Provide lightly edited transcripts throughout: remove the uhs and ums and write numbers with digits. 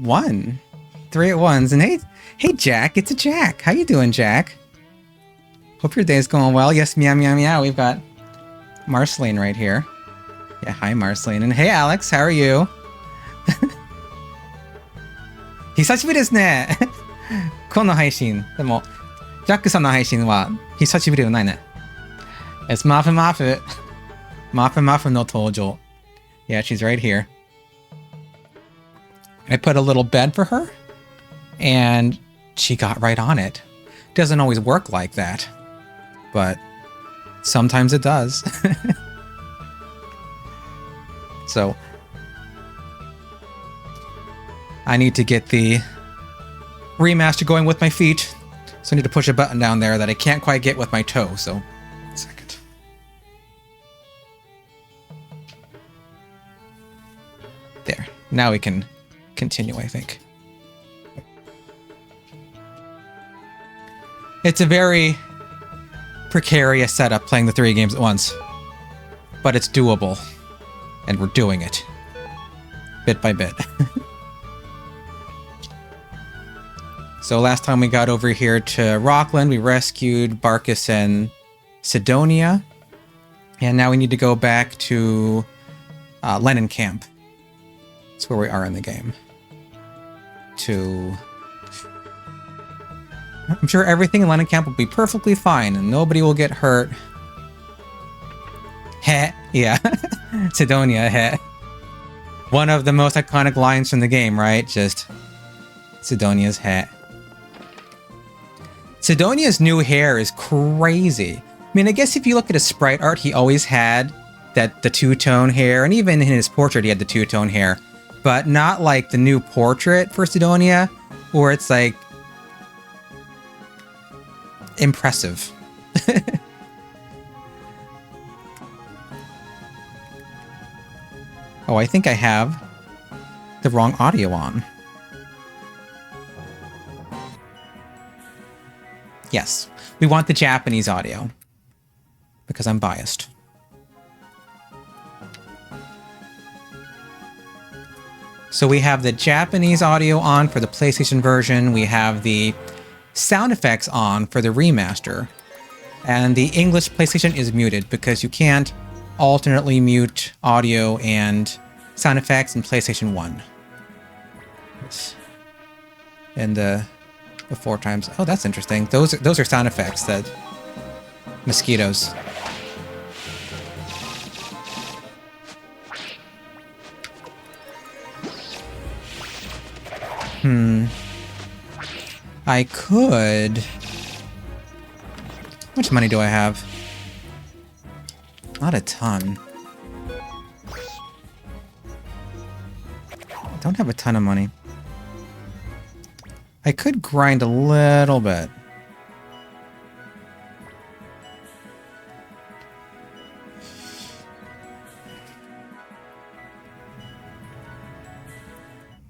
1. 3 at once. And hey, Jack. It's a Jack. How you doing, Jack? Hope your day's going well. Yes, meow, meow, meow. We've got Marceline right here. Yeah, hi, Marceline. And hey, Alex. How are you? 久しぶりですね。この配信。でも、ジャックさんの配信は久しぶりはないね。It's Mafu Mafu. Mafu Mafu no tojo. Yeah, she's right here. I put a little bed for her, and she got right on it. Doesn't always work like that, but sometimes it does. So, I need to get the remaster going with my feet. So I need to push a button down there that I can't quite get with my toe. So, 1 second. There. Now we can continue, I think. It's a very precarious setup playing the 3 games at once. But it's doable. And we're doing it. Bit by bit. So last time we got over here to Rockland, we rescued Barkus and Sidonia. And now we need to go back to Ledon Camp. That's where we are in the game. I'm sure everything in Ledon Camp will be perfectly fine and nobody will get hurt. Heh. Yeah. Sidonia, heh. One of the most iconic lines from the game, right? Just Sidonia's heh. Sidonia's new hair is crazy. I mean, I guess if you look at his sprite art, he always had the two-tone hair, and even in his portrait, he had the two-tone hair. But not like the new portrait for Sidonia, where it's like impressive. Oh, I think I have the wrong audio on. Yes, we want the Japanese audio because I'm biased. So we have the Japanese audio on for the PlayStation version. We have the sound effects on for the remaster. And the English PlayStation is muted because you can't alternately mute audio and sound effects in PlayStation 1. And the 4 times. Oh, that's interesting. Those are sound effects that mosquitoes. I could. How much money do I have? Not a ton. I don't have a ton of money. I could grind a little bit.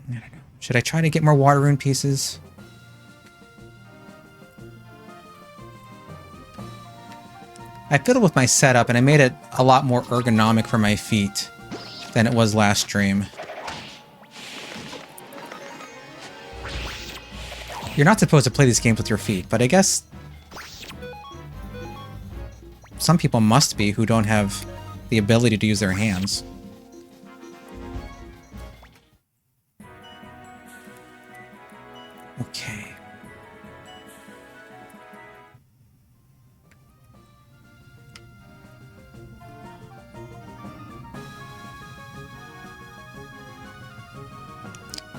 I don't know. Should I try to get more water rune pieces? I fiddled with my setup and I made it a lot more ergonomic for my feet than it was last stream. You're not supposed to play these games with your feet, but I guess some people must be who don't have the ability to use their hands. Okay.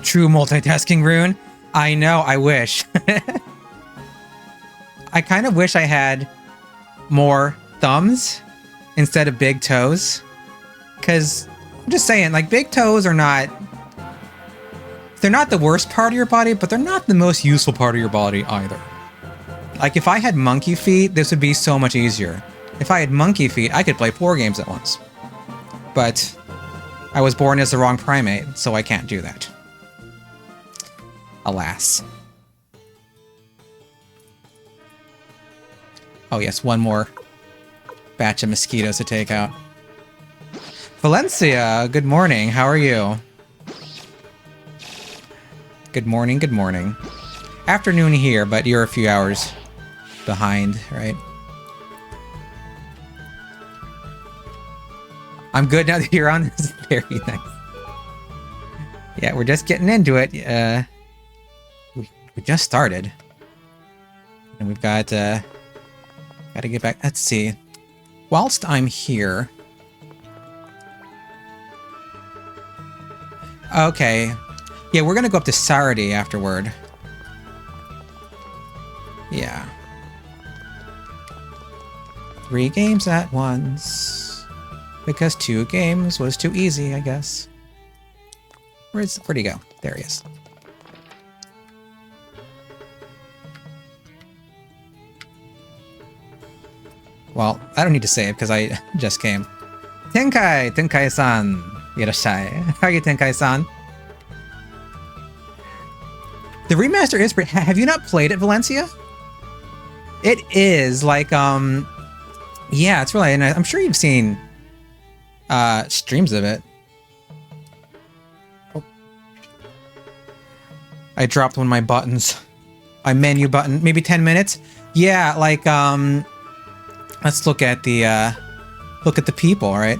True multitasking rune? I know, I wish. I kind of wish I had more thumbs instead of big toes. Because, I'm just saying, like, big toes are not... They're not the worst part of your body, but they're not the most useful part of your body either. Like, if I had monkey feet, this would be so much easier. If I had monkey feet, I could play 4 games at once. But I was born as the wrong primate, so I can't do that. Alas. Oh yes, one more batch of mosquitoes to take out. Valencia, good morning. How are you? Good morning, good morning. Afternoon here, but you're a few hours behind, right? I'm good now that you're on. This is very nice. Yeah, we're just getting into it. We just started. And we've got to get back. Let's see. Whilst I'm here... Okay. Yeah, we're going to go up to Sarady afterward. Yeah. 3 games at once. Because 2 games was too easy, I guess. Where'd he go? There he is. Well, I don't need to say it because I just came. Tenkai-san. Irashai. How are you, Tenkai-san? The remaster is pretty... Have you not played it, Valencia? It is like, yeah, it's really... And I'm sure you've seen streams of it. Oh. I dropped one of my buttons. My menu button. Maybe 10 minutes? Yeah, like, let's look at the people, right?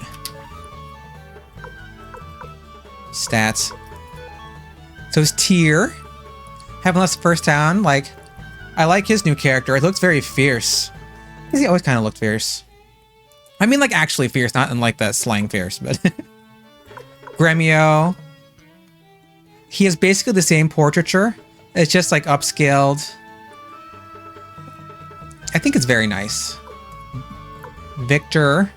Stats. So his tier. Haven't left the first town. Like, I like his new character. It looks very fierce. Because he always kind of looked fierce. I mean, like, actually fierce, not in, like, that slang fierce, but... Gremio. He has basically the same portraiture. It's just, like, upscaled. I think it's very nice. Victor.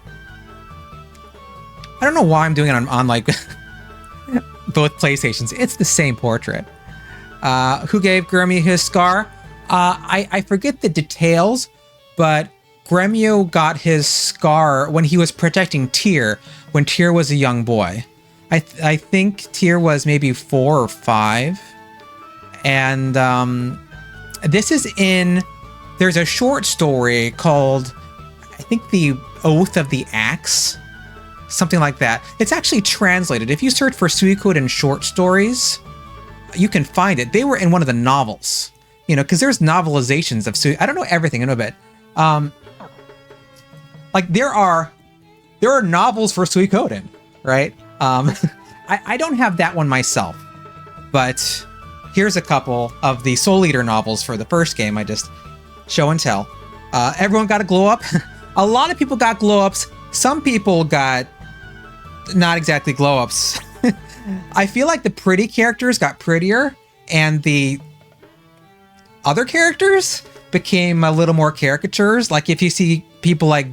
I don't know why I'm doing it on like, both PlayStations. It's the same portrait. Who gave Gremio his scar? I forget the details, but Gremio got his scar when he was protecting Tyr, when Tyr was a young boy. I think Tyr was maybe 4 or 5. And this is in... There's a short story called, I think, The Oath of the Axe. Something like that. It's actually translated. If you search for Suikoden short stories, you can find it. They were in one of the novels. You know, because there's novelizations of Suikoden. I don't know everything, I know a bit. Like, there are novels for Suikoden, right? I don't have that one myself. But here's a couple of the Soul Eater novels for the first game. I just show and tell. Everyone got a glow up. A lot of people got glow ups. Some people got not exactly glow ups. I feel like the pretty characters got prettier, and the other characters became a little more caricatures. Like if you see people like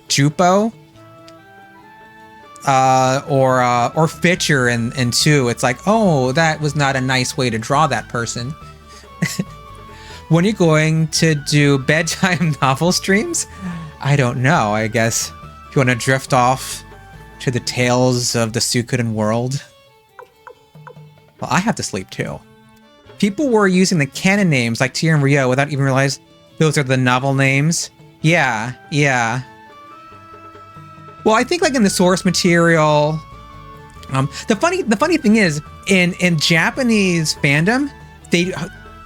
Jupo or Fitcher in 2, it's like, oh, that was not a nice way to draw that person. When you're going to do bedtime novel streams, I don't know. I guess if you want to drift off to the tales of the Suikoden world. Well, I have to sleep too. People were using the canon names like Tyr and Ryo without even realizing those are the novel names. Yeah. Well, I think like in the source material, the funny thing is in Japanese fandom, they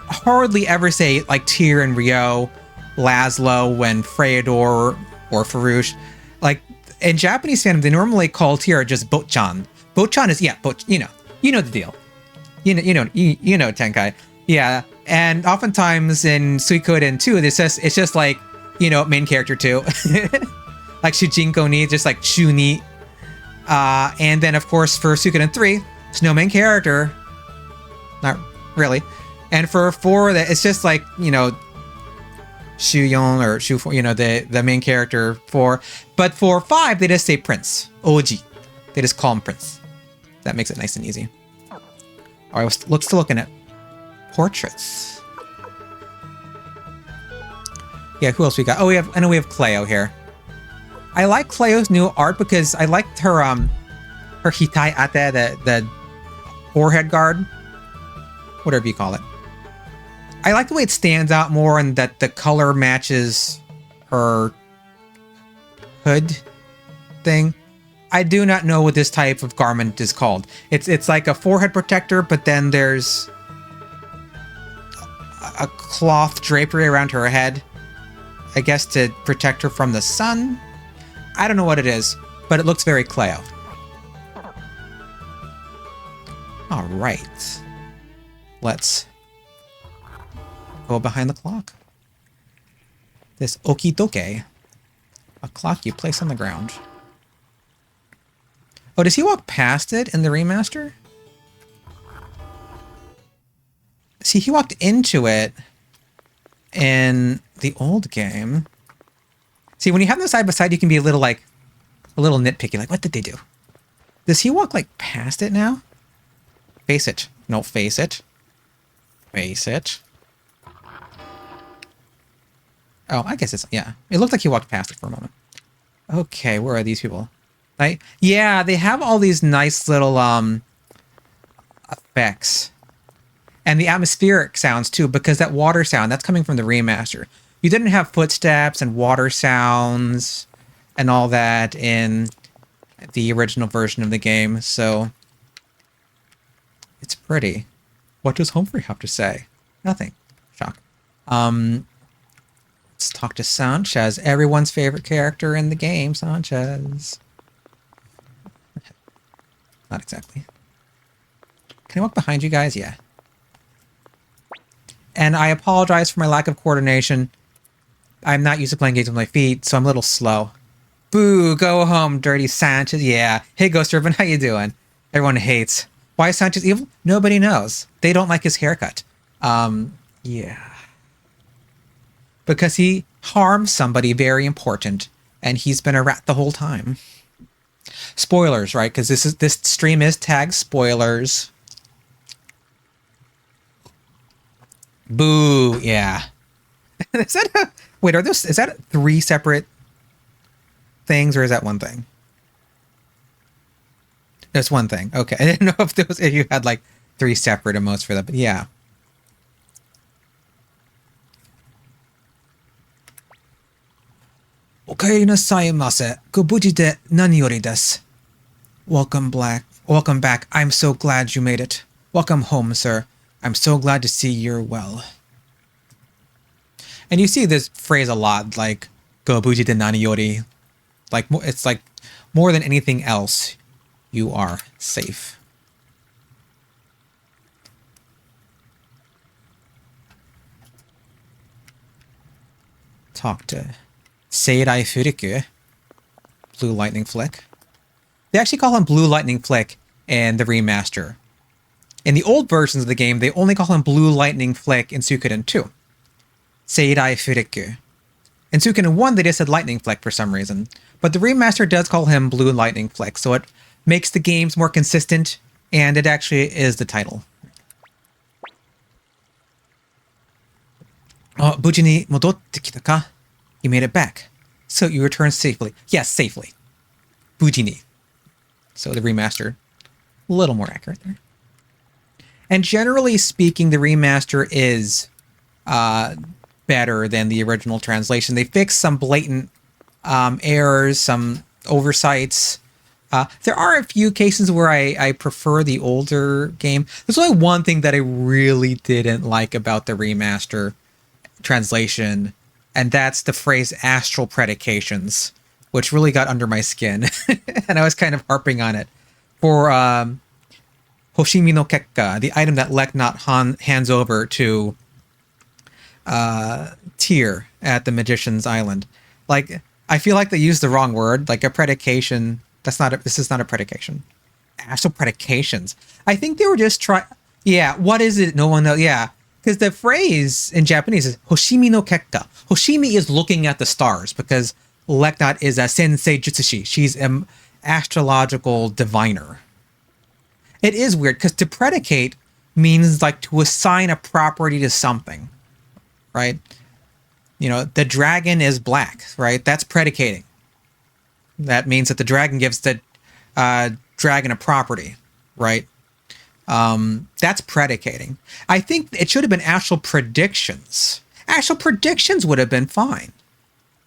hardly ever say like Tyr and Ryo, Laszlo, and Freydor or Farouche. Like in Japanese fandom, they normally call Tyr just Bochan. Bochan is you know the deal. You know Tenkai. Yeah, and oftentimes in Suikoden 2, it's just like, you know, main character 2. Like Shujinko ni, just like Shu ni. And then of course for Suikoden 3, there's no main character. Not really. And for 4, it's just like, you know, Shuyon or Shu4, you know, the main character 4. But for 5, they just say Prince. Oji. They just call him Prince. That makes it nice and easy. All right, let's still looking at portraits. Yeah, who else we got? Oh, I know we have Cleo here. I like Cleo's new art because I liked her hitai ate, the forehead guard, whatever you call it. I like the way it stands out more and that the color matches her hood thing. I do not know what this type of garment is called. It's like a forehead protector, but then there's a cloth drapery around her head. I guess to protect her from the sun. I don't know what it is, but it looks very Cleo. All right. Let's go behind the clock. This okidoke, a clock you place on the ground. Oh, does he walk past it in the remaster? See, he walked into it in the old game. See, when you have them side by side, you can be a little nitpicky. Like, what did they do? Does he walk like past it now? Face it. No, face it. Face it. Oh, I guess it's, yeah. It looked like he walked past it for a moment. Okay, where are these people? Yeah, they have all these nice little effects. And the atmospheric sounds too, because that water sound, that's coming from the remaster. You didn't have footsteps and water sounds and all that in the original version of the game, so it's pretty. What does Humphrey have to say? Nothing. Shock. Let's talk to Sanchez, everyone's favorite character in the game, Sanchez. Not exactly. Can I walk behind you guys? Yeah. And I apologize for my lack of coordination. I'm not used to playing games with my feet, so I'm a little slow. Boo, go home, dirty Sanchez. Yeah. Hey, Ghost Ribbon, how you doing? Everyone hates. Why is Sanchez evil? Nobody knows. They don't like his haircut. Yeah. Because he harmed somebody very important, and he's been a rat the whole time. Spoilers, right? Because this stream is tagged spoilers. Boo, yeah. Is that 3 separate things, or is that one thing? That's one thing. Okay, I didn't know if you had like 3 separate emotes for that, but yeah. Okaeri nasai Kobuji de nani yori desu. Welcome back. I'm so glad you made it. Welcome home, sir. I'm so glad to see you're well. And you see this phrase a lot, like Gobuji de nani yori. Like, it's like more than anything else, you are safe. Talk to Seirai Furiku, Blue Lightning Flick. They actually call him Blue Lightning Flick in the remaster. In the old versions of the game, they only call him Blue Lightning Flick in Suikoden 2. Seirai Furiku. In Suikoden 1, they just said Lightning Flick for some reason. But the remaster does call him Blue Lightning Flick, so it makes the games more consistent, and it actually is the title. Oh, Buji ni modotte kita ka? You made it back. So you returned safely. Yes, safely. Buji ni. So the remaster, a little more accurate there. And generally speaking, the remaster is better than the original translation. They fixed some blatant errors, some oversights. There are a few cases where I prefer the older game. There's only one thing that I really didn't like about the remaster translation, and that's the phrase astral predications, which really got under my skin. And I was kind of harping on it. For Hoshimi no Kekka, the item that Leknot hands over to Tyr at the Magician's Island. Like, I feel like they used the wrong word, like a predication. This is not a predication. Astral predications. I think they were just yeah, what is it? No one knows. Yeah, because the phrase in Japanese is Hoshimi no Kekka. Hoshimi is looking at the stars, because Leknot is a sensei jutsushi. She's an astrological diviner. It is weird, because to predicate means like to assign a property to something, right? You know, the dragon is black, right? That's predicating. That means that the dragon gives the dragon a property, right? That's predicating. I think it should have been astral predictions. Astral predictions would have been fine,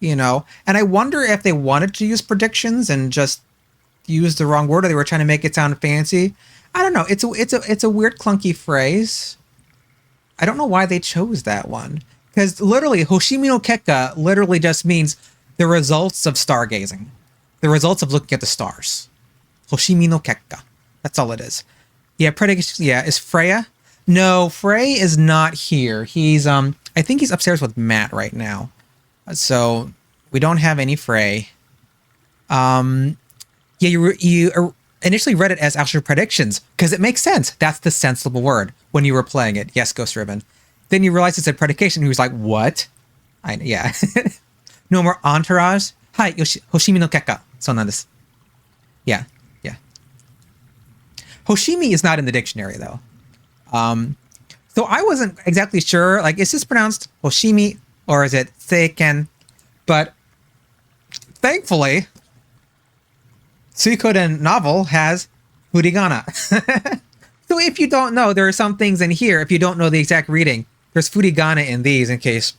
you know? And I wonder if they wanted to use predictions and just use the wrong word, or they were trying to make it sound fancy. I don't know. It's a weird, clunky phrase. I don't know why they chose that one. Because literally, Hoshimi no Kekka literally just means the results of stargazing. The results of looking at the stars. Hoshimi no Kekka. That's all it is. Yeah, predicate. Yeah, is Freya? No, Frey is not here. He's I think he's upstairs with Matt right now. So we don't have any Frey. Yeah, you initially read it as actual predictions because it makes sense. That's the sensible word when you were playing it. Yes, Ghost Ribbon. Then you realize it's a predication. He was like, "What?" Yeah. No more entourage. Hi, Hoshimi no Kekka. So nandesu. Yeah, yeah. Hoshimi is not in the dictionary though. So I wasn't exactly sure. Like, is this pronounced Hoshimi or is it Seiken? But thankfully, Suikoden novel has furigana. So if you don't know, there are some things in here. If you don't know the exact reading, there's furigana in these in case,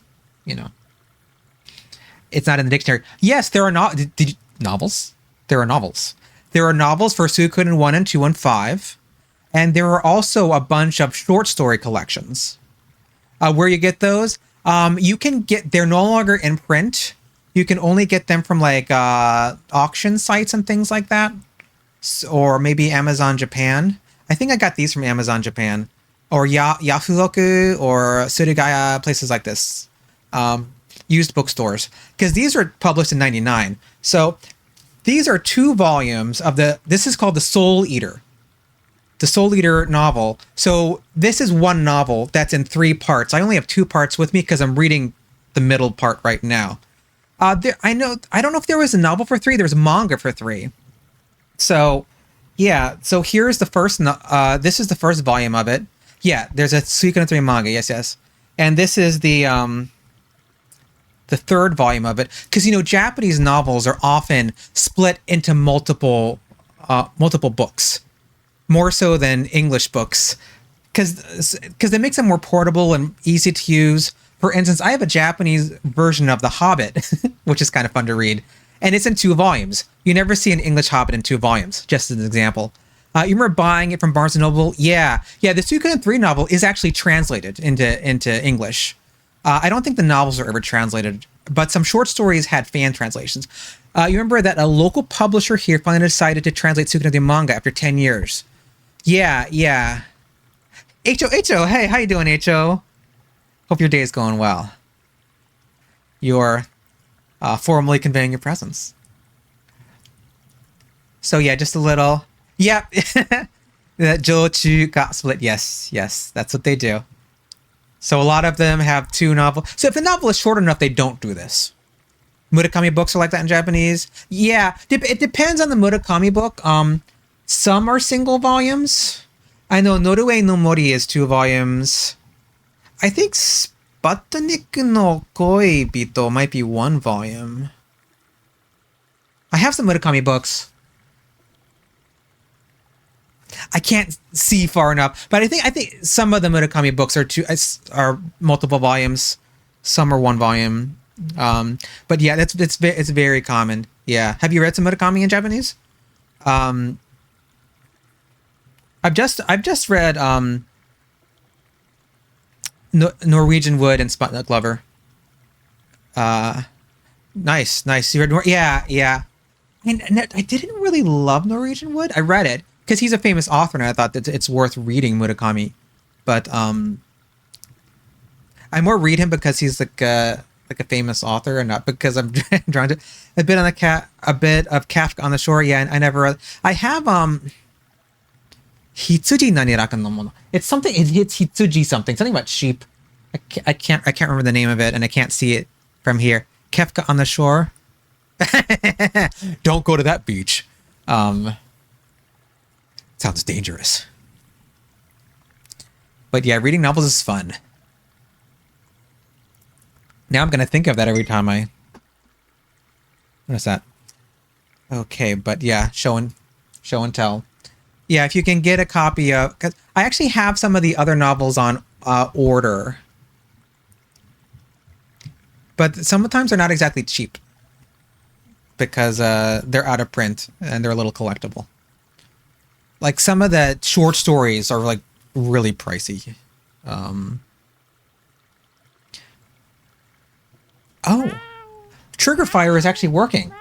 it's not in the dictionary. Yes, there are novels. There are novels. There are novels for Suikoden 1 and 2 and 5. And there are also a bunch of short story collections. Where you get those, you can get, they're no longer in print. You can only get them from like auction sites and things like that. Or maybe Amazon Japan. I think I got these from Amazon Japan. Or Yafuoku or Surigaya, places like this. Used bookstores. Because these are published in 99. So these are 2 volumes of this is called The Soul Eater. The Soul Eater novel. So this is one novel that's in 3 parts. I only have 2 parts with me because I'm reading the middle part right now. I don't know if there was a novel for 3. There's manga for 3. So yeah. So here's the first. This is the first volume of it. Yeah. There's a Suikoden 3 manga. Yes. And this is the 3rd volume of it. Because Japanese novels are often split into multiple books. More so than English books, because it makes them more portable and easy to use. For instance, I have a Japanese version of The Hobbit, which is kind of fun to read, and it's in 2 volumes. You never see an English Hobbit in 2 volumes, just as an example. You remember buying it from Barnes & Noble? Yeah. The Suikoden 3 novel is actually translated into English. I don't think the novels are ever translated, but some short stories had fan translations. You remember that a local publisher here finally decided to translate Suikoden 3 manga after 10 years. Yeah. Ho, hey, how you doing, Ho? Hope your day is going well. You're formally conveying your presence. So yeah, just a little. Yep. The Jochu got split. Yes, that's what they do. So a lot of them have 2 novels. So if the novel is short enough, they don't do this. Murakami books are like that in Japanese. Yeah, it depends on the Murakami book. Some are single volumes. I know Norue no Mori is 2 volumes. I think Sputnik no Koibito might be 1 volume. I have some Murakami books. I can't see far enough, but I think some of the Murakami books are multiple volumes. Some are 1 volume. But yeah, it's very common. Yeah. Have you read some Murakami in Japanese? I've just read Norwegian Wood and Sputnik Lover. Nice. You read yeah. And I didn't really love Norwegian Wood. I read it because he's a famous author, and I thought that it's worth reading Murakami. But I more read him because he's like a famous author, and not because I'm trying to a bit of Kafka on the Shore. Yeah, and I never read. I have Hitsuji Naniraku no Mono. It's something. It's Hitsuji something about sheep. I can't remember the name of it, and I can't see it from here. Kafka on the Shore. Don't go to that beach. Sounds dangerous. But yeah, reading novels is fun. Now I'm gonna think of that every time I. What is that? Okay, but yeah, show and tell. Yeah, if you can get a copy of, because I actually have some of the other novels on order, but sometimes they're not exactly cheap because they're out of print and they're a little collectible. Like some of the short stories are like really pricey. Oh, trigger fire is actually working.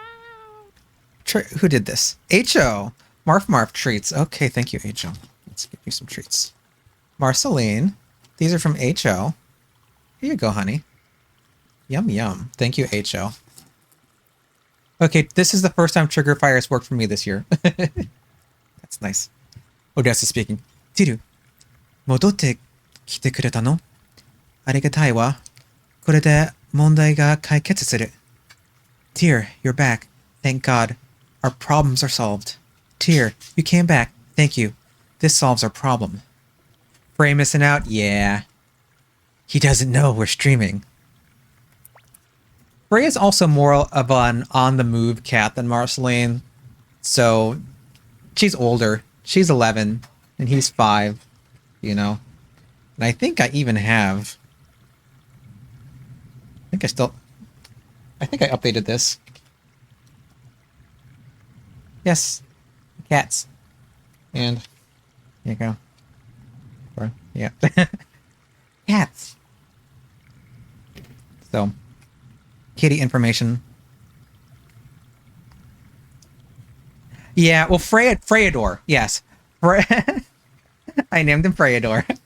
Who did this? H.O. Marf treats. Okay, thank you, H.O. Let's give you some treats. Marceline. These are from H.O. Here you go, honey. Yum, yum. Thank you, H.O. Okay, this is the first time trigger fire has worked for me this year. That's nice. Odessa speaking. Tiru, 戻ってきてくれたの? ありがたいわ。これで問題が解決する. Dear, you're back. Thank God. Our problems are solved. Dear, you came back. Thank you. This solves our problem. Frey missing out? Yeah. He doesn't know we're streaming. Frey is also more of an on-the-move cat than Marceline. So, she's older. She's 11, and he's 5, you know. And I think I even have... I think I updated this. Yes. Cats. And... here you go. Or, yeah. Cats. So... kitty information. Yeah, well, Freyador. Yes. I named him Freyador.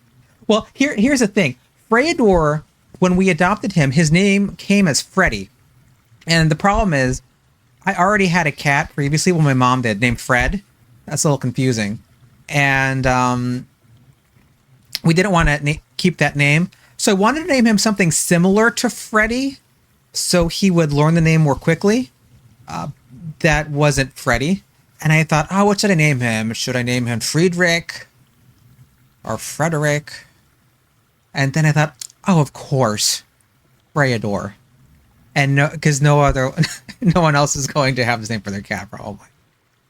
Well, here's the thing. Freyador, when we adopted him, his name came as Freddy. And the problem is, I already had a cat previously when my mom did, named Fred. That's a little confusing. And we didn't want to keep that name. So I wanted to name him something similar to Freddy, so he would learn the name more quickly. That wasn't Freddy. And I thought, oh, what should I name him? Should I name him Friedrich? Or Frederick? And then I thought, oh, of course, Freyador. And no, because no one else is going to have this name for their cat, probably.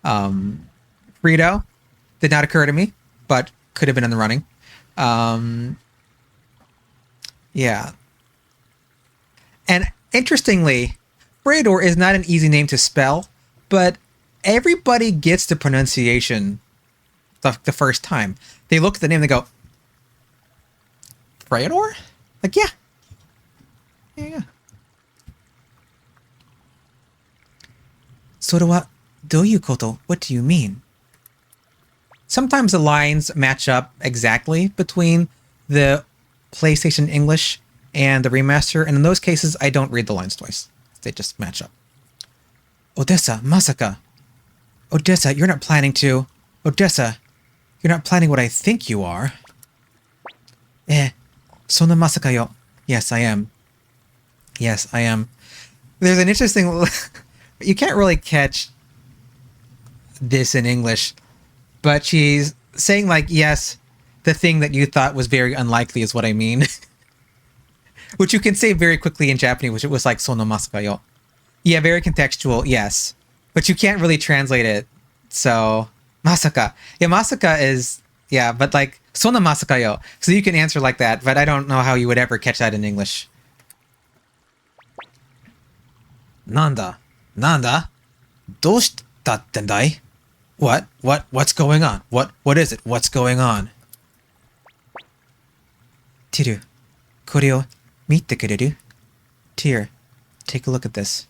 Frito did not occur to me, but could have been in the running. Yeah. And interestingly, Freyador is not an easy name to spell, but everybody gets the pronunciation the first time. They look at the name and they go, Freyador? Like, yeah. Yeah. それはどういうこと? What do you mean? Sometimes the lines match up exactly between the PlayStation English and the remaster, and in those cases, I don't read the lines twice. They just match up. Odessa, masaka. Odessa, you're not planning to... Odessa, you're not planning what I think you are. Sona masaka yo. Yes, I am. Yes, I am. There's an interesting... You can't really catch this in English, but she's saying, like, yes, the thing that you thought was very unlikely is what I mean. Which you can say very quickly in Japanese, which it was like, sono masaka yo. Yeah, very contextual, yes. But you can't really translate it. So, masaka. Yeah, masaka is, yeah, but like, sono masaka yo. So you can answer like that, but I don't know how you would ever catch that in English. Nanda? Nanda? どうしたってんだい? What's going on? What is it? What's going on? Tiru, これを見てくれる? Tear, take a look at this.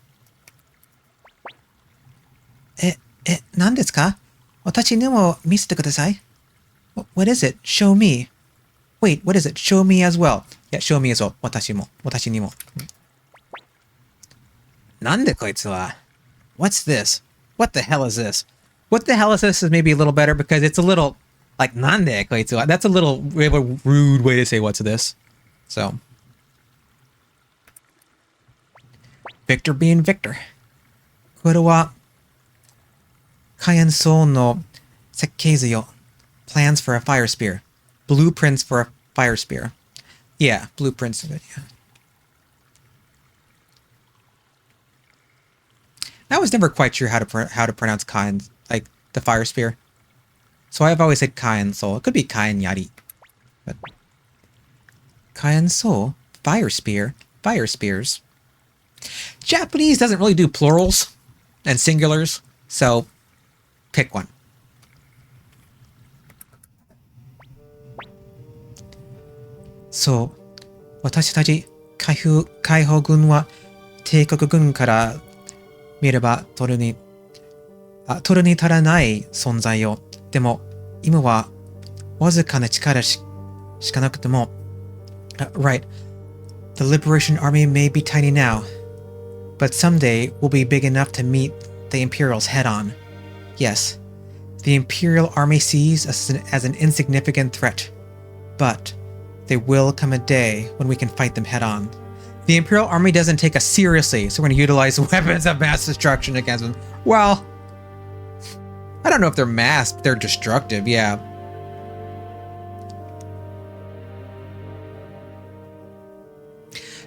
何ですか? 私にも見せてください. What is it? Show me. Wait, what is it? Show me as well. Yeah, show me as well. 私にも. なんでこいつは? What's this? What the hell is this? What the hell is this is maybe a little better because it's a little like なんでこいつは? That's a little rude way to say what's this. So Victor being Victor. これは火炎層の設計図よ. Plans for a fire spear. Blueprints for a fire spear. Yeah, blueprints of it, yeah. I was never quite sure how to pronounce Kain, like the fire spear. So I've always said Kain so. It could be Kain Yari. But Kain so, fire spear, fire spears. Japanese doesn't really do plurals and singulars, so pick one. So, 私たち海保軍は帝国軍から見れば取るに足らない存在よ。でも、今はわずかな力しかなくても、right. The Liberation Army may be tiny now, but someday will be big enough to meet the Imperials head-on. Yes, the Imperial Army sees us as an insignificant threat, but there will come a day when we can fight them head-on. The Imperial Army doesn't take us seriously, so we're going to utilize weapons of mass destruction against them. Well, I don't know if they're mass, but they're destructive, yeah.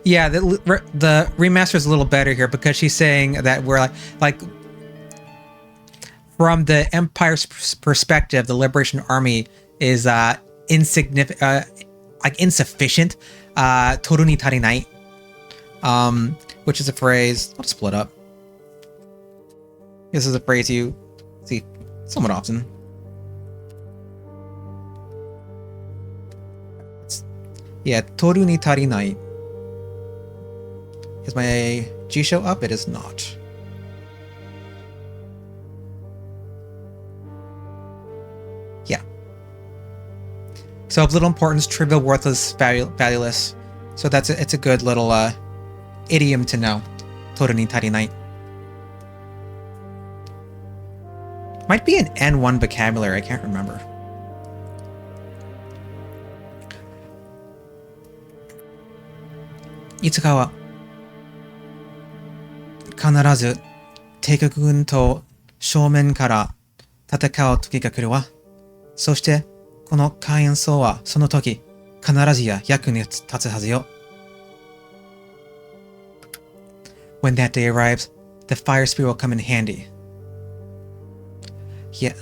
Yeah, the remaster is a little better here because she's saying that we're like from the Empire's perspective, the Liberation Army is insignificant, like insufficient. Toru ni tarinai, which is a phrase. I'll split up. This is a phrase you see somewhat often. Yeah, toru ni tarinai. Is my G-show up? It is not. Yeah. So of little importance, trivial, worthless, valueless. So it's a good little idiom to know. Toru ni tarinai. Might be an N1 vocabulary, I can't remember. Itsuka wa 必ず帝国軍と正面から戦う時が来るわ。そしてこの火炎草はその時必ずや役に立つはずよ。When that day arrives, the fire spear will come in handy. Yeah.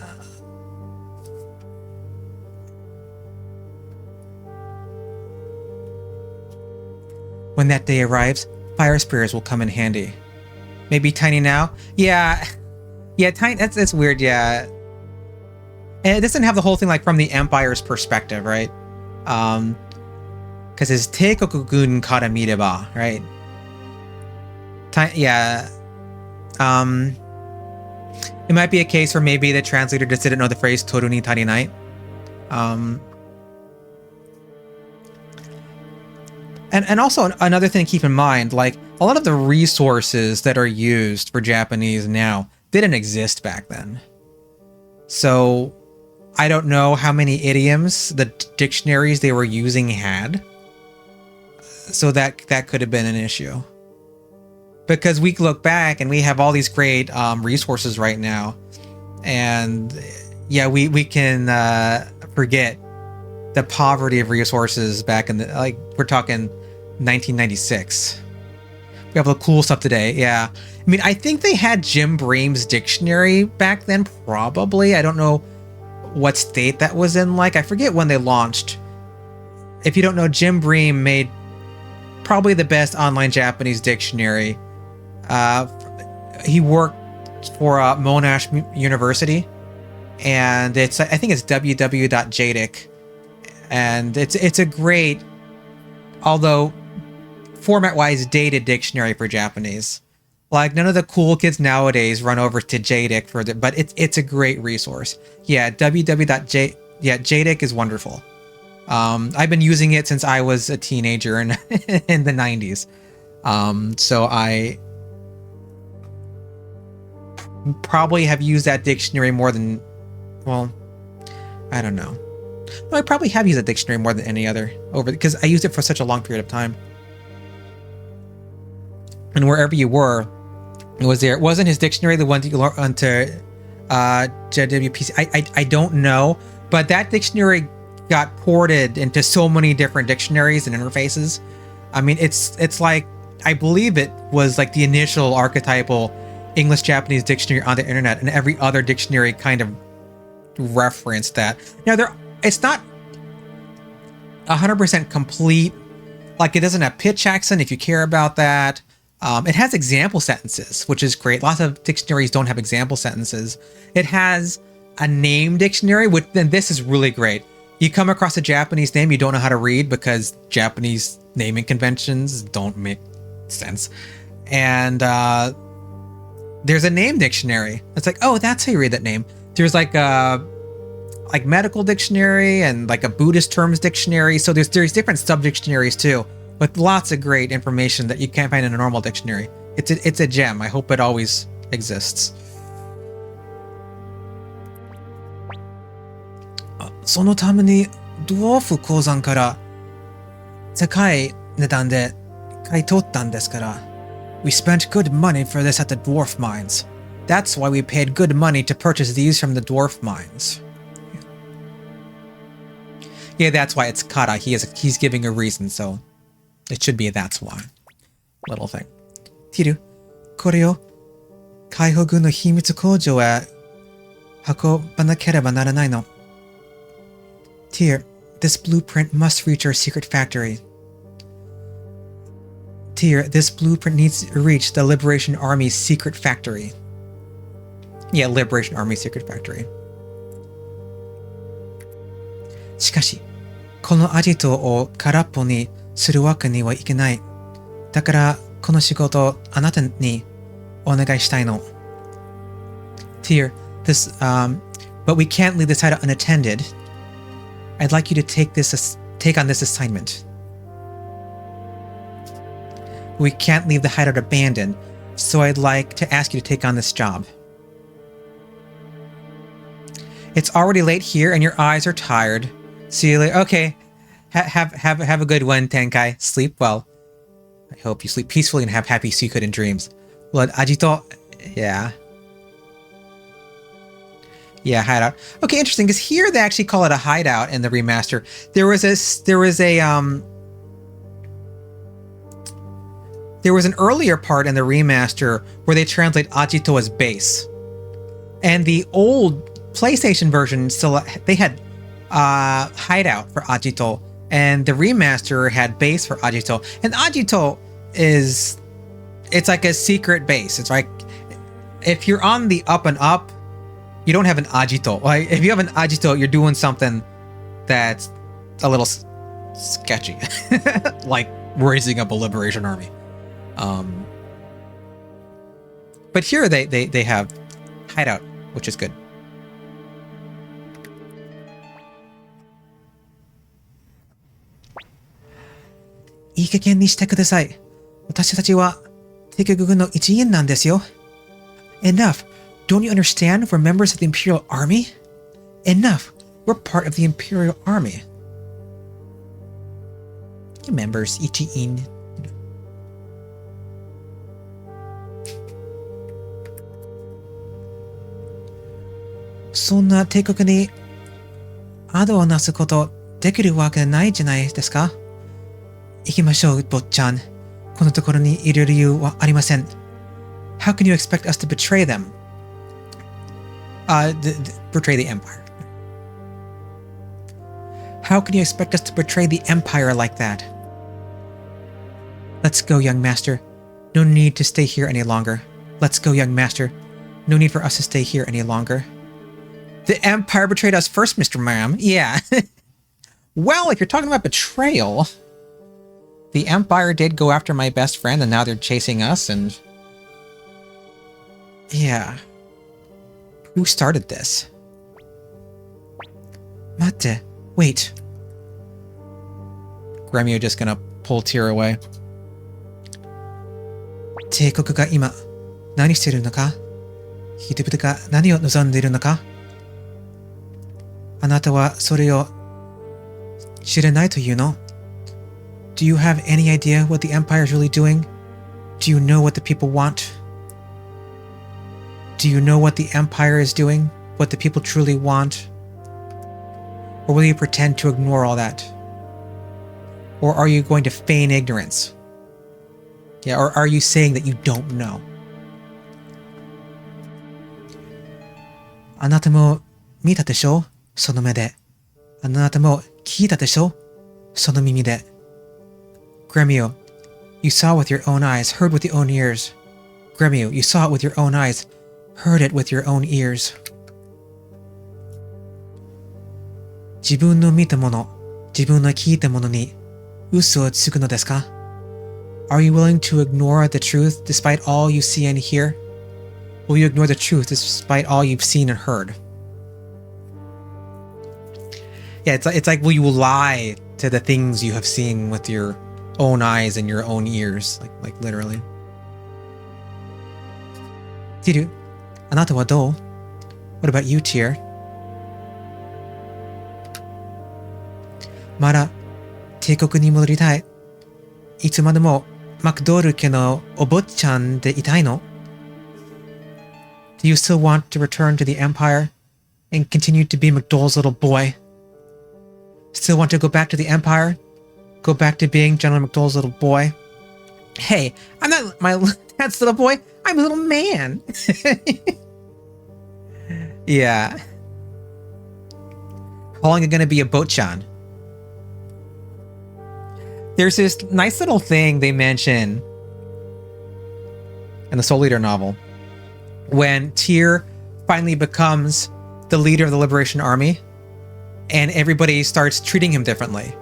When that day arrives, fire spears will come in handy. Maybe tiny now? Yeah. Yeah, tiny, that's weird, yeah. And it doesn't have the whole thing like from the Empire's perspective, right? Because it's Teikoku-gun kara mireba, right? Yeah. It might be a case where maybe the translator just didn't know the phrase toru ni tarinai. And also another thing to keep in mind, like a lot of the resources that are used for Japanese now didn't exist back then. So I don't know how many idioms the dictionaries they were using had. So that could have been an issue. Because we look back and we have all these great resources right now. And yeah, we can forget the poverty of resources back in the, like, we're talking 1996. We have the cool stuff today, yeah. I mean, I think they had Jim Bream's dictionary back then, probably. I don't know what state that was in, like. I forget when they launched. If you don't know, Jim Bream made probably the best online Japanese dictionary. He worked for Monash University, and I think it's www.jadic, and it's a great, although format-wise, dated dictionary for Japanese. Like, none of the cool kids nowadays run over to Jadic for the, but it's a great resource. Yeah, Jadic is wonderful. I've been using it since I was a teenager in in the 90s. So I probably have used that dictionary more than, well, I don't know. No, I probably have used that dictionary more than any other because I used it for such a long period of time. And wherever you were, it was there. Wasn't his dictionary the one that you learned onto JWPC? I don't know, but that dictionary got ported into so many different dictionaries and interfaces. I mean, it's like, I believe it was like the initial archetypal English-Japanese dictionary on the internet, and every other dictionary kind of referenced that. Now, it's not 100% complete. Like, it doesn't have pitch accent if you care about that. It has example sentences, which is great. Lots of dictionaries don't have example sentences. It has a name dictionary, which then this is really great. You come across a Japanese name you don't know how to read because Japanese naming conventions don't make sense. And there's a name dictionary. It's like, oh, that's how you read that name. There's like a medical dictionary and like a Buddhist terms dictionary. So there's different sub dictionaries too, with lots of great information that you can't find in a normal dictionary. It's a gem. I hope it always exists. そのためにドワーフ鉱山から高い値段で買い取ったんですから。We spent good money for this at the dwarf mines. That's why we paid good money to purchase these from the dwarf mines. Yeah, that's why it's kara. He's giving a reason, so it should be a that's why. Little thing. Tiru, これを海保軍の秘密工場へ運ばなければならないの。Tyr, this blueprint must reach our secret factory. Tyr, this blueprint needs to reach the Liberation Army's secret factory. Yeah, Liberation Army secret factory. しかし、このアジトを空っぽにするわけにはいけない。だから、この仕事をあなたにお願いしたいの。Tyr, but we can't leave this hideout unattended. I'd like you to take on this assignment. We can't leave the hideout abandoned, so I'd like to ask you to take on this job. It's already late here and your eyes are tired. See you later. Okay. Have a good one, Tenkai. Sleep well. I hope you sleep peacefully and have happy Suikoden dreams. Blood Ajito. Yeah. Yeah, hideout. Okay, interesting, because here they actually call it a hideout in the remaster. There was an earlier part in the remaster where they translate Ajito as base. And the old PlayStation version they had hideout for Ajito, and the remaster had base for Ajito. And Ajito it's like a secret base. It's like if you're on the up and up, you don't have an Ajito. Like if you have an Ajito, you're doing something that's a little sketchy, like raising up a liberation army. But here they have hideout, which is good. いい加減にしてください。私たちは敵軍の一員なんですよ。Enough. Don't you understand? We're members of the Imperial Army? Enough. We're part of the Imperial Army. Members, 一員. So 帝国にアドをなすことできるわけないじゃないですか。行きましょう、坊ちゃん。このところにいる理由はありません。How can you expect us to betray them? Betray the Empire. How can you expect us to betray the Empire like that? Let's go, young master. No need to stay here any longer. Let's go, young master. No need for us to stay here any longer. The Empire betrayed us first, Mr. Ma'am. Yeah. Well, if you're talking about betrayal, the Empire did go after my best friend, and now they're chasing us, and... Yeah. Who started this? Mate, wait. Gremio just gonna pull Tyr away. 帝国が今、何してるのか？人々が何を望んでいるのか？あなたはそれを知らないというの？ Do you have any idea what the Empire is really doing? Do you know what the people want? Do you know what the Empire is doing? What the people truly want? Or will you pretend to ignore all that? Or are you going to feign ignorance? Yeah, or are you saying that you don't know? あなたも見たでしょ？その目で。あなたも聞いたでしょ？その耳で。Gremio, you saw with your own eyes, heard with your own ears. Gremio, you saw it with your own eyes, heard it with your own ears. 自分の見たもの、自分の聞いたものに嘘をつくのですか？ Are you willing to ignore the truth despite all you see and hear? Will you ignore the truth despite all you've seen and heard? Yeah, it's like, will you lie to the things you have seen with your own eyes and your own ears? Like literally. Tiru, anata wa dou? What about you, Tyr? Mada, teikoku ni modoritai. Itsu made mo McDoru ke no obotchan de itai no? Do you still want to return to the Empire and continue to be McDowell's little boy? Still want to go back to the Empire? Go back to being General McDowell's little boy? Hey, I'm not my dad's little boy. I'm a little man. Yeah. Calling it gonna be a boat-chan. There's this nice little thing they mention in the Soul Eater novel when Tyr finally becomes the leader of the Liberation Army and everybody starts treating him differently.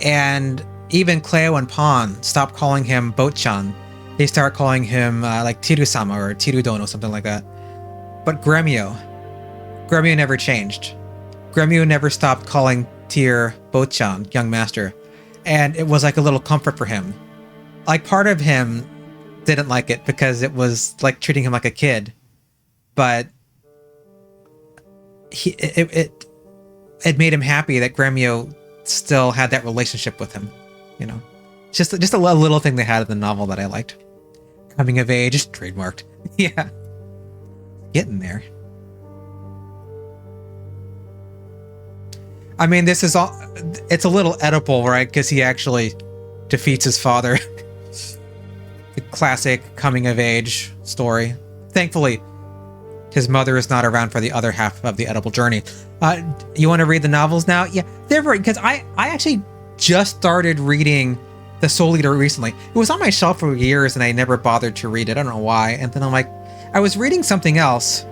And even Cleo and Pon stop calling him Boat-chan. They start calling him like Tiru-sama or Tiru-don or something like that. But Gremio never changed. Gremio never stopped calling Tyr Boat-chan, young master. And it was like a little comfort for him. Like part of him didn't like it because it was like treating him like a kid. But it made him happy that Gremio still had that relationship with him, you know. Just a little thing they had in the novel that I liked. Coming of age, trademarked. Yeah. Getting there. I mean, this is all, it's a little Oedipal, right? Because he actually defeats his father. The classic coming of age story. Thankfully, his mother is not around for the other half of the Oedipal journey. You want to read the novels now? Yeah, they're very, because I actually just started reading The Soul Eater recently. It was on my shelf for years and I never bothered to read it. I don't know why. And then I'm like, I was reading something else.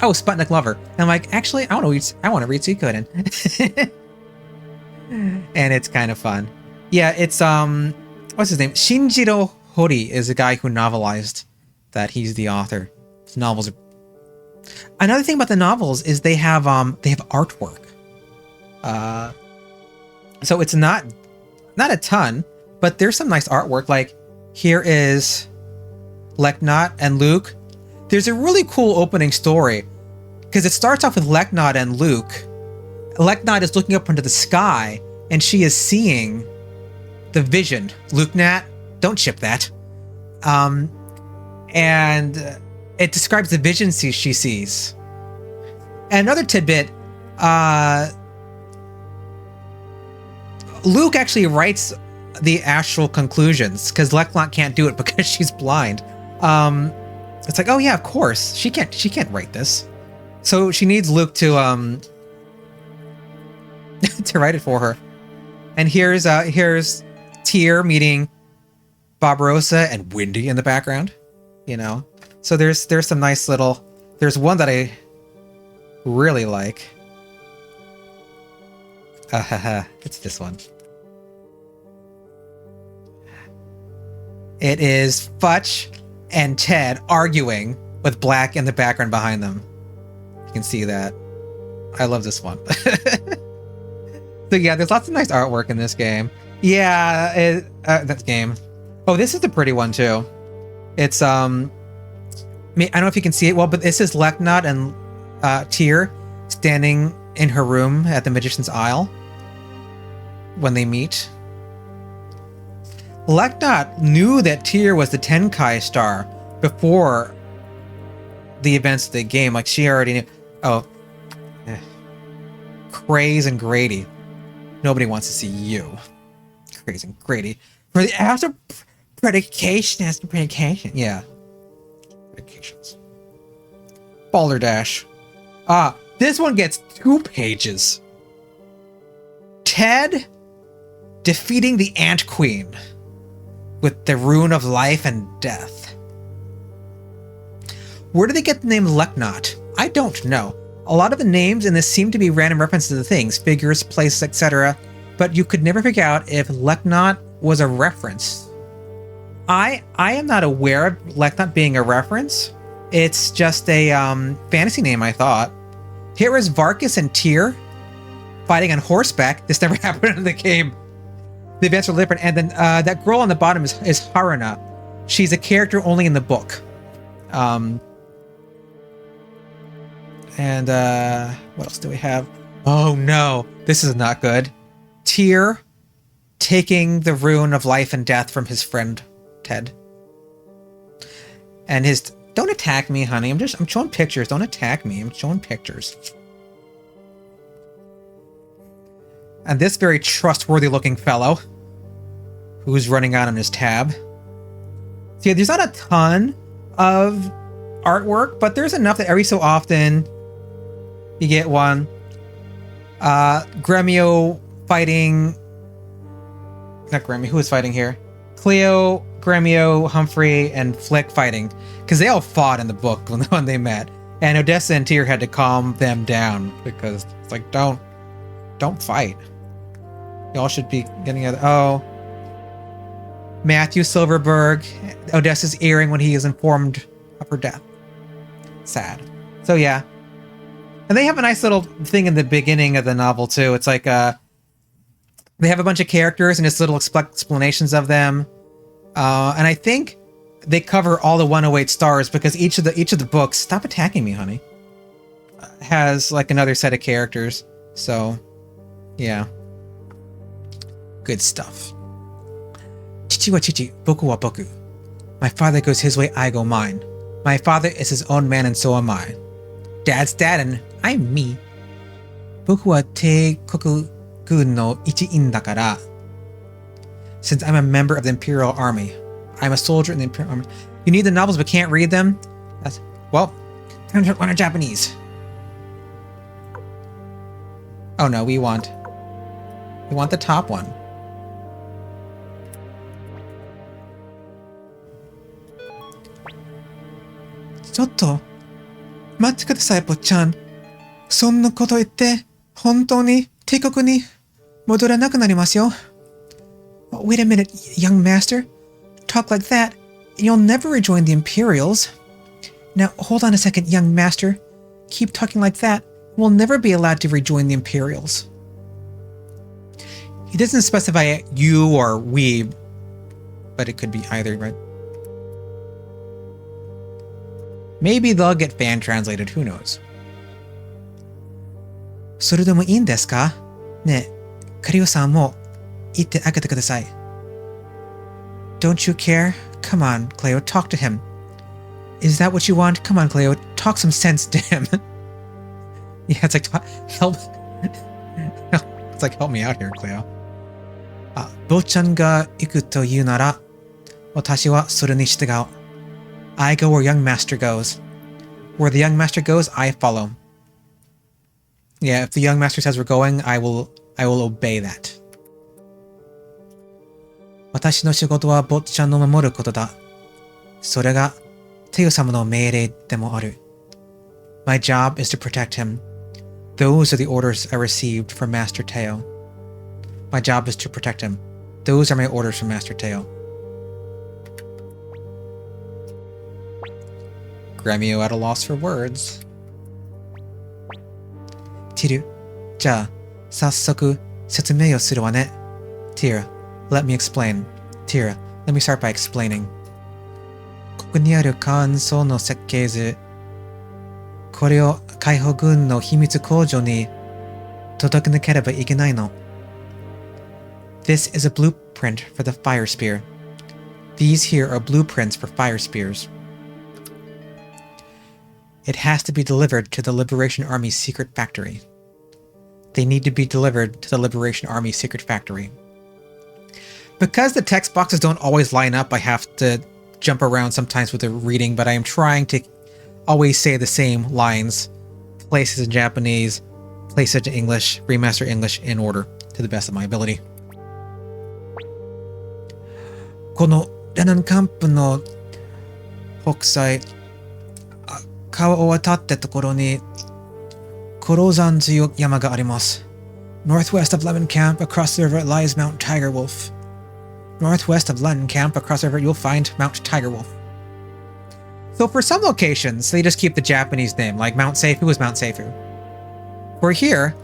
Oh, Sputnik Lover. And I'm like, actually, I want to read Suikoden. And it's kind of fun. Yeah, it's what's his name? Shinjiro Hori is the guy who novelized that. He's the author. His novels are... Another thing about the novels is they have artwork. So it's not a ton, but there's some nice artwork. Like here is Leknot and Luke. There's a really cool opening story because it starts off with Leknot and Luke. Leknot is looking up into the sky and she is seeing the vision. Luke Nat, don't ship that. And it describes the vision she sees. And another tidbit, Luke actually writes the actual conclusions because Leknot can't do it because she's blind. It's like, oh yeah, of course. She can't write this. So she needs Luke to to write it for her. And here's Tyr meeting Barbarossa and Windy in the background, you know. So there's some nice little, there's one that I really like. It's this one. It is Futch and Ted arguing with Black in the background behind them. You can see that. I love this one. So yeah, there's lots of nice artwork in this game. Yeah, that game. Oh, this is a pretty one too. It's I don't know if you can see it well, but this is Leknot and Tyr standing in her room at the Magician's Isle when they meet. Leknot knew that Tyr was the Tenkai star before the events of the game. Like she already knew. Oh, Craze and Grady. Nobody wants to see you, Craze and Grady. For the after predication, yeah. Predications. Balderdash. This one gets 2 pages. Ted defeating the Ant Queen with the rune of life and death. Where did they get the name Leknot? I don't know. A lot of the names in this seem to be random references to things, figures, places, etc., but you could never figure out if Leknot was a reference. I am not aware of Lake not being a reference. It's just a fantasy name, I thought. Here is Varkas and Tyr fighting on horseback. This never happened in the game. The events are different. And then that girl on the bottom is Haruna. She's a character only in the book. And what else do we have? Oh no, this is not good. Tyr taking the rune of life and death from his friend Ted. And his... Don't attack me, honey. I'm showing pictures. Don't attack me. I'm showing pictures. And this very trustworthy looking fellow who's running out on his tab. So yeah, there's not a ton of artwork, but there's enough that every so often you get one. Gremio fighting... Not Gremio. Who is fighting here? Cleo, Gremio, Humphrey, and Flick fighting. Because they all fought in the book when they met. And Odessa and Tyr had to calm them down. Because it's like, don't fight. Y'all should be getting it. Oh. Mathiu Silverberg, Odessa's earring when he is informed of her death. Sad. So yeah. And they have a nice little thing in the beginning of the novel too. It's like they have a bunch of characters and just little explanations of them. And I think they cover all the 108 stars because each of the books, stop attacking me, honey, has like another set of characters. So yeah. Good stuff. Chichi wa chichi, boku wa boku. My father goes his way, I go mine. My father is his own man and so am I. Dad's dad and I'm me. Boku wa teikoku-gun no ichiin dakara. Since I'm a member of the Imperial Army. I'm a soldier in the Imperial Army. You need the novels but can't read them? That's... Well, time to learn Japanese. Oh no, we want the top one. Chotto. 待ってください、坊ちゃん。そんなこと言って、本当に帝国に戻らなくなりますよ。Wait a minute, young master. Talk like that, and you'll never rejoin the Imperials. Now, hold on a second, young master. Keep talking like that, we'll never be allowed to rejoin the Imperials. He doesn't specify you or we, but it could be either, right? Maybe they'll get fan translated, who knows? それでもいいんですか? ねえ、カリオさんも言ってあげてください。Don't you care? Come on, Cleo, talk to him. Is that what you want? Come on, Cleo, talk some sense to him. Yeah, it's like, help. It's like, help me out here, Cleo. 坊ちゃんが行くというなら、私はそれに従う。I go where young master goes. Where the young master goes, I follow. Yeah, if the young master says we're going, I will obey that. 私の仕事は坊ちゃんを守ることだ。それがテヨ様の命令でもある。My job is to protect him. Those are the orders I received from Master Teo. My job is to protect him. Those are my orders from Master Teo. Gremio at a loss for words. Tyr, じゃあ、早速説明をするわね。Tyr, let me explain. Tyr, let me start by explaining. ここにある感想の設計図。これを海保軍の秘密工場に届けなければいけないの。This is a blueprint for the fire spear. These here are blueprints for fire spears. It has to be delivered to the Liberation Army's secret factory. They need to be delivered to the Liberation Army's secret factory. Because the text boxes don't always line up, I have to jump around sometimes with the reading, but I am trying to always say the same lines. Places in Japanese, places in English, remaster English in order, to the best of my ability. このレナンカンプの北西、川を渡ったところにコロザンという山があります。Northwest of Lemon Camp, across the river lies Mount Tigerwolf. Northwest of London Camp, across the river, you'll find Mount Tigerwolf. So for some locations, they just keep the Japanese name, like Mount Seifu was Mount Seifu. For here,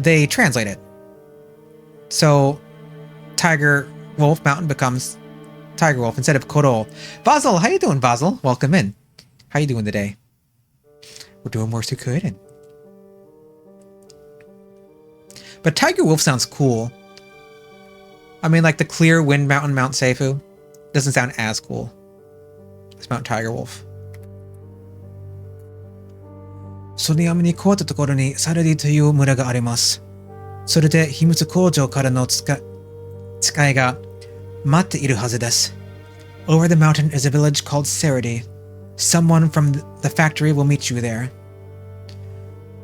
they translate it. So Tiger Wolf Mountain becomes Tigerwolf instead of Koro. Basil, how you doing, Basil? Welcome in. How you doing today? We're doing more Suikoden. But Tigerwolf sounds cool. I mean, like the clear Wind Mountain, Mount Seifu, doesn't sound as cool as Mount Tigerwolf. その山に越えたところにサラディという村があります。それで秘密工場からの使いが待っているはずです。Over the mountain is a village called Sarady. Someone from the factory will meet you there.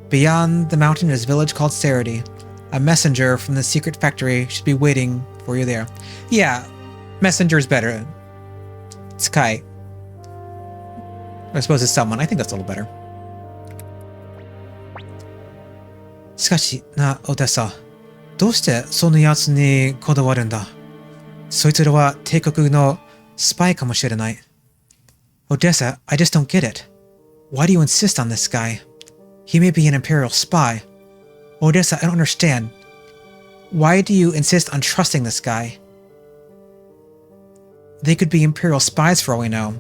Beyond the mountain is a village called Sarady. A messenger from the secret factory should be waiting for you there. Yeah, messenger's better. Tsukai. I suppose it's someone. I think that's a little better. しかしな、オデッサ。どうしてそのやつにこだわるんだ？そいつらは帝国のスパイかもしれない。Odessa, I just don't get it. Why do you insist on this guy? He may be an imperial spy. Odessa, I don't understand. Why do you insist on trusting this guy? They could be imperial spies for all we know.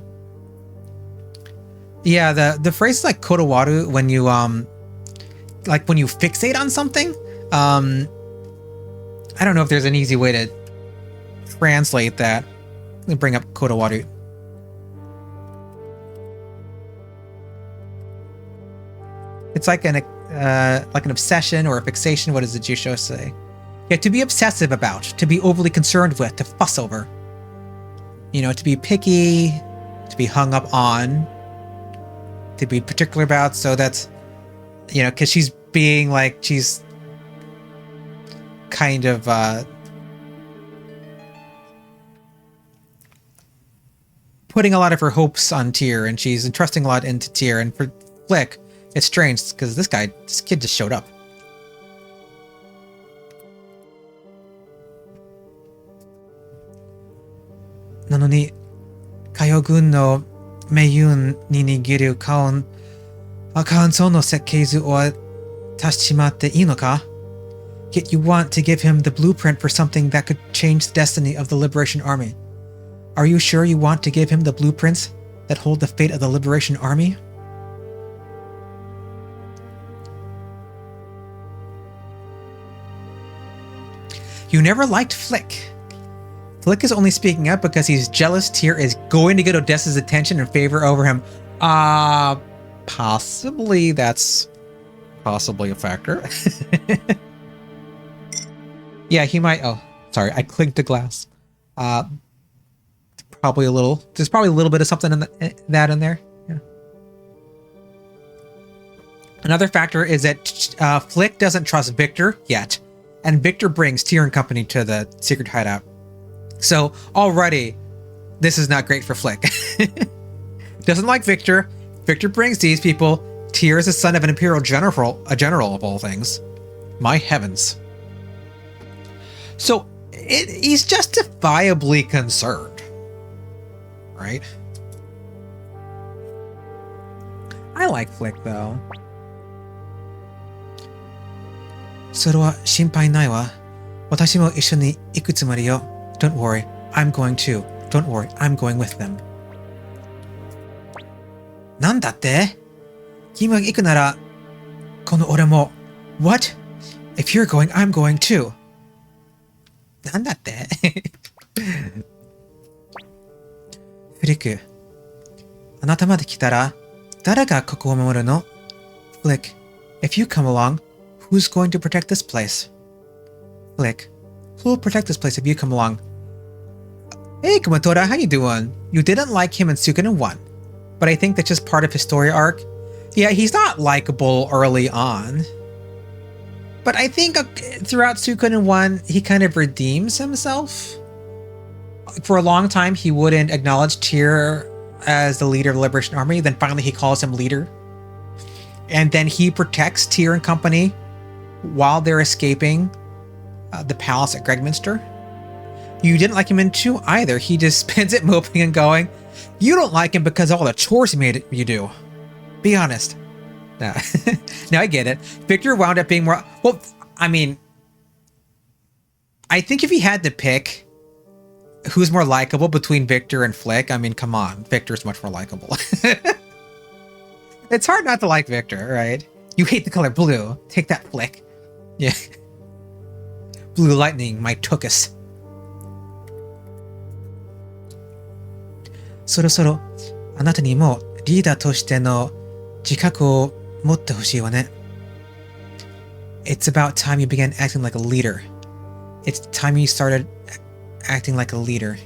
Yeah, the phrase is like kodowaru when you like when you fixate on something. I don't know if there's an easy way to translate that. Let me bring up kodowaru. It's like an obsession or a fixation. What does the Jusho say? Yeah, to be obsessive about, to be overly concerned with, to fuss over. You know, to be picky, to be hung up on, to be particular about. So that's, you know, because she's being like, she's kind of putting a lot of her hopes on Tyr, and she's entrusting a lot into Tyr. And for Flick, it's strange because this kid just showed up. Nanoni, Kaiogun no Meiyun ni nigiru kaonso no sekkeizu o tashimatte ii no ka? Yet you want to give him the blueprint for something that could change the destiny of the Liberation Army. Are you sure you want to give him the blueprints that hold the fate of the Liberation Army? You never liked Flick. Flick is only speaking up because he's jealous Tyr is going to get Odessa's attention and favor over him. Possibly that's possibly a factor. Yeah, he might. Oh, sorry, I clicked the glass. There's probably a little bit of something in that in there. Yeah. Another factor is that Flick doesn't trust Victor yet, and Victor brings Tyr and company to the secret hideout. So already, this is not great for Flick. Doesn't like Victor. Victor brings these people. Tyr is the son of an imperial general, a general of all things. My heavens. So he's justifiably concerned, right? I like Flick though. それは心配ないわ。私も一緒に行くつもりよ。Don't worry, I'm going too. Don't worry, I'm going with them. なんだって？君が行くなら、この俺も。What? If you're going, I'm going too. なんだって？フリック、あなたまで来たら、誰がここを守るの？ Flick, if you come along, who's going to protect this place? Flick, who will protect this place if you come along? Hey, Kumatora, how you doing? You didn't like him in Suikoden 1, but I think that's just part of his story arc. Yeah, he's not likable early on, but I think throughout Suikoden 1, he kind of redeems himself. For a long time, he wouldn't acknowledge Tyr as the leader of the Liberation Army. Then finally, he calls him leader, and then he protects Tyr and company while they're escaping the palace at Gregminster. You didn't like him in 2 either. He just spends it moping and going. You don't like him because of all the chores he made you do. Be honest. No. No, I get it. Victor wound up being more... Well, I mean... I think if he had to pick who's more likable between Victor and Flick, I mean, come on. Victor's much more likable. It's hard not to like Victor, right? You hate the color blue. Take that, Flick. Yeah. Blue lightning, my tuchus. そろそろあなたにもリーダーとしての自覚を持ってほしいわね。It's about time you began acting like a leader. It's time you started acting like a leader.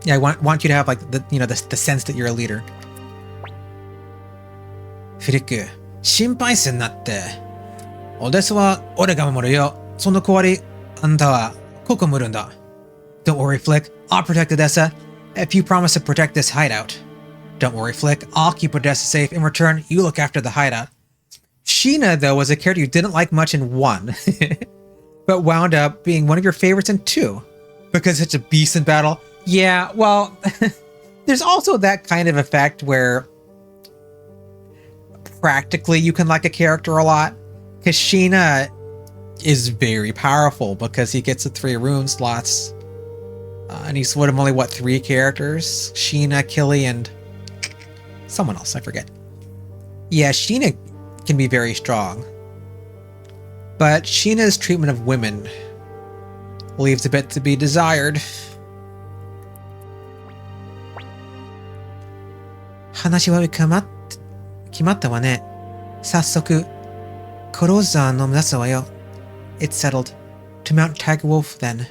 Yeah, I want you to have like the the sense that you're a leader. フィリック、心配すんなって。オデスは俺が守るよ。その代わりあんたはここ守るんだ。Don't worry, Flick. I'll protect Odessa if you promise to protect this hideout. Don't worry, Flick. I'll keep Odessa safe. In return, you look after the hideout. Sheena, though, was a character you didn't like much in 1, but wound up being one of your favorites in 2 because it's a beast in battle. Yeah, well, there's also that kind of effect where practically you can like a character a lot because Sheena is very powerful because he gets the 3 rune slots. And he's one of only, what, 3 characters? Sheena, Killy, and someone else, I forget. Yeah, Sheena can be very strong. But Sheena's treatment of women leaves a bit to be desired. 話は決まったわね。早速、クローザーの目指すわよ。It's settled. To Mount Tigerwolf, then.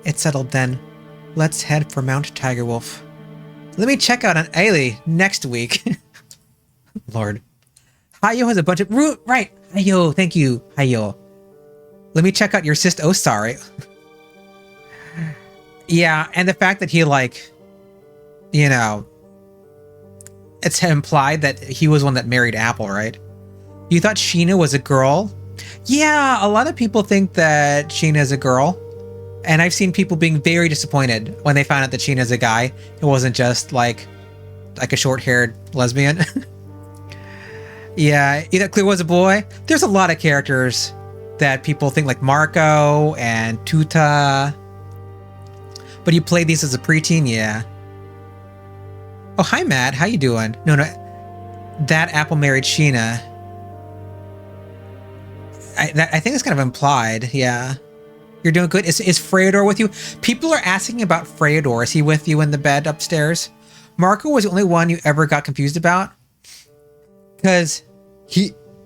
It's settled, then. Let's head for Mount Tigerwolf. Let me check out an Ailey next week. Lord. Hayo has a bunch of... Right. Hayo, thank you. Hayo. Let me check out your sister. Oh, sorry. Yeah, and the fact that he, like... You know... It's implied that he was one that married Apple, right? You thought Sheena was a girl? Yeah, a lot of people think that Sheena is a girl. And I've seen people being very disappointed when they found out that Sheena's a guy. It wasn't just like a short-haired lesbian. Yeah, you thought Clear was a boy? There's a lot of characters that people think like Marco and Tuta. But you played these as a preteen? Yeah. Oh, hi, Matt. How you doing? No. That Apple married Sheena. I think it's kind of implied, yeah. You're doing good. Is Freydor with you? People are asking about Freydor. Is he with you in the bed upstairs? Marco was the only one you ever got confused about. Because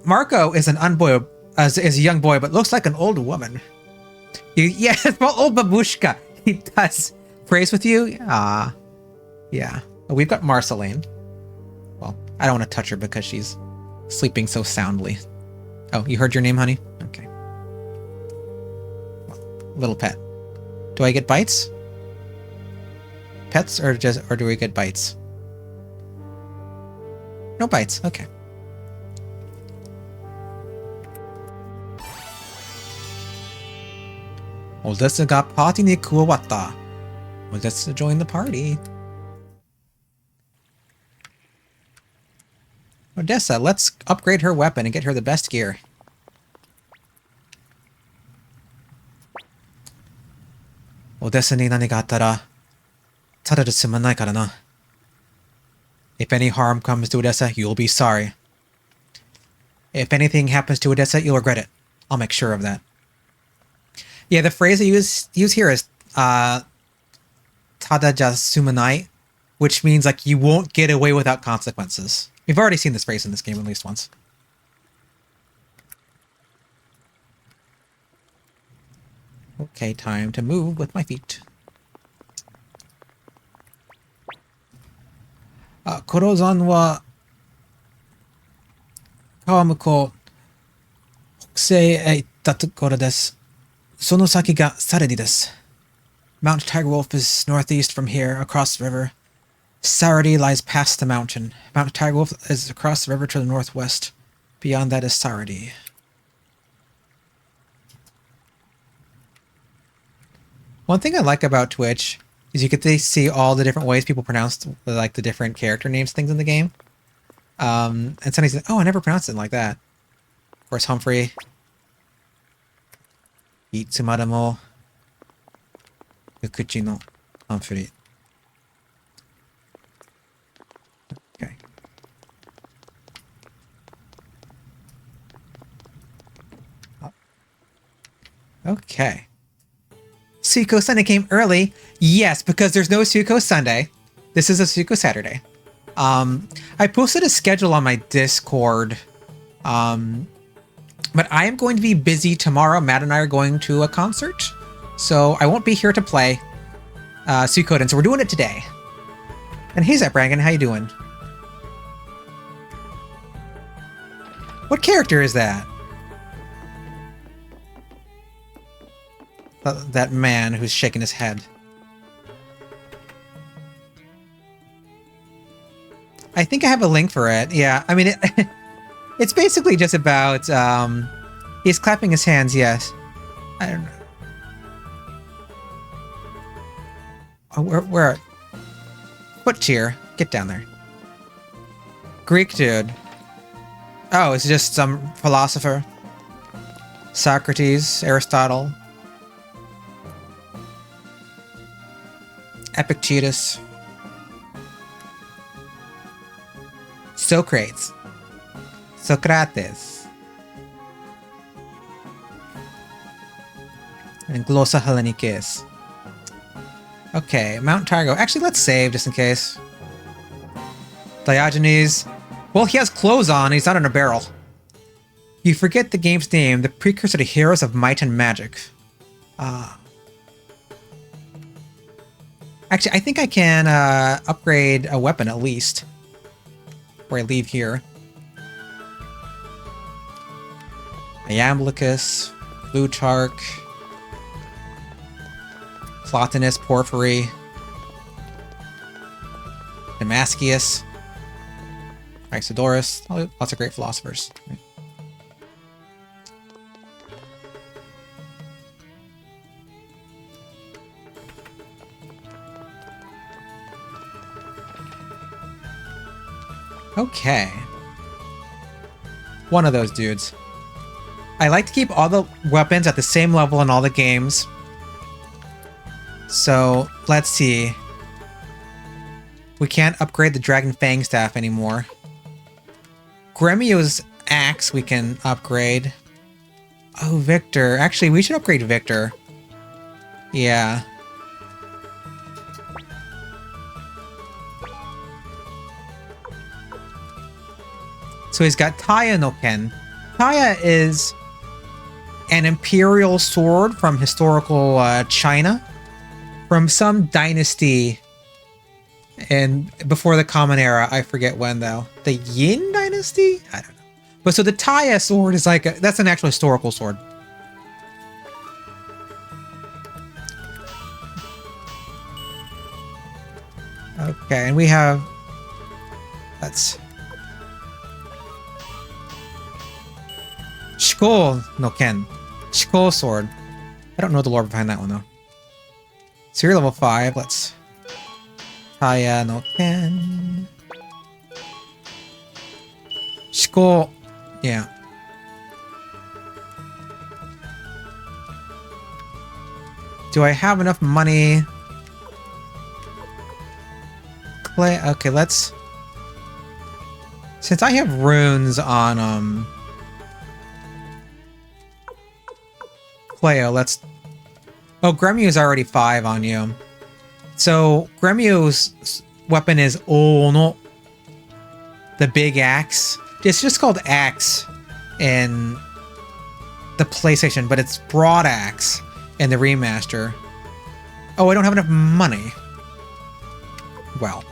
Marco is an unboy, is a young boy, but looks like an old woman. Yeah, it's about old babushka. He does. Frey's with you? Ah, yeah. We've got Marceline. Well, I don't want to touch her because she's sleeping so soundly. Oh, you heard your name, honey? Okay. Little pet. Do I get bites? Pets or do we get bites? No bites. Okay. Odessa got party ni kuwata. Odessa joined the party. Odessa, let's upgrade her weapon and get her the best gear. Odessa ni nani ga attara, tada de sumanai kara na. If any harm comes to Odessa, you'll be sorry. If anything happens to Odessa, you'll regret it. I'll make sure of that. Yeah, the phrase I use here is tada ja sumanai, which means like you won't get away without consequences. We've already seen this phrase in this game at least once. Okay, time to move with my feet. Korozan wa kawamuko hokusei e itta tokoro desu. Sono saki ga Sarady desu. Mount Tigerwolf is northeast from here, across the river. Sarady lies past the mountain. Mount Tigerwolf is across the river to the northwest. Beyond that is Sarady. One thing I like about Twitch is you get to see all the different ways people pronounce like the different character names things in the game. And somebody's like, oh, I never pronounced it like that. Of course, Humphrey. Itsumada mo Yukuchi no Humphrey. Okay. Okay. Suiko Sunday came early. Yes, because there's no Suiko Sunday. This is a Suiko Saturday. I posted a schedule on my Discord. But I am going to be busy tomorrow. Matt and I are going to a concert. So I won't be here to play Suikoden. So we're doing it today. And hey, Zap Brangan, how you doing? What character is that? That man who's shaking his head. I think I have a link for it. Yeah, I mean, it's basically just about, he's clapping his hands, yes. I don't know. Oh, where? What cheer? Get down there. Greek dude. Oh, it's just some philosopher. Socrates, Aristotle. Epictetus. Socrates. Socrates. And Glossa Hellenikis. Okay, Mount Targo. Actually, let's save just in case. Diogenes. Well, he has clothes on. He's not in a barrel. You forget the game's name, the precursor to Heroes of Might and Magic. Actually, I think I can upgrade a weapon at least. Before I leave here. Iamblichus, Plutarch, Plotinus, Porphyry, Damascius, Isidorus, lots of great philosophers. Okay. One of those dudes. I like to keep all the weapons at the same level in all the games. So, let's see. We can't upgrade the Dragon Fang Staff anymore. Gremio's axe we can upgrade. Oh, Victor. Actually, we should upgrade Victor. Yeah. So he's got Taya no Ken. Taya is an imperial sword from historical China. From some dynasty and before the Common Era. I forget when though. The Yin dynasty? I don't know. But so the Taya sword is like that's an actual historical sword. Okay, and we have that's Shiko no Ken. Shiko sword. I don't know the lore behind that one though. So you're level 5. Let's Taya no Ken. Shiko. Yeah. Do I have enough money? Clay. Okay, let's. Since I have runes on Cleo, let's. Oh, Gremio's already 5 on you. So Gremio's weapon is Ono, the big axe. It's just called axe in the PlayStation, but it's broad axe in the remaster. Oh, I don't have enough money. Well,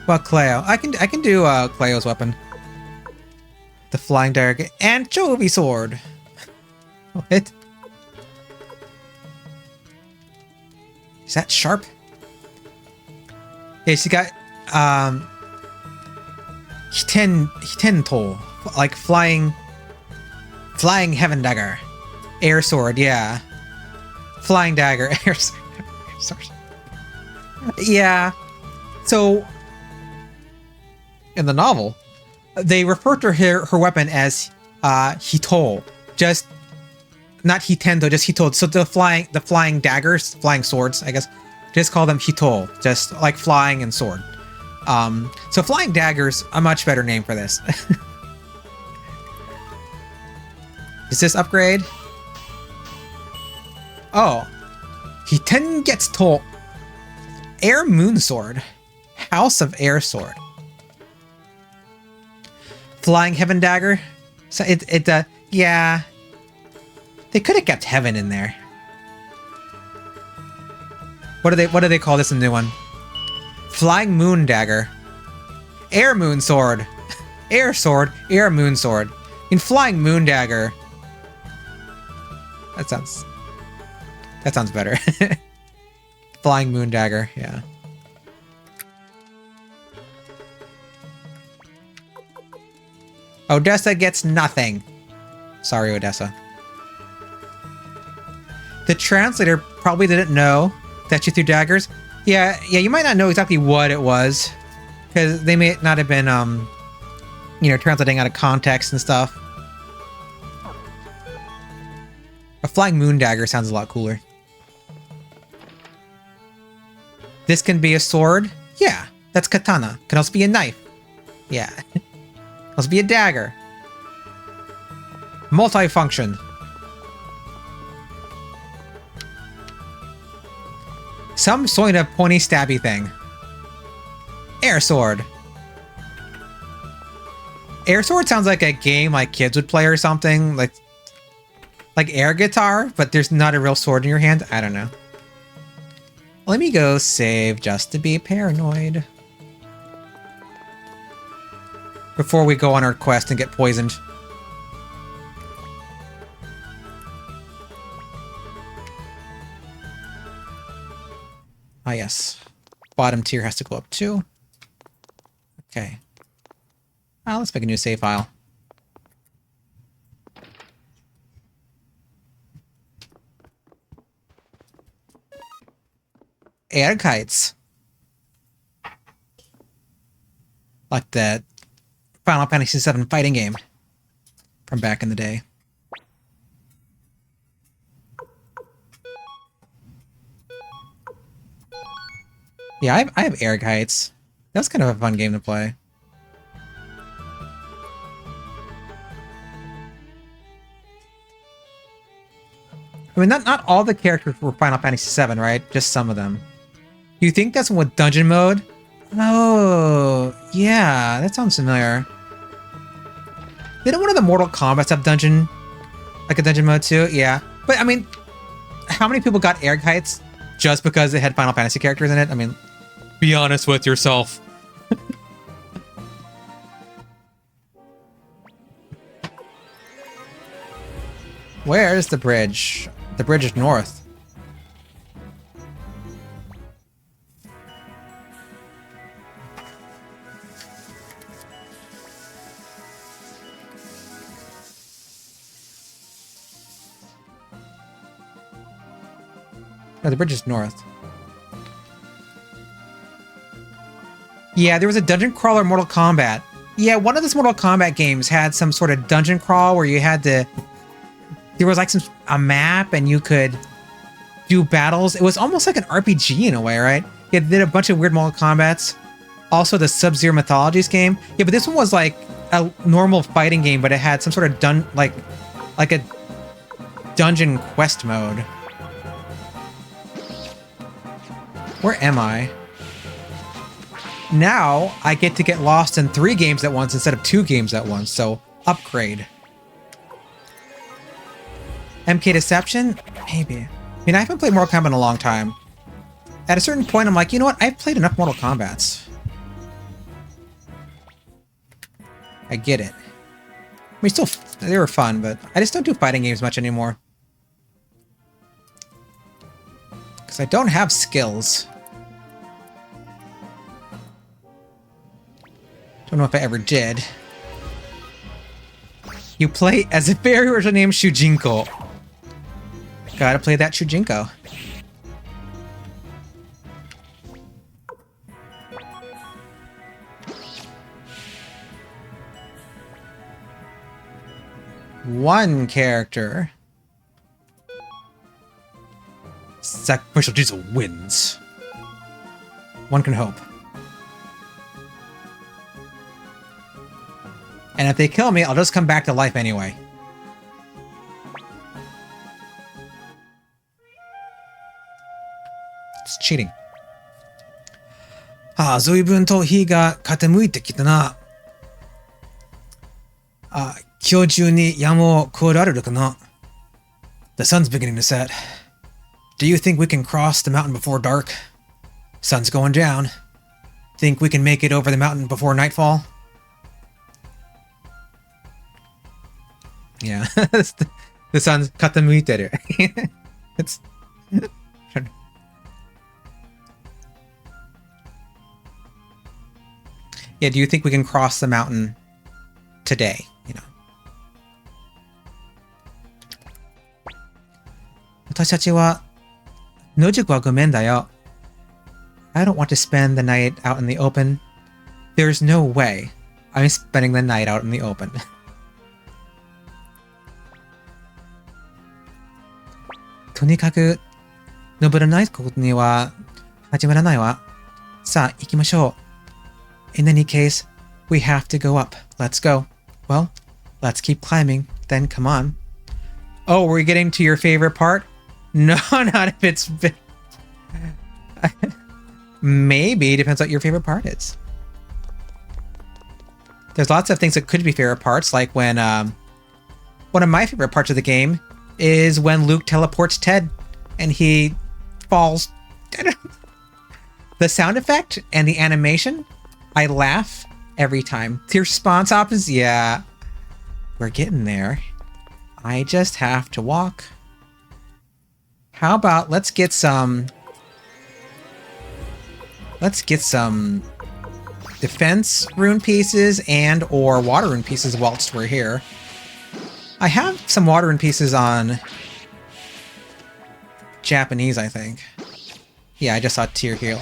Cleo, I can do Cleo's weapon, the flying dagger, anchovy sword. What? Is that sharp? Yeah, she got Hitento, like flying heaven dagger, air sword. Yeah, Flying dagger. Yeah. So, in the novel, they refer to her weapon as Hitol. Just not Hitendo, just Hitol. So the flying daggers, flying swords, I guess, just call them Hitol, just like flying and sword. So flying daggers, a much better name for this. Is this upgrade? Oh, Hiten gets told. Air Moon Sword, House of Air Sword, Flying Heaven Dagger. So yeah, they could have kept Heaven in there. What do they call this in the new one? Flying Moon Dagger, Air Moon Sword, Air Sword, Air Moon Sword. In Flying Moon Dagger. That sounds better. Flying Moon Dagger, yeah. Odessa gets nothing. Sorry, Odessa. The translator probably didn't know that she threw daggers. Yeah, you might not know exactly what it was, because they may not have been, translating out of context and stuff. A Flying Moon Dagger sounds a lot cooler. This can be a sword. Yeah, that's katana. Can also be a knife. Yeah. Can also be a dagger. Multifunction. Some sort of pointy stabby thing. Air sword. Air sword sounds like a game like kids would play or something. Like air guitar, but there's not a real sword in your hand. I don't know. Let me go save just to be paranoid. Before we go on our quest and get poisoned. Ah, yes. Bottom tier has to go up too. Okay. Let's make a new save file. Air kites. Like the Final Fantasy VII fighting game from back in the day. Yeah, I have air kites. That was kind of a fun game to play. I mean, not all the characters were Final Fantasy VII, right? Just some of them. You think that's with dungeon mode? Oh, yeah, that sounds familiar. Didn't one of the Mortal Kombat's have dungeon, like a dungeon mode too? Yeah, but I mean, how many people got air kites just because it had Final Fantasy characters in it? I mean, be honest with yourself. Where is the bridge? The bridge is north. No, the bridge is north. Yeah, there was a dungeon crawler Mortal Kombat. Yeah, one of those Mortal Kombat games had some sort of dungeon crawl where you had to... There was like a map and you could do battles. It was almost like an RPG in a way, right? Yeah, they did a bunch of weird Mortal Kombats. Also the Sub-Zero Mythologies game. Yeah, but this one was like a normal fighting game, but it had some sort of like a dungeon quest mode. Where am I? Now I get to get lost in 3 games at once instead of 2 games at once, so upgrade. MK Deception? Maybe. I mean, I haven't played Mortal Kombat in a long time. At a certain point, I'm like, you know what? I've played enough Mortal Kombats. I get it. I mean, still, they were fun, but I just don't do fighting games much anymore. Because I don't have skills. Don't know if I ever did. You play as a very original name, Shujinko. Gotta play that Chujinko. One character. Sacrificial Diesel wins. One can hope. And if they kill me, I'll just come back to life anyway. It's cheating. ああ、随分と日が傾いてきたな。あ、今日中に山を越えられるかな。The sun's beginning to set. Do you think we can cross the mountain before dark? Sun's going down. Think we can make it over the mountain before nightfall? Yeah, the sun's katamuiteru. It's yeah, do you think we can cross the mountain today, you know? 私たちは野宿はごめんだよ. I don't want to spend the night out in the open. There's no way I'm spending the night out in the open. とにかく登らないことには始まらないわ。さあ行きましょう。In any case, we have to go up. Let's go. Well, let's keep climbing. Then come on. Oh, we're getting to your favorite part? No, not if it's... Maybe. Depends what your favorite part is. There's lots of things that could be favorite parts, like when... one of my favorite parts of the game is when Luke teleports Ted and he falls. The sound effect and the animation, I laugh every time. Tear response options, yeah. We're getting there. I just have to walk. How about let's get some defense rune pieces and or water rune pieces whilst we're here. I have some water rune pieces on Japanese, I think. Yeah, I just saw Tear heal.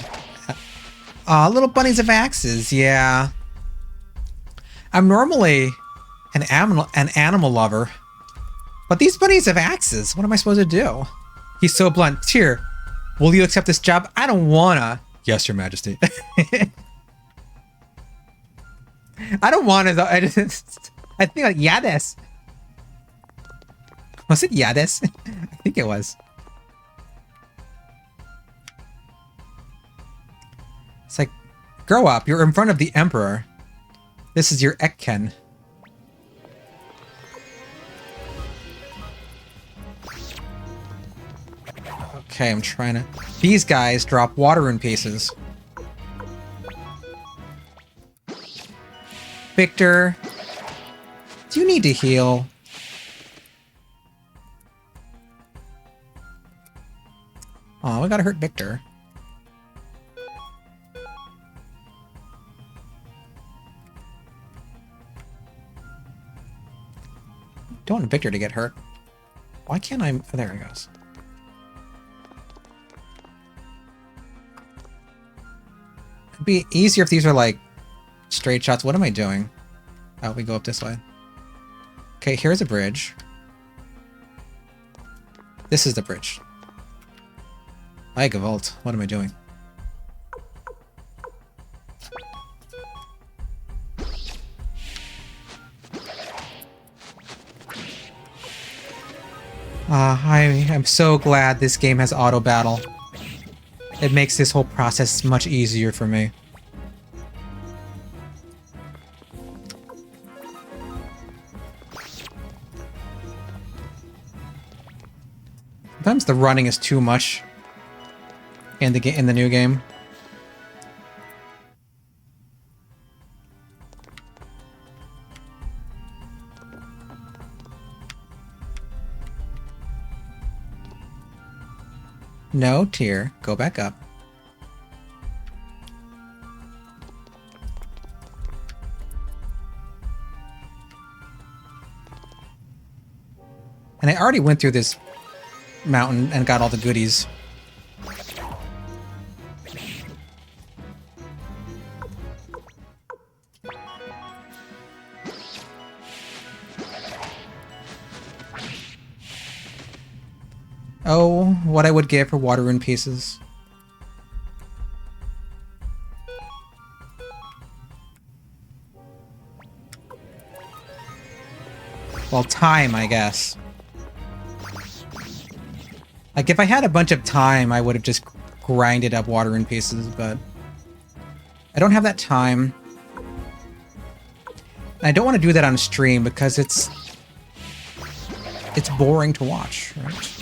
Little bunnies of axes, yeah. I'm normally an animal lover, but these bunnies have axes. What am I supposed to do? He's so blunt. Tear, will you accept this job? I don't wanna. Yes, Your Majesty. I don't wanna though. I think like Yades. Was it Yades? I think it was. It's like, grow up. You're in front of the Emperor. This is your Ekken. Okay, I'm trying to... These guys drop water rune pieces. Victor, do you need to heal? Oh, we gotta hurt Victor. Don't want Victor to get hurt. Why can't I... Oh, there he goes. It'd be easier if these were like straight shots. What am I doing? Oh, we go up this way. Okay, here's a bridge. This is the bridge. Vault. What am I doing? I'm so glad this game has auto battle. It makes this whole process much easier for me. Sometimes the running is too much in the new game. No, Tear. Go back up. And I already went through this mountain and got all the goodies. Oh, what I would give for water rune pieces. Well, time, I guess. Like, if I had a bunch of time, I would have just grinded up water rune pieces, but I don't have that time. I don't want to do that on stream because it's boring to watch, right?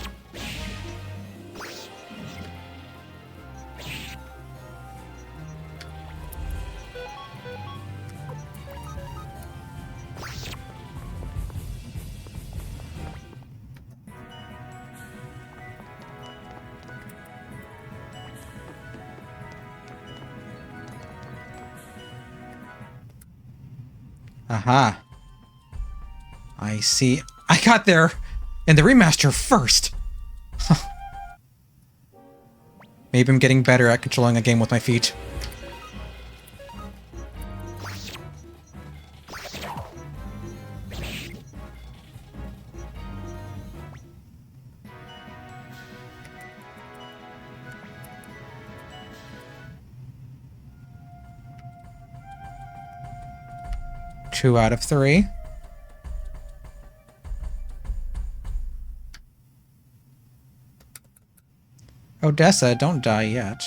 Aha. I see. I got there in the remaster first. Maybe I'm getting better at controlling a game with my feet. Two out of 3. Odessa, don't die yet.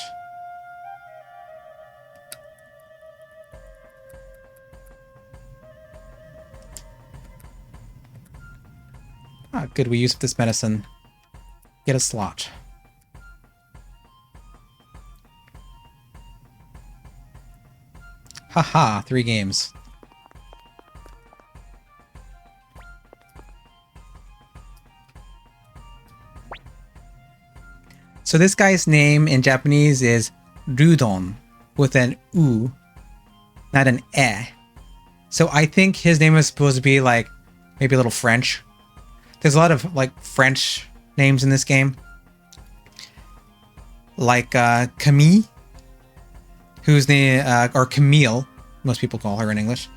Ah, good, we used this medicine. Get a slot. Haha, 3 games. So this guy's name in Japanese is Ledon with an U, not an E. So I think his name is supposed to be like maybe a little French. There's a lot of like French names in this game. Like Camille, whose name, or Camille, most people call her in English,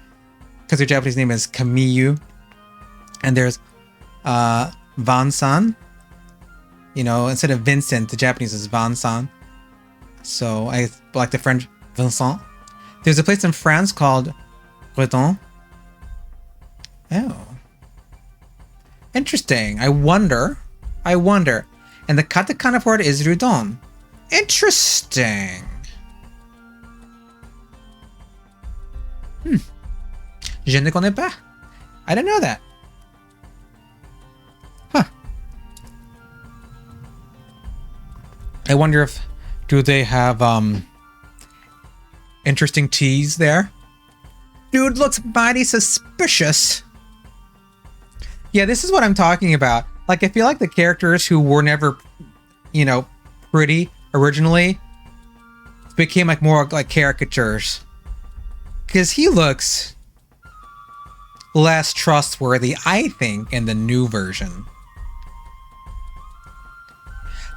because her Japanese name is Camille. And there's Van-san. You know, instead of Vincent, the Japanese is Van-san. So I like the French Vincent. There's a place in France called Ledon. Oh. Interesting. I wonder. And the katakana for it is Ledon. Interesting. Je ne connais pas. I didn't know that. Huh. I wonder if do they have interesting teas there? Dude looks mighty suspicious. Yeah, this is what I'm talking about. Like, I feel like the characters who were never, you know, pretty originally became like more like caricatures. Because he looks less trustworthy, I think, in the new version.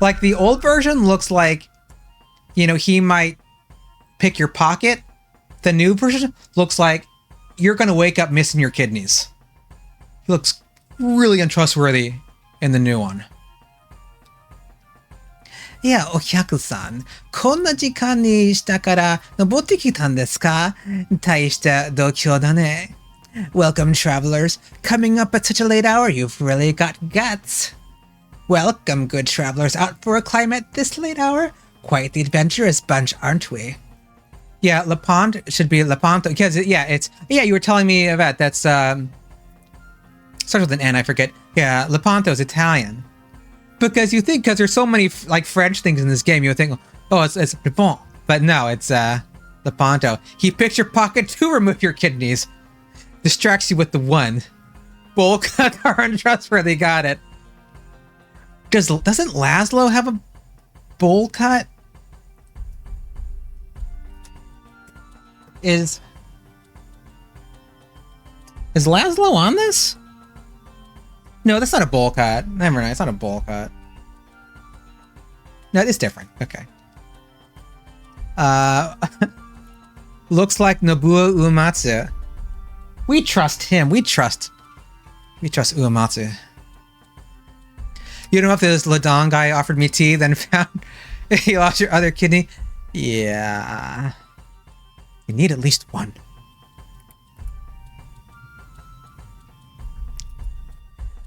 Like, the old version looks like, you know, he might pick your pocket. The new version looks like you're going to wake up missing your kidneys. He looks really untrustworthy in the new one. Yeah, お客さん、こんな時間に下から登ってきたんですか？大した度胸だね。Welcome, travelers. Coming up at such a late hour, you've really got guts. Welcome, good travelers, out for a climb at this late hour. Quite the adventurous bunch, aren't we? Yeah, Lepont should be Lepanto, because, you were telling me about that's, starts with an N, I forget. Yeah, Lepanto's Italian. Because you think, because there's so many, like, French things in this game, you would think, oh, it's Lepont. But no, it's, Lepanto. He picks your pocket to remove your kidneys. Distracts you with the one. Bowl cut are untrustworthy, got it. Doesn't Laszlo have a bowl cut? Is Laszlo on this? No, that's not a bowl cut. Never mind, it's not a bowl cut. No, it's different. Okay. Looks like Nobuo Uematsu. We trust him. We trust Uematsu. You know if this Ledon guy offered me tea, then found he lost your other kidney? Yeah. You need at least one.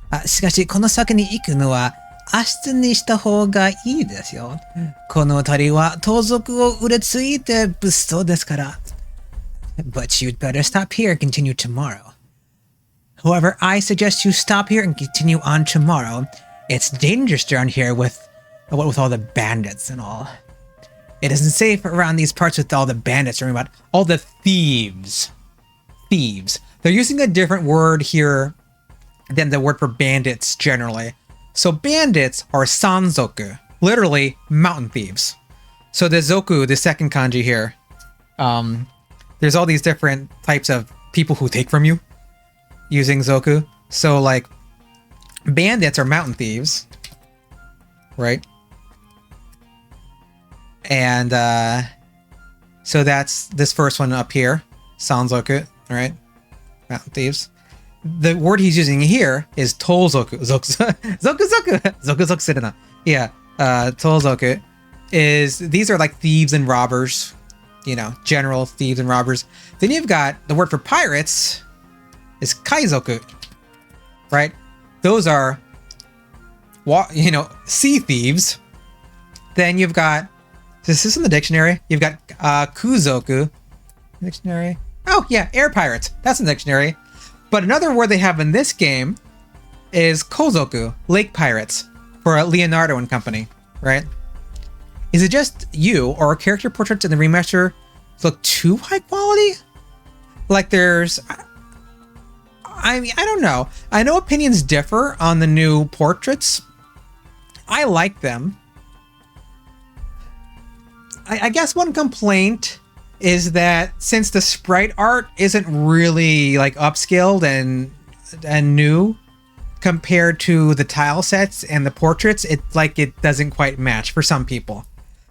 Ah, しかしこの先に行くのは明日にした方がいいですよ。この辺りは盗賊を売れついて物騒ですから。But you'd better stop here and continue tomorrow. However, I suggest you stop here and continue on tomorrow. It's dangerous down here with all the bandits and all. It isn't safe around these parts with all the bandits or about all the thieves. Thieves. They're using a different word here than the word for bandits generally. So bandits are sanzoku, literally mountain thieves. So the zoku, the second kanji here, there's all these different types of people who take from you using zoku. So like bandits are mountain thieves, right? And so that's this first one up here, sanzoku, right? Mountain thieves. The word he's using here is tolzoku. Zoku. Yeah, tolzoku is, these are like thieves and robbers, you know, general thieves and robbers. Then you've got the word for pirates is kaizoku, right? Those are, you know, sea thieves. Then you've got, is this in the dictionary? You've got kuzoku. Dictionary. Oh yeah, air pirates. That's in the dictionary. But another word they have in this game is kozoku, lake pirates, for Leonardo and company, right? Is it just you or are character portraits in the remaster look too high quality? Like there's, I mean, I don't know. I know opinions differ on the new portraits. I like them. I guess one complaint is that since the sprite art isn't really like upscaled and new compared to the tile sets and the portraits, it doesn't quite match for some people.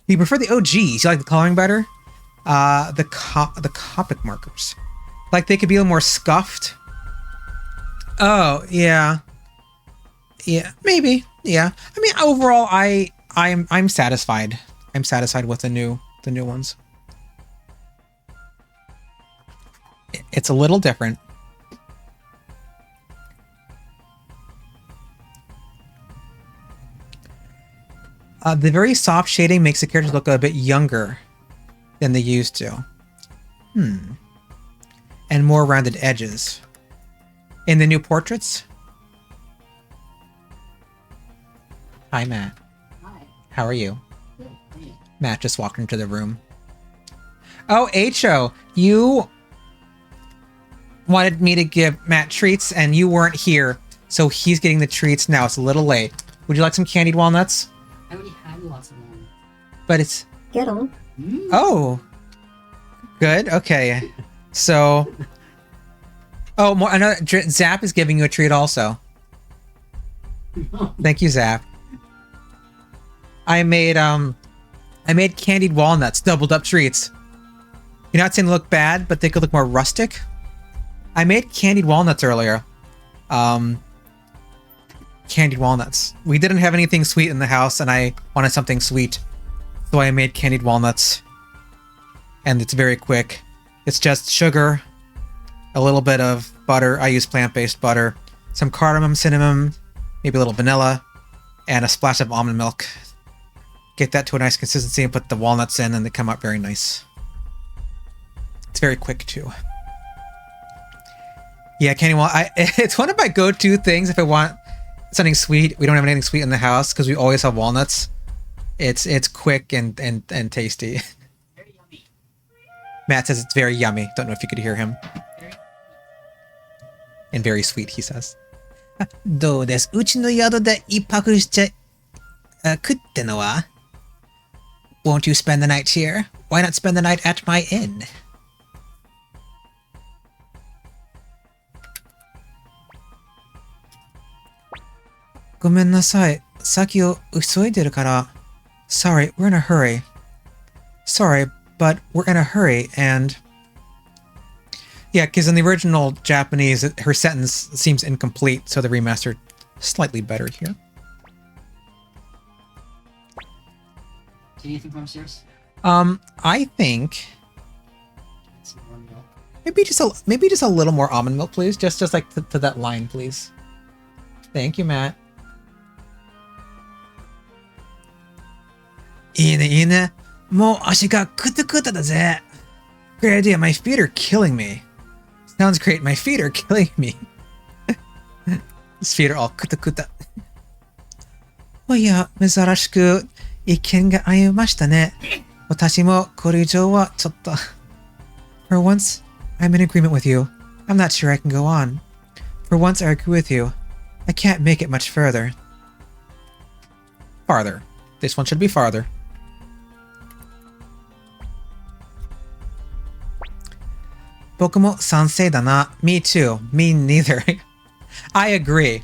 You prefer the OGs. You like the coloring better? The Copic markers, like they could be a little more scuffed. Oh yeah, maybe, yeah. I mean, overall, I'm satisfied. I'm satisfied with the new ones. It's a little different. The very soft shading makes the characters look a bit younger than they used to. And more rounded edges. In the new portraits? Hi, Matt. Hi. How are you? Good. Matt just walked into the room. Oh, H.O., you wanted me to give Matt treats and you weren't here, so he's getting the treats now. It's a little late. Would you like some candied walnuts? I already had lots of them. But it's... Get them. Oh. Good. Okay. So... Oh, more, another... Zap is giving you a treat also. Thank you, Zap. I made candied walnuts, doubled up treats. You're not saying they look bad, but they could look more rustic. I made candied walnuts earlier. Candied walnuts. We didn't have anything sweet in the house, and I wanted something sweet. So I made candied walnuts. And it's very quick. It's just sugar, a little bit of butter. I use plant-based butter. Some cardamom, cinnamon, maybe a little vanilla, and a splash of almond milk. Get that to a nice consistency and put the walnuts in, and they come out very nice. It's very quick, too. Yeah, candy walnut. It's one of my go-to things if I want something sweet. We don't have anything sweet in the house because we always have walnuts. It's quick and tasty. Very yummy. Matt says it's very yummy. Don't know if you could hear him. And very sweet, he says. どうです?うちの宿で一泊して食ってのは? Won't you spend the night here? Why not spend the night at my inn? ごめんなさい。先を急いでるから Sorry, we're in a hurry. Sorry, but we're in a hurry, and... Yeah, because in the original Japanese, her sentence seems incomplete, so the remaster slightly better here. Anything from upstairs? I think maybe just a little more almond milk, please. Just like to that line, please. Thank you, Matt. いいね、いいね。もう足がクタクタだぜ。Great idea. My feet are killing me. Sounds great. My feet are killing me. His feet are all kuta kuta. おや、珍しく意見が合いましたね。私もこれ以上はちょっと。For once, I'm in agreement with you. I'm not sure I can go on. For once, I agree with you. I can't make it much further. Farther. This one should be farther. Bokumo sansei da na. Me too. Me neither. I agree.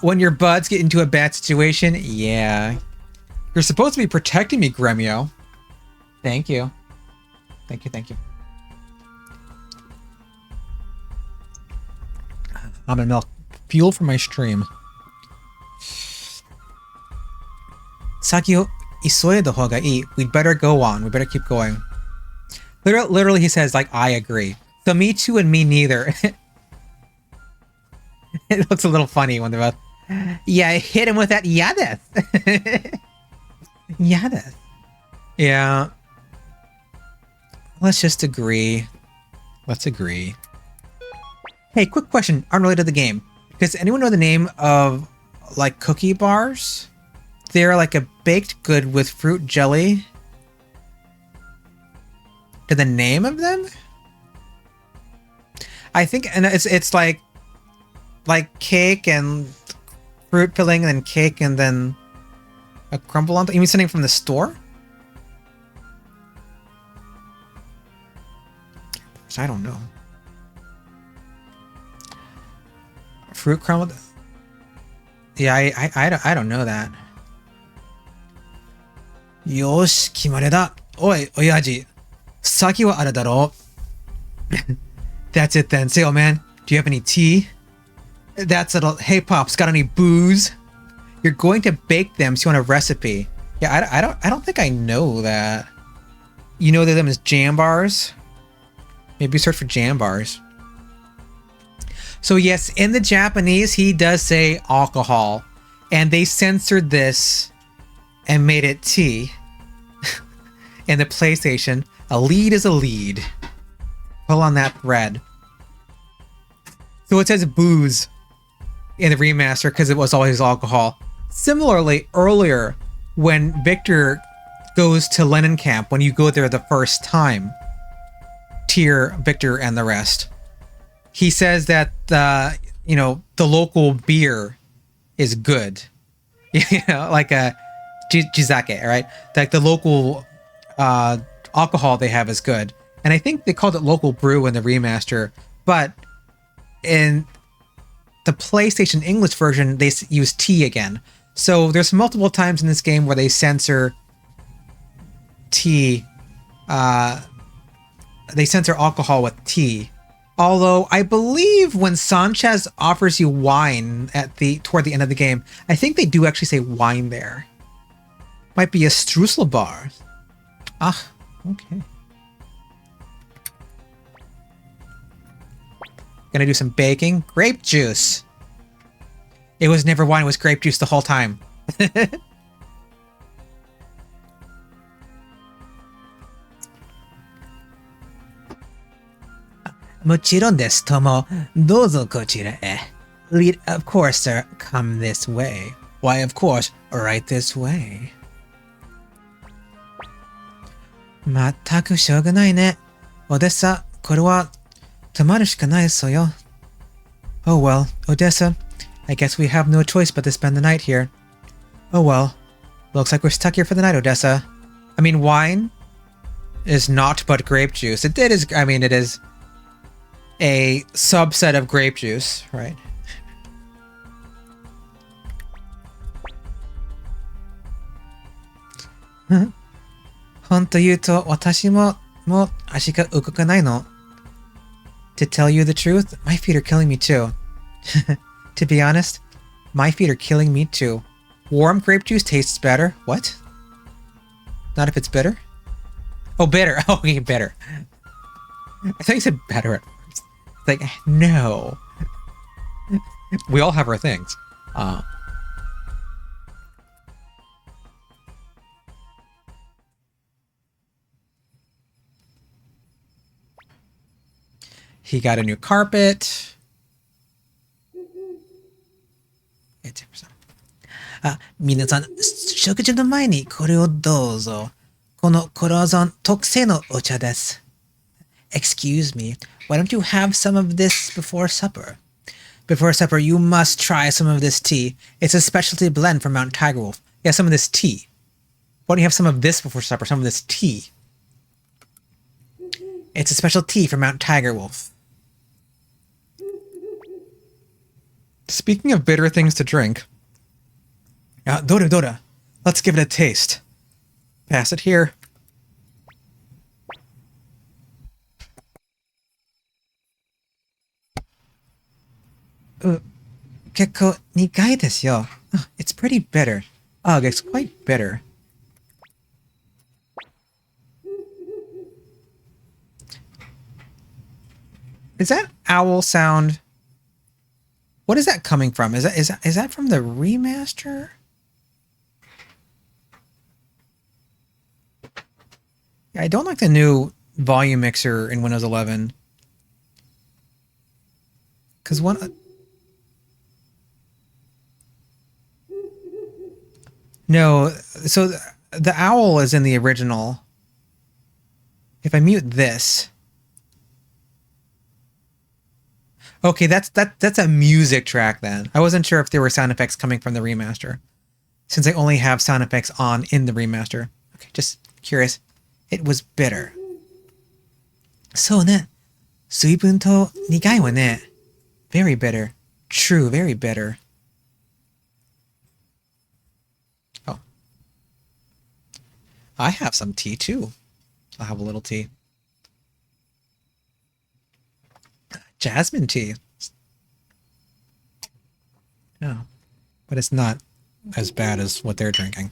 When your buds get into a bad situation, yeah. You're supposed to be protecting me, Gremio. Thank you. Thank you, thank you. Almond milk. Fuel for my stream. Saki o isoeda hoga ii. We'd better go on. We better keep going. Literally, he says, like, I agree. So me too and me neither. It looks a little funny when they're both... Yeah, I hit him with that yades. Yades. Yeah. Let's just agree. Let's agree. Hey, quick question, unrelated to the game. Does anyone know the name of, like, cookie bars? They're like a baked good with fruit jelly. To the name of them? I think, and it's like cake and fruit filling, and then cake, and then a crumble on top. You mean something from the store? I don't know. Fruit crumble. Yeah, I don't know that. Yosh, kimare da. Oi, oyaji. Saki wa aru daro. That's it then. Say, oh man, do you have any tea? That's it. Hey Pops, got any booze? You're going to bake them, so you want a recipe. Yeah, I don't think I know that. You know them as jam bars? Maybe search for jam bars. So yes, in the Japanese, he does say alcohol, and they censored this and made it tea. In the PlayStation, a lead is a lead. Pull on that thread. So it says booze in the remaster because it was always alcohol. Similarly, earlier, when Victor goes to Lenin Camp, when you go there the first time, Tyr, Victor, and the rest, he says that the local beer is good. Like a jizake, right? Like the local alcohol they have is good. And I think they called it local brew in the remaster, but in the PlayStation English version, they use tea again. So there's multiple times in this game where they censor tea. They censor alcohol with tea. Although I believe when Sanchez offers you wine toward the end of the game, I think they do actually say wine there. Might be a streusel bar. Ah, okay. Gonna do some baking. Grape juice. It was never wine, it was grape juice the whole time. もちろんです、友。どうぞこちらへ。Lead, of course, sir. Come this way. Why, of course, right this way. まったくしょうがないね。Odessa、これは泊まるしかないそうよ。Oh well, Odessa. I guess we have no choice but to spend the night here. Oh well. Looks like we're stuck here for the night, Odessa. I mean, wine is not but grape juice. It is a subset of grape juice, right? 本当言うと、私も足が動かないの。To tell you the truth, my feet are killing me too. To be honest, my feet are killing me too. Warm grape juice tastes better. What? Not if it's bitter? Oh, bitter. Oh, okay, bitter. I thought you said better at first. Like, no. We all have our things. He got a new carpet. 皆さん、食事の前にこれをどうぞ。このコロゾン特製のお茶です。Excuse me, why don't you have some of this before supper? Before supper, you must try some of this tea. It's a specialty blend from Mount Tigerwolf. Yeah, some of this tea. Why don't you have some of this before supper? Some of this tea. It's a special tea from Mount Tigerwolf. Speaking of bitter things to drink, Dora, let's give it a taste. Pass it here. 結構苦いですよ. It's pretty bitter. Ugh, it's quite bitter. Is that owl sound? What is that coming from? Is that from the remaster? I don't like the new volume mixer in Windows 11. Because No, so the owl is in the original. If I mute this. Okay, that's a music track then. I wasn't sure if there were sound effects coming from the remaster, since I only have sound effects on in the remaster. Okay, just curious. It was bitter. そうね。水分と苦いわね. Very bitter. True, very bitter. Oh. I have some tea too. I'll have a little tea. Jasmine tea. Oh. But it's not as bad as what they're drinking.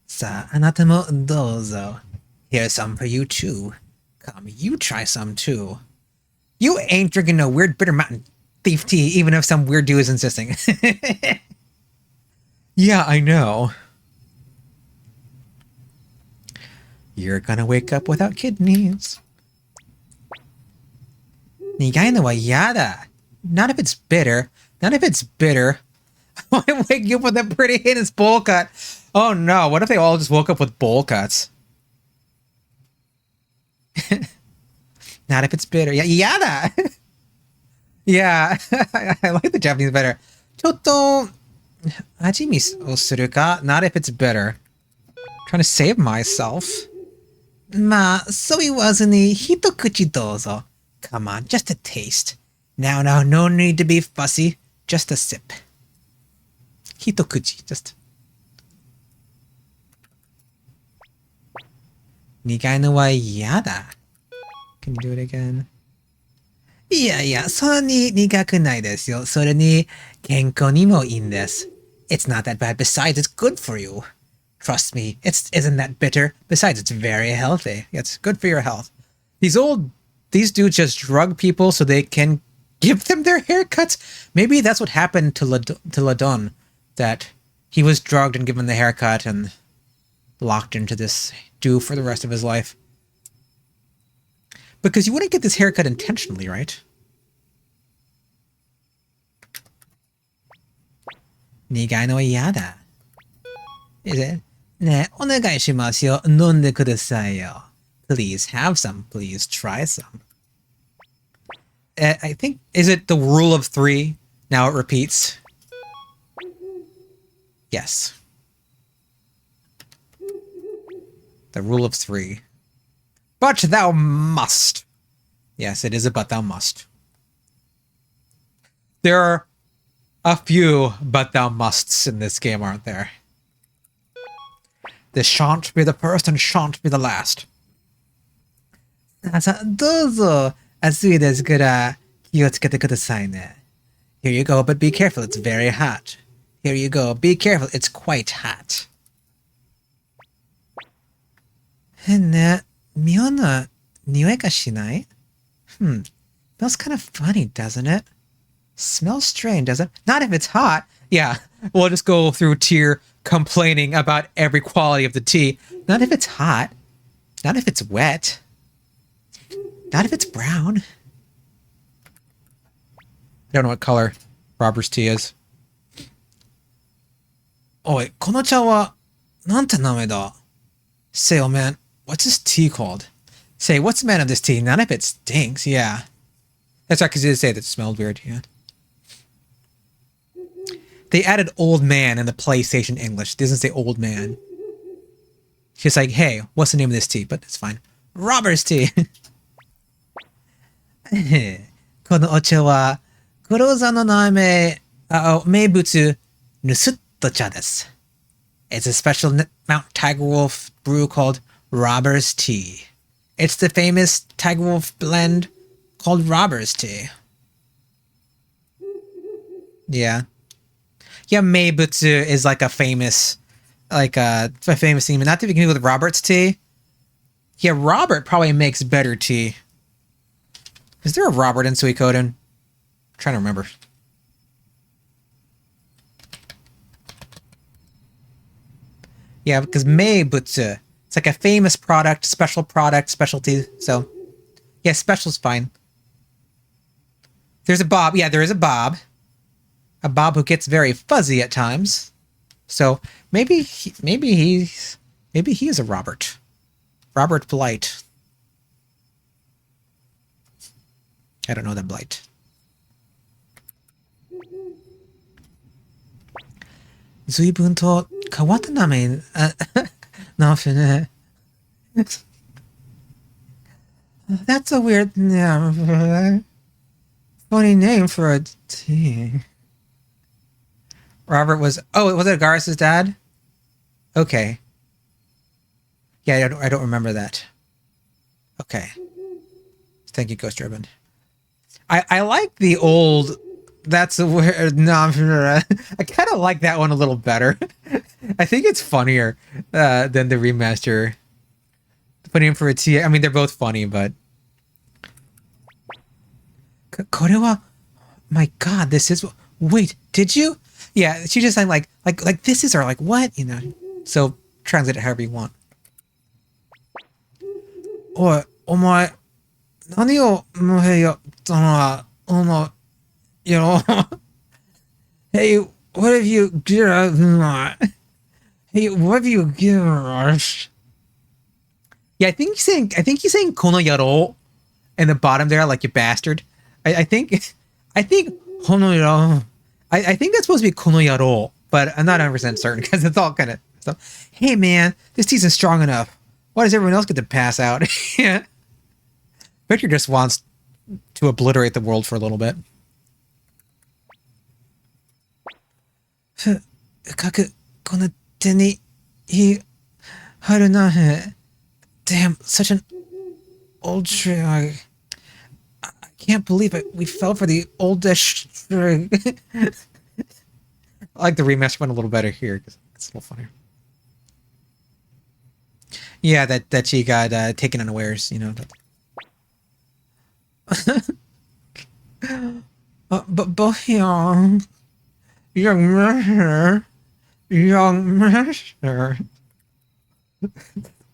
Sa, anata mo dozo. Here's some for you too. Come, you try some too. You ain't drinking no weird bitter mountain thief tea, even if some weird dude is insisting. Yeah, I know. You're gonna wake up without kidneys. Nigai no wa yada. Not if it's bitter. Not if it's bitter. I wake you up with a pretty heinous bowl cut. Oh no, what if they all just woke up with bowl cuts? Not if it's bitter. Yeah, yada! Yeah, I like the Japanese better. Chotto hajimi o suru ka? Not if it's bitter. Trying to save myself. Ma, so he wasn't the hitokuchi dozo. Come on, just a taste. Now, no need to be fussy. Just a sip. Hitokuchi, just. Nigai no wa yada. Can you do it again? Yeah, そんなに苦くないですよ。それに健康にもいいんです. It's not that bad. Besides, it's good for you. Trust me, isn't that bitter. Besides, it's very healthy. It's good for your health. These dudes just drug people so they can give them their haircuts. Maybe that's what happened to Ledon. That he was drugged and given the haircut and locked into this do for the rest of his life. Because you wouldn't get this haircut intentionally, right? Nigai no yada. Is it? Ne, onegai shimasu yo. Nonde kudasai yo. Please have some. Please try some. I think, is it the rule of 3? Now it repeats. Yes. The rule of 3. But thou must. Yes, it is a but thou must. There are A few, but thou musts in this game, aren't there? This shan't be the first and shan't be the last. どうぞ、暑いですから気をつけてくださいね。Here you go, but be careful, it's very hot. Here you go, be careful, it's quite hot. 変な、妙な匂いがしない? Smells kind of funny, doesn't it? Smells strange, doesn't it? Not if it's hot. Yeah, we'll just go through tier complaining about every quality of the tea. Not if it's hot. Not if it's wet. Not if it's brown. I don't know what color Robert's tea is. Oh wait, この茶はなんて名前だ? Say, oh man, what's this tea called? Say, what's the man of this tea? None of it stinks, yeah. That's right, because it did say that it smelled weird, yeah. They added old man in the PlayStation English. It doesn't say old man. She's like, hey, what's the name of this tea? But it's fine. Robert's tea. このお茶は、黒座の名物、ヌスッと茶です。It's a special Mount Tigerwolf brew called Robert's Tea. It's the famous Tigerwolf blend called Robert's Tea. Yeah. Yeah, Meibutsu is like a famous theme. Not to be confused with Robert's tea. Yeah, Robert probably makes better tea. Is there a Robert in Suikoden? I'm trying to remember. Yeah, because Meibutsu, it's like a famous product, specialty. So, yeah, special's fine. There's a Bob. Yeah, there is a Bob. A Bob who gets very fuzzy at times. So maybe he is a Robert. Robert Blight. I don't know that Blight. Zuibun to kawatta name nafe ne. That's a weird funny name for a tea. Robert was... Oh, was it Agaris' dad? Okay. Yeah, I don't remember that. Okay. Thank you, Ghost Ribbon. I like the old... That's a weird... No, I kind of like that one a little better. I think it's funnier than the remaster. Putting him for a T... I mean, they're both funny, but... これは... My god, this is... Wait, did you... Yeah, she just like this is, or like what, you know. So translate it however you want. Oi, omae, nani o mohe yatta na, ono, you know. Hey, what have you given? Hey, what have you given? Yeah, I think he's saying kono yaro in the bottom there, like you bastard. I think kono yaro. I think that's supposed to be kono yaro, but I'm not 100% certain because it's all kind of stuff. Hey man, this tea isn't strong enough. Why does everyone else get to pass out? Yeah. Victor just wants to obliterate the world for a little bit. Damn, such an old tree. I can't believe it. We fell for the oldest tree. I like the remaster one a little better here because it's a little funnier. Yeah, that she got taken unawares, you know. But young master.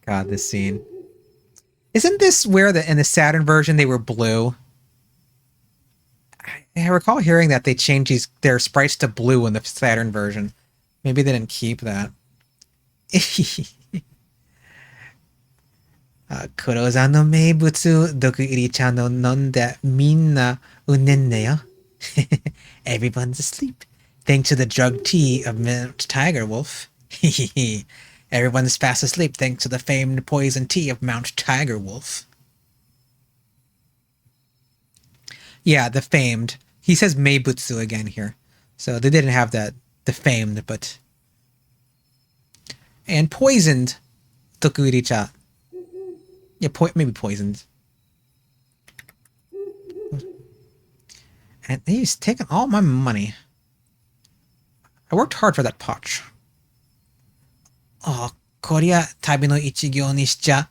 God, this scene. Isn't this where in the Saturn version they were blue? I recall hearing that they changed their sprites to blue in the Saturn version. Maybe they didn't keep that. 黒座の名物毒入り茶の飲んでみんなうねんねよ。Everyone's asleep. Thanks to the drug tea of Mount Tigerwolf. Everyone's fast asleep thanks to the famed poison tea of Mount Tigerwolf. Yeah, the famed. He says Meibutsu again here. So they didn't have that defamed, but... And poisoned Tokuricha. Yeah, maybe poisoned. And he's taken all my money. I worked hard for that potch. Oh, こりゃ旅の一行にしちゃ、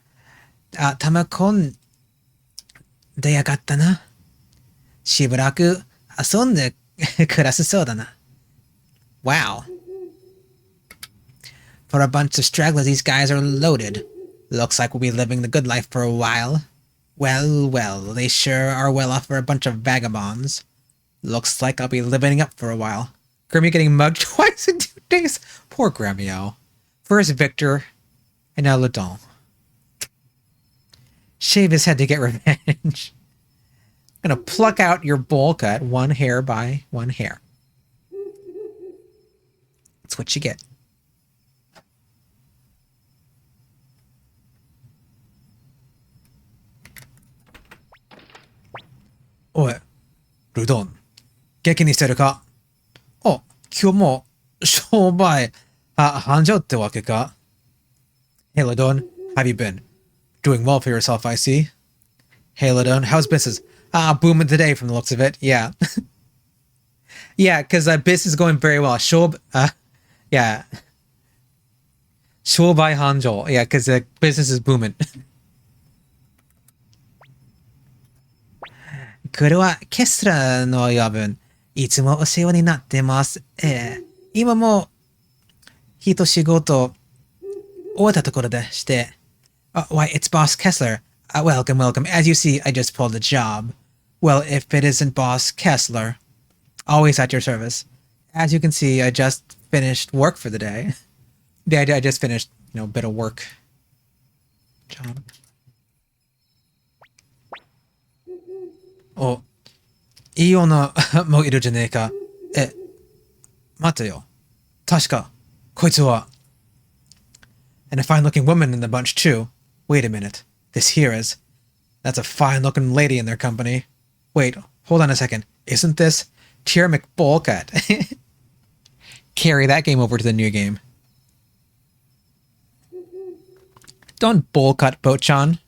たまこんでやがったな。しばらく遊んで暮らせそうだな。Wow. For a bunch of stragglers, these guys are loaded. Looks like we'll be living the good life for a while. Well, well, they sure are well off for a bunch of vagabonds. Looks like I'll be living up for a while. Gremio getting mugged twice in 2 days. Poor Gremio. First Victor, and now Ledon. Shave his head to get revenge. I'm gonna pluck out your bowl cut one hair by one hair. That's what you get. Oi, Ledon. 元気にしてるか? Oh, 今日も商売繁盛ってわけか? Hey Ledon, how have you been? Doing well for yourself, I see. Hey Ledon, how's business? Booming today from the looks of it. Yeah. Yeah, because business is going very well. Yeah. 商売繁盛. Yeah, because business is booming. これはケスラの夜分。いつもお世話になってます。今も一仕事終えたところでして。Why, it's Boss Kessler. Welcome, welcome. As you see, I just pulled a job. Well, if it isn't Boss Kessler, always at your service. As you can see, I just finished work for the day. Yeah, I just finished, a bit of work. Job. Oh, いい女もいるじゃねえか。待てよ。確か、こいつは。And a fine-looking woman in the bunch, too. Wait a minute. This here is... That's a fine-looking lady in their company. Wait, hold on a second. Isn't this Tier McBullcut? Carry that game over to the new game. Don't bullcut, Bochan.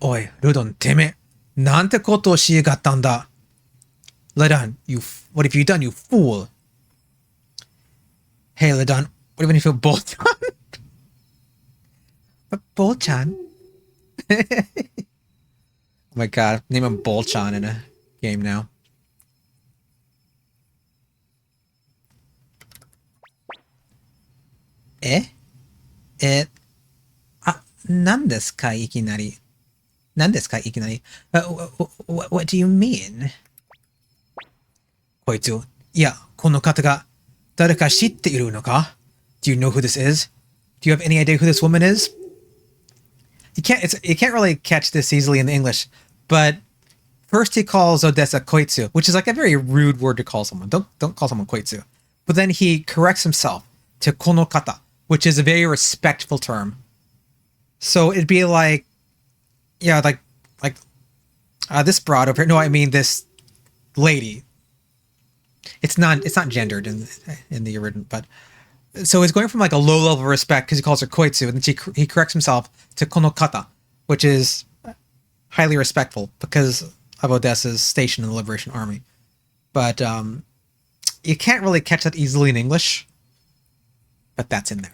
Oi, Ledon, てめえ、なんてことをしやがったんだ。Ledon, what have you done, you fool? Hey, Ledon, what even if you Bolchan? Bolchan? Oh my god, name him Bolchan in a game now. Nandesuいきなり. What do you mean? こいつ、いや、この方が誰か知っているのか? Do you know who this is? Do you have any idea who this woman is? You can't really catch this easily in English, but first he calls Odessa koitsu, which is like a very rude word to call someone. Don't call someone koitsu. But then he corrects himself to kono kata, which is a very respectful term. So it'd be like, yeah, like this broad over here. No, I mean this lady. It's not gendered in the original, but so he's going from like a low level of respect because he calls her koitsu, and then he corrects himself to konokata, which is highly respectful because of Odessa's station in the Liberation Army. But you can't really catch that easily in English, but that's in there.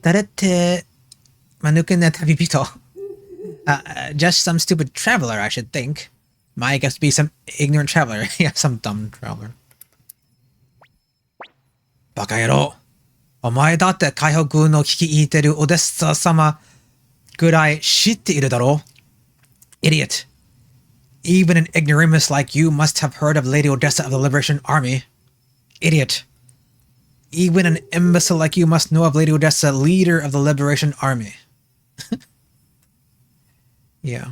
誰って間抜けな旅人? Just some stupid traveler, I should think. Might guess to be some ignorant traveler. Yeah, some dumb traveler. バカ野郎。お前だって海北軍の聞き入ってるオデッサ様ぐらい知っているだろ? Idiot. Even an ignoramus like you must have heard of Lady Odessa of the Liberation Army. Idiot. Even an imbecile like you must know of Lady Odessa, leader of the Liberation Army. Yeah.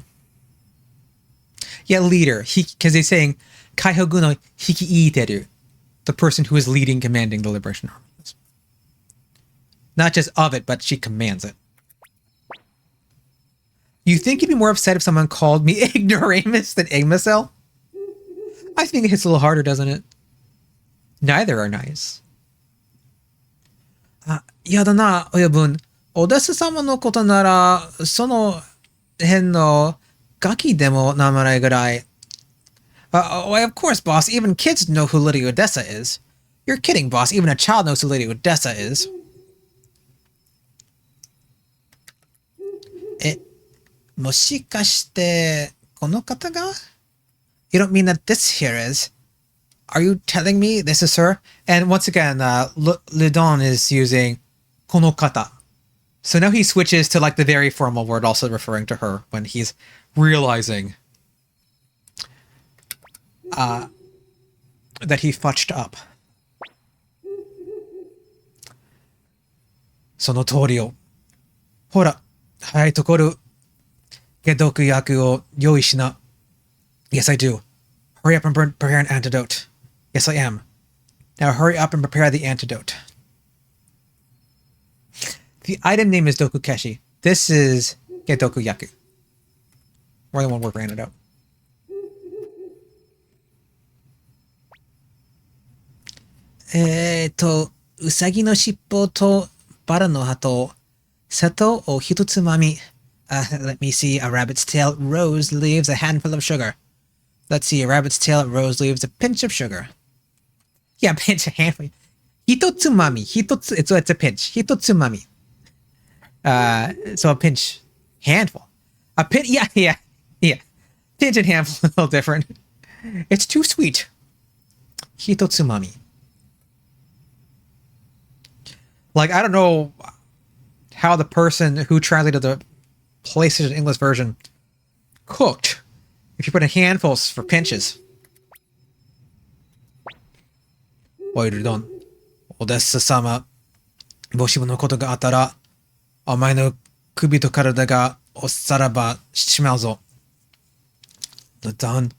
Yeah, leader. Because he's saying, Kaihogu no hiki-iiteru, the person who is leading, commanding the Liberation Army. Not just of it, but she commands it. You think you'd be more upset if someone called me ignoramus than Igmacel? I think it hits a little harder, doesn't it? Neither are nice. やだな、親分。オデッサ様のことなら、その辺のガキでも名前ぐらい。Why, of course, boss. Even kids know who Lady Odessa is. You're kidding, boss. Even a child knows who Lady Odessa is. もしかして、この方が? You don't mean that this here is. Are you telling me this is her? And once again, Ledon is using この方. So now he switches to like the very formal word, also referring to her when he's realizing that he fudged up. その通りよ。ほら、早いところ、解毒薬を用意しな。Yes, I do. Hurry up and prepare an antidote. Yes, I am. Now hurry up and prepare the antidote. The item name is Dokukeshi. This is Gedoku Yaku. More than one word for antidote. Usagi no shippo to bara no hato. Sato o hitotsumami. Let me see. A rabbit's tail, rose leaves, a handful of sugar. Let's see. A rabbit's tail, rose leaves, a pinch of sugar. Yeah, pinch, a handful. Hitotsumami. It's a pinch. Hitotsumami. So a pinch, handful. A pinch, yeah. Pinch and handful, a little different. It's too sweet. Hitotsumami. Like, I don't know how the person who translated the PlayStation English version cooked if you put in handfuls for pinches. Oi, Ledon. Odessa-sama. もしものことがあったら、お前の首と体がおさらばしちまうぞ。Ledon,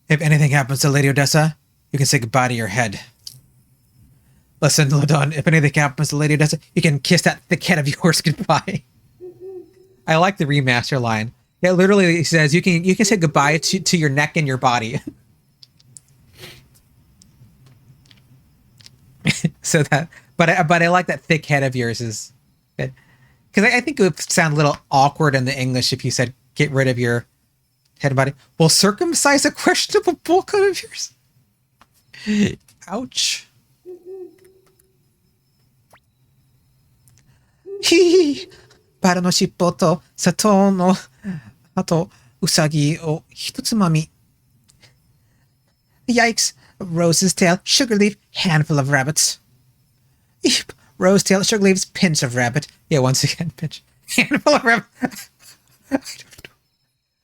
if anything happens to Lady Odessa, you can say goodbye to your head. Listen, Ledon, if anything happens to Lady Odessa, you can kiss that thick head of yours goodbye. I like the remaster line. It literally says you can say goodbye to your neck and your body. So that, but I like that thick head of yours is good. Because I think it would sound a little awkward in the English if you said get rid of your head and body. Well, circumcise a questionable bull cut of yours. Ouch. Hee. バラの尻尾と砂糖のあとウサギを一つまみ。Yikes! Rose's tail, sugar leaf, handful of rabbits. Eep! Rose tail, sugar leaves, pinch of rabbit. Yeah, once again, pinch. Handful of rabbit.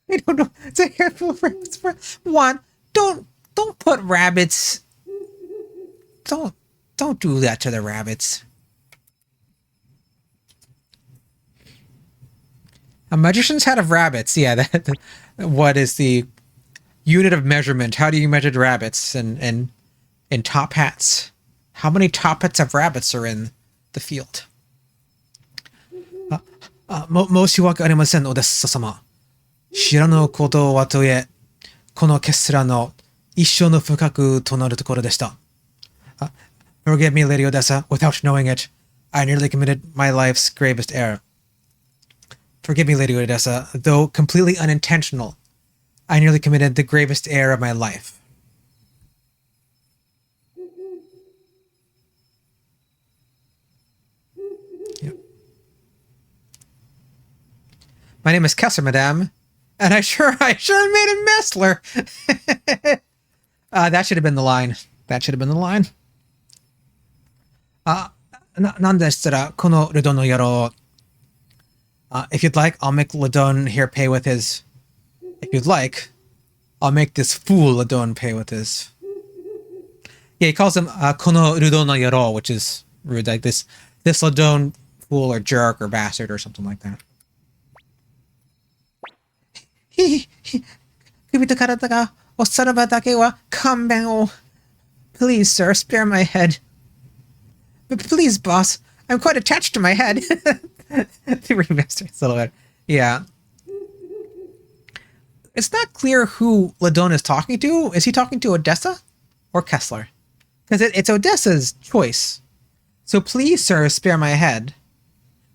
I don't know. It's a handful of rabbits. One, don't put rabbits. Don't do that to the rabbits. A magician's head of rabbits. Yeah, what is the unit of measurement? How do you measure rabbits in top hats? How many top hats of rabbits are in the field? 申し訳ありません、オデッサ様。知らぬことはとえ、この決断の一生の深くとなるところでした。Forgive me, Lady Odessa. Without knowing it, I nearly committed my life's gravest error. Forgive me, Lady Odessa. Though completely unintentional, I nearly committed the gravest error of my life. Yep. My name is Kessler, madame, and I sure made a messler. That should have been the line. That should have been the line. なんでしたらこのLedonの野郎。If you'd like, I'll make Ledon here pay with his. If you'd like, I'll make this fool Ledon pay with his. Yeah, he calls him このLedonの野郎, which is rude, like this Ledon fool or jerk or bastard or something like that. 首と体がおさらばだけは勘弁を. Please, sir, spare my head. But please, boss, I'm quite attached to my head. The remaster is a little bit. Yeah. It's not clear who Ledon is talking to. Is he talking to Odessa or Kessler? Because it's Odessa's choice. So please, sir, spare my head.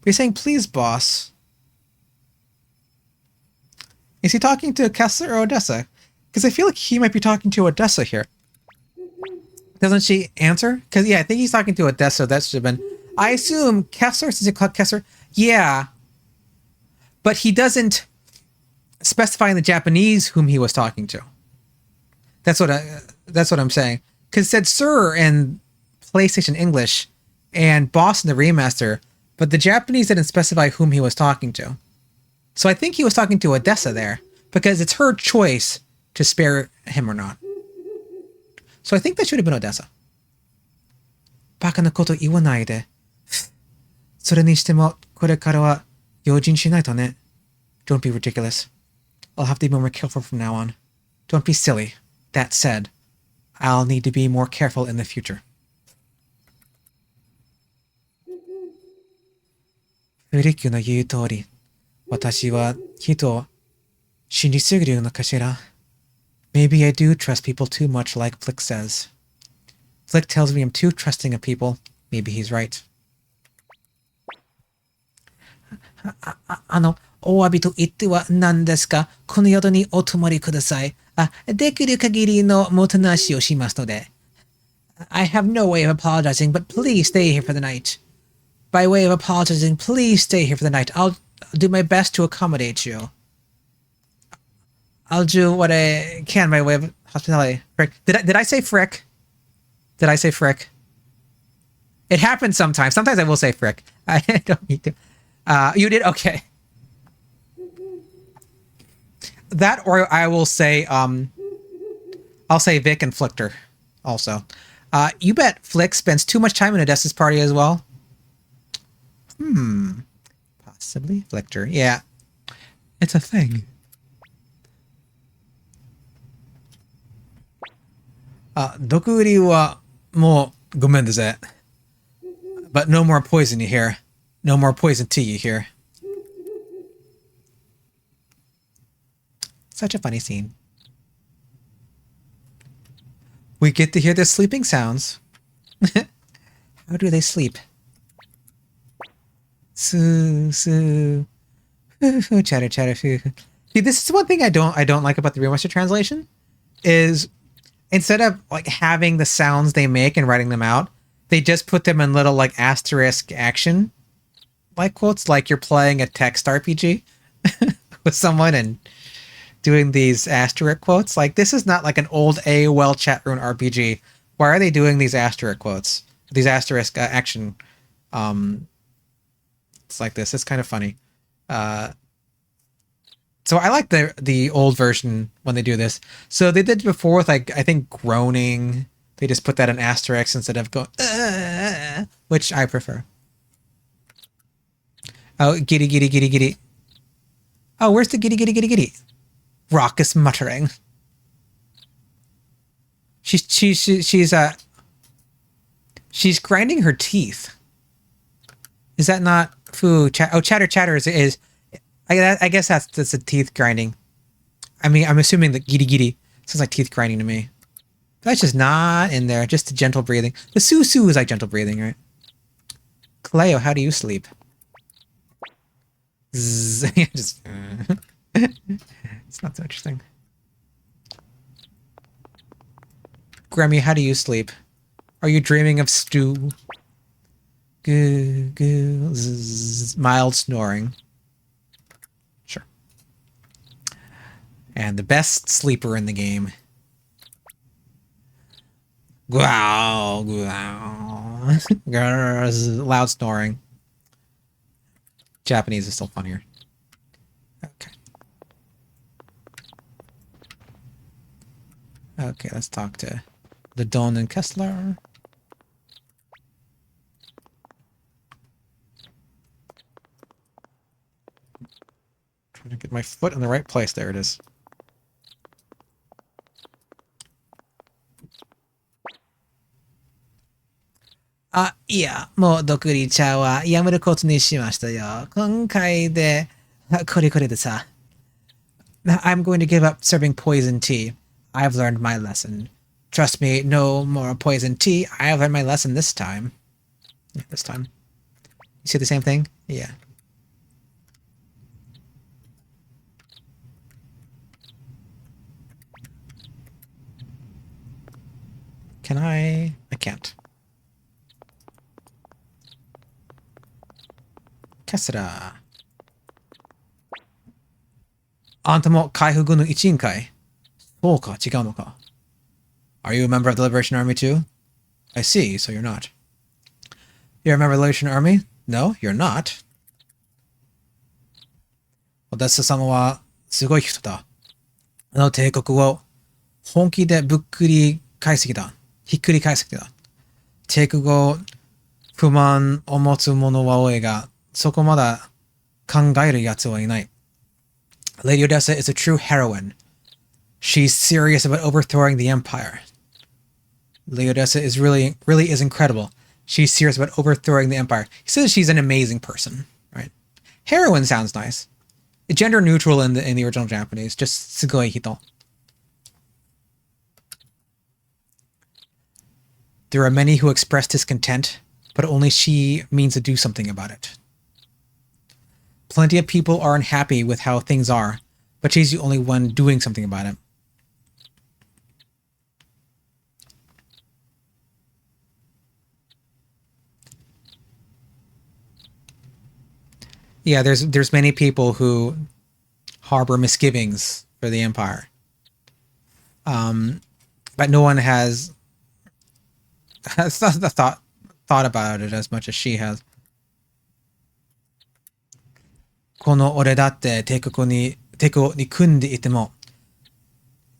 But he's saying, please, boss. Is he talking to Kessler or Odessa? Because I feel like he might be talking to Odessa here. Doesn't she answer? Because, yeah, I think he's talking to Odessa. That should have been... I assume Kessler, since it called Kessler. Yeah. But he doesn't specify in the Japanese whom he was talking to. That's what I'm saying. Because it said sir in PlayStation English and boss in the remaster, but the Japanese didn't specify whom he was talking to. So I think he was talking to Odessa there, because it's her choice to spare him or not. So I think that should have been Odessa. バカなこと言わないで。それにしても、これからは用心しないとね。Don't be ridiculous. I'll have to be more careful from now on. Don't be silly. That said, I'll need to be more careful in the future. フリックの言う通り、私は人を信じすぎるのかしら。Maybe I do trust people too much, like Flick says. Flick tells me I'm too trusting of people. Maybe he's right. お詫びと言っては何ですか？この宿にお泊まりください。できる限りのもてなしをしますので。I have no way of apologizing, but please stay here for the night. By way of apologizing, please stay here for the night. I'll do my best to accommodate you. I'll do what I can by way of hospitality. Frick. Did I say frick? Did I say frick? It happens sometimes. Sometimes I will say frick. I don't need to. You did? Okay. That, or I will say, I'll say Vic and Flicker also. You bet Flick spends too much time in Odessa's party as well. Possibly Flicker. Yeah. It's a thing. Dokuri wa mo gomen desu. But no more poison you hear. No more poison tea you hear. Such a funny scene. We get to hear their sleeping sounds. How do they sleep? Soo, soo. Chatter, chatter, foo. See, this is one thing I don't like about the remaster translation is instead of like having the sounds they make and writing them out, they just put them in little like asterisk action like quotes, like you're playing a text RPG with someone and doing these asterisk quotes. Like, this is not like an old AOL chat room RPG. Why are they doing these asterisk quotes? These asterisk action. It's like this. It's kind of funny. So I like the old version when they do this. So they did before with, like, I think groaning. They just put that in asterisk instead of going, which I prefer. Oh, giddy, giddy, giddy, giddy. Oh, where's the giddy, giddy, giddy, giddy? Raucous muttering. She's grinding her teeth. Is that not food? Chatter, chatter is I guess that's a teeth grinding. I mean, I'm assuming that giddy giddy sounds like teeth grinding to me. That's just not in there. Just the gentle breathing. The soo soo is like gentle breathing, right? Cleo, how do you sleep? Just, it's not so interesting. Grammy, how do you sleep? Are you dreaming of stew? Goo, goo, zzz, mild snoring. Sure. And the best sleeper in the game. Growl, growl. Loud snoring. Japanese is still funnier. Okay. Okay, let's talk to Ledon and Kessler. Trying to get my foot in the right place. There it is. いや、もう独立茶はやめることにしましたよ。今回で、これこれでさ。I'm going to give up serving poison tea. I've learned my lesson. Trust me, no more poison tea. I've learned my lesson this time. Yeah, this time. You see the same thing? Yeah. Can I? I can't. Kessera. あんたも海部軍の一員かい？そうか、違うのか。Are you a member of the Liberation Army too? I see, so you're not. You're a member of the Liberation Army? No, you're not. Odessa 様はすごい人だ。あの帝国を本気でぶっくり返す気だ。ひっくり返す気だ。帝国を不満を持つ者は多いが、そこまだ考える奴はいない。Lady Odessa is a true heroine. She's serious about overthrowing the empire. Lady Odessa is really is incredible. She's serious about overthrowing the empire. He says she's an amazing person, right? Heroine sounds nice. Gender neutral in the original Japanese. Just sugoi hito. There are many who express discontent, but only she means to do something about it. Plenty of people are unhappy with how things are, but she's the only one doing something about it. Yeah, there's many people who harbor misgivings for the empire, but no one has thought about it as much as she has. この俺だって帝国に組んでいても、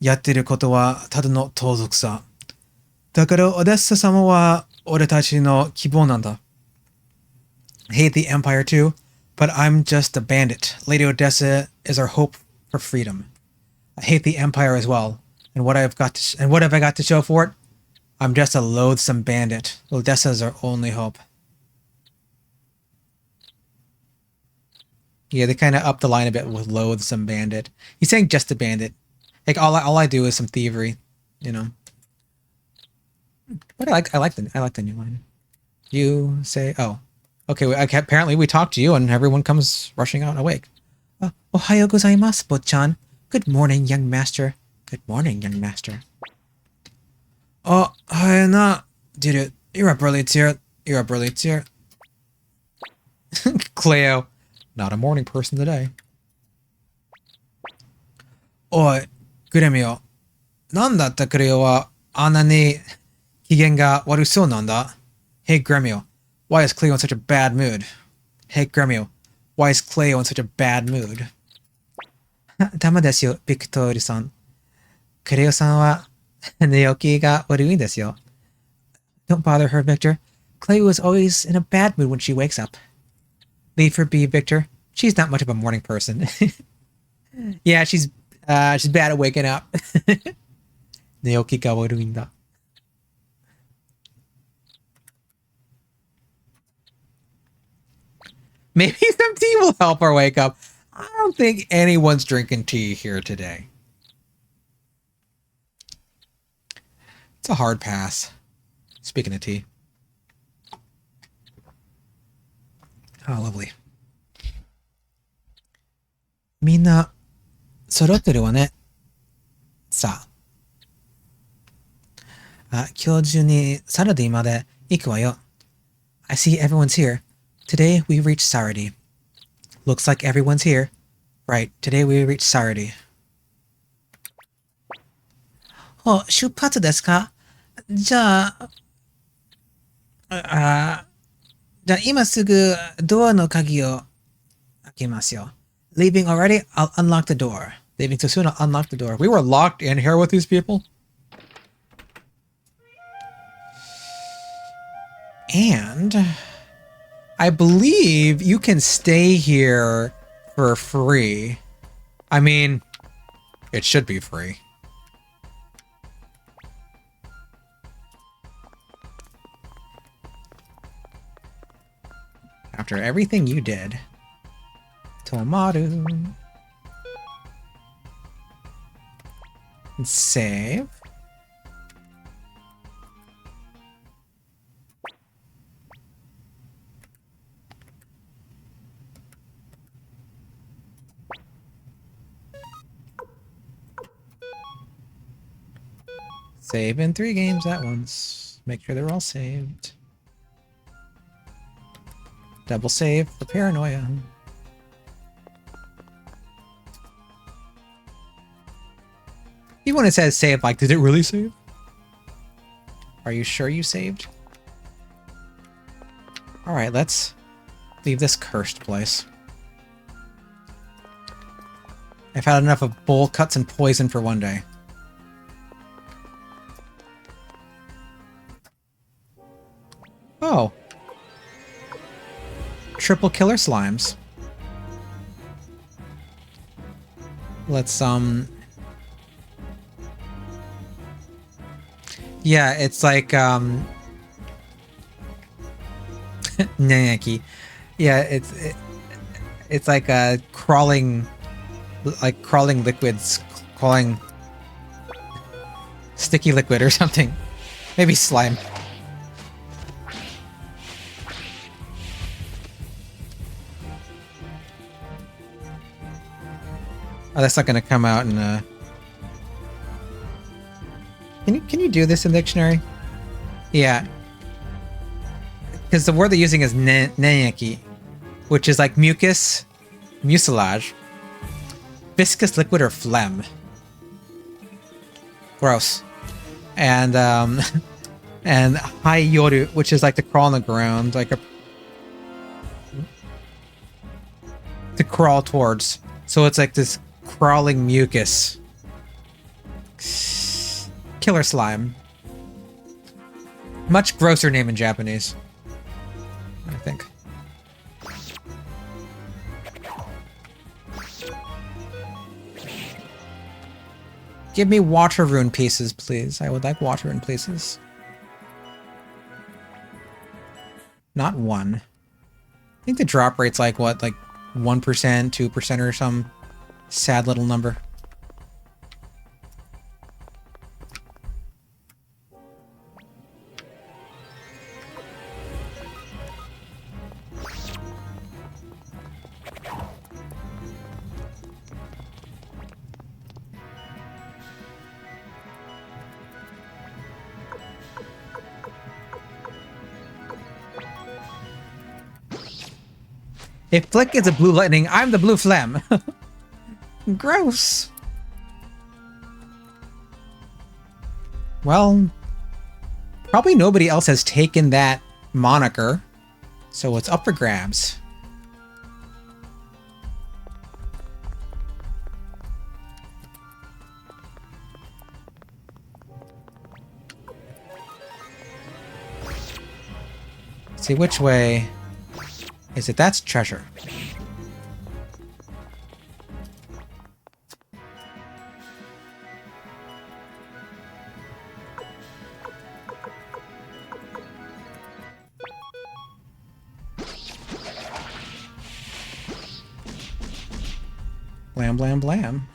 やってることはただの盗賊さ。だからオデッサ様は俺たちの希望なんだ。Hate the empire too, but I'm just a bandit. Lady Odessa is our hope for freedom. I hate the empire as well, and what have I got to show for it? I'm just a loathsome bandit. Odessa's our only hope. Yeah, they kind of up the line a bit with loathsome bandit. He's saying just a bandit. Like all I do is some thievery, you know. But I like the new line. You say, oh, okay. Apparently we talked to you, and everyone comes rushing out awake. Ohayo gozaimasu, Bochan. Good morning, young master. Good morning, young master. Oh, Hayana, did it? You're up early, dear. You're up early, dear. Cleo, not a morning person today. Oi, Gremio. なんだったクレオはあんなに機嫌が悪そうなんだ? Hey Gremio, why is Cleo in such a bad mood? Hey Gremio, why is Cleo in such a bad mood? ダメですよ、ビクトールさん。クレオさんは寝起きが悪いんですよ。Don't bother her, Victor. Cleo is always in a bad mood when she wakes up. Leave her be, Victor. She's not much of a morning person. Yeah, she's bad at waking up. 寝起きが悪いんだ。Maybe some tea will help her wake up. I don't think anyone's drinking tea here today. It's a hard pass. Speaking of tea. Oh, lovely. みんな揃ってるわね。さあ。今日中にサラディまで行くわよ。I see everyone's here. Today we reached Sarady. Looks like everyone's here. Right, today we reached Sarady. 出発ですか？じゃあ今すぐドアの鍵を開けますよ。Leaving already? I'll unlock the door. Leaving too soon? I'll unlock the door. We were locked in here with these people? And I believe you can stay here for free. I mean, it should be free. After everything you did. Tomato. And save. Save in 3 games at once. Make sure they're all saved. Double save for paranoia. Even when it says save, like, did it really save? Are you sure you saved? Alright, let's leave this cursed place. I've had enough of bowl cuts and poison for one day. Oh. Triple killer slimes. Let's, yeah, it's like, Nanyaki. Yeah, it's like a crawling liquids, crawling sticky liquid or something. Maybe slime. Oh, that's not gonna come out in Can you do this in the dictionary? Yeah. Because the word they're using is nanyaki, which is like mucus, mucilage, viscous liquid or phlegm. Gross. And and haiyoru, which is like to crawl on the ground, like to crawl towards. So it's like this crawling mucus. Killer slime. Much grosser name in Japanese, I think. Give me water rune pieces, please. I would like water rune pieces. Not 1. I think the drop rate's like, what, like 1%, 2% or some sad little number. If Flick is a blue lightning, I'm the blue phlegm. Gross. Well, probably nobody else has taken that moniker, so it's up for grabs. Let's see which way is it? That's treasure. Blam, blam, blam.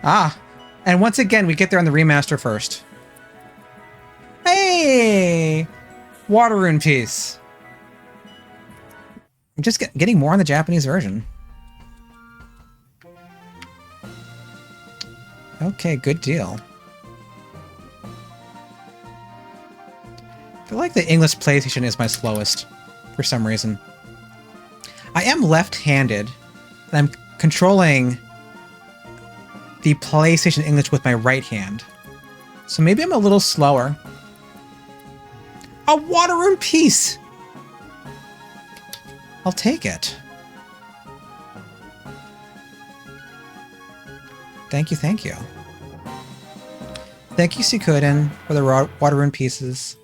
Ah, and once again, we get there on the remaster first. Hey! Water rune piece. I'm just getting more on the Japanese version. Okay, good deal. I feel like the English PlayStation is my slowest, for some reason. I am left-handed, and I'm controlling the PlayStation English with my right hand. So maybe I'm a little slower. A water rune piece! I'll take it. Thank you, thank you. Thank you, Suikoden, for the water rune pieces.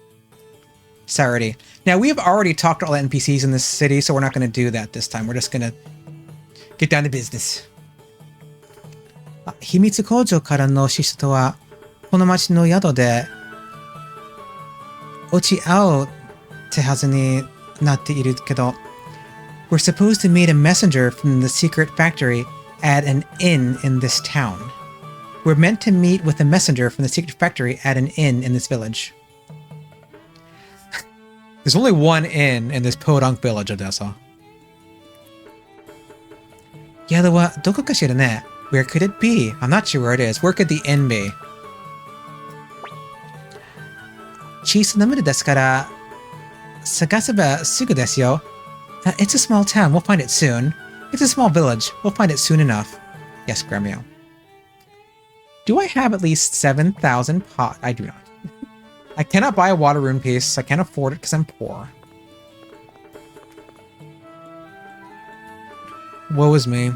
Sarady. Now, we have already talked to all the NPCs in this city, so we're not going to do that this time. We're just going to get down to business. 秘密工場からのシストは、この町の宿で落ち合うってはずになっているけど、we're supposed to meet a messenger from the secret factory at an inn in this town. We're meant to meet with a messenger from the secret factory at an inn in this village. There's only one inn in this podunk village, Odessa. 宿はどこかしらね? Where could it be? I'm not sure where it is. Where could the inn be? 小さな村ですから探せばすぐですよ. It's a small town. We'll find it soon. It's a small village. We'll find it soon enough. Yes, Gremio. Do I have at least 7,000 pot? I do not. I cannot buy a water rune piece. I can't afford it because I'm poor. Woe is me.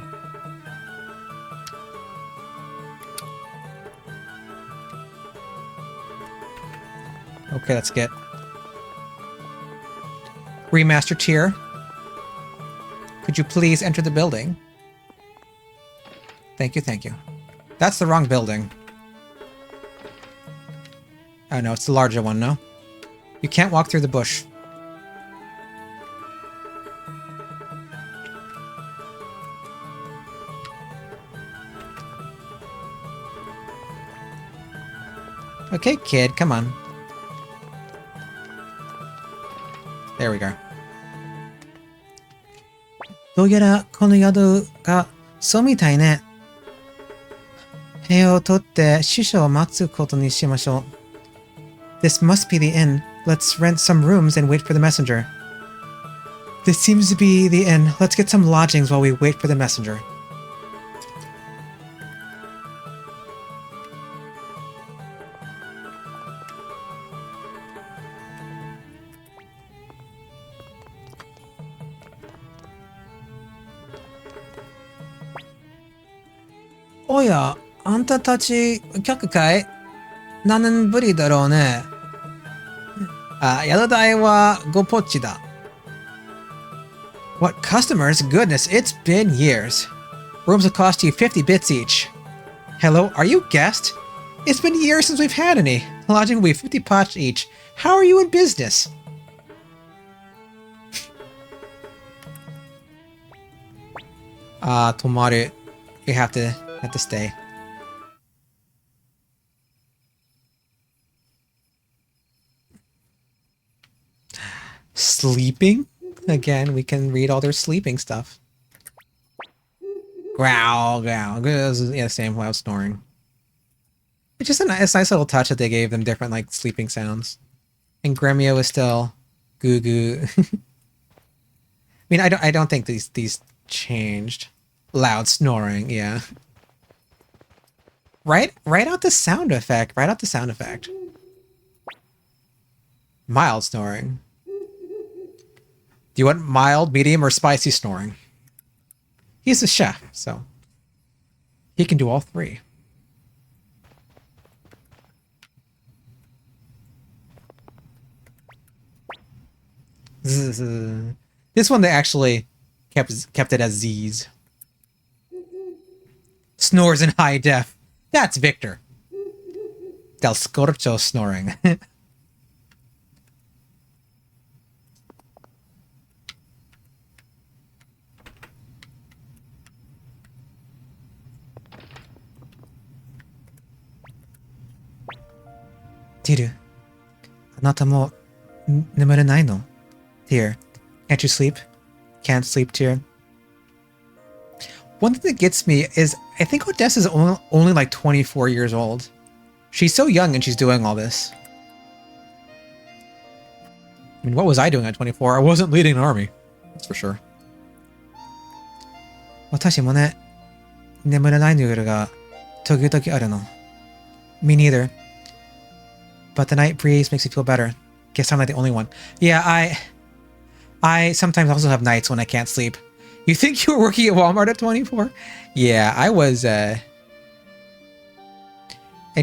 Okay, let's get Remaster tier. Could you please enter the building? Thank you, thank you. That's the wrong building. Oh no, it's the larger one, no? You can't walk through the bush. Okay, kid, come on. There we go. どうやらこの宿がそうみたいね。部屋を取って師匠を待つことにしましょう。This must be the inn. Let's rent some rooms and wait for the messenger. This seems to be the inn. Let's get some lodgings while we wait for the messenger. Oya, あんたたち客かい? 何年ぶりだろうね。宿代は5ポッチだ。What customers? Goodness, it's been years. Rooms will cost you 50 bits each. Hello, are you guest? It's been years since we've had any. Lodging will be 50 pots each. How are you in business? Tomaru, you have to stay. Sleeping? Again, we can read all their sleeping stuff. Growl, growl. Yeah, same while snoring. It's just a nice little touch that they gave them different, like, sleeping sounds. And Gremio is still goo goo. I mean, I don't think these changed. Loud snoring, yeah. Write out the sound effect. Write out the sound effect. Mild snoring. Do you want mild, medium, or spicy snoring? He's a chef, so he can do all three. This one they actually kept it as Z's. Snores in high def. That's Victor. Del Scorcho snoring. Tiru, あなたも眠れないの? Tear, can't you sleep? Can't sleep, Tear. One thing that gets me is I think Odessa's only like 24 years old. She's so young and she's doing all this. I mean, what was I doing at 24? I wasn't leading an army. That's for sure. 私もね、眠れない夜が時々あるの. Me neither. But the night breeze makes me feel better. Guess I'm not the only one. Yeah, I sometimes also have nights when I can't sleep. You think you were working at Walmart at 24? Yeah, I was in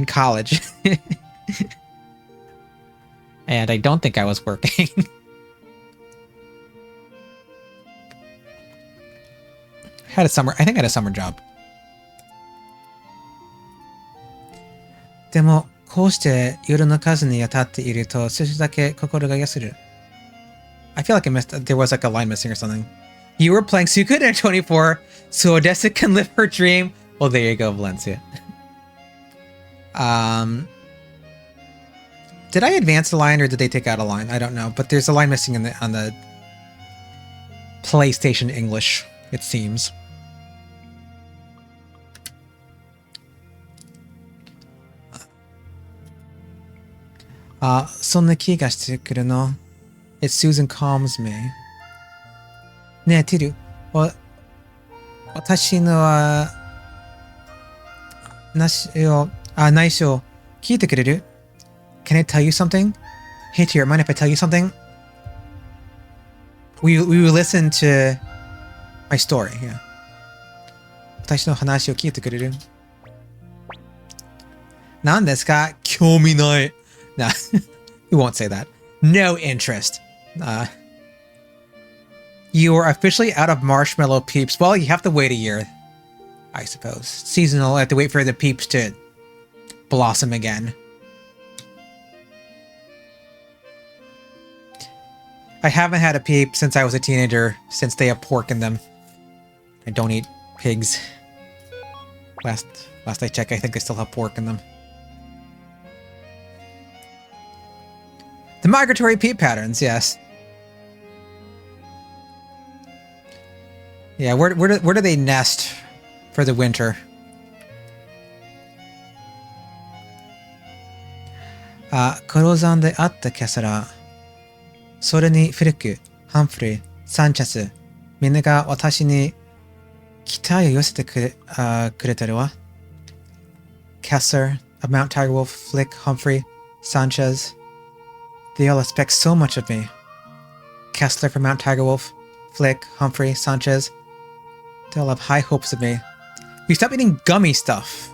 college. And I don't think I was working. I think I had a summer job. でも、こうして夜の数に当たっていると少しだけ心が安る。I feel like there was like a line missing or something. You were playing Suikoden 24, so Odessa can live her dream. Well, there you go, Valencia. Did I advance the line or did they take out a line? I don't know, but there's a line missing on the PlayStation English, it seems. It's Susan calms me. ねえ、ティル。私の内緒聞いてくれる? Can I tell you something? Hey, Tyr, mind if I tell you something? Will you listen to my story? Yeah. 私の話を聞いてくれる? 何ですか? 興味ない. Nah, we won't say that. No interest. You are officially out of marshmallow peeps. Well, you have to wait a year, I suppose. Seasonal, I have to wait for the peeps to blossom again. I haven't had a peep since I was a teenager, since they have pork in them. I don't eat pigs. Last I checked, I think they still have pork in them. The migratory peep patterns, yes. Yeah, where do they nest for the winter? Corozan de atta Kesara. Sore ni Filiku, Humphrey, Sanchez. Minna ga watashi ni kitai o yosete kureteru wa. Kessler of Mount Tigerwolf, Flick, Humphrey, Sanchez. They all expect so much of me. Kessler from Mount Tigerwolf, Flick, Humphrey, Sanchez. They all have high hopes of me. You stop eating gummy stuff.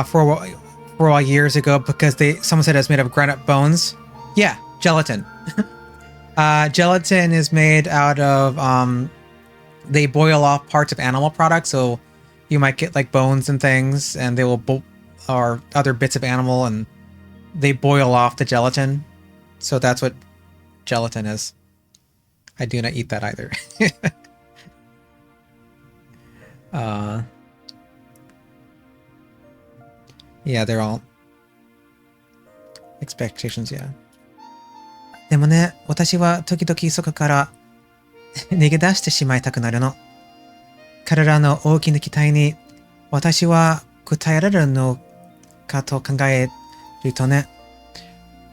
For a while years ago because someone said it's made of ground-up bones. Yeah, gelatin. Gelatin is made out of they boil off parts of animal products, so you might get like bones and things, and they will or other bits of animal, and they boil off the gelatin. So that's what gelatin is. I do not eat that either. Yeah, they're all expectations, yeah. でもね、私は時々そこから逃げ出してしまいたくなるの。彼らの大きな期待に私は応えられるのかと考えるとね。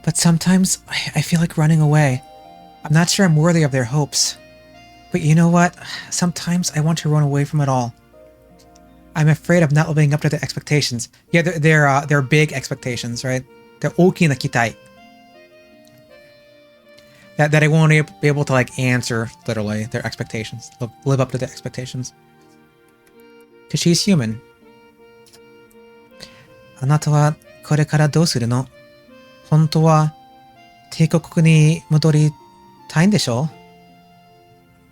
But sometimes I feel like running away. I'm not sure I'm worthy of their hopes. But you know what? Sometimes I want to run away from it all. I'm afraid of not living up to their expectations. Yeah, they're big expectations, right? They're 大きな期待. That I won't be able to like answer literally their expectations, live up to their expectations. Because she's human. あなたはこれからどうするの? 本当は帝国に戻りたいんでしょ?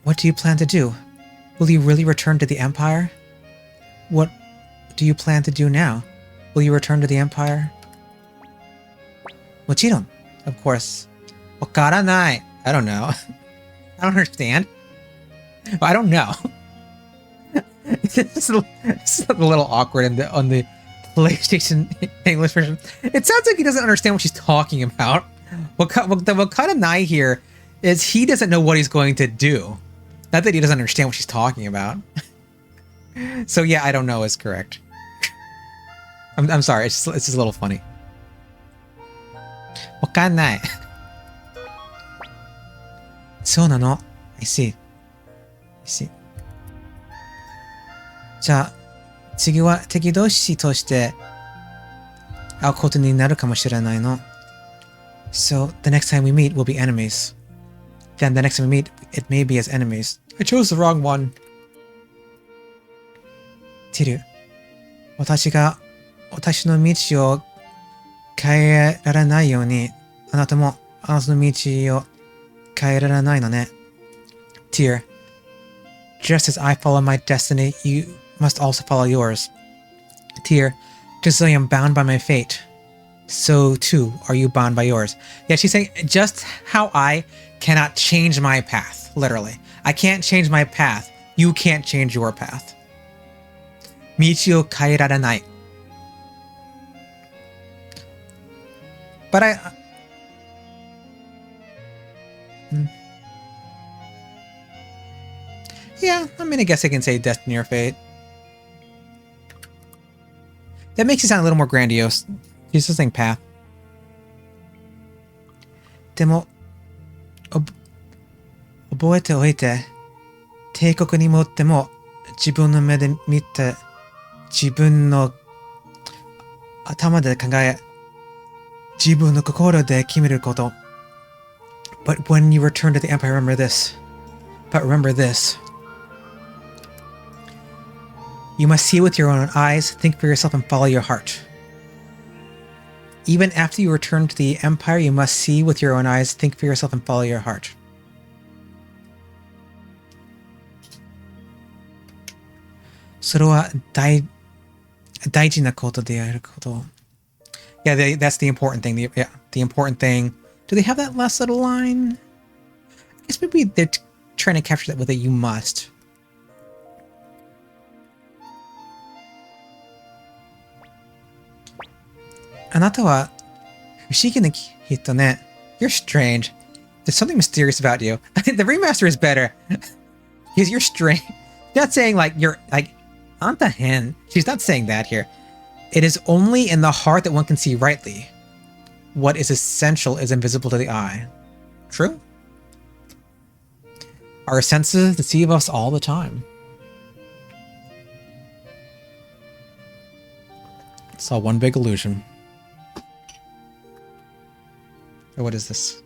What do you plan to do? Will you really return to the Empire? What do you plan to do now? Will you return to the Empire? もちろん, of course. わからない. I don't know. I don't understand. I don't know. It's a little awkward on the PlayStation English version. It sounds like he doesn't understand what she's talking about. The Wakaranai here is he doesn't know what he's going to do. Not that he doesn't understand what she's talking about. So yeah, I don't know is correct. I'm sorry, it's just a little funny. わかんない。そうなの。I see. I see. じゃあ、次は敵同士として会うことになるかもしれないの。So, the next time we meet, we'll be enemies. Then the next time we meet, it may be as enemies. I chose the wrong one. ティル、私が私の道を変えられないようにあなたもあなたの道を変えられないのね。Tear, just as I follow my destiny, you must also follow yours. Tear, just as I am bound by my fate, so too are you bound by yours. Yeah, she's saying just how I cannot change my path, literally. I can't change my path. You can't change your path. 道を変えられない. But yeah, I mean, I guess I can say destiny or fate. That makes it sound a little more grandiose. She's just saying path. でも、覚えておいて、帝国に持っても自分の目で見て、自分の頭で考え、自分の心で決めること。But when you return to the Empire, remember this. But remember this. You must see with your own eyes, think for yourself, and follow your heart. Even after you return to the Empire, you must see with your own eyes, think for yourself, and follow your heart. Yeah, that's the important thing. The important thing. Do they have that last little line? I guess maybe they're trying to capture that with a you must. Anata ne. You're strange. There's something mysterious about you. The remaster is better. Because you're strange. Not saying like you're like Anta hen. She's not saying that here. It is only in the heart that one can see rightly. What is essential is invisible to the eye. True? Our senses deceive us all the time. It's all one big illusion. Oh, what is this?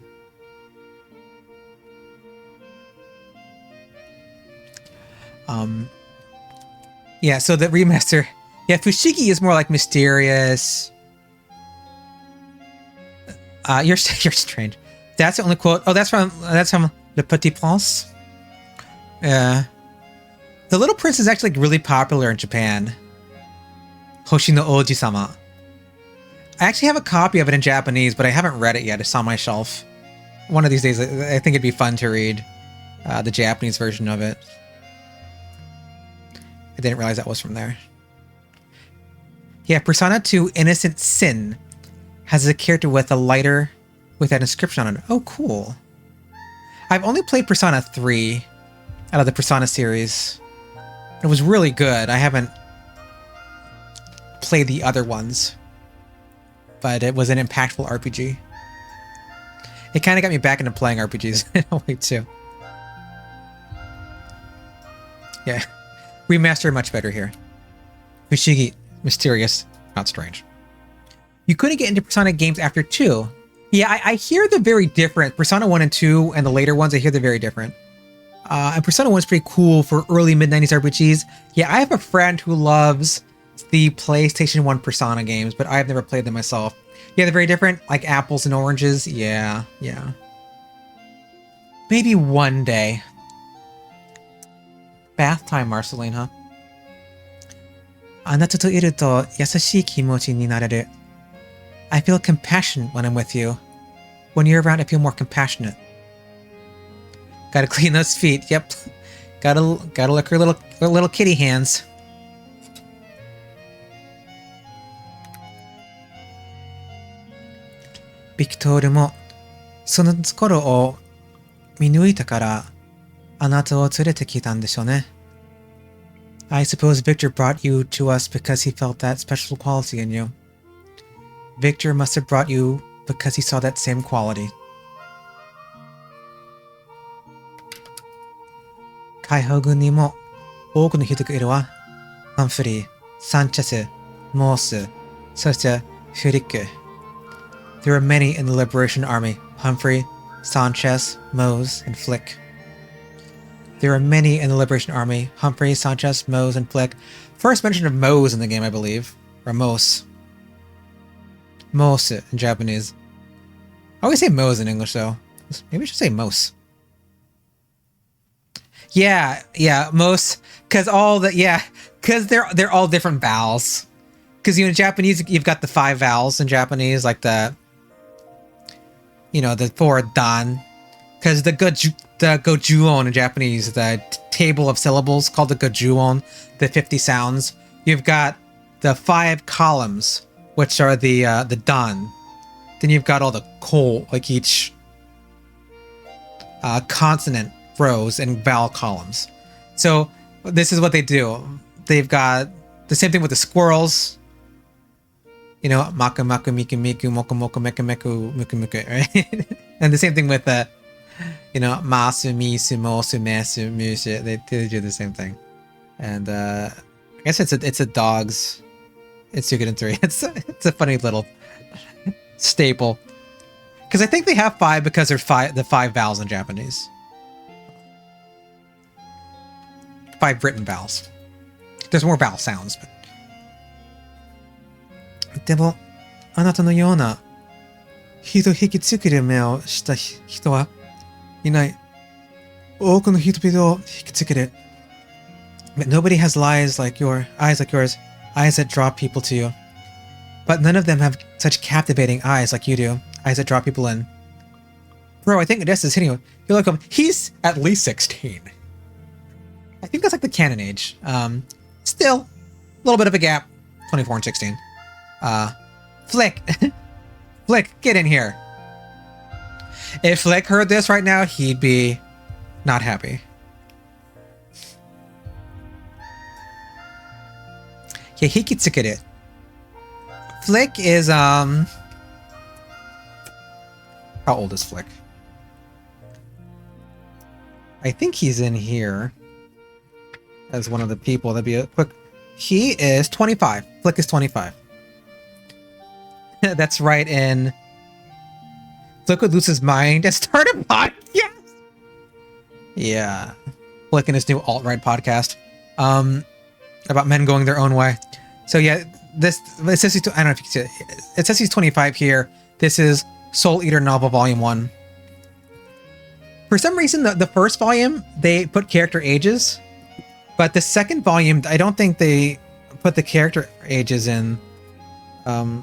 Yeah, so the remaster... Yeah, Fushigi is more like mysterious. You're strange. That's the only quote. Oh, that's from Le Petit Prince. The Little Prince is actually really popular in Japan. Hoshino Oji-sama. I actually have a copy of it in Japanese, but I haven't read it yet. It's on my shelf. One of these days, I think it'd be fun to read the Japanese version of it. I didn't realize that was from there. Yeah, Persona 2 Innocent Sin has a character with a lighter with that inscription on it. Oh, cool. I've only played Persona 3 out of the Persona series. It was really good. I haven't played the other ones, but it was an impactful RPG. It kind of got me back into playing RPGs in a way too. Yeah, remaster much better here. Fushigi, mysterious, not strange. You couldn't get into Persona games after 2. Yeah, I hear they're very different. Persona 1 and 2 and the later ones, I hear they're very different. And Persona 1 is pretty cool for early mid-90s RPGs. Yeah, I have a friend who loves the PlayStation 1 Persona games, but I've never played them myself. Yeah, they're very different, like apples and oranges. Yeah. Maybe one day. Bath time, Marceline, huh? あなたといると優しい気持ちになれる. I feel compassion when I'm with you. When you're around, I feel more compassionate. Gotta clean those feet. Yep. Gotta lick her little kitty hands. Victor もその頃を見抜いたからあなたを連れてきたんでしょうね. I suppose Victor brought you to us because he felt that special quality in you. Victor must have brought you because he saw that same quality. 解放軍にも多くの人がいるわ。ハンフリー、サンチェス、モース、そしてフリック。There are many in the Liberation Army. Humphrey, Sanchez, Mose, and Flick. There are many in the Liberation Army. Humphrey, Sanchez, Mose, and Flick. First mention of Mose in the game, I believe. Or Mose. Mose in Japanese. I always say Mose in English though. Maybe I should say Mose. Yeah, Mose, because they're all different vowels. Because in Japanese you've got the 5 vowels in Japanese, like the 4 dan. Because the gojuon in Japanese, the table of syllables called the gojuon, the 50 sounds. You've got the 5 columns, which are the dan. Then you've got all the ko, like each consonant rows and vowel columns. So this is what they do. They've got the same thing with the squirrels. Maku maku miku miku moku moku meku meku muku muku, right? And the same thing with masu misu mosu mesu musu. They do the same thing. And I guess it's a dog's. It's Suikoden 3. It's a funny little staple. Because I think they have 5 because there's the 5 vowels in Japanese. 5 written vowels. There's more vowel sounds, but. でも、あなたのような人引きつける目をした人はいない。多くの人々を引きつける。But nobody has eyes like yours, eyes that draw people to you. But none of them have such captivating eyes like you do, eyes that draw people in. Bro, I think Odessa's hitting you. You're like, he's at least 16. I think that's like the canon age. Still, a little bit of a gap. 24 and 16. Flick. Flick, get in here. If Flick heard this right now, he'd be not happy. Yeah, Hikitsukere. Flick is, how old is Flick? I think he's in here as one of the people. That'd be a quick. He is 25. Flick is 25. That's right. In Flick would lose his mind and start a podcast. Yeah, Flick and his new alt-right podcast, about men going their own way. So yeah, it says I don't know if you can see it. It says he's 25 here. This is Soul Eater Novel Volume 1. For some reason, the first volume they put character ages, but the second volume I don't think they put the character ages in. I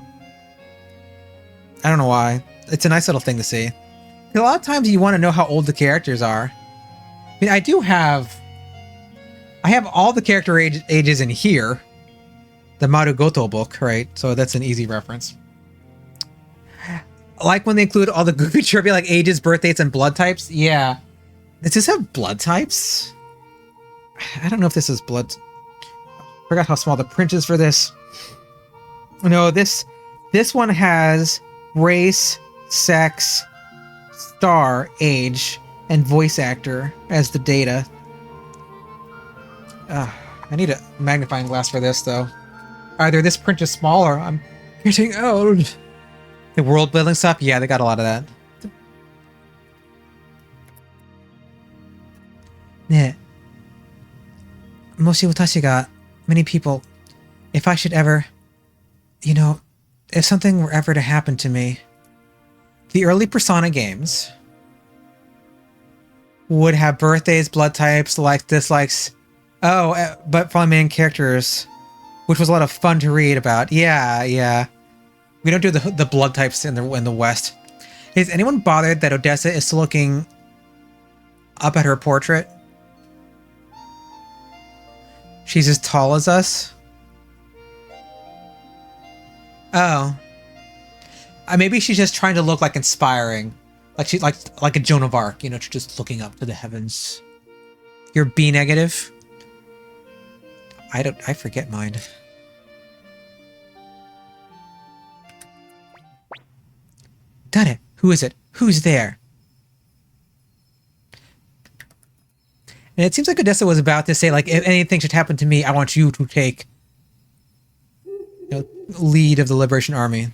don't know why. It's a nice little thing to see. A lot of times you want to know how old the characters are. I mean, I have all the character ages in here. The Marugoto book, right? So that's an easy reference. Like when they include all the goofy trivia, like ages, birth dates, and blood types. Yeah. Does this have blood types? I don't know if this is blood. I forgot how small the print is for this. No, this one has race, sex, star, age, and voice actor as the data. I need a magnifying glass for this, though. Either this print is small or I'm getting old. The world building stuff? Yeah, they got a lot of that. Yeah. Moshi watashi ga many people, if I should ever, if something were ever to happen to me, the early Persona games would have birthdays, blood types, likes, dislikes. Oh, but for my main characters, which was a lot of fun to read about. Yeah. We don't do the blood types in the West. Is anyone bothered that Odessa is still looking up at her portrait? She's as tall as us. Oh. Maybe she's just trying to look like inspiring. Like she's like a Joan of Arc, she's just looking up to the heavens. You're B negative? I forget mine. Dare, who is it? Who's there? And it seems like Odessa was about to say, like, if anything should happen to me, I want you to take lead of the Liberation Army.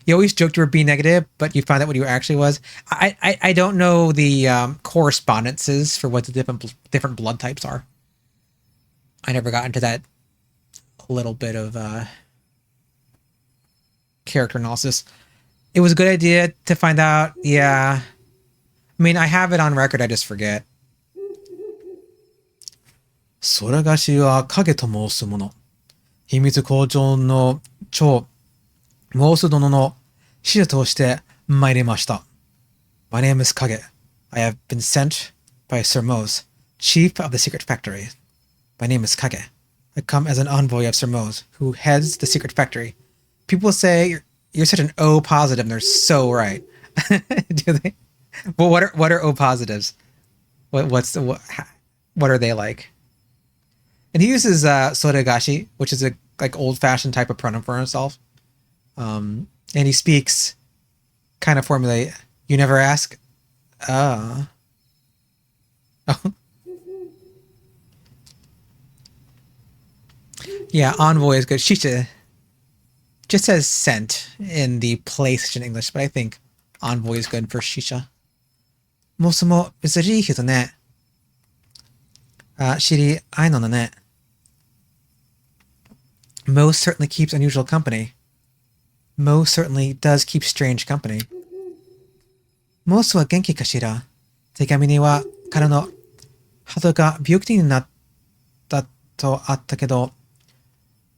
You always joked you were B negative, but you found out what you actually was. I don't know the correspondences for what the different blood types are. I never got into that little bit of character analysis. It was a good idea to find out. Yeah. I mean, I have it on record. I just forget. そらがしは影と申すもの。秘密工場の長、申す殿の使者として参りました。My name is Kage. I have been sent by Sir Mose, chief of the secret factory. My name is Kage. I come as an envoy of Sir Mose, who heads the secret factory. People say you're such an O positive, and they're so right. Do they? Well, what are O positives? What are they like? And he uses soregashi, which is a like old fashioned type of pronoun for himself. And he speaks kind of formulate. You never ask. Oh. Yeah, envoy is good. Shisha just says sent in the PlayStation English, but I think envoy is good for Shisha. もしも珍しい人ね。知り合いのね。Most certainly keeps unusual company. Most certainly does keep strange company. Most は元気かしら。手紙には彼の鳩が病気になったとあったけど、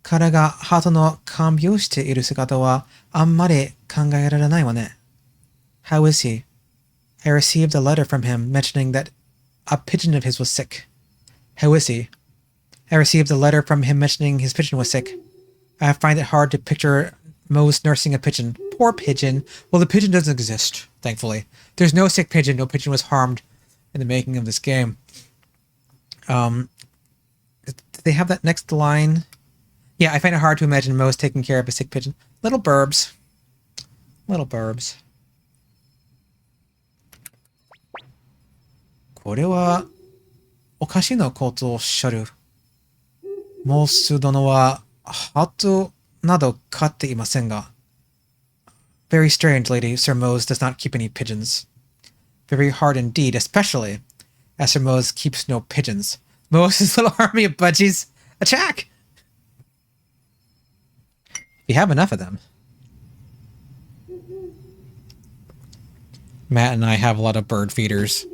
彼が鳩の看病している姿はあんまり考えられないわね。How is he? I received a letter from him mentioning that a pigeon of his was sick. How is he? I received a letter from him mentioning his pigeon was sick. I find it hard to picture Mose nursing a pigeon. Poor pigeon. Well, the pigeon doesn't exist, thankfully. There's no sick pigeon. No pigeon was harmed in the making of this game. Did they have that next line? Yeah, I find it hard to imagine Mose taking care of a sick pigeon. Little burbs. Little burbs. これはおかしなことをおっしゃる。モース殿は鳩など飼っていませんが。Very strange, lady. Sir Mose does not keep any pigeons. Very hard indeed, especially as Sir Mose keeps no pigeons. Mose's little army of budgies. Attack! You have enough of them. Matt and I have a lot of bird feeders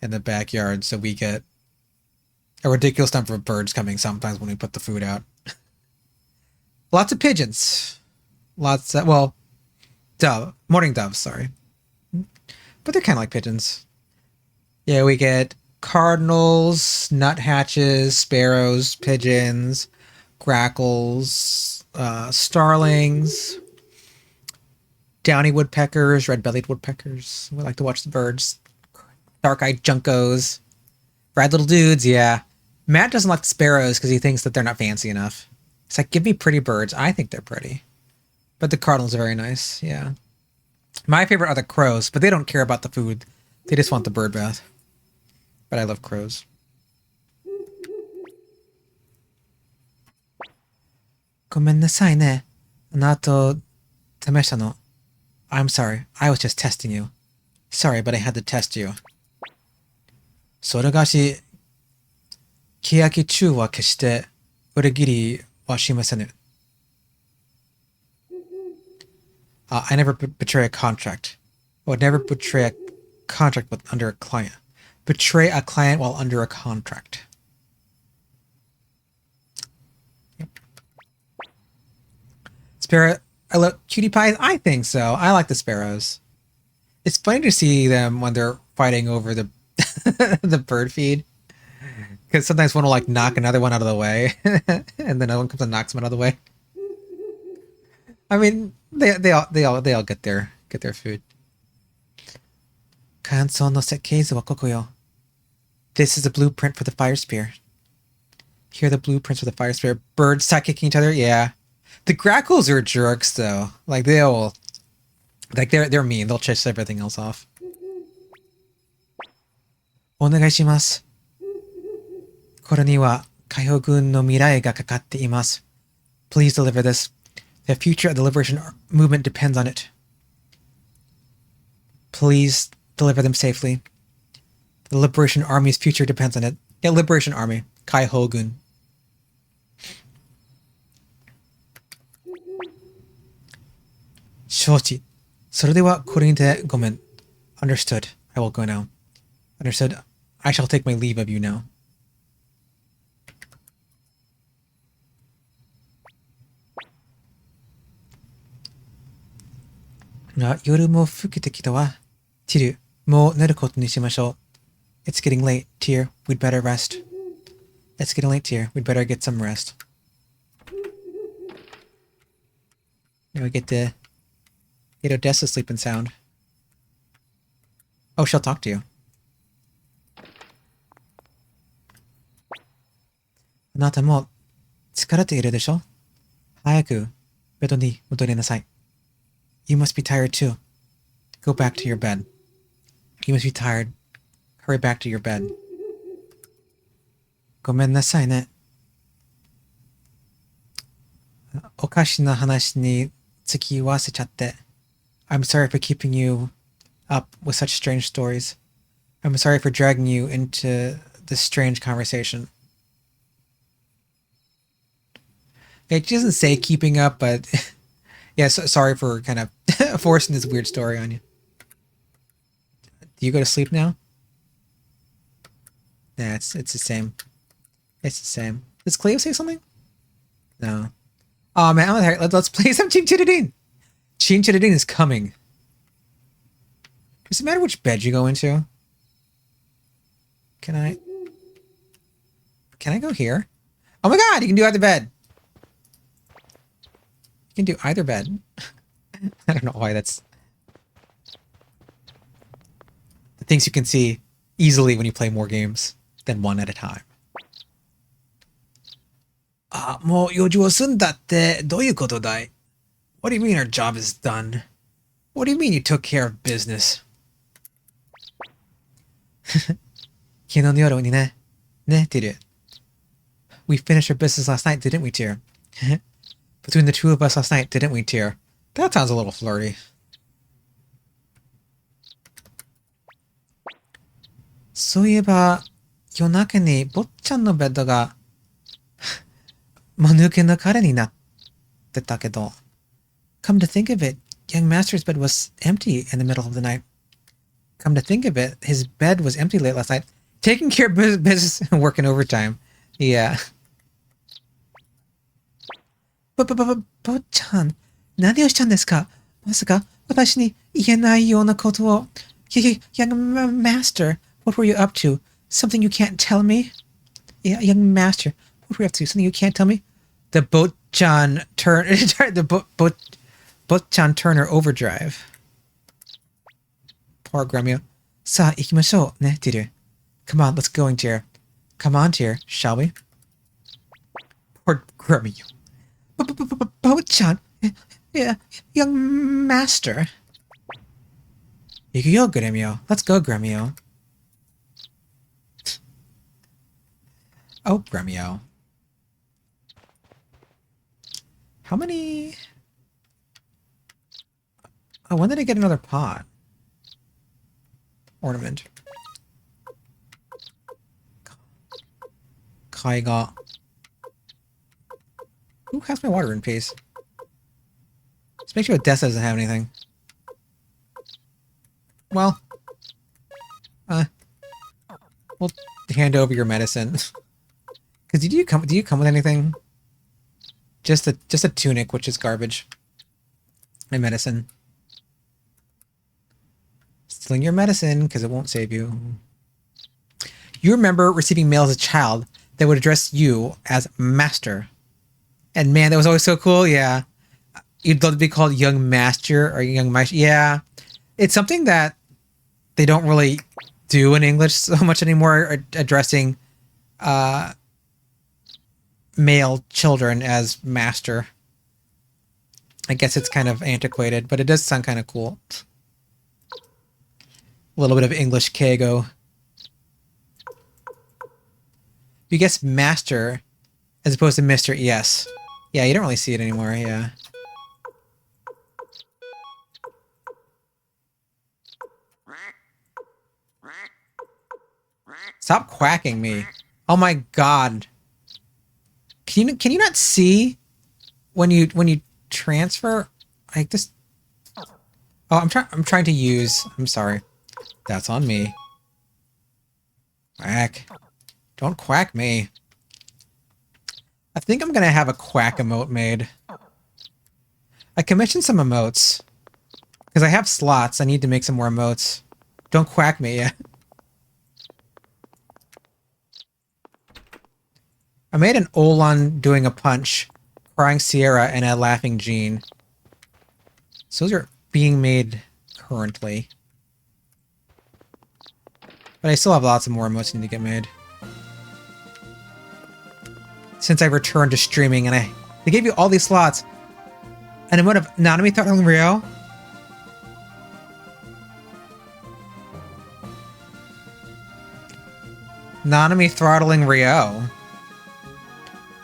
in the backyard, so we get a ridiculous number of birds coming sometimes when we put the food out. Lots of pigeons. Lots of, well, morning doves, sorry. But they're kind of like pigeons. Yeah, we get cardinals, nuthatches, sparrows, pigeons, grackles, starlings, downy woodpeckers, red-bellied woodpeckers. We like to watch the birds. Dark-eyed juncos. Rad little dudes, yeah. Matt doesn't like the sparrows because he thinks that they're not fancy enough. It's like, give me pretty birds. I think they're pretty. But the cardinals are very nice, yeah. My favorite are the crows, but they don't care about the food. They just want the bird bath. But I love crows. ごめんなさいね。あなた試したの。I'm sorry. I was just testing you. Sorry, but I had to test you. それがし、契約中は決して裏切りはしませぬ。I never betray a contract. I would never betray a contract under a client. Betray a client while under a contract. Yep. Sparrow, I love cutie pies. I think so. I like the sparrows. It's funny to see them when they're fighting over the the bird feed, because sometimes one will like knock another one out of the way, and then another one comes and knocks one out of the way. I mean, they all get their food. 乾燥の設計図はここよ. This is a blueprint for the fire spear. Here are the blueprints for the fire spear. Birds sidekicking each other. Yeah, the grackles are jerks though. Like they're mean. They'll chase everything else off. お願いします. これには解放軍の未来がかかっています. Please deliver this. The future of the liberation movement depends on it. Please deliver them safely. The Liberation Army's future depends on it. Yeah, Liberation Army. Kaihogun. 承知。それではこれにてごめん。Understood. I will go now. Understood. I shall take my leave of you now. 夜も更けてきたわ。ティル、もう寝ることにしましょう。It's getting late, Tyr. We'd better rest. It's getting late, Tyr. We'd better get some rest. Now we get to get Odessa sleeping sound. Oh, she'll talk to you. あなたも疲れているでしょ？早くベッドに戻りなさい。You must be tired too. Go back to your bed. You must be tired. Hurry back to your bed. ごめんなさいね。おかしな話に付き合わせちゃって。I'm sorry for keeping you up with such strange stories. I'm sorry for dragging you into this strange conversation. It doesn't say keeping up, but yeah, sorry for kind of forcing this weird story on you. Do you go to sleep now? Yeah, it's the same. It's the same. Does Cleo say something? No. Oh man, I'm tired. Let's play some Chin-Chitadin. Chin-Chitadin is coming. Does it matter which bed you go into? Can I go here? Oh my god, you can do either bed. You can do either bed. I don't know why that's the things you can see easily when you play more games than one at a time. あ、もう用事を済んだってどういうことだい? What do you mean our job is done? What do you mean you took care of business? 昨日の夜にね、Tyr. We finished our business last night, didn't we, Tyr? Between the two of us last night, didn't we, Tyr? That sounds a little flirty. そういえば、夜中に坊ちゃんのベッドが間抜けな彼になってたけど。Come to think of it, young master's bed was empty in the middle of the night. Come to think of it, his bed was empty late last night. Taking care of business and working overtime. Yeah. 坊ちゃん、何をしたんですか？まさか私に言えないようなことを。Young master, what were you up to? Something you can't tell me? Yeah, young master, what were you up to? Something you can't tell me? The Botchan Botchan Turner Overdrive. Poor Gremio. さあ行きましょうね、Tyr. Come on, let's go, Tyr. Come on, Tyr, shall we? Poor Gremio. Botchan, yeah, young master. 行くよ、Gremio. Let's go, Gremio. Oh, Gremio. How many? Oh, when did I get another pot? Ornament. Kaiga. Who has my water in peace? Let's make sure Odessa doesn't have anything. Well, we'll hand over your medicine. Because do you come with anything? Just a tunic, which is garbage. And medicine. Stealing your medicine because it won't save you. You remember receiving mail as a child that would address you as master. And man, that was always so cool. Yeah, you'd love to be called young master or young master. Yeah, it's something that they don't really do in English so much anymore, addressing male children as master. I guess it's kind of antiquated, but it does sound kind of cool. A little bit of English Kago. You guess master as opposed to Mr. Yes. Yeah, you don't really see it anymore, yeah. Stop quacking me. Oh my god. Can you not see when you transfer? Like this. Oh, I'm trying to use... I'm sorry. That's on me. Quack. Don't quack me. I think I'm gonna have a quack emote made. I commissioned some emotes. Because I have slots, I need to make some more emotes. Don't quack me yet. I made an Olan doing a punch, crying Sierra, and a laughing Jean. So those are being made currently. But I still have lots of more emotes that need to get made. Since I returned to streaming and they gave you all these slots. An emote of Nanami throttling Rio. Nanami throttling Rio.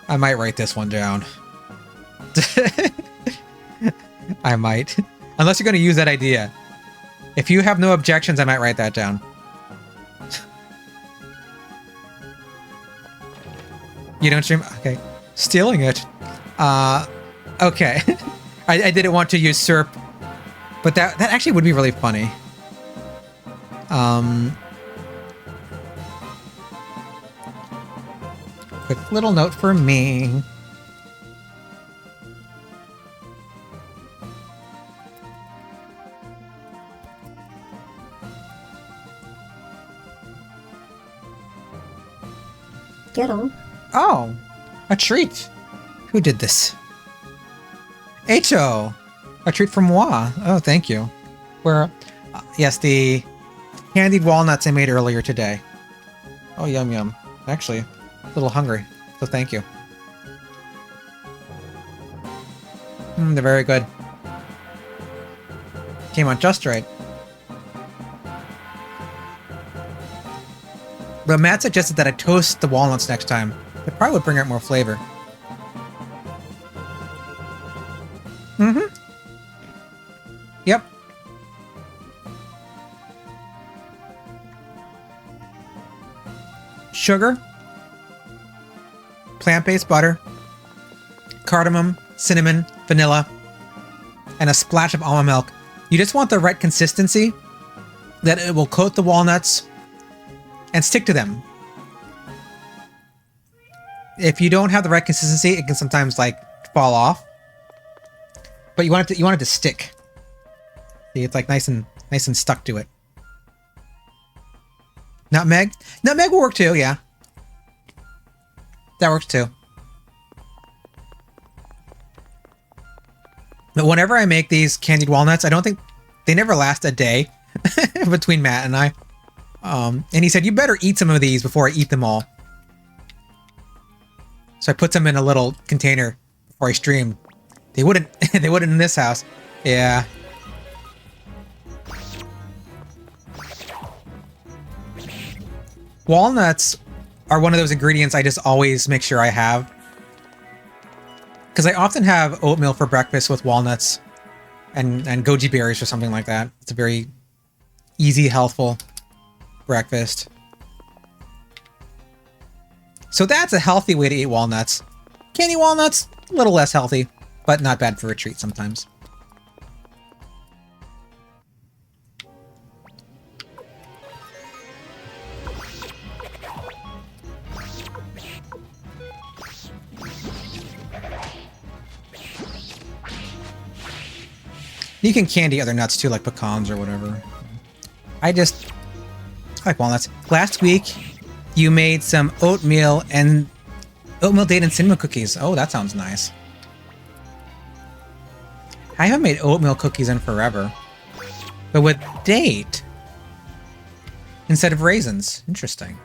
I might write this one down. I might. Unless you're going to use that idea. If you have no objections, I might write that down. You don't stream? Okay. Stealing it. Okay. I didn't want to usurp. But that actually would be really funny. Quick little note for me. Hello. Oh, a treat. Who did this? Echo. A treat from moi. Oh, thank you. Yes, the candied walnuts I made earlier today. Oh, yum yum. Actually, a little hungry, so thank you. They're very good. Came out just right. But Matt suggested that I toast the walnuts next time. It probably would bring out more flavor. Yep. Sugar, plant-based butter, cardamom, cinnamon, vanilla, and a splash of almond milk. You just want the right consistency that it will coat the walnuts and stick to them. If you don't have the right consistency, it can sometimes like fall off. But you want it to stick. See, it's like nice and stuck to it. Nutmeg? Nutmeg will work too, yeah. That works too. But whenever I make these candied walnuts, I don't think they never last a day between Matt and I. And he said, you better eat some of these before I eat them all. So I put them in a little container before I streamed. They wouldn't in this house. Yeah. Walnuts are one of those ingredients I just always make sure I have. Because I often have oatmeal for breakfast with walnuts and goji berries or something like that. It's a very easy, healthful breakfast. So that's a healthy way to eat walnuts. Candy walnuts, a little less healthy, but not bad for a treat sometimes. You can candy other nuts too, like pecans or whatever. I like walnuts. Last week, you made some oatmeal date and cinnamon cookies. Oh, that sounds nice. I haven't made oatmeal cookies in forever. But with date instead of raisins. Interesting.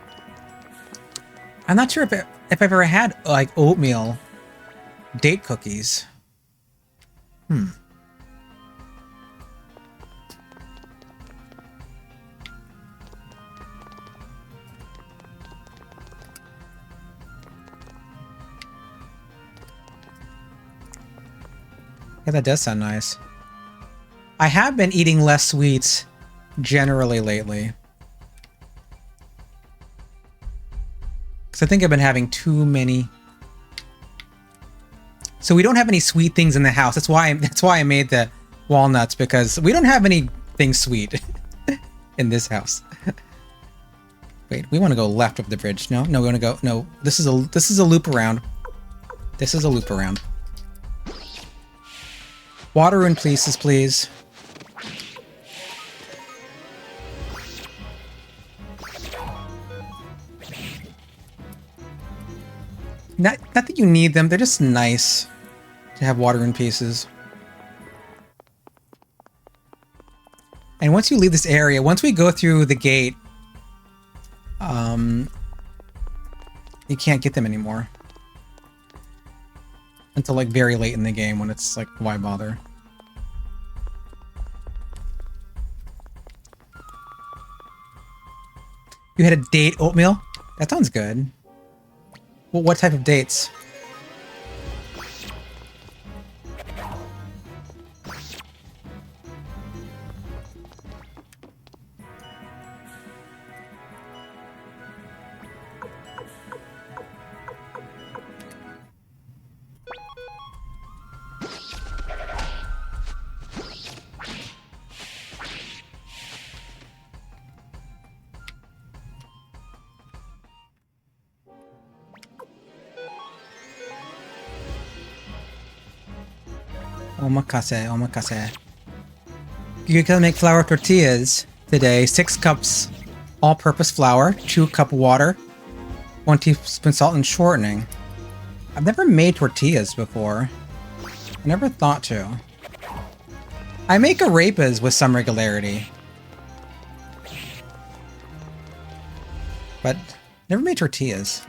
I'm not sure if I've ever had like oatmeal date cookies. Yeah, that does sound nice. I have been eating less sweets generally lately. Because I think I've been having too many. So we don't have any sweet things in the house. That's why I made the walnuts because we don't have anything sweet in this house. Wait, we want to go left of the bridge. No, we want to go. No, this is a loop around. This is a loop around. Water rune pieces, please. Not that you need them. They're just nice to have water rune pieces. And once you leave this area, once we go through the gate, you can't get them anymore. Until like very late in the game when it's like, why bother? You had a date oatmeal? That sounds good. Well, what type of dates? Omakase, omakase. You can make flour tortillas today. 6 cups all-purpose flour, 2 cups water, 1 teaspoon salt and shortening. I've never made tortillas before. I never thought to. I make arepas with some regularity. But never made tortillas.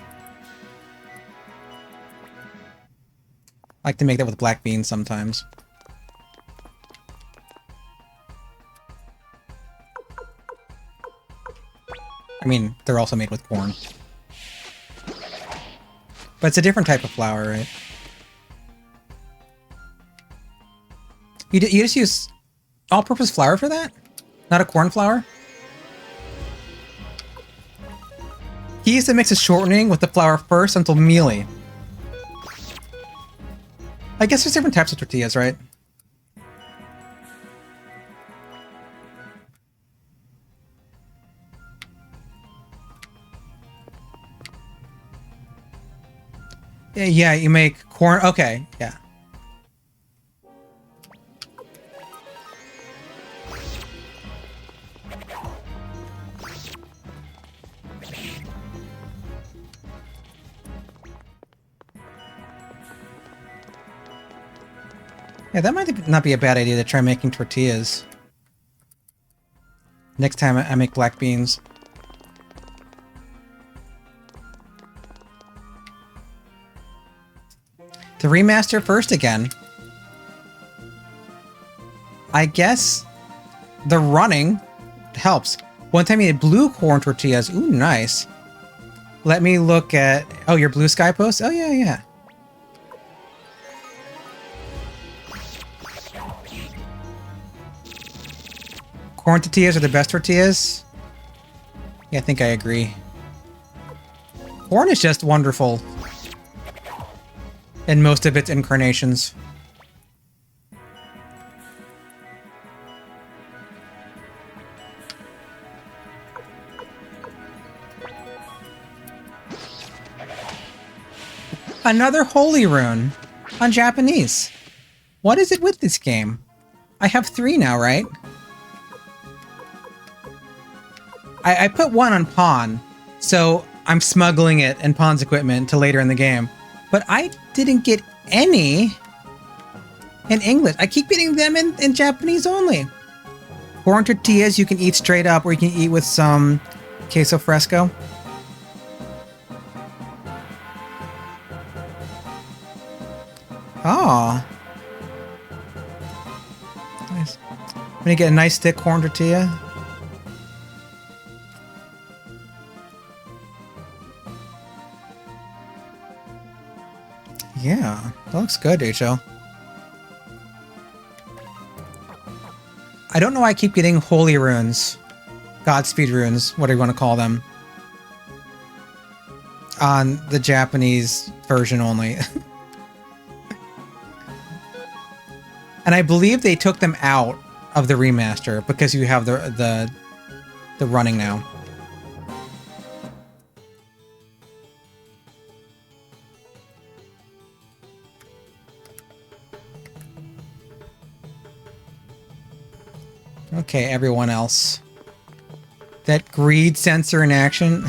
I like to make that with black beans sometimes. I mean, they're also made with corn. But it's a different type of flour, right? You just use all-purpose flour for that? Not a corn flour? He used to mix the shortening with the flour first until mealy. I guess there's different types of tortillas, right? Yeah, you make corn. Okay, yeah. Yeah, that might not be a bad idea to try making tortillas. Next time I make black beans. The remaster first again. I guess the running helps. One time you had blue corn tortillas. Ooh, nice. Let me look at... Oh, your blue sky post? Oh, yeah, yeah. Corn tortillas are the best tortillas? Yeah, I think I agree. Corn is just wonderful. In most of its incarnations. Another holy rune on Japanese. What is it with this game? I have 3 now, right? I put 1 on Pawn, so I'm smuggling it and Pawn's equipment to later in the game. But I didn't get any in English. I keep getting them in Japanese only. Corn tortillas you can eat straight up, or you can eat with some queso fresco. Oh. Nice. I'm gonna get a nice thick corn tortilla. Yeah, that looks good, HL. I don't know why I keep getting holy runes. Godspeed runes, whatever you want to call them. On the Japanese version only. And I believe they took them out of the remaster because you have the running now. Okay, everyone else. That greed sensor in action.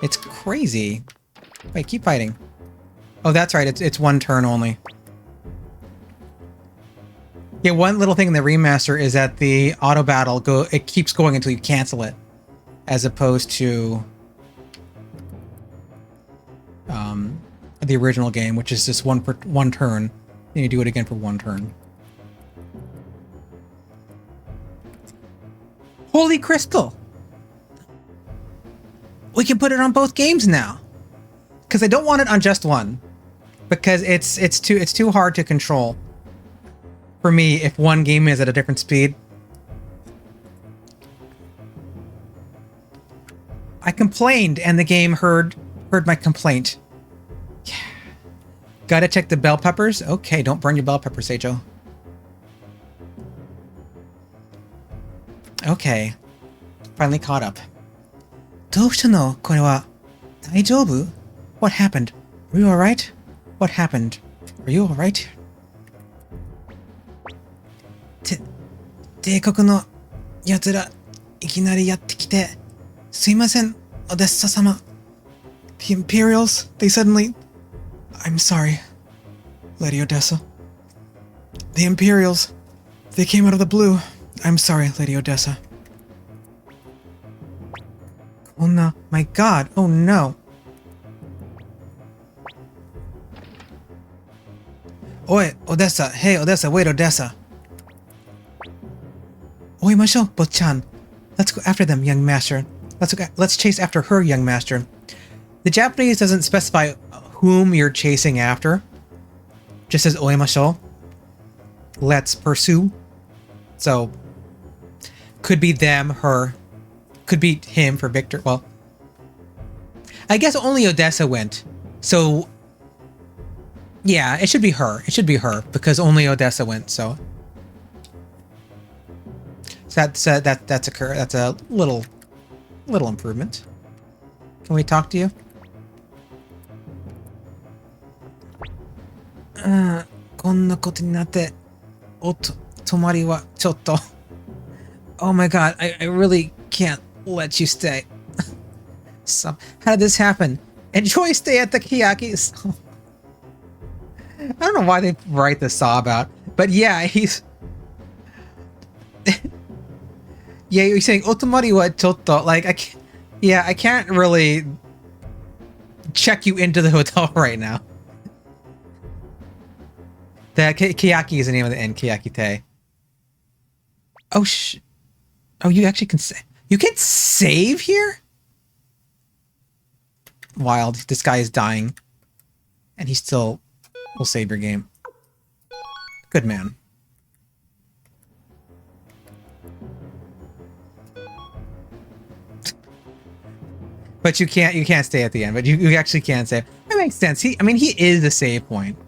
It's crazy. Wait, keep fighting. Oh, that's right. It's one turn only. Yeah, one little thing in the remaster is that the auto battle it keeps going until you cancel it, as opposed to the original game, which is just one turn. Then you do it again for one turn. Holy crystal! We can put it on both games now, because I don't want it on just one, because it's too hard to control for me if one game is at a different speed. I complained, and the game heard my complaint. Yeah. Gotta check the bell peppers. Okay, don't burn your bell peppers, Seijo. Okay, finally caught up. どうしたのこれは大丈夫 What happened? Are you alright? What happened? Are you alright? 帝国の奴らいきなりやってきてすいませんオデッサ様 The Imperials, they suddenly... I'm sorry, Lady Odessa. The Imperials, they came out of the blue. I'm sorry, Lady Odessa. Oh no, my god, oh no. Oi, Odessa, hey Odessa, wait Odessa. Oi, Masho, Bochan. Let's go after them, young master. Let's chase after her, young master. The Japanese doesn't specify whom you're chasing after. Just says Oi, Masho. Let's pursue. So, could be them, her. Could be him for Victor. Well, I guess only Odessa went. So, yeah, it should be her. It should be her because only Odessa went. So that's a little improvement. Can we talk to you? Oh my god, I really can't let you stay. So, how did this happen? Enjoy stay at the Kiyaki's. I don't know why they write the saw about, but yeah, he's... yeah, you're saying Otomari wa chotto. Like, I can't really check you into the hotel right now. The Kiyaki is the name of the inn, Kiyaki-te. Oh, oh, you actually can save. You can save here? Wild. This guy is dying. And he still will save your game. Good man. But you can't stay at the end, but you actually can save. That makes sense. I mean, he is the save point.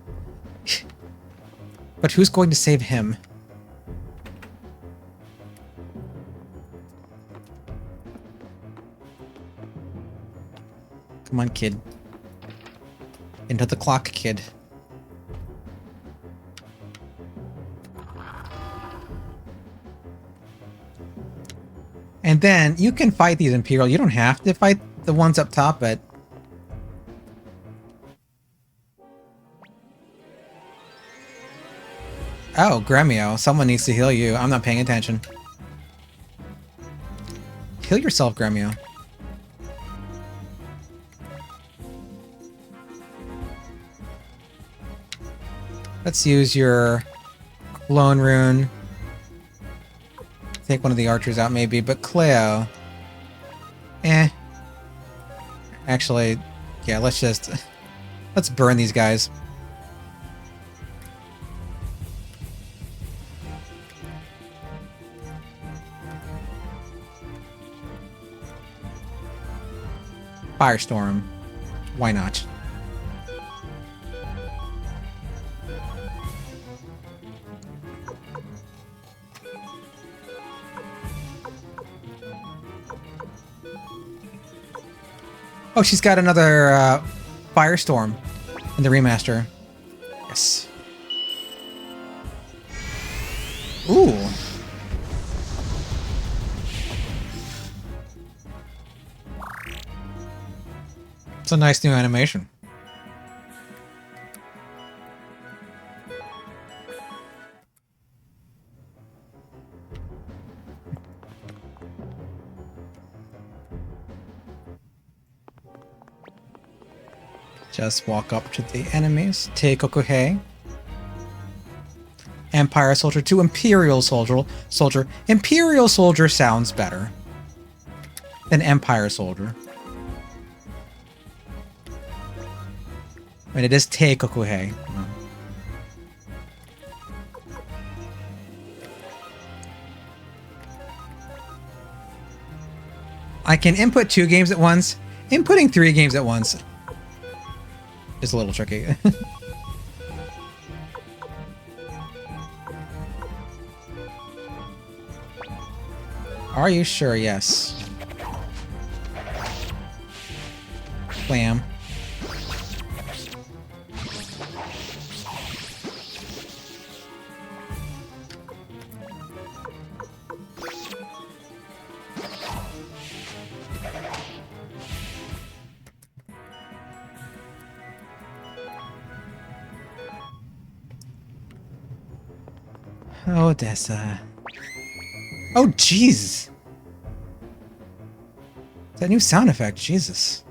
But who's going to save him? Come on, kid. Into the clock, kid. And then you can fight these Imperial. You don't have to fight the ones up top, but... Oh, Gremio. Someone needs to heal you. I'm not paying attention. Heal yourself, Gremio. Let's use your clone rune. Take one of the archers out, maybe, but Cleo... Eh. Actually, yeah, let's burn these guys. Firestorm. Why not? Oh, she's got another firestorm in the remaster. Yes. Ooh. It's a nice new animation. Just walk up to the enemies. Teikokuhei. Empire Soldier to Imperial Soldier. Imperial Soldier sounds better than Empire Soldier. I mean, it is Teikokuhei. I can input 2 games at once. Inputting 3 games at once is a little tricky. Are you sure? Yes. Blam. Odessa. Oh, jeez. That new sound effect, Jesus.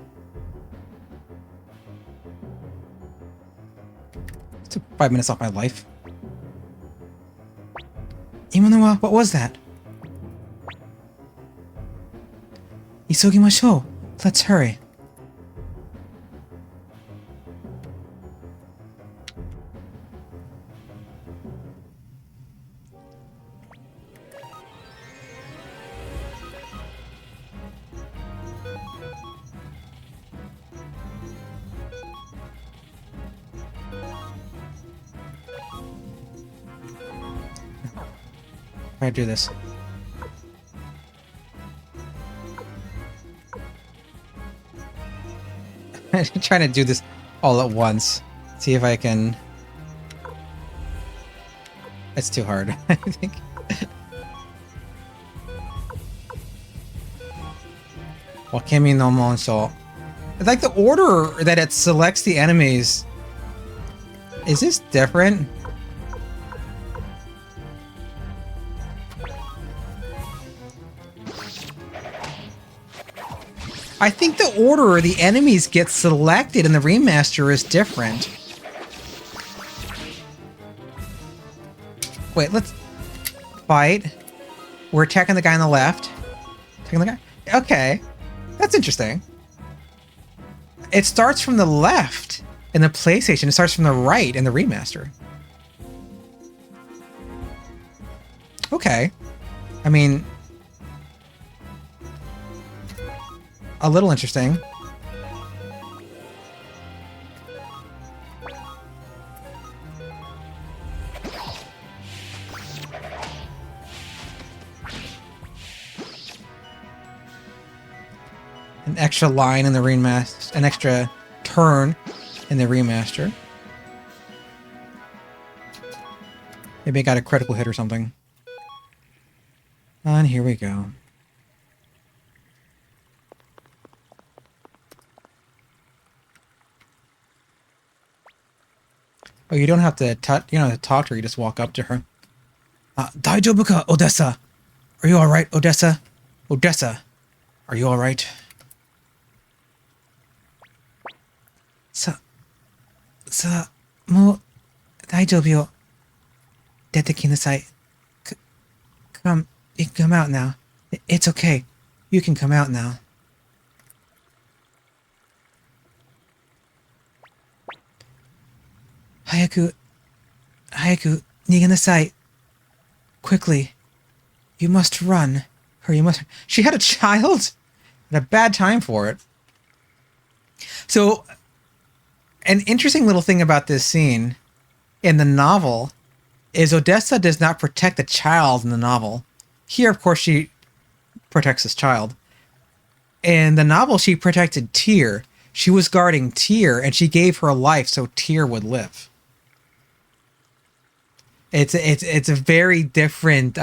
Took 5 minutes off my life. Imanoa, what was that? Isogimashou. Let's hurry. Try to do this. I'm trying to do this all at once. See if I can... It's too hard, I think. Wakemi no Monsho. Like the order that it selects the enemies. Is this different? I think the order the enemies get selected in the remaster is different. Wait, let's fight. We're attacking the guy on the left. Attacking the guy? Okay. That's interesting. It starts from the left in the PlayStation. It starts from the right in the remaster. Okay. I mean... a little interesting. An extra line in the remaster, an extra turn in the remaster. Maybe I got a critical hit or something. And here we go. Oh, you don't have to talk to her, you just walk up to her. Daijoubu ka, Odessa? Are you alright, Odessa? Odessa, are you alright? Mo daijoubu yo. Dete kinasai. Come, you can come out now. It's okay. You can come out now. Hayaku, niganasai. Quickly. You must run. Hurry, you must... She had a child? And a bad time for it. So, an interesting little thing about this scene in the novel is Odessa does not protect the child in the novel. Here, of course, she protects this child. In the novel, she protected Tyr. She was guarding Tyr, and she gave her life so Tyr would live. It's a very different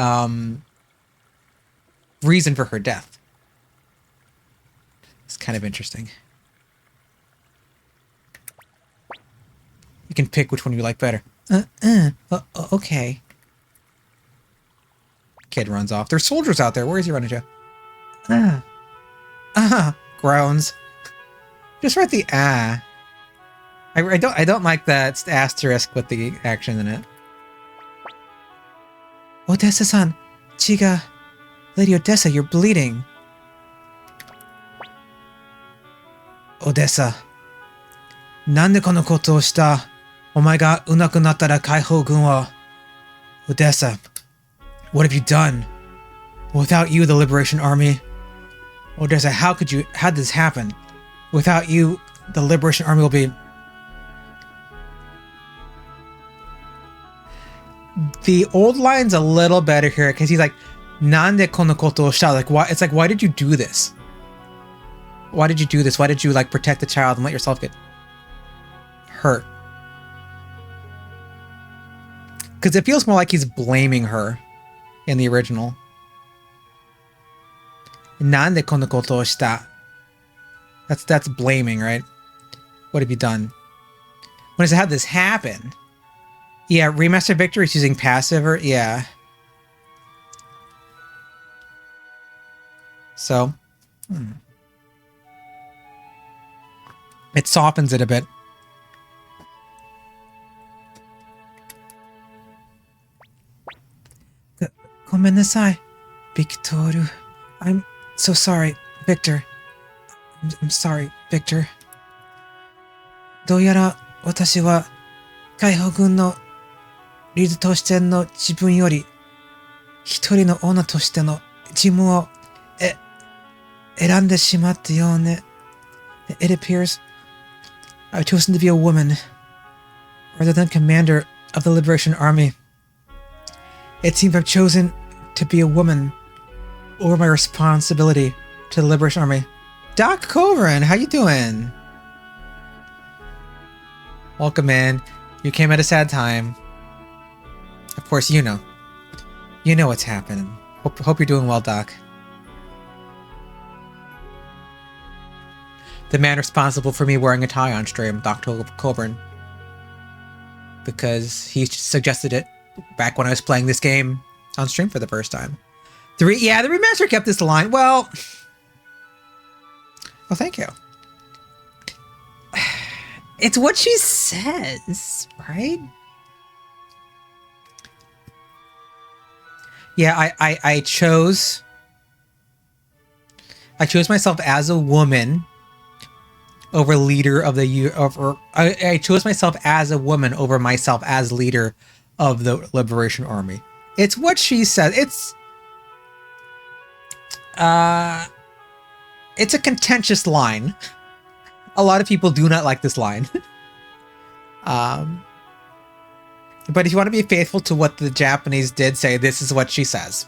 reason for her death. It's kind of interesting. You can pick which one you like better. Okay. Kid runs off. There's soldiers out there. Where is he running to? Groans. Just write the I don't like that asterisk with the action in it. Odessa-san, Chiga, Lady Odessa, you're bleeding. Odessa. Nande kono koto o shita? Omae ga unaku nattara kaihou gun wo. Odessa, what have you done? Without you, the Liberation Army. Odessa, how did this happen? Without you, the Liberation Army will be... The old line's a little better here because he's like, Nande kono koto o shita? Like, why? It's like, why did you do this? Why did you do this? Why did you like protect the child and let yourself get hurt? Because it feels more like he's blaming her in the original. Nande kono koto o shita? That's blaming, right? What have you done? When does it have this happen? Yeah, Remaster Victory is using passive or yeah. So it softens it a bit. Gomenasai, Victoru. I'm so sorry, Victor. I'm sorry, Victor. どうやら私は解放軍のリードとしての自分より一人の女としての自分を選んでしまったよね。It appears I've chosen to be a woman rather than commander of the Liberation Army. It seems I've chosen to be a woman over my responsibility to the Liberation Army. Doc Coverin, how you doing? Welcome in. You came at a sad time. Of course, you know. You know what's happening. Hope you're doing well, Doc. The man responsible for me wearing a tie on stream, Dr. Coburn. Because he suggested it back when I was playing this game on stream for the first time. The remaster kept this line. Well, thank you. It's what she says, right? Yeah, I chose myself as a woman over leader of the I chose myself as a woman over myself as leader of the Liberation Army. It's what she said. It's a contentious line. A lot of people do not like this line. But if you want to be faithful to what the Japanese did say, this is what she says.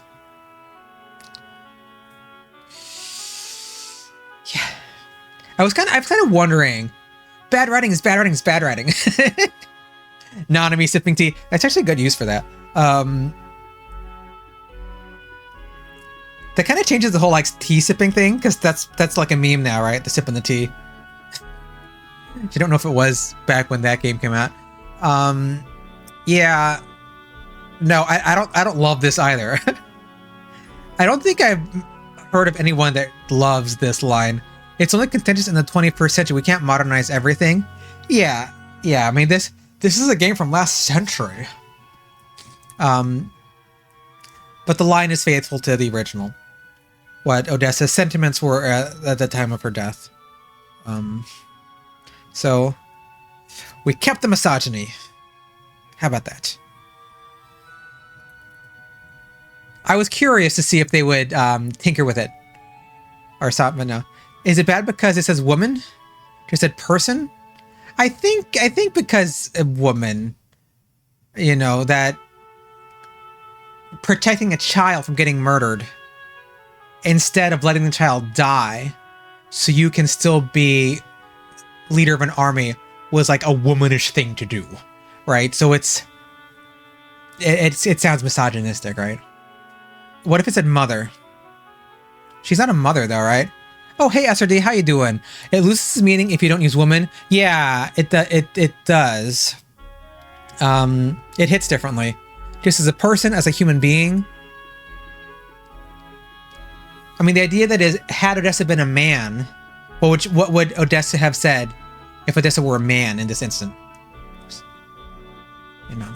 Yeah. I was kind of wondering. Bad writing is bad writing is bad writing. Nanami sipping tea. That's actually good use for that. That kind of changes the whole like tea sipping thing, because that's like a meme now, right? The sipping the tea. I don't know if it was back when that game came out. Yeah. No, I don't love this either. I don't think I've heard of anyone that loves this line. It's only contentious in the 21st century. We can't modernize everything. Yeah. I mean, this is a game from last century. But the line is faithful to the original. What Odessa's sentiments were at the time of her death. So we kept the misogyny. How about that? I was curious to see if they would tinker with it. Or stop, but no. Is it bad because it says woman? Just said person? I think because a woman, you know, that protecting a child from getting murdered instead of letting the child die so you can still be leader of an army was like a womanish thing to do, right? So it sounds misogynistic, right? What if it said mother? She's not a mother though, right? Oh, hey Sarady, how you doing? It loses its meaning if you don't use woman. Yeah, it does. It hits differently. Just as a person, as a human being. I mean, the idea that is, had Odessa been a man, what would Odessa have said if Odessa were a man in this instant? You know,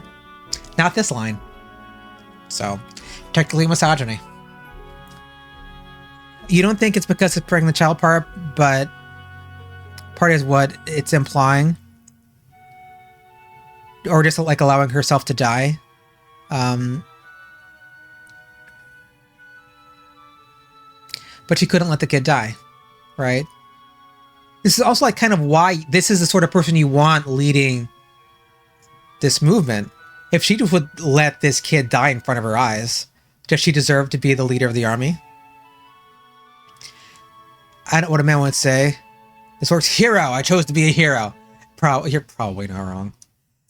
not this line. So, technically misogyny. You don't think it's because it's pregnant child part, but part is what it's implying. Or just like allowing herself to die. But she couldn't let the kid die, right? This is also like kind of why this is the sort of person you want leading this movement. If she would let this kid die in front of her eyes, does she deserve to be the leader of the army? I don't know what a man would say. This works. Hero. I chose to be a hero. You're probably not wrong.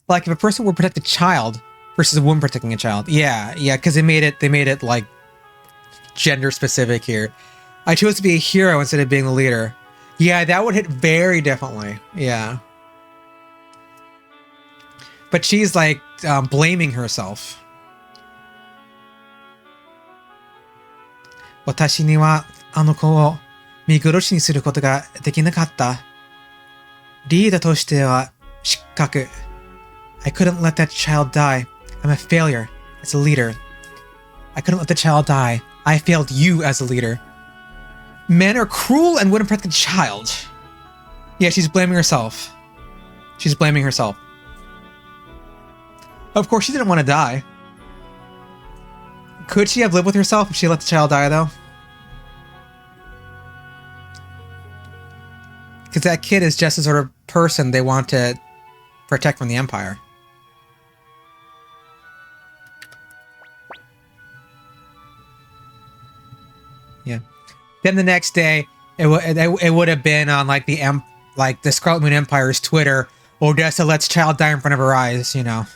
Like if a person would protect a child versus a woman protecting a child. Yeah, because they made it like gender specific here. I chose to be a hero instead of being the leader. Yeah, that would hit very differently. Yeah. But she's like blaming herself. 私にはあの子を見殺しにすることができなかった。リーダーとしては失格。I couldn't let that child die. I'm a failure as a leader. I couldn't let the child die. I failed you as a leader. Men are cruel and wouldn't protect the child. Yeah, she's blaming herself. She's blaming herself. Of course, she didn't want to die. Could she have lived with herself if she let the child die, though? Because that kid is just the sort of person they want to protect from the Empire. Yeah. Then the next day, it would have been on like the Scarlet Moon Empire's Twitter. Odessa lets child die in front of her eyes, you know.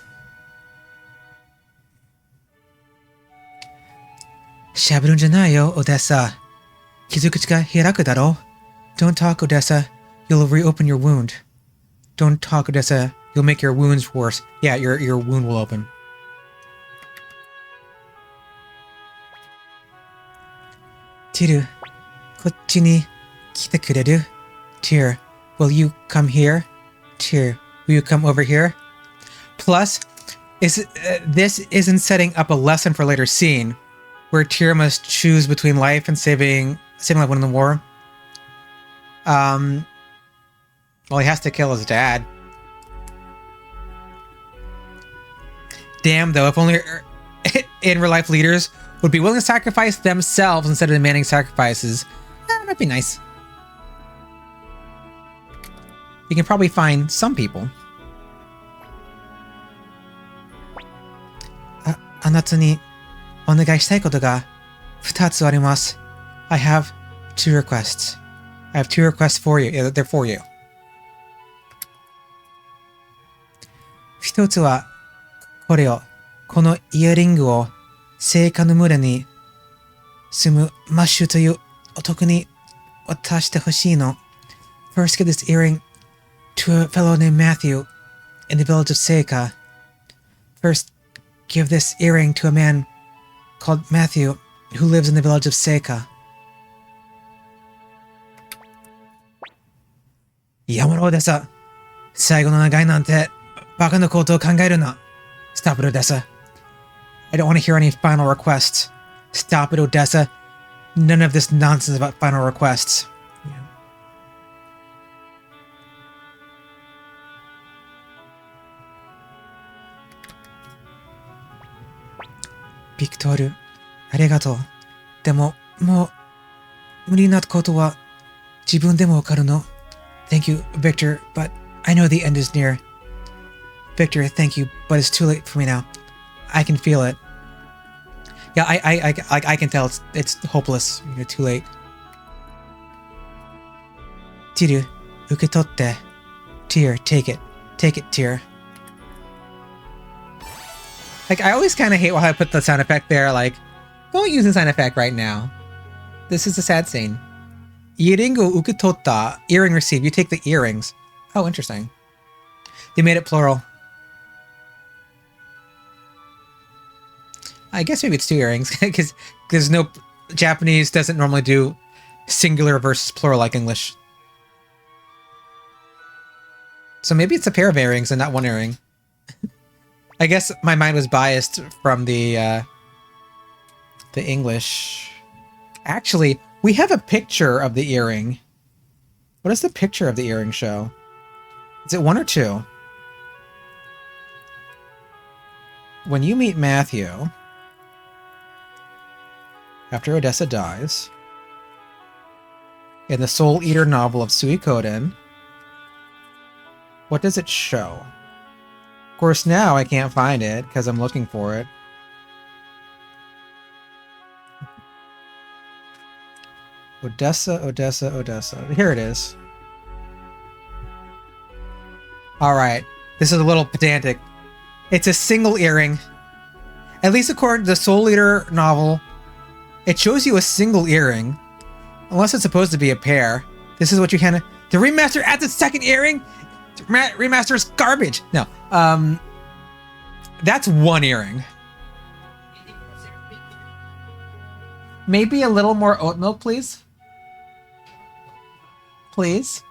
しゃべるんじゃないよ、Odessa. 傷口が開くだろ. Don't talk, Odessa. You'll reopen your wound. Don't talk, Odessa. You'll make your wounds worse. Yeah, your wound will open. Tiru, こっちに来てくれる? Tyr, will you come here? Tyr, will you come over here? Plus, this isn't setting up a lesson for later scene, where Tyr must choose between life and saving life in the war. Well, he has to kill his dad. Damn, though, if only in real life leaders would be willing to sacrifice themselves instead of demanding sacrifices. That might be nice. You can probably find some people. あなたにお願いしたいことが2つあります. I have two requests. I have two requests for you. Yeah, they're for you. 一つはこのイヤリングを聖火の村に住むマッシュという男に渡してほしいの. First, give this earring to a fellow named Mathiu in the village of Seika. First, give this earring to a man called Mathiu who lives in the village of Seika. やめろ、Odessa. 最後の願いなんてバカなことを考えるな. Stop it, Odessa. I don't want to hear any final requests. Stop it, Odessa. None of this nonsense about final requests. Yeah. Victor, ありがとう. でも、もう無理なことは自分でもわかるの. Thank you, Victor, but I know the end is near. Victor, thank you, but it's too late for me now. I can feel it. Yeah, I can tell it's hopeless. You're too late. Tiru, uketotte. Tear, take it. Take it, Tear. Like, I always kind of hate why I put the sound effect there. Like, don't use the sound effect right now. This is a sad scene. Earring o uketotta. Earring received. You take the earrings. Oh, interesting. They made it plural. I guess maybe it's 2 earrings, because there's no... Japanese doesn't normally do singular versus plural like English. So maybe it's a pair of earrings and not 1 earring. I guess my mind was biased from the English. Actually, we have a picture of the earring. What does the picture of the earring show? Is it 1 or 2? When you meet Mathiu, after Odessa dies, in the Soul Eater novel of Suikoden, what does it show? Of course, now I can't find it because I'm looking for it. Odessa, Odessa, Odessa. Here it is. Alright. This is a little pedantic. It's a single earring. At least according to the Soul Eater novel, it shows you a single earring. Unless it's supposed to be a pair. This is what you can... The remaster adds a second earring? The remaster is garbage. No. That's 1 earring. Maybe a little more oat milk, please? Please?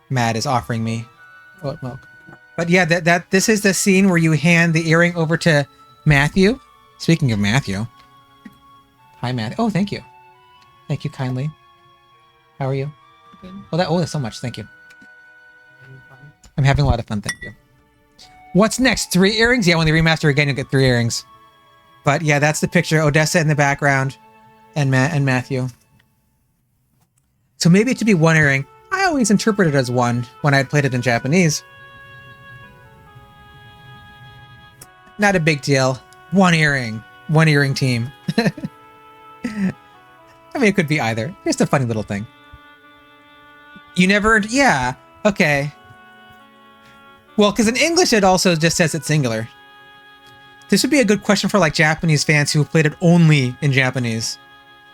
Matt is offering me oat milk. But yeah, this is the scene where you hand the earring over to Mathiu. Speaking of Mathiu. Hi, Mathiu. Oh, thank you. Thank you kindly. How are you? Good. Oh, that's so much. Thank you. I'm having a lot of fun. Thank you. What's next? 3 earrings? Yeah, when they remaster again, you'll get 3 earrings. But yeah, that's the picture. Odessa in the background. And Mathiu. So maybe it should be 1 earring. I always interpreted it as 1 when I played it in Japanese. Not a big deal. 1 earring. 1 earring team. I mean, it could be either. Just a funny little thing. You never... Yeah. Okay. Well, because in English it also just says it's singular. This would be a good question for like Japanese fans who played it only in Japanese.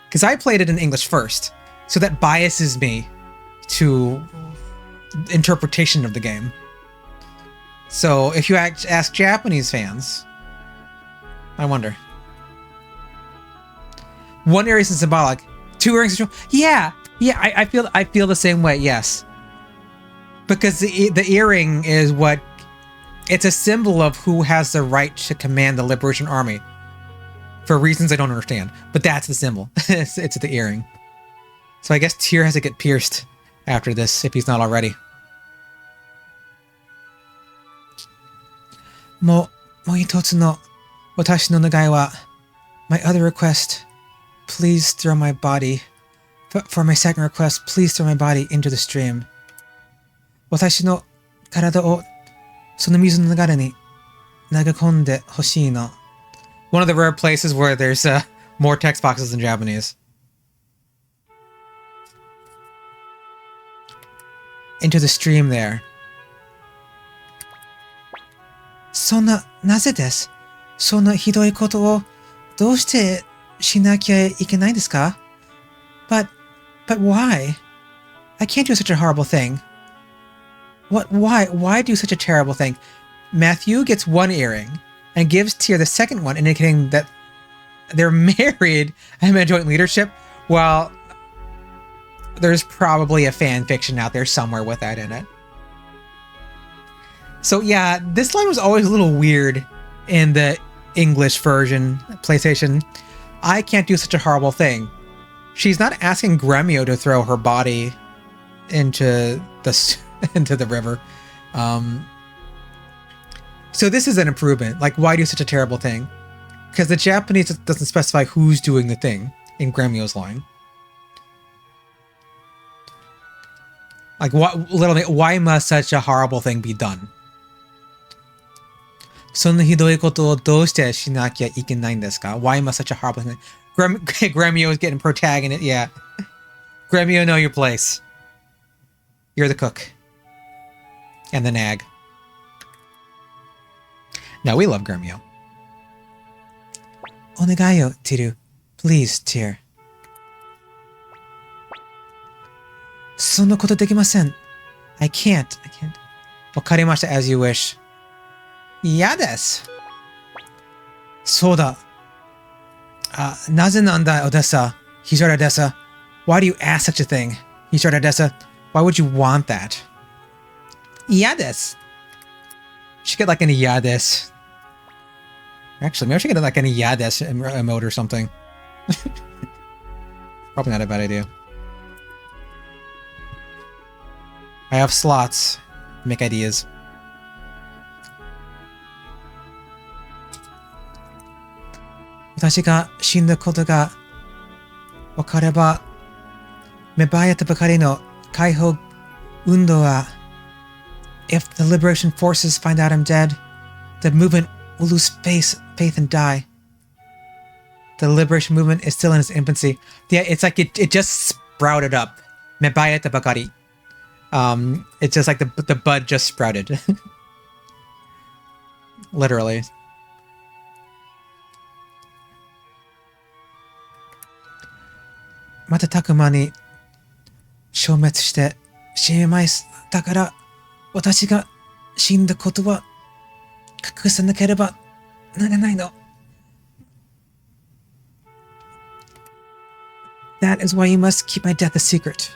Because I played it in English first. So that biases me to interpretation of the game. So if you ask Japanese fans, I wonder. 1 earring is symbolic. 2 earrings is... Yeah! Yeah, I feel the same way, yes. Because the earring is what... It's a symbol of who has the right to command the Liberation Army. For reasons I don't understand. But that's the symbol. it's the earring. So I guess Tyr has to get pierced after this, if he's not already. Mo itotsu no watashi no nagai wa... My other request, please throw my body... For my second request, please throw my body into the stream. Watashi no karada o sono mizu no nagare ni nagakonde hoshii no. One of the rare places where there's more text boxes in Japanese. Into the stream there. Sonna naze desu? Sonna hidoi koto o doushite shinakia ikenai desu ka? But why? I can't do such a horrible thing. What? Why do such a terrible thing? Mathiu gets 1 earring and gives Tyr the second one, indicating that they're married and have joint leadership. Well, there's probably a fan fiction out there somewhere with that in it. So yeah, this line was always a little weird in the English version, PlayStation. I can't do such a horrible thing. She's not asking Gremio to throw her body into the river. So this is an improvement. Like, why do such a terrible thing? Because the Japanese doesn't specify who's doing the thing in Gremio's line. Like, literally, why must such a horrible thing be done? そんなひどいことをどうしてしなきゃいけないんですか? Why must such a horrible thing? Gremio is getting protagonist. Yeah. Gremio, know your place. You're the cook. And the nag. No, we love Grumio. Onegayo, Tiru. Please, Tyr. そんなことできません. I can't. わかりました as you wish. 嫌です。そうだ。なぜなんだ Odessa? He started Odessa. Why do you ask such a thing? He started Odessa. Why would you want that? 嫌です. Should get like an 嫌です. Actually, maybe I should get like an 嫌です emote or something. Probably not a bad idea. I have slots. Make ideas. Watashi ga shinda koto ga wakareba mebayata bakari no kaihou undo wa. If the liberation forces find out I'm dead, the movement will lose faith and die. The liberation movement is still in its infancy. Yeah, it's like it just sprouted up. Mebayata bakari. It's just like the bud just sprouted. Literally. Mata Takuma ni shoumetsu shite shimaimasu. Dakara watashi ga shinda koto wa kakusanakereba naranai no. That is why you must keep my death a secret.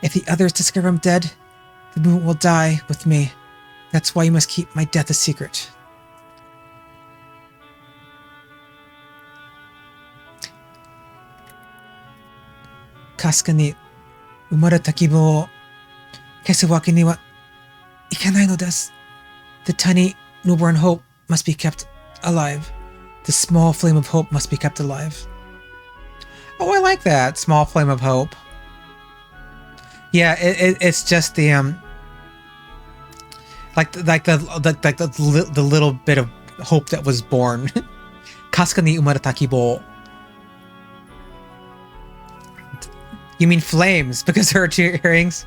If the others discover I'm dead, the movement will die with me. That's why you must keep my death a secret. Kasuga ni umareta kibou o kesu wake ni wa ikanai no desu. The tiny newborn hope must be kept alive. The small flame of hope must be kept alive. Oh, I like that. Small flame of hope. Yeah, it's just the like the little bit of hope that was born. Kasuga ni umareta kibou. You mean flames because there are 2 earrings?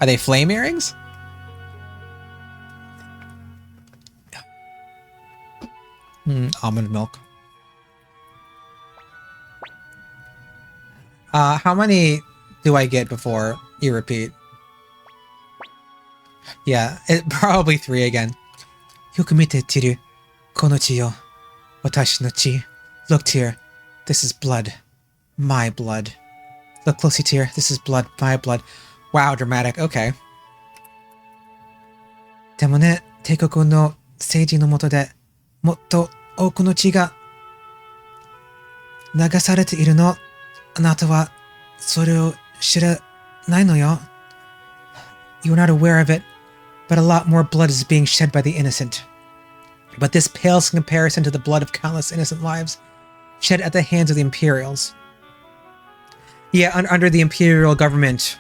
Are they flame earrings? Almond milk. How many do I get before you repeat? Yeah, probably 3 again. Yoku mite, Tiru. Kono chi yo. Watashi no chi. Look, here. This is blood. My blood. Look closely, Tyr. This is blood. My blood. Wow, dramatic. Okay. でもね、帝国の政治の下でもっと多くの血が流されているの。あなたはそれを知らないのよ。You're not aware of it, but a lot more blood is being shed by the innocent. But this pales in comparison to the blood of countless innocent lives shed at the hands of the Imperials. Yeah, under the Imperial government.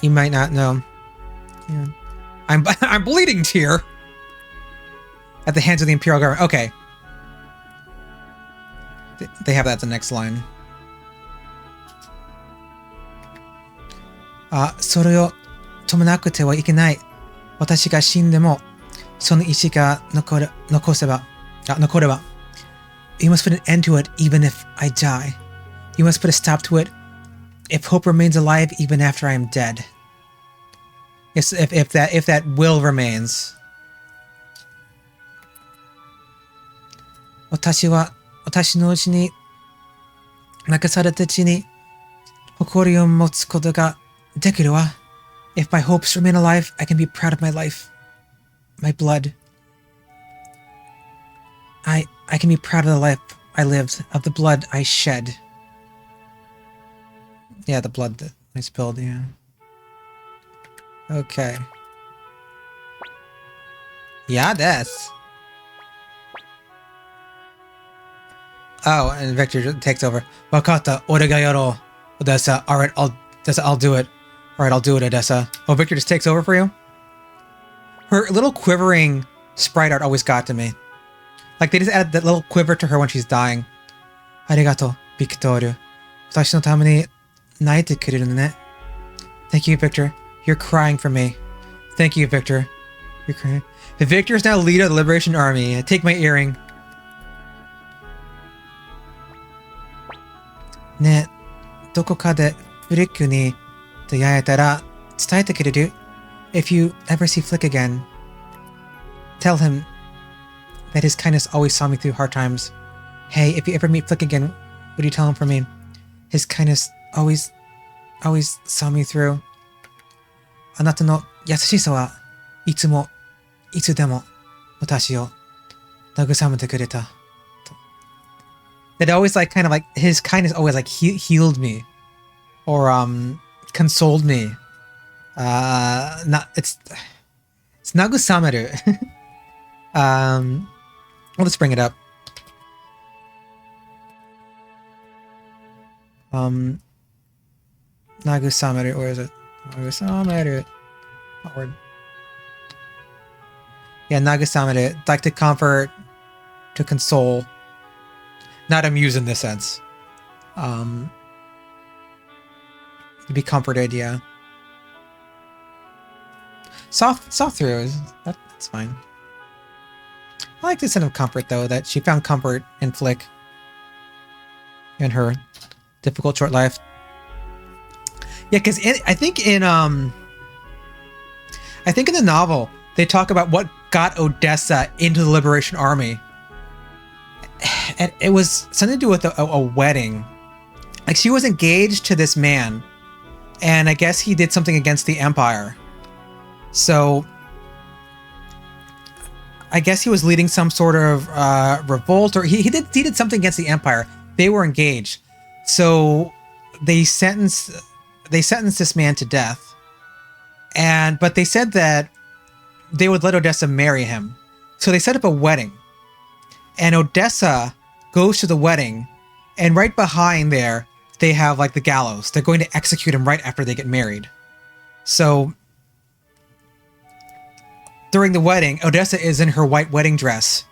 You might not know. Yeah. I'm bleeding, Tyr. At the hands of the Imperial government. Okay. They have that at the next line. それを止めなくてはいけない。私が死んでも、その意志が残れば。You must put an end to it even if I die. You must put a stop to it if hope remains alive even after I am dead. Yes, if that will remains. 私は私のうちに流された血に誇りを持つことができるわ。If my hopes remain alive, I can be proud of my life. My blood. I can be proud of the life I lived, of the blood I shed. Yeah, the blood that I spilled, yeah. Okay. Yeah, that's. Oh, and Victor takes over. Wakata, ore ga yoro. Odessa. Alright, I'll do it. Alright, I'll do it, Odessa. Oh, Victor just takes over for you? Her little quivering sprite art always got to me. Like they just added that little quiver to her when she's dying. Arigato, Victor. 私のために泣いてくれるね. Thank you, Victor. You're crying for me. Thank you, Victor. You're crying. Victor is now leader of the Liberation Army. Take my earring. ねえ、どこかでフリックに出会えたら伝えてくれる? If you ever see Flick again, tell him that his kindness always saw me through hard times. Hey, if you ever meet Flick again, would you tell him for me? His kindness always saw me through. あなたの優しさはいつもいつでも私を慰めてくれた. That always like kind of like his kindness always like healed me or consoled me. It's nagusameru. Well, let's bring it up. Nagusameru, where is it? Nagusameru. What word? Yeah, nagusameru. Like to comfort, to console. Not amuse in this sense. To be comforted, yeah. Soft through, that's fine. I like the sense of comfort though, that she found comfort in Flick in her difficult short life. Yeah, because I think in the novel they talk about what got Odessa into the Liberation Army, and it was something to do with a wedding. Like she was engaged to this man, and I guess he did something against the Empire. So I guess he was leading some sort of revolt, or he did something against the Empire. They were engaged, so they sentenced this man to death. But they said that they would let Odessa marry him. So they set up a wedding, and Odessa goes to the wedding, and right behind there they have like the gallows. They're going to execute him right after they get married. So during the wedding, Odessa is in her white wedding dress.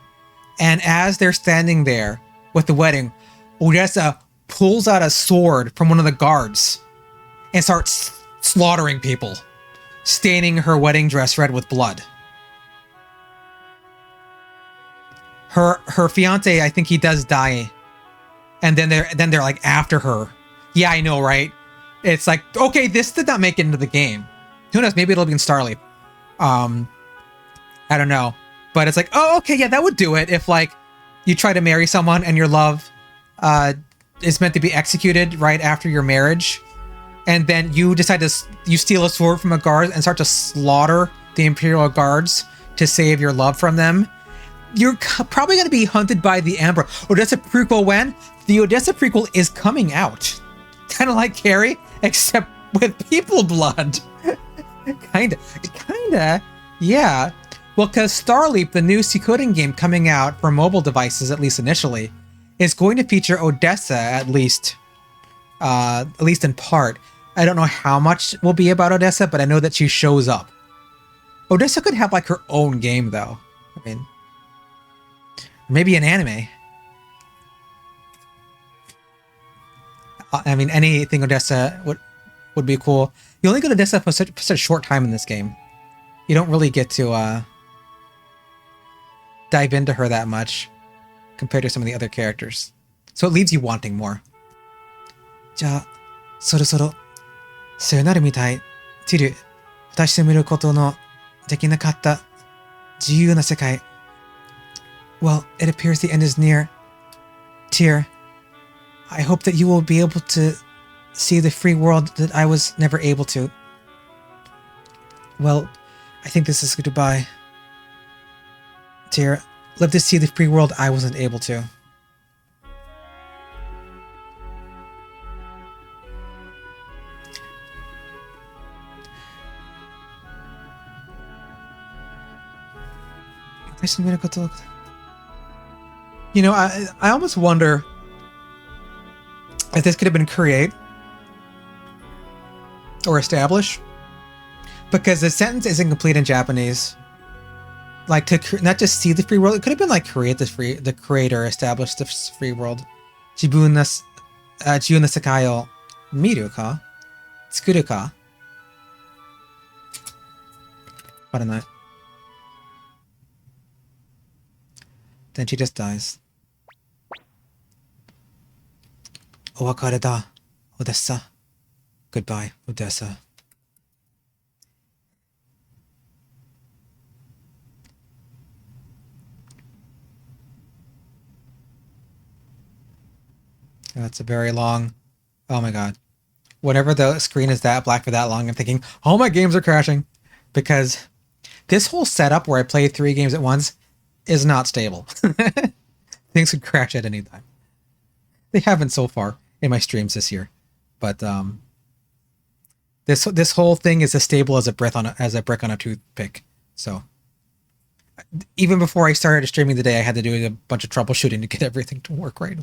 And as they're standing there with the wedding, Odessa pulls out a sword from one of the guards and starts slaughtering people, staining her wedding dress red with blood. Her fiance, I think he does die. And then they're like after her. Yeah, I know, right? It's like, okay, this did not make it into the game. Who knows? Maybe it'll be in Starleap. I don't know, but it's like, oh, okay, yeah, that would do it. If like you try to marry someone and your love is meant to be executed right after your marriage, and then you decide to steal a sword from a guard and start to slaughter the Imperial guards to save your love from them, you're probably going to be hunted by the Emperor. Odessa prequel when? The Odessa prequel is coming out. Kind of like Carrie, except with people blood. Kinda, yeah. Well, because Starleap, the new Suikoden game coming out for mobile devices, at least initially, is going to feature Odessa, at least in part. I don't know how much will be about Odessa, but I know that she shows up. Odessa could have like her own game, though. I mean, maybe an anime. I mean, anything Odessa would be cool. You only get Odessa for such a short time in this game. You don't really get to dive into her that much compared to some of the other characters. So it leaves you wanting more. じゃあ、そろそろさよならみたい。ティル、私と見ることのできなかった自由な世界。Well, it appears the end is near. Tyr, I hope that you will be able to see the free world that I was never able to. Well, I think this is goodbye. Tyr, live to see the free world I wasn't able to. You know, I almost wonder if this could have been create or establish, because the sentence isn't complete in Japanese. like to not just see the free world. It could have been like the creator established the free world. 自分の世界を見るか作るか What a night. Then she just dies. お別れだ, Odessa. Goodbye, Odessa. That's a very long... Oh my god. Whenever the screen is that black for that long, I'm thinking, all my games are crashing. Because this whole setup where I play 3 games at once is not stable. Things could crash at any time. They haven't so far in my streams this year. But this whole thing is as stable as a brick on a toothpick. So even before I started streaming today, I had to do a bunch of troubleshooting to get everything to work right.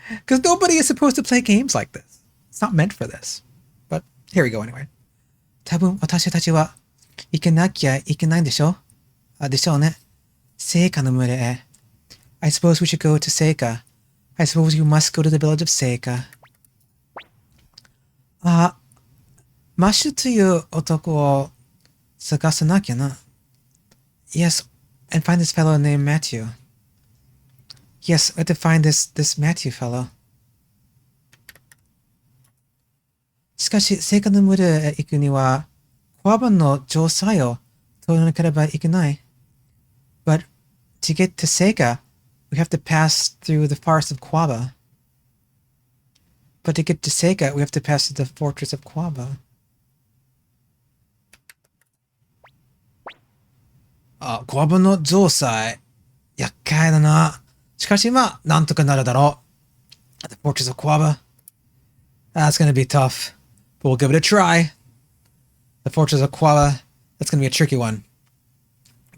Because nobody is supposed to play games like this. It's not meant for this. But here we go anyway. 多分私たちは行けなきゃいけないんでしょでしょうね。聖火の群れへ。I suppose we should go to Seika. I suppose you must go to the village of Seika. マッシュという男を探さなきゃな。Yes, and find this fellow named Mathiu. Yes, we have to find this Mathiu fellow. しかし、聖火の群れへ行くには、Kwabaの城塞を通らなければいけない。But to get to Seika, we have to pass through the forest of Kwaba. But to get to Seika, we have to pass through the fortress of Kwaba. Kwabaの城塞。厄介だな。しかしまあ、なんとかなるだろう。The fortress of Kwaba. That's gonna be tough. But we'll give it a try. The fortress of Kwaba. That's gonna be a tricky one.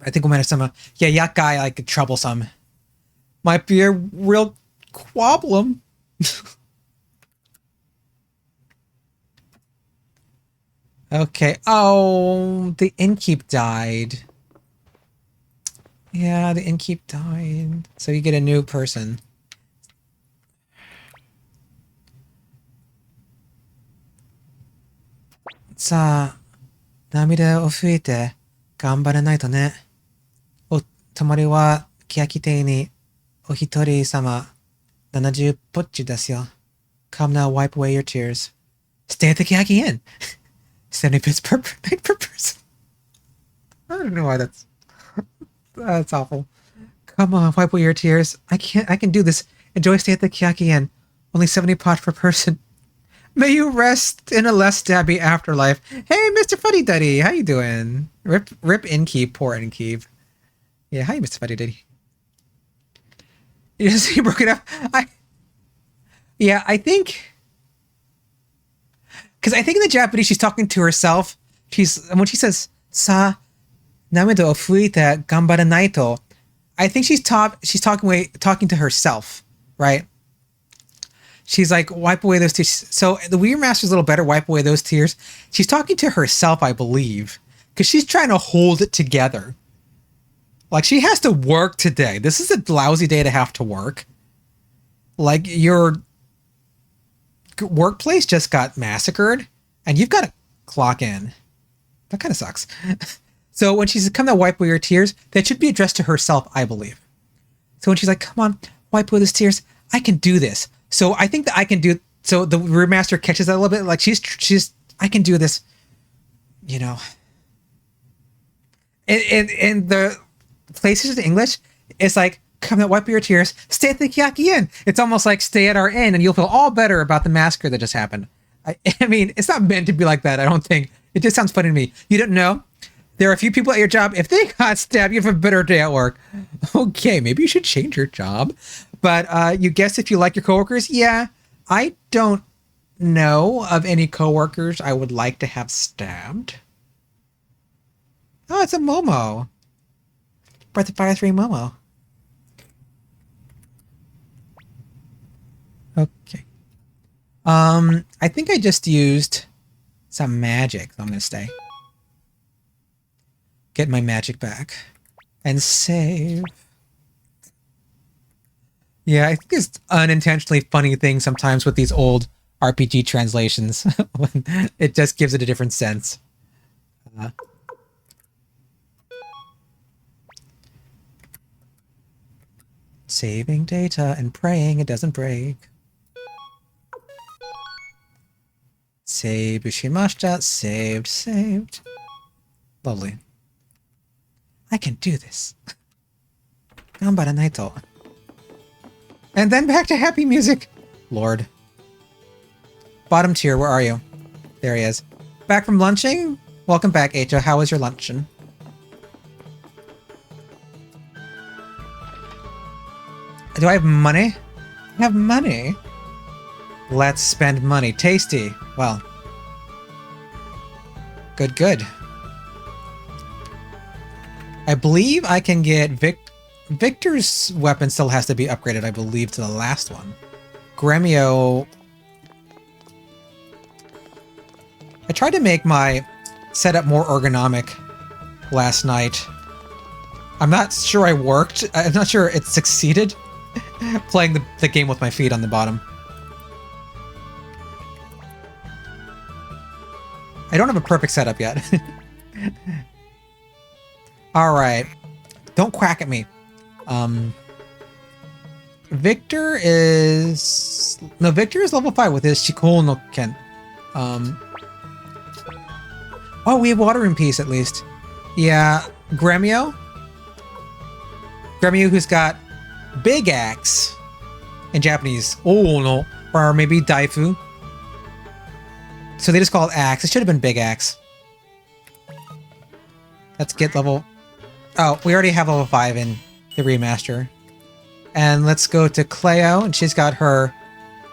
I think we'll manage some... yeah, yakkai, like, troublesome. Might be a real problem. Okay. Oh, the innkeep died. Yeah, the innkeep died. So you get a new person. Sa, 涙を拭いて頑張らないとね。お泊りは欅亭にお一人様70ポッチですよ。Come now, wipe away your tears. Stay at the Kiyaki Inn. 70 bits per night per person. I don't know why that's awful. Come on, wipe away your tears. I can do this. Enjoy stay at the Kiyaki Inn. Only 70 pot per person. May you rest in a less stabby afterlife. Hey, Mr. Fuddy Duddy, how you doing? Rip Innkeep, poor Innkeep. Yeah, hi, Mr. Fuddy Duddy. You broke it up. I think... because I think in the Japanese, she's talking to herself. When she says, sa, namedo o fuita gambaranai to, I think she's talking to herself, right? She's like, wipe away those tears. So the Wii Remaster's a little better, wipe away those tears. She's talking to herself, I believe, because she's trying to hold it together. Like, she has to work today. This is a lousy day to have to work. Like, your workplace just got massacred, and you've got to clock in. That kind of sucks. So when she's come to wipe away your tears, that should be addressed to herself, I believe. So when she's like, come on, wipe away those tears, I can do this. So I think that I can do... so the remaster catches that a little bit. Like, she's I can do this, you know. In the places in English, it's like, come out, wipe your tears, stay at the Kiyaki Inn. It's almost like stay at our inn and you'll feel all better about the massacre that just happened. I mean, it's not meant to be like that, I don't think. It just sounds funny to me. You don't know? There are a few people at your job, if they got stabbed, you have a better day at work. Okay, maybe you should change your job. But you guess if you like your coworkers? Yeah, I don't know of any coworkers I would like to have stabbed. Oh, it's a Momo. Breath of Fire 3 Momo. Okay. I think I just used some magic, so I'm gonna stay. Get my magic back. And save. Yeah, I think there's unintentionally funny things sometimes with these old RPG translations. When it just gives it a different sense. Saving data and praying it doesn't break. Save Bushimashita. Saved. Lovely. I can do this. Gambara naito. And then back to happy music. Lord. Bottom tier, where are you? There he is. Back from lunching? Welcome back, Eito. How was your luncheon? Do I have money? I have money. Let's spend money. Tasty. Well. Good. I believe I can get Victor's weapon still has to be upgraded, I believe, to the last one. Gremio... I tried to make my setup more ergonomic last night. I'm not sure I worked. I'm not sure it succeeded. Playing the game with my feet on the bottom. I don't have a perfect setup yet. Alright. Don't quack at me. Victor is level 5 with his Shikou no Ken. Oh, we have Water Rune Piece at least. Yeah, Gremio, who's got Big Axe in Japanese. Oh no, or maybe Daifu. So they just call it Axe. It should have been Big Axe. Let's get level... Oh, we already have level 5 in the remaster. And let's go to Cleo, and she's got her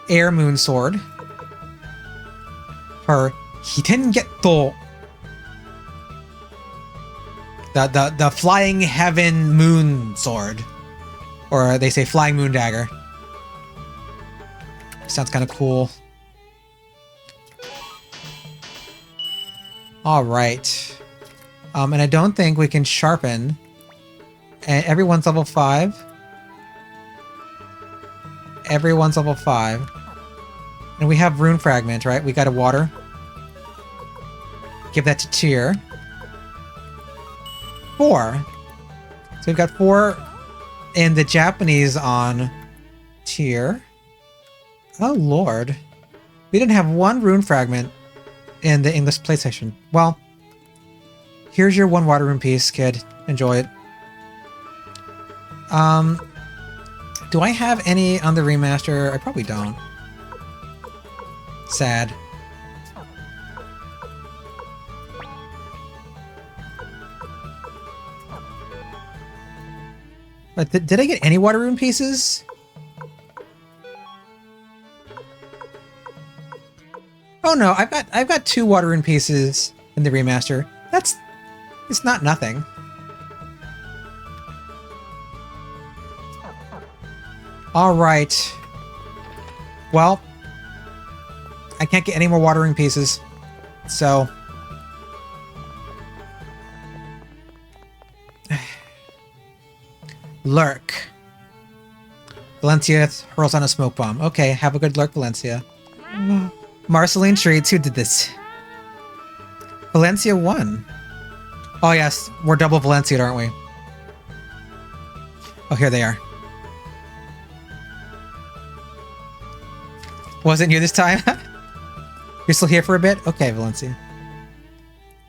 Air Moon Sword. Her Hitengetto. The Flying Heaven Moon Sword. Or they say Flying Moon Dagger. Sounds kind of cool. Alright. And I don't think we can sharpen. And everyone's level 5. Everyone's level 5. And we have Rune Fragment, right? We got a water. Give that to Tier. 4. So we've got 4 in the Japanese on Tier. Oh lord. We didn't have 1 Rune Fragment in the English PlayStation. Well, here's your 1 Water Rune piece, kid. Enjoy it. Do I have any on the remaster? I probably don't. Sad. But did I get any Water Rune pieces? Oh no, I've got 2 Water Rune pieces in the remaster. It's not nothing. Alright. Well, I can't get any more Water Rune pieces. So... Lurk. Valencia hurls on a smoke bomb. Okay, have a good lurk, Valencia. Marceline Treats, who did this? Valencia won. Oh yes, we're double Valencia, aren't we? Oh, here they are. Wasn't you this time? You're still here for a bit? Okay, Valencia.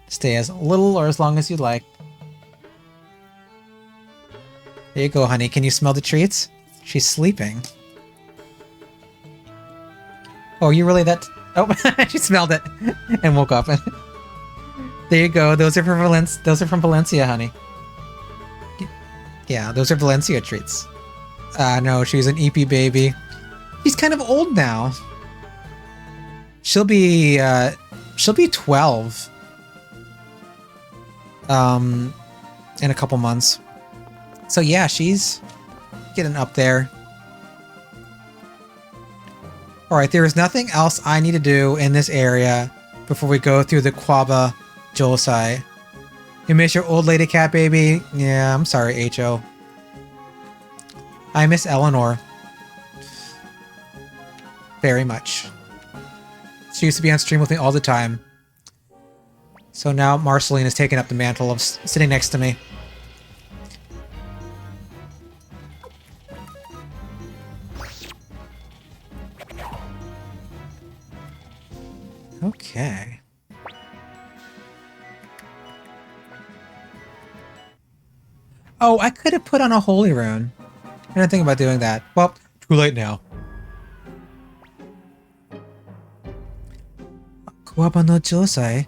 Stay as little or as long as you like. There you go, honey. Can you smell the treats? She's sleeping. Oh, you really that... Oh, she smelled it and woke up. There you go. Those are for Those are from Valencia, honey. Yeah, those are Valencia treats. No, she's an EP baby. She's kind of old now. She'll be 12. In a couple months. So yeah, she's getting up there. Alright, there is nothing else I need to do in this area before we go through the Kwaba Josai. You miss your old lady cat, baby? Yeah, I'm sorry, H.O. I miss Eleanor. Very much. She used to be on stream with me all the time. So now Marceline has taken up the mantle of sitting next to me. Okay. Oh, I could have put on a holy rune. I didn't think about doing that. Well, too late now. Kwaba no Josai.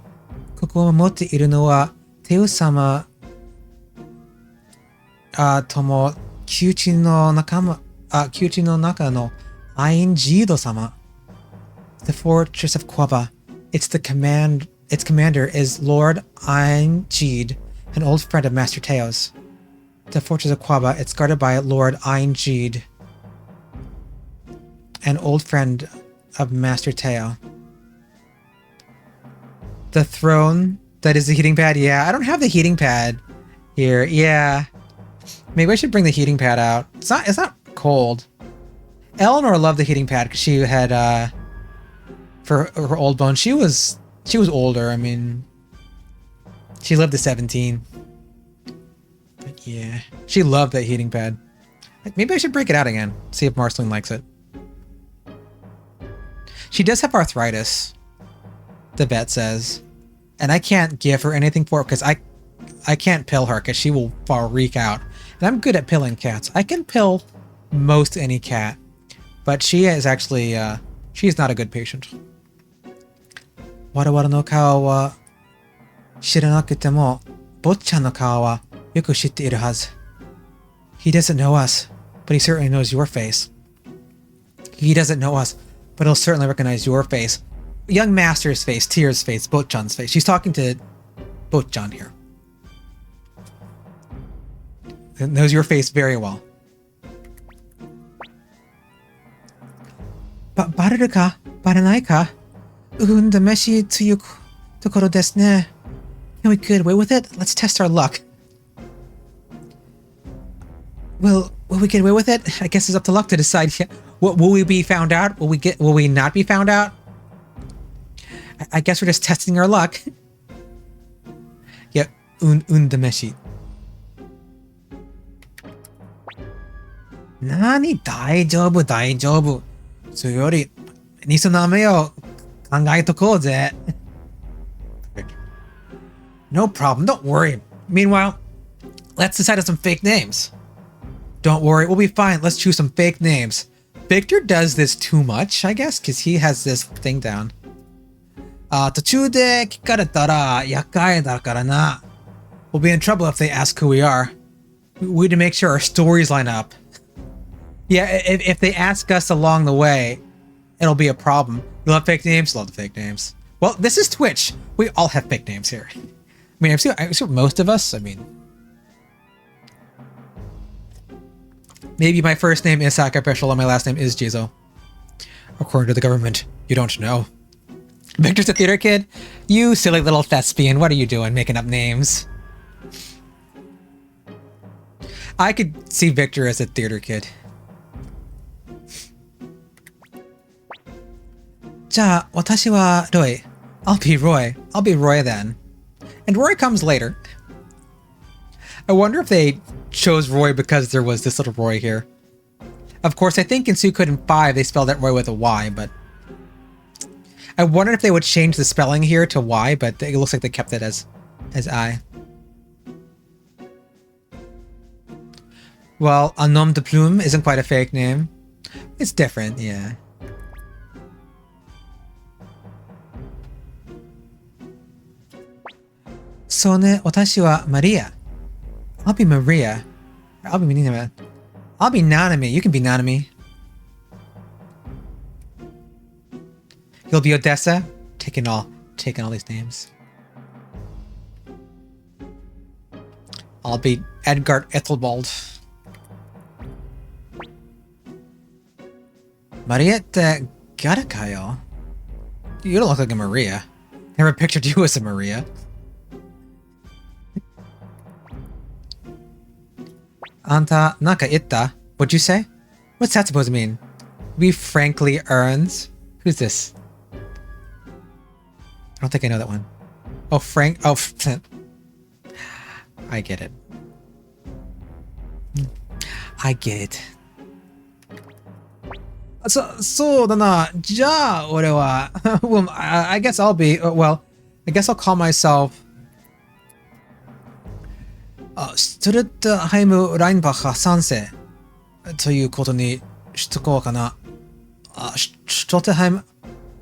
Koko o motte iru no wa Teu-sama tomo kyuchi no naka no Ainjido-sama. The fortress of Kwaba. Its commander is Lord Ainjid, an old friend of Master Teo's. The fortress of Kwaba, it's guarded by Lord Ainjid, an old friend of Master Teo. The throne that is the heating pad? Yeah, I don't have the heating pad here. Yeah. Maybe I should bring the heating pad out. It's not cold. Eleanor loved the heating pad because she had for her old bones. She was older. I mean, she lived to 17. But yeah, she loved that heating pad. Maybe I should break it out again. See if Marceline likes it. She does have arthritis, the vet says, and I can't give her anything for it because I can't pill her because she will freak out. And I'm good at pilling cats. I can pill most any cat, but she is actually she's not a good patient. Warawara no kao wa shiranakute mo Botchan no kao wa yoku shitte iru hazu. He doesn't know us, but he certainly knows your face. He doesn't know us, but he'll certainly recognize your face. Young Master's face, Tier's face, Botchan's face. She's talking to Botchan here. He knows your face very well. Bareru ka? Barenai ka? Meshi tsuyu tokoro desu ne. Can we get away with it? Let's test our luck. Will we get away with it? I guess it's up to luck to decide. Will we be found out? Will we not be found out? I guess we're just testing our luck. Yeah, meshi. Nani? Daijoubu. Tsuyori, niso name o kangae tokou. No problem, don't worry. Meanwhile, let's decide on some fake names. Don't worry, we'll be fine. Let's choose some fake names. Victor does this too much, I guess, because he has this thing down. Tochu de kikaretara yakai dakara na. We'll be in trouble if they ask who we are. We need to make sure our stories line up. Yeah, if they ask us along the way, it'll be a problem. You love fake names? Love the fake names. Well, this is Twitch. We all have fake names here. I mean, I've seen most of us. I mean, maybe my first name is Sacrificial and my last name is Jizo. According to the government, you don't know. Victor's a theater kid? You silly little thespian, what are you doing making up names? I could see Victor as a theater kid. Ja, watashi wa Roy. I'll be Roy. I'll be Roy then. And Roy comes later. I wonder if they chose Roy because there was this little Roy here. Of course, I think in Suikoden 5 they spelled that Roy with a Y, but I wondered if they would change the spelling here to Y, but it looks like they kept it as I. Well, a nom de plume isn't quite a fake name. It's different, yeah. So ne, watashi wa Maria. I'll be Maria. I'll be Minima. I'll be Nanami. You can be Nanami. You'll be Odessa. Taking all these names. I'll be Edgar Ethelbald. Mariette Garakayo. You don't look like a Maria. Never pictured you as a Maria. Anta naka itta? What'd you say? What's that supposed to mean? We frankly earns. Who's this? I don't think I know that one. Oh, Frank. Oh, I get it. I get it. So, well, I guess I'll be, well, I guess I'll call myself Stuttheim Reinbacher Sanse ということにしとこうかな。Stuttheim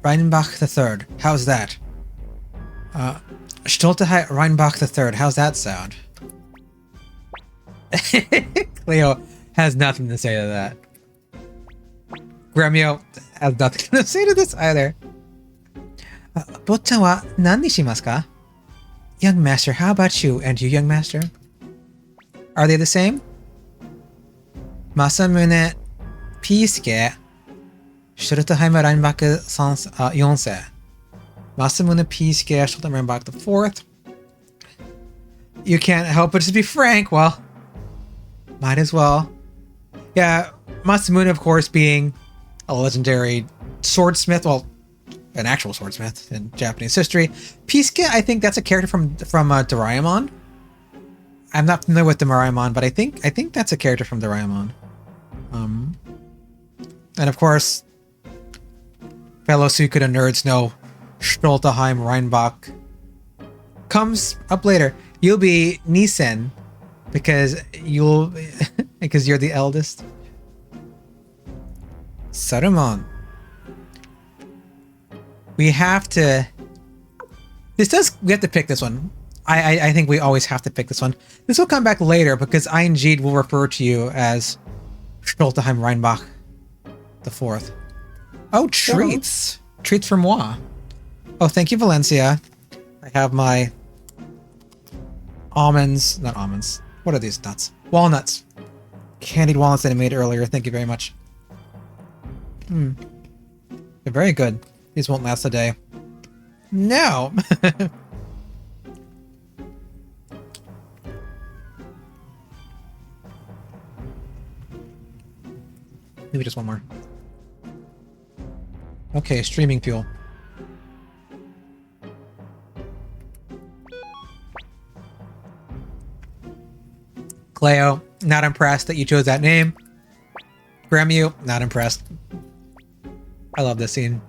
Reinbach III. How's that? Stuttheim Reinbach III. How's that sound? Cleo has nothing to say to that. Gremio has nothing to say to this either. Botchan wa nan ni shimasu ka? Young master, how about you? And you, young master? Are they the same? Masamune Piisuke Stuttheim Reinbach Yonsei. Masamune Piisuke Stuttheim Reinbach the fourth. You can't help but to be frank. Well, might as well. Yeah, Masamune, of course, being a legendary swordsmith, well, an actual swordsmith in Japanese history. Piisuke, I think that's a character from Doraemon. I'm not familiar with the Doraemon, but I think that's a character from Doraemon. And of course, fellow Suikoden nerds know Stuttheim Reinbach comes up later. You'll be Nisen because you're the eldest. Saruman. We have to pick this one. I think we always have to pick this one. This will come back later because ING will refer to you as Stuttheim Reinbach the fourth. Oh, treats. Treats for moi. Oh, thank you, Valencia. I have my almonds, not almonds. What are these nuts? Walnuts. Candied walnuts that I made earlier. Thank you very much. They're very good. These won't last a day. No. Maybe just one more. Okay, streaming fuel. Cleo, not impressed that you chose that name. Gremu, not impressed. I love this scene.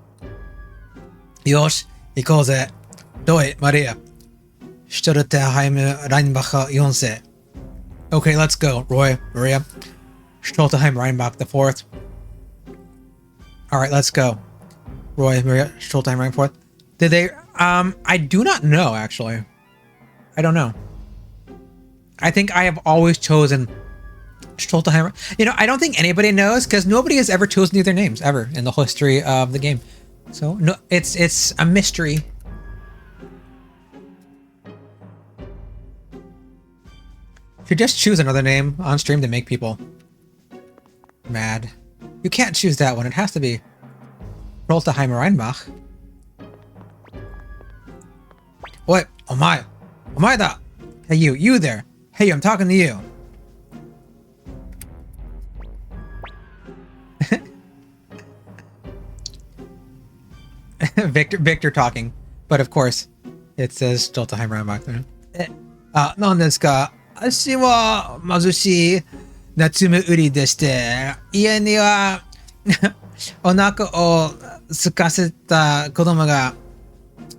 Yosh, ikoze. Doi, Maria. Stuttheim Reinbach Yonsei. Okay, let's go. Roy, Maria. Stuttheim Reinbach the fourth. Alright, let's go. Roy, Maria, Stuttheim Reinbach fourth. Did they I do not know actually. I don't know. I think I have always chosen Stuttheim. You know, I don't think anybody knows because nobody has ever chosen either names ever in the history of the game. So no, it's a mystery. You just choose another name on stream to make people mad. You can't choose that one. It has to be Stuttheim Reinbach. What? Omae da. Hey you there. Hey, I'm talking to you. Victor talking, but of course it says Stuttheim Reinbach there. 何ですか? 私は貧しい夏目売りでして、家にはお腹を空かせた子供が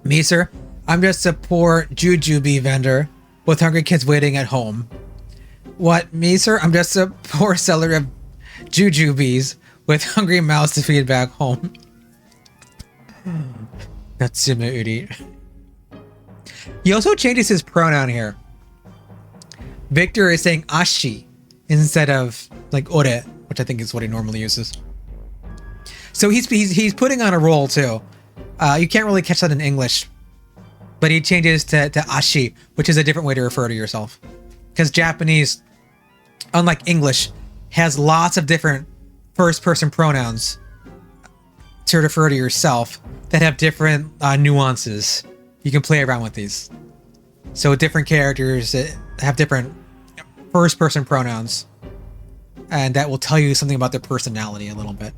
Me, sir, I'm just a poor jujube vendor with hungry kids waiting at home. What, me, sir? I'm just a poor seller of jujubes with hungry mouths to feed back home. Natsume Uri. He also changes his pronoun here. Victor is saying ashi instead of like ore, which I think is what he normally uses. So he's putting on a role too. You can't really catch that in English, but he changes to ashi, which is a different way to refer to yourself. Because Japanese, unlike English, has lots of different first-person pronouns to refer to yourself that have different nuances. You can play around with these. So different characters have different first-person pronouns And that will tell you something about their personality a little bit.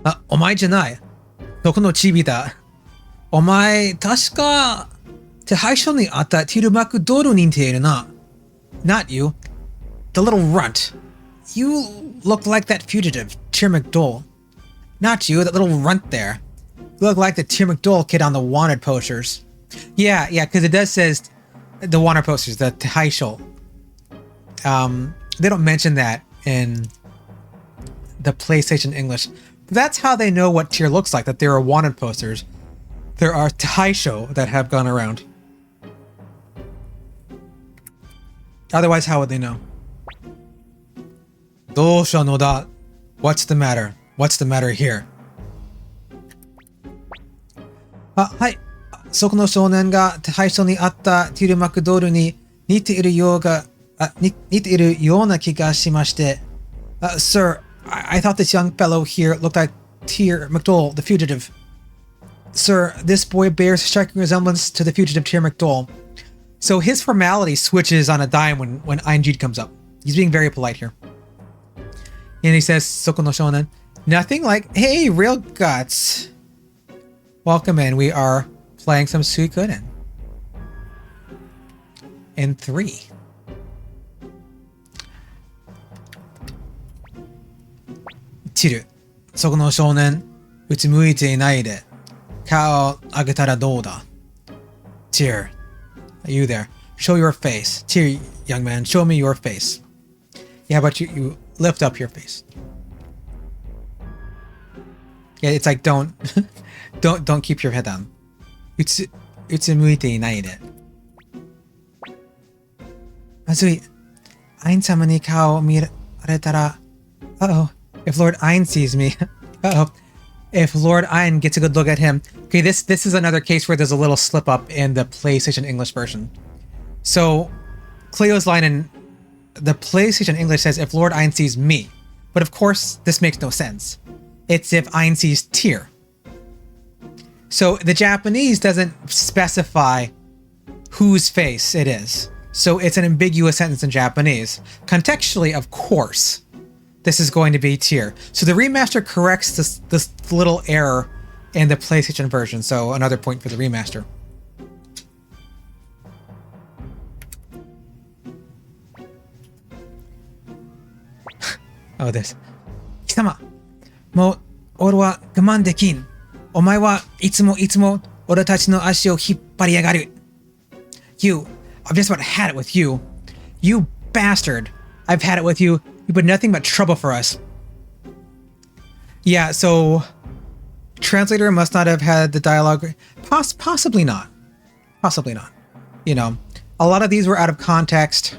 Ah, お前じゃない。どこのチビだ。お前、確か、手配書にあったティルマクドルに似ているな。Not you. The little runt. You look like that fugitive, Tyr McDole. Not you, that little runt there. You look like the Tyr McDole kid on the wanted posters. Yeah, because it does says the wanted posters, the Taisho. They don't mention that in the PlayStation English. But that's how they know what Tyr looks like, that there are wanted posters. There are Taisho that have gone around. Otherwise, how would they know? どうしたのだ? What's the matter? What's the matter here? あ、はい。そこの少年が手配書にあったティル・マクドールに似ているような気がしまして。Sir, I thought this young fellow here looked like Tyr McDole, the fugitive. Sir, this boy bears striking resemblance to the fugitive Tyr McDole. So his formality switches on a dime when Einjid comes up. He's being very polite here. And he says, Soko no shonen. Nothing like, hey, real guts. Welcome in. We are playing some Suikoden. In 3. Tiru, Soko no shonen, utsumuite inai de. Kao agetara dou da? Tyr, you there. Show your face. Tyr, young man, show me your face. Yeah, but you lift up your face. Yeah, it's like don't keep your head down. Utsumuite inai de. Mazui, Ein-sama ni kao miretara. Uh-oh. If Lord Ein sees me. Uh-oh. If Lord Ein gets a good look at him. Okay, this is another case where there's a little slip up in the PlayStation English version. So Cleo's line in the PlayStation English says, if Lord Ein sees me. But of course, this makes no sense. It's if Ein sees Tyr. So the Japanese doesn't specify whose face it is. So it's an ambiguous sentence in Japanese. Contextually, of course, this is going to be Tyr. So the remaster corrects this little error in the PlayStation version. So another point for the remaster. Oh, this. 貴様、もう俺は我慢できん。お前はいつも俺たちの足を引っ張りやがる。You, I've just about had it with you. You bastard. I've had it with you. You put nothing but trouble for us. Yeah, so translator must not have had the dialogue. Possibly not. Possibly not. You know, a lot of these were out of context.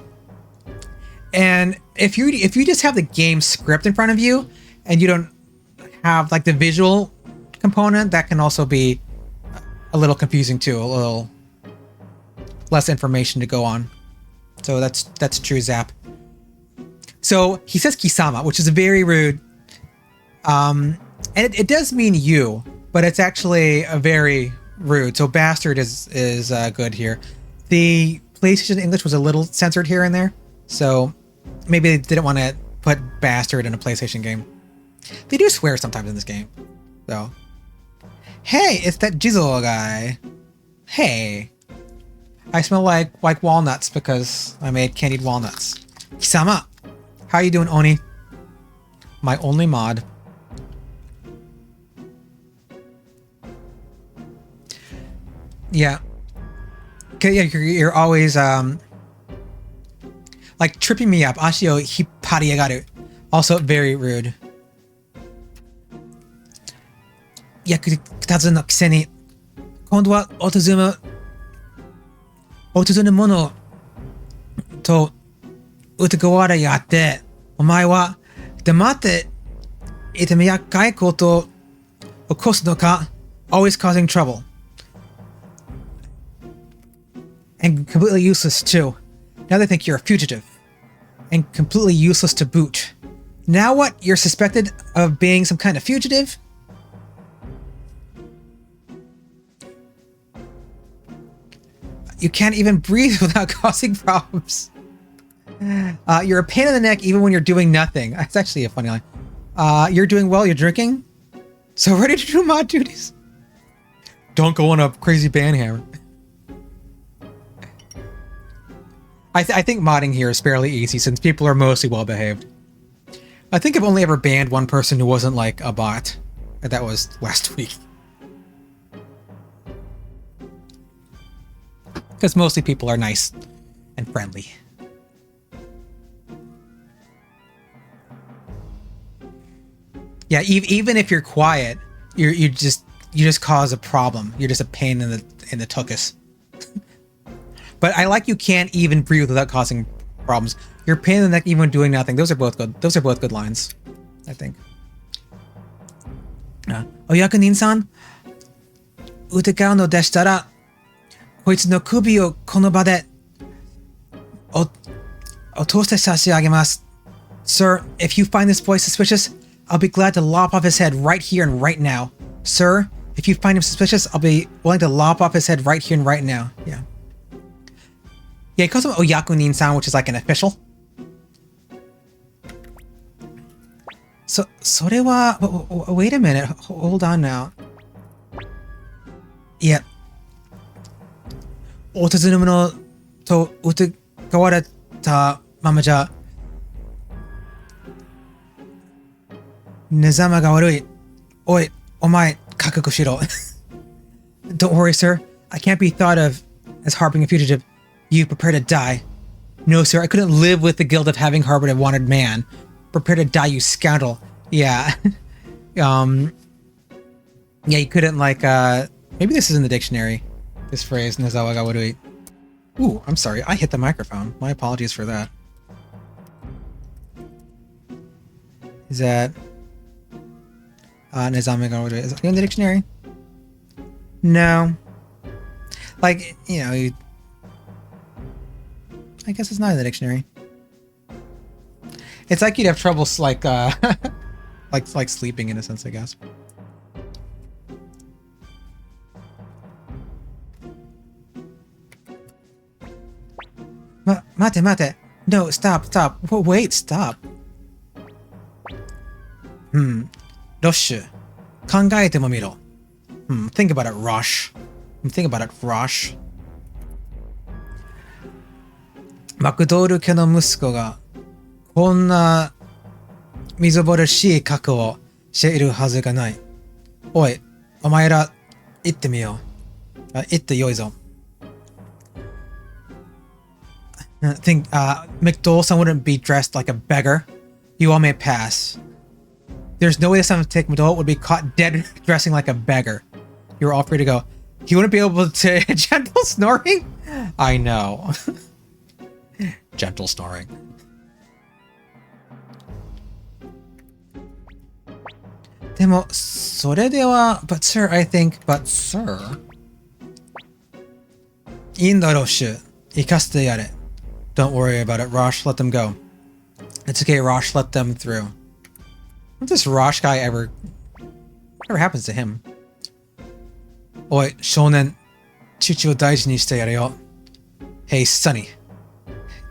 And if you just have the game script in front of you and you don't have like the visual component, that can also be a little confusing too, a little less information to go on. So that's true, Zap. So he says Kisama, which is very rude. And it does mean you, but it's actually a very rude. So bastard is good here. The PlayStation English was a little censored here and there. So maybe they didn't want to put bastard in a PlayStation game. They do swear sometimes in this game, though. Hey, it's that Jizzle guy. Hey. I smell like walnuts because I made candied walnuts. Kisama. How you doing, Oni? My only mod. Yeah. Okay, yeah, you're always like tripping me up. Ashi o hippari yagaru. Also very rude. Yaku kutazu no kise ni kondo wa otozumu mono to utagawara yatte. Omae wa damatte ite miyakai koto okosu no ka? Always causing trouble. And completely useless too. Now they think you're a fugitive. And completely useless to boot. Now what? You're suspected of being some kind of fugitive? You can't even breathe without causing problems. You're a pain in the neck even when you're doing nothing. That's actually a funny line. You're doing well, you're drinking? So ready to do mod duties? Don't go on a crazy band hammer. I think modding here is fairly easy since people are mostly well behaved. I think I've only ever banned one person who wasn't like a bot. And that was last week. Because mostly people are nice and friendly. Yeah, even if you're quiet, you just cause a problem. You're just a pain in the tuchus. But I like you can't even breathe without causing problems. You're a pain in the neck even when doing nothing. Those are both good. Those are both good lines, I think. Oyakunin-san, 疑うのでしたら、こいつの首をこの場で落として差し上げます。Sir, if you find this boy suspicious, I'll be glad to lop off his head right here and right now. Sir, if you find him suspicious, I'll be willing to lop off his head right here and right now. Yeah. Yeah, he calls him Oyakunin-san, which is like an official. So, それは, wait a minute, hold on now. Yeah. お尋ね者と疑われたままじゃ、目覚まが悪い。おい、お前、覚悟しろ。Don't worry, sir. I can't be thought of as harboring a fugitive. You prepare to die. No, sir, I couldn't live with the guilt of having harbored a wanted man. Prepare to die, you scoundrel. Yeah. Yeah, you couldn't like, maybe this is in the dictionary. This phrase, Nezawa ga warui. Ooh, I'm sorry, I hit the microphone. My apologies for that. Is that... Nezame ga warui. Is it in the dictionary? No. Like, you know, I guess it's not in the dictionary. It's like you'd have trouble, like, like sleeping in a sense, I guess. Mate. No, stop. Wait, stop. Rosh. Kangaete mo miro. Think about it, Rosh. Think about it, Rosh. マクドール家の息子がこんなみずぼらしい覚悟をしているはずがない。おい、お前ら行ってみよう。行ってよいぞ。Think, McDowell-san wouldn't be dressed like a beggar. You all may pass. There's no way that someone take McDowell would be caught dead dressing like a beggar. You're all free to go. He wouldn't be able to gentle snoring? I know. Gentle snoring. Demo, それでは, but sir, I think, but sir. いいんだろうし、行かせてやれ. Don't worry about it, Rosh, let them go. It's okay, Rosh, let them through. What this Rosh guy ever happens to him? Oi, Shonen, Chichi wo daiji ni shite yaru yo. Hey, Sonny.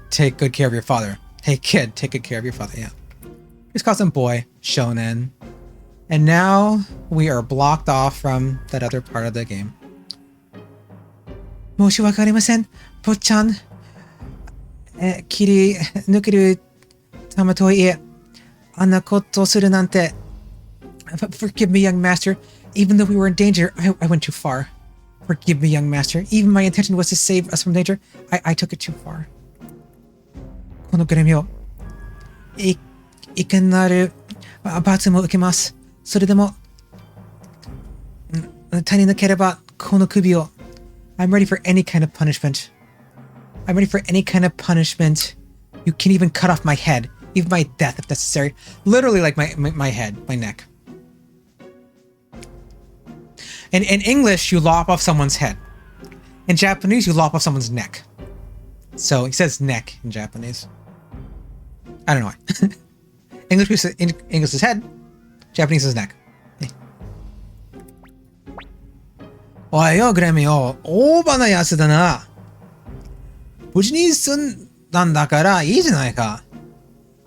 Take good care of your father. Hey, kid, take good care of your father, yeah. Just calls him boy, Shonen. And now we are blocked off from that other part of the game. 申し訳ありません、坊ちゃん。切り抜けるためとはいえ、あんなことをするなんて。Forgive me, young master. Even though we were in danger, I went too far. Forgive me, young master. Even my intention was to save us from danger. I took it too far. このグレミをいかなる罰も受けます。それでも足りなければこの首を。I'm ready for any kind of punishment. I'm ready for any kind of punishment. You can even cut off my head, even my death if necessary. Literally like my head, my neck. In English, you lop off someone's head. In Japanese, you lop off someone's neck. So he says neck in Japanese. I don't know why. English is head, Japanese is neck. Hey. おいよ、グレミよ。オーバーなやつだな。無事に済んだんだからいいじゃないか.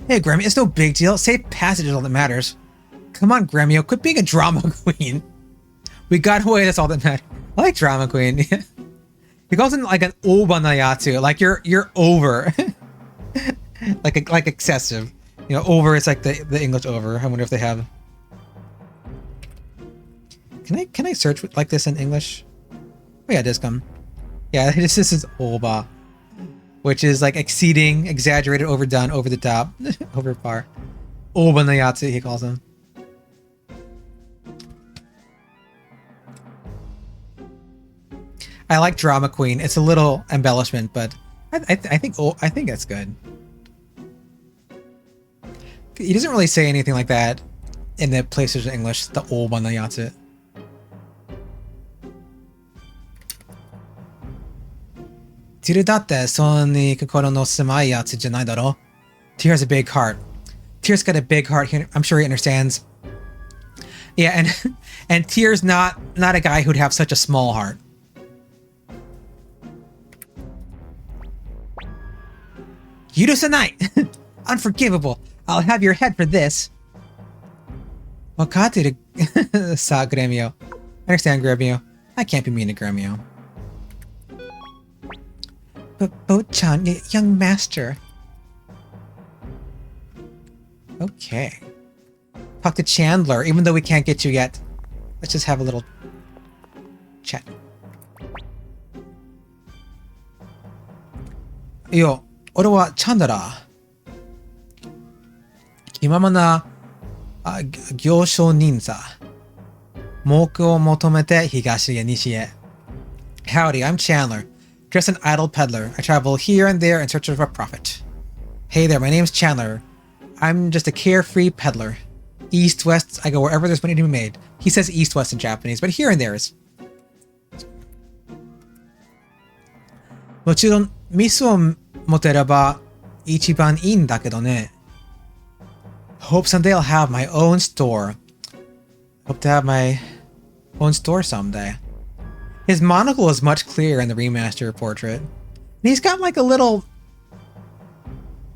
Hey, Gremio, it's no big deal. Safe passage is all that matters. Come on, Gremio, quit being a drama queen. We got away, that's all that matters. I like drama queen. He calls him like an obanayatsu, like you're over. like excessive. You know, over is like the English over. I wonder if they have. Can I search like this in English? Oh yeah, this come. Yeah, this is oba, which is like exceeding, exaggerated, overdone, over the top, over par. Obanayatsu, he calls him. I like drama queen. It's a little embellishment, but I think that's good. He doesn't really say anything like that in the PlayStation English. The obanayatsu. Tear has a big heart. Tear's got a big heart. I'm sure he understands. Yeah, and Tear's not a guy who'd have such a small heart. Yurusanai! Unforgivable. I'll have your head for this. Wakate sa Gremio. I understand, Gremio. I can't be mean to Gremio. But Bo-chan, young master. Okay. Talk to Chandler, even though we can't get you yet. Let's just have a little chat. Yo, ore wa Chandler da. Kimama na gyōshō ninza. Moku o motomete higashi e nishi e. Howdy, I'm Chandler. Just an idle peddler. I travel here and there in search of a profit. Hey there, my name's Chandler. I'm just a carefree peddler. East-west, I go wherever there's money to be made. He says east-west in Japanese, but here and there is. Mochiron, misu o motereba ichiban ii n dakedo ne. Hope someday I'll have my own store. Hope to have my own store someday. His monocle is much clearer in the remaster portrait. And he's got like a little...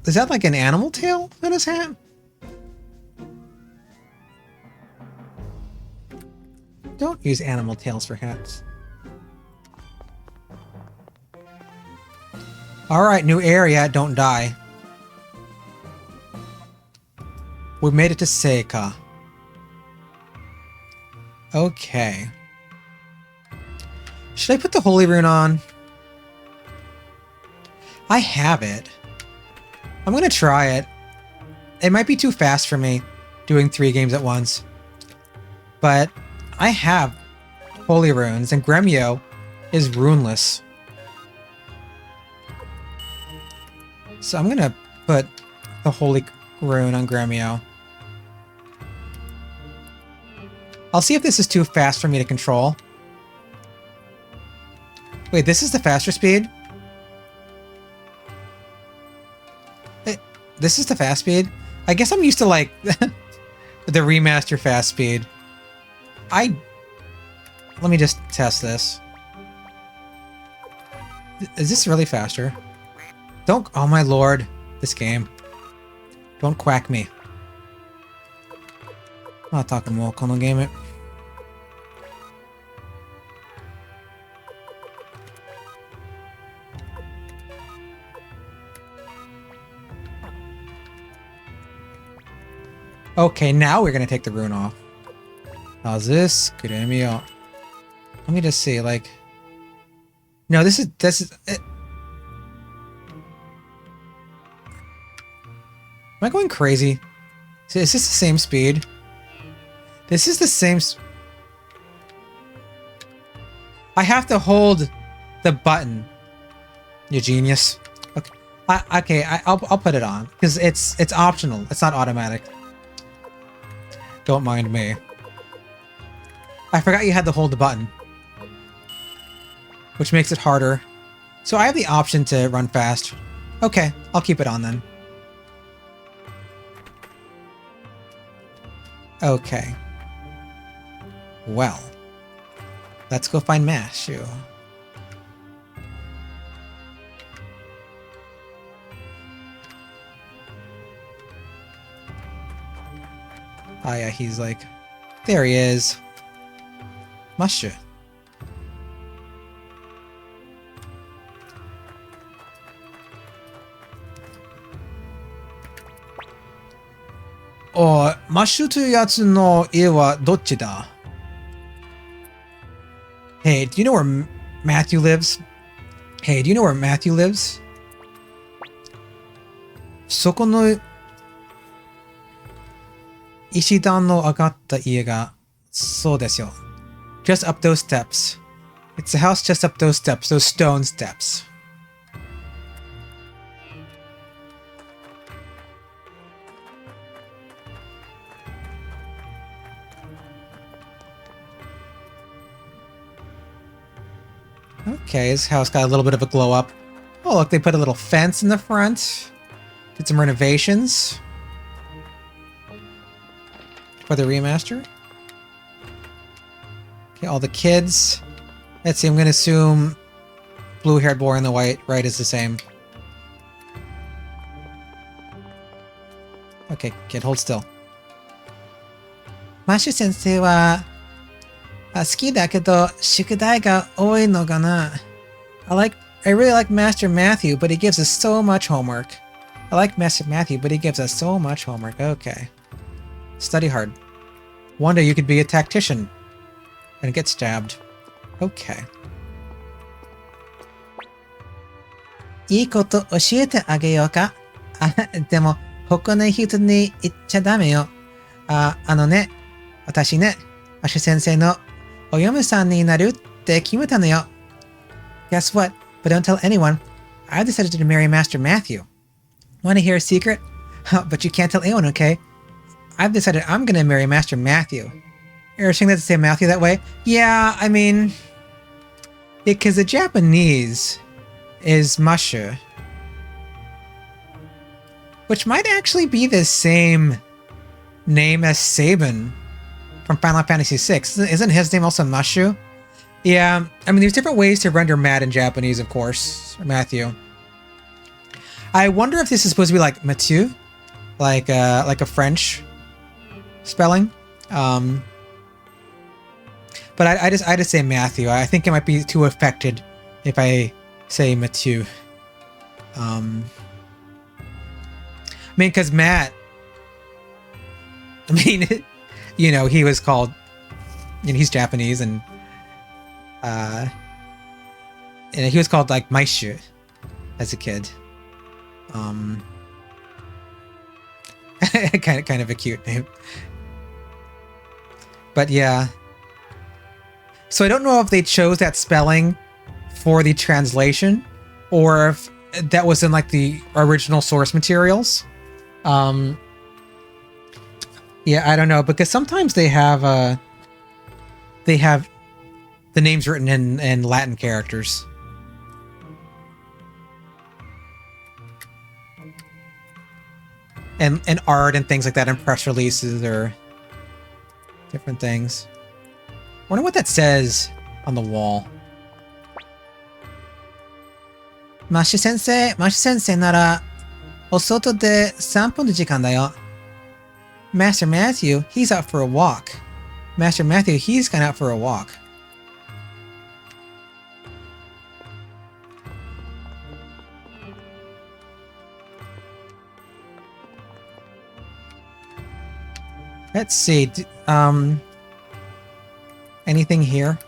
Is that like an animal tail on his hat? Don't use animal tails for hats. Alright, new area, don't die. We made it to Seika. Okay. Should I put the Holy Rune on? I have it. I'm gonna try it. It might be too fast for me, doing 3 games at once. But I have Holy Runes, and Gremio is runeless. So I'm gonna put the Holy Rune on Gremio. I'll see if this is too fast for me to control. Wait, this is the faster speed? This is the fast speed? I guess I'm used to like the remaster fast speed. Let me just test this. Is this really faster? Oh my lord, this game. Don't quack me. I'm not talking more kono game. Okay, now we're gonna take the rune off. How's this? Gremio. Let me just see, like... No, this is... Am I going crazy? Is this the same speed? This is the same... I have to hold the button. You genius. Okay, I'll put it on. Because it's optional. It's not automatic. Don't mind me. I forgot you had to hold the button. Which makes it harder. So I have the option to run fast. Okay, I'll keep it on then. Okay. Well. Let's go find Mashu. Oh yeah, he's like... There he is. Mushu. Oh, Mushu というやつの家はどっちだ? Hey, do you know where Matthew lives? Hey, do you know where Matthew lives? そこの石段の上がった家がそうですよ。Just up those steps. It's a house just up those steps, those stone steps. Okay, his house got a little bit of a glow up. Oh, look, they put a little fence in the front. Did some renovations for the remaster. Okay, all the kids. Let's see, I'm going to assume blue-haired boy and the right is the same. Okay, kid, hold still. Mashu sensei wa 好きだけど宿題が多いのかな I really like Master Matthew, but he gives us so much homework. I like Master Matthew, but he gives us so much homework. Okay. Study hard. One day you could be a tactician and get stabbed. Okay. いいこと教えてあげようかでも他の人に言っちゃダメよね私ねマシュ先生のお嫁さんになるって決めたのよ Guess what? But don't tell anyone. I've decided to marry Master Matthew. Want to hear a secret? But you can't tell anyone, okay? I've decided I'm gonna marry Master Matthew. You're saying that to say Matthew that way? Yeah, I mean... Because the Japanese is Mashu. Which might actually be the same name as Sabin from Final Fantasy VI. Isn't his name also Mashu? Yeah, I mean, there's different ways to render Matt in Japanese, of course. Matthew. I wonder if this is supposed to be like Mathieu, like a French spelling. But I just say Matthew. I think it might be too affected if I say Mathieu. I mean, because Matt, I mean, you know, he was called, you know, he's Japanese and he was called like Maishu as a kid. kind of a cute name. But yeah. So I don't know if they chose that spelling for the translation or if that was in like the original source materials. Yeah, I don't know, because sometimes they have the names written in Latin characters. And art and things like that in press releases or different things. I wonder what that says on the wall. Mashi sensei nara osoto de 3分の時間だよ. Master Matthew, he's out for a walk. Master Matthew, he's gone out for a walk. Let's see. Anything here?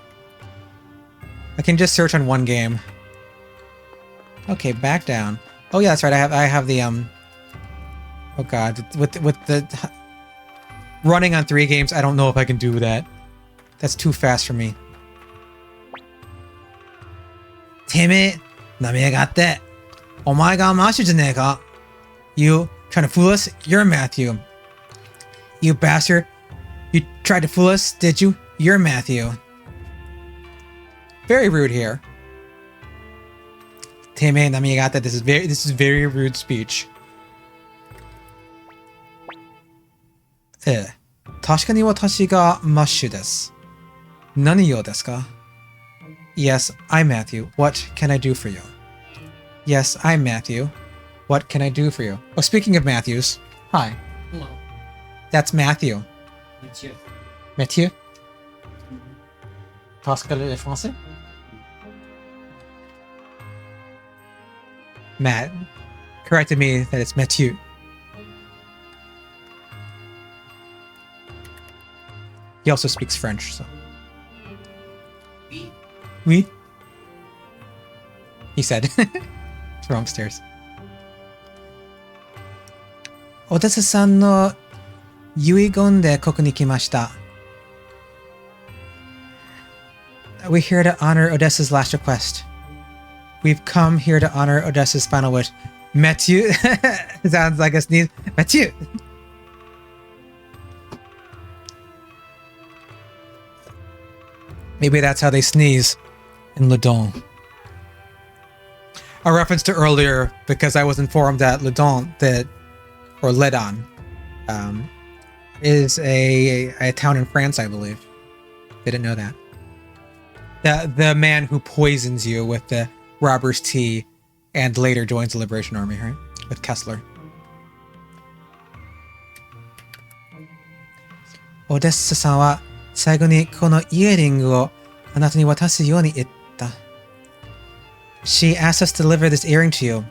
I can just search on one game. Okay, back down. Oh yeah, that's right. I have the oh god, with the running on 3 games, I don't know if I can do that. That's too fast for me. てめえ、なめやがって。お前がマッシュじゃねえか? You trying to fool us? You're Matthew. You bastard. You tried to fool us, did you? You're Matthew. Very rude here. てめえ、なめやがって. This is very rude speech. 確かに私がマッシュです。何用ですか? Yes, I'm Matthew. What can I do for you? Yes, I'm Matthew. What can I do for you? Oh, speaking of Matthews. Hi. Hello. That's Matthew. Mathieu. Mathieu? Pascal est français? Matt corrected me that it's Mathieu. He also speaks French, so. Oui. Oui? He said. From upstairs. Odessa-san no Yuigon de koku ni kimashita. We're here to honor Odessa's last request. We've come here to honor Odessa's final wish. Mathieu? Sounds like a sneeze. Mathieu! Maybe that's how they sneeze in Ledon. A reference to earlier, because I was informed that Ledon, or Ledon, is a town in France, I believe. Didn't know that. The man who poisons you with the robber's tea and later joins the Liberation Army, right? With Kessler. Odessa-san wa saigo ni kono earring wo anata ni watasu you ni itta. She asked us to deliver this earring to you.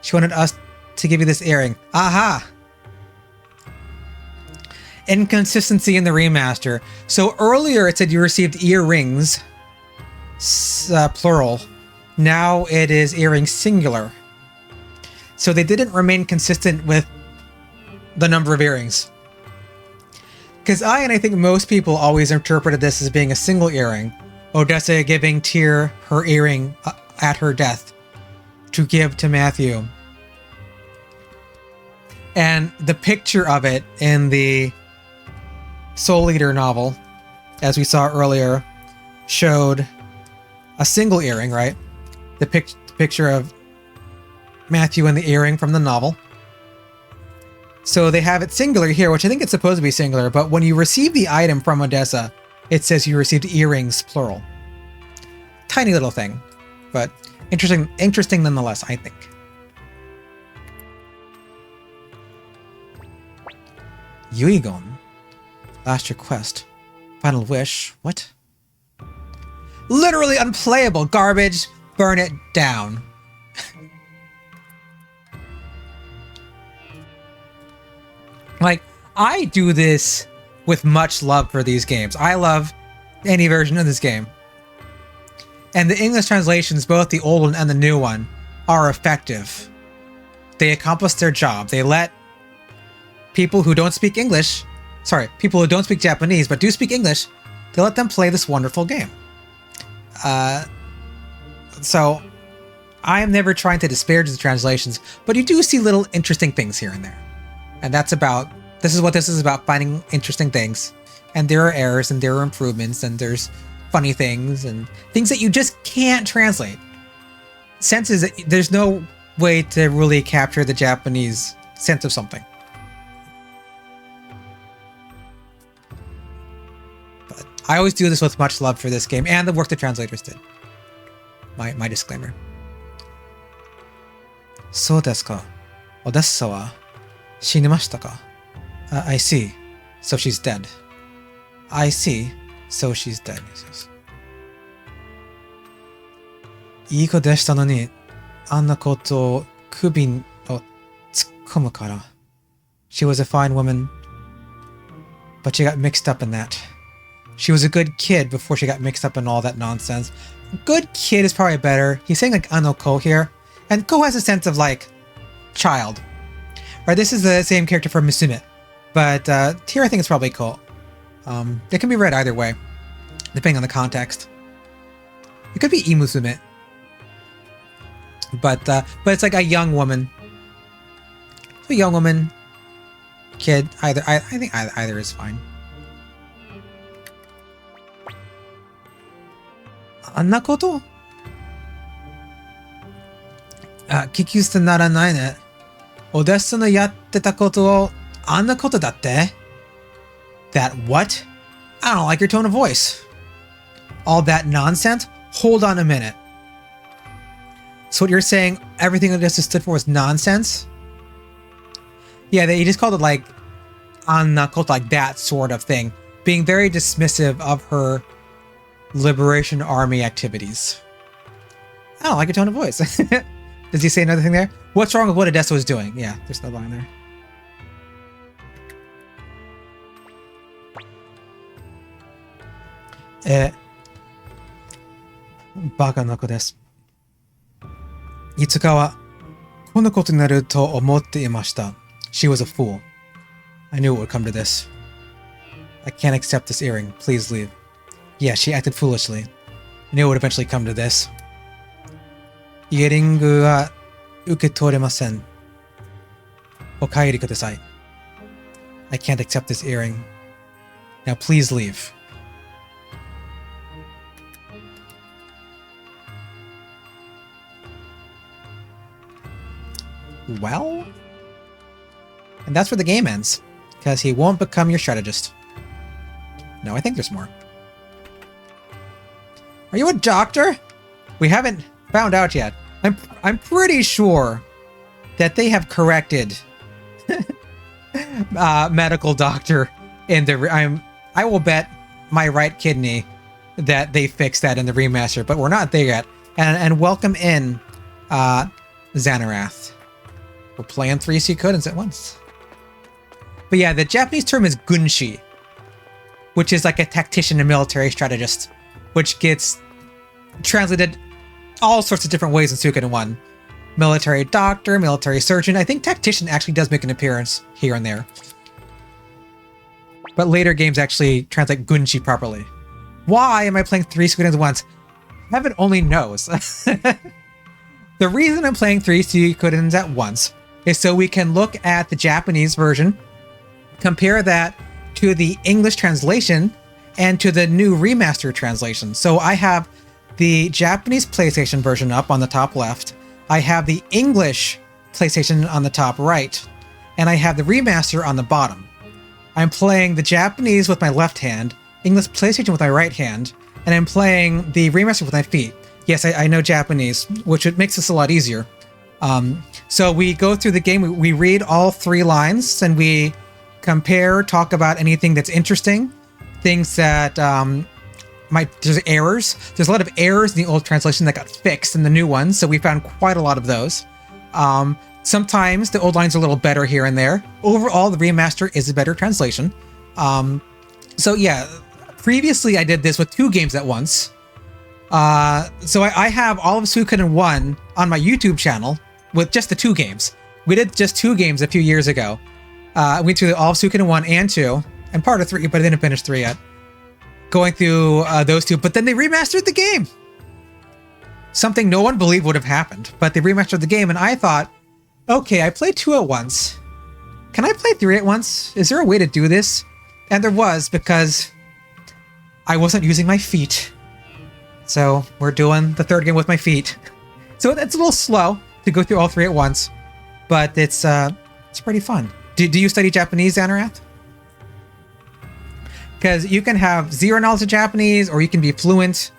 She wanted us to give you this earring. Aha! Inconsistency in the remaster. So earlier it said you received earrings, plural. Now it is earrings singular. So they didn't remain consistent with the number of earrings. Because I think most people always interpreted this as being a single earring. Odessa giving Tyr her earring at her death to give to Mathiu. And the picture of it in the Soul Eater novel, as we saw earlier, showed a single earring, right? The picture of Mathiu and the earring from the novel. So they have it singular here, which I think it's supposed to be singular, but when you receive the item from Odessa, it says you received earrings, plural. Tiny little thing, but interesting nonetheless, I think. Yuigon. Last request. Final wish. What? Literally unplayable. Garbage. Burn it down. Like, I do this with much love for these games. I love any version of this game. And the English translations, both the old one and the new one, are effective. They accomplish their job. They let people who don't speak English, people who don't speak Japanese but do speak English, they let them play this wonderful game. So I am never trying to disparage the translations, but you do see little interesting things here and there. And this is what this is about, finding interesting things. And there are errors and there are improvements and there's funny things and things that you just can't translate. Senses that there's no way to really capture the Japanese sense of something. But I always do this with much love for this game and the work the translators did. My disclaimer. そうですか。Odessa wa死にましたか? I see. So she's dead. I see. So she's dead. いい子でしたのに、あんなことを首を突っ込むから。She was a fine woman, but she got mixed up in that. She was a good kid before she got mixed up in all that nonsense. Good kid is probably better. He's saying like Ano-ko here. And Ko has a sense of like child. Right, this is the same character from Musume. But here I think it's probably Ko. It can be read either way, depending on the context. It could be Imusume. But it's like a young woman. A young woman, kid, either. I think either is fine. あんなこと？聞き捨てならないね。オデッサのやってたことをあんなことだって？ That what? I don't like your tone of voice. All that nonsense? Hold on a minute. So what you're saying, everything Odessa stood for was nonsense? Yeah, he just called it like Anna koto, like that sort of thing. Being very dismissive of her Liberation Army activities. I don't like your tone of voice. Does he say another thing there? What's wrong with what Odessa was doing? Yeah, there's no line there. Baka noko desu. Itsuka wa kono koto ni naru to omotte imashita. She was a fool. I knew it would come to this. I can't accept this earring. Please leave. Yeah, she acted foolishly. I knew it would eventually come to this. Ieringu wa uketoremasen. Okaeri kudasai. I can't accept this earring. Now please leave. Well? And that's where the game ends. Because he won't become your strategist. No, I think there's more. Are you a doctor? We haven't found out yet. I'm pretty sure that they have corrected medical doctor in the I will bet my right kidney that they fixed that in the remaster, but we're not there yet. And welcome in Xanarath. We're playing 3 Suikodens at once. But yeah, the Japanese term is gunshi, which is like a tactician and military strategist, which gets translated all sorts of different ways in Suikoden 1. Military doctor, military surgeon. I think tactician actually does make an appearance here and there. But later games actually translate gunshi properly. Why am I playing 3 Suikodens at once? Heaven only knows. The reason I'm playing 3 Suikodens at once is so we can look at the Japanese version, compare that to the English translation, and to the new remaster translation. So I have the Japanese PlayStation version up on the top left, I have the English PlayStation on the top right, and I have the remaster on the bottom. I'm playing the Japanese with my left hand, English PlayStation with my right hand, and I'm playing the remaster with my feet. Yes, I know Japanese, which makes this a lot easier. So we go through the game, we read all 3 lines, and we compare, talk about anything that's interesting, things that there's errors. There's a lot of errors in the old translation that got fixed in the new one, so we found quite a lot of those. Sometimes the old lines are a little better here and there. Overall, the remaster is a better translation. So yeah, previously I did this with 2 games at once. So I have all of Suikoden 1 on my YouTube channel with just the 2 games. We did just 2 games a few years ago. We went through all of Suikoden 1 and 2, and part of 3, but I didn't finish 3 yet. Going through those 2, but then they remastered the game. Something no one believed would have happened, but they remastered the game, and I thought, okay, I played 2 at once. Can I play 3 at once? Is there a way to do this? And there was, because I wasn't using my feet. So we're doing the 3rd game with my feet. So it's a little slow to go through all 3 at once, but it's pretty fun. Do you study Japanese, Xanarath? Because you can have 0 knowledge of Japanese, or you can be fluent.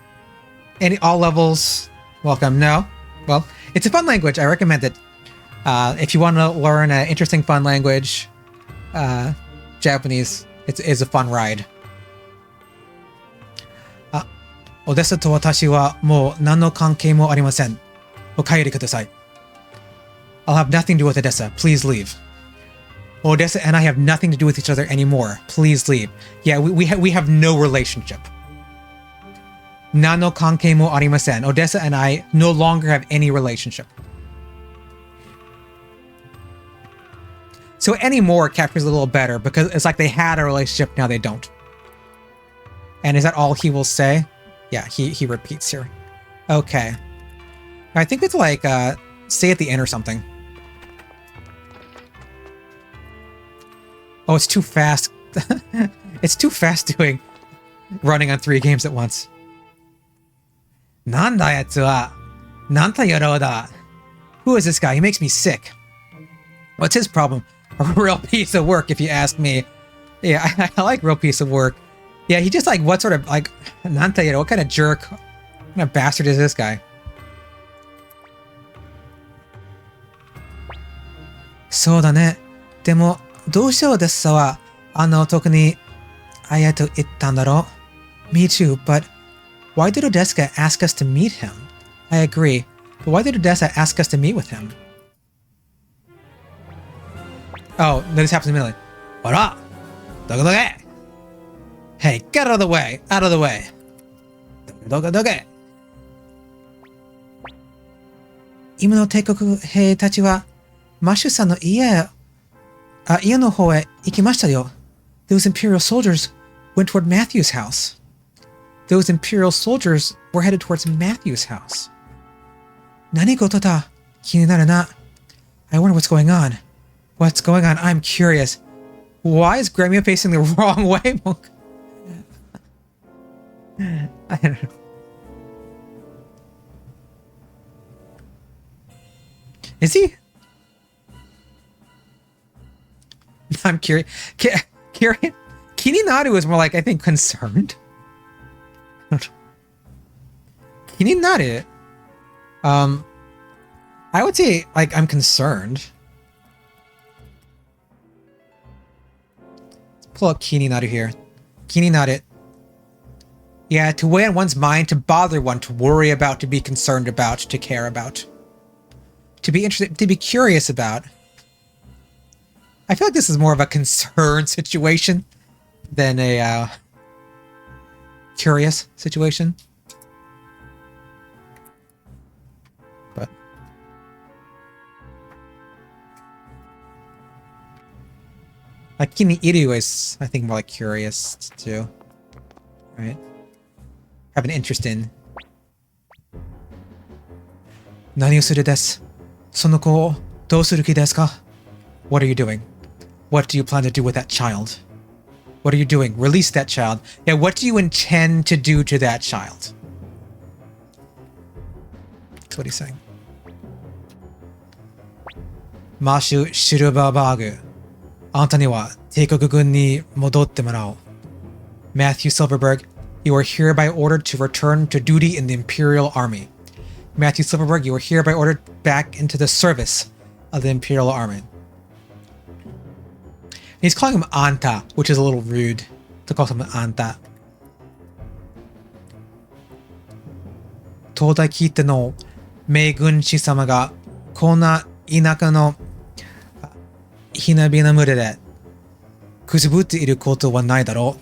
All levels. Welcome. No? Well, it's a fun language. I recommend it. If you want to learn an interesting, fun language, Japanese, it's a fun ride. Odessa to watashi wa mou nan no kankei mo arimasen. Okaeri kudasai. I'll have nothing to do with Odessa. Please leave. Odessa and I have nothing to do with each other anymore. Please leave. Yeah, we have no relationship. Nan no kankei mo arimasen. Odessa and I no longer have any relationship. So anymore captures a little better, because it's like they had a relationship, now they don't. And is that all he will say? Yeah, he repeats here. Okay. I think it's like say at the end or something. Oh, it's too fast. It's too fast running on 3 games at once. Nanda yatsu wa nanta yoro da. Who is this guy? He makes me sick. What's his problem? A real piece of work, if you ask me. Yeah, I like real piece of work. Yeah, he just like, what sort of like, nanta yoro, what kind of jerk, what kind of bastard is this guy? So da ne. Demo, どうしてOdessaは特に会えと言ったんだろう? Me too, but why did Odessa ask us to meet him? I agree, but why did Odessa ask us to meet with him? Oh, no, this happens immediately. What up? Doge. Hey, get out of the way! Out of the way! Doge. 今の帝国兵たちはマシュさんの家の方へ行きましたよ。Those Imperial soldiers went toward Mathiu's house. Those Imperial soldiers were headed towards Mathiu's house. 何事だ? 気になるな. I wonder what's going on. What's going on? I'm curious. Why is Gremio facing the wrong way? I don't know. Is he? I'm curious. Kininaru is more like, I think, concerned. Kininaru? I would say, like, I'm concerned. Let's pull up Kininaru here. Kininaru. Yeah, to weigh on one's mind, to bother one, to worry about, to be concerned about, to care about. To be interested, to be curious about. I feel like this is more of a concern situation than a curious situation. But like Kini-iru is, I think, more like curious too. Right? Have an interest in. 何をするです? その子をどうする気ですか? What are you doing? What do you plan to do with that child? What are you doing? Release that child. Yeah, what do you intend to do to that child? That's what he's saying. Mathiu Silverberg. あんたには帝国軍に戻ってもらおう. Mathiu Silverberg, you are hereby ordered to return to duty in the Imperial Army. Mathiu Silverberg, you are hereby ordered back into the service of the Imperial Army. He's calling him Anta, which is a little rude to call him Anta. 東大聞いての名軍師様がこんな田舎のひなびな群れでくすぶっていることはないだろう。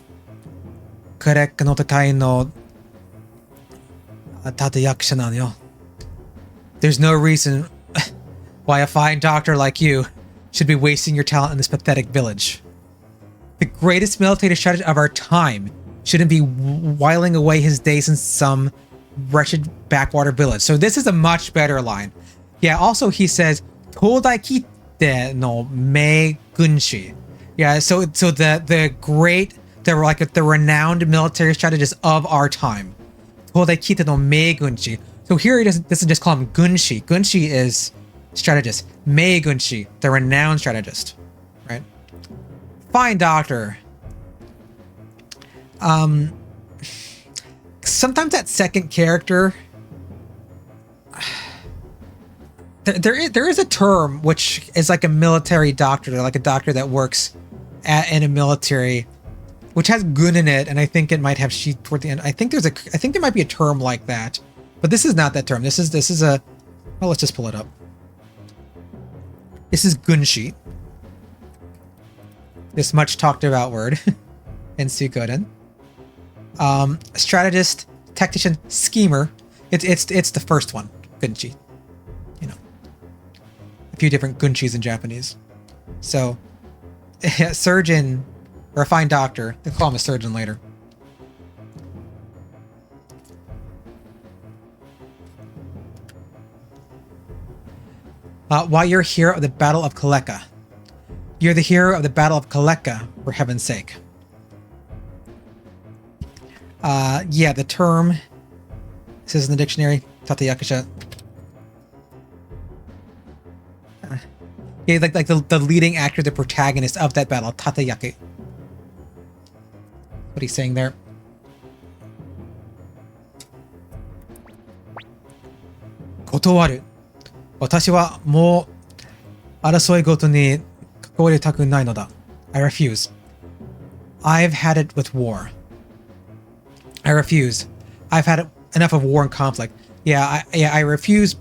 彼の戦いの立役者なのよ。There's no reason why a fine doctor like you should be wasting your talent in this pathetic village. The greatest military strategist of our time shouldn't be whiling away his days in some wretched backwater village. So this is a much better line. Yeah, also he says, Todai kite no mei gunshi. Yeah, so the great, the renowned military strategist of our time. Todai kite no mei gunshi. So here he doesn't just call him Gunshi. Gunshi is strategist. Mei Gunshi, the renowned strategist. Right? Fine doctor. Sometimes that second character, there is a term which is like a military doctor, like a doctor that works in a military, which has gun in it, and I think it might have she toward the end. I think there might be a term like that, but this is not that term. This is a, well, let's just pull it up. This is gunshi. This much talked about word in Suikoden. Strategist, tactician, schemer. It's the first one, gunshi. You know, a few different gunshis in Japanese. So, a surgeon or a fine doctor. They call him a surgeon later. While you're hero of the Battle of Kaleka. You're the hero of the Battle of Kaleka, for heaven's sake. Yeah, the term says in the dictionary, Tatayakusha. Yeah, like the leading actor, the protagonist of that battle, Tatayake. What he's saying there. Kotowaru. 私はもう争いごとに関わりたくないのだ. I refuse. I've had it with war. I refuse. I've had enough of war and conflict. I refuse.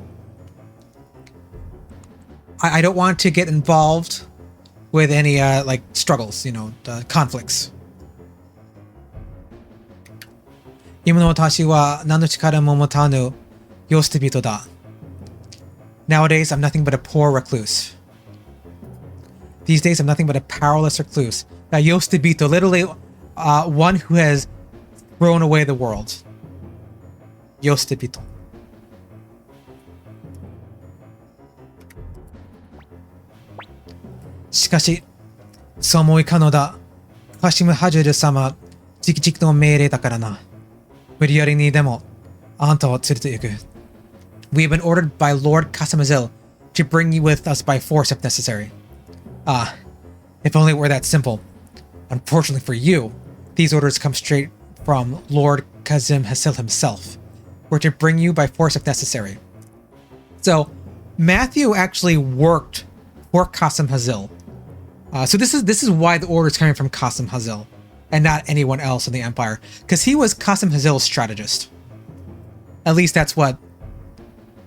I don't want to get involved with any like struggles, conflicts. 今の私は何の力も持たぬ世捨て人だ. Nowadays, I'm nothing but a poor recluse. These days, I'm nothing but a powerless recluse. Now, 世捨て人, literally one who has thrown away the world. 世捨て人. Shikashi, そうもいかんのだ。カシムハジュル様、直々の命令だからな。無理やりにでも、あんたを連れて行く。We have been ordered by Lord Kasamazil to bring you with us by force if necessary. Ah, if only it were that simple. Unfortunately for you, these orders come straight from Lord Kazim Hasil himself. We're to bring you by force if necessary. So, Mathiu actually worked for Qasim Hazil. So this is why the order is coming from Qasim Hazil and not anyone else in the Empire, because he was Qasim Hazil's strategist. At least that's what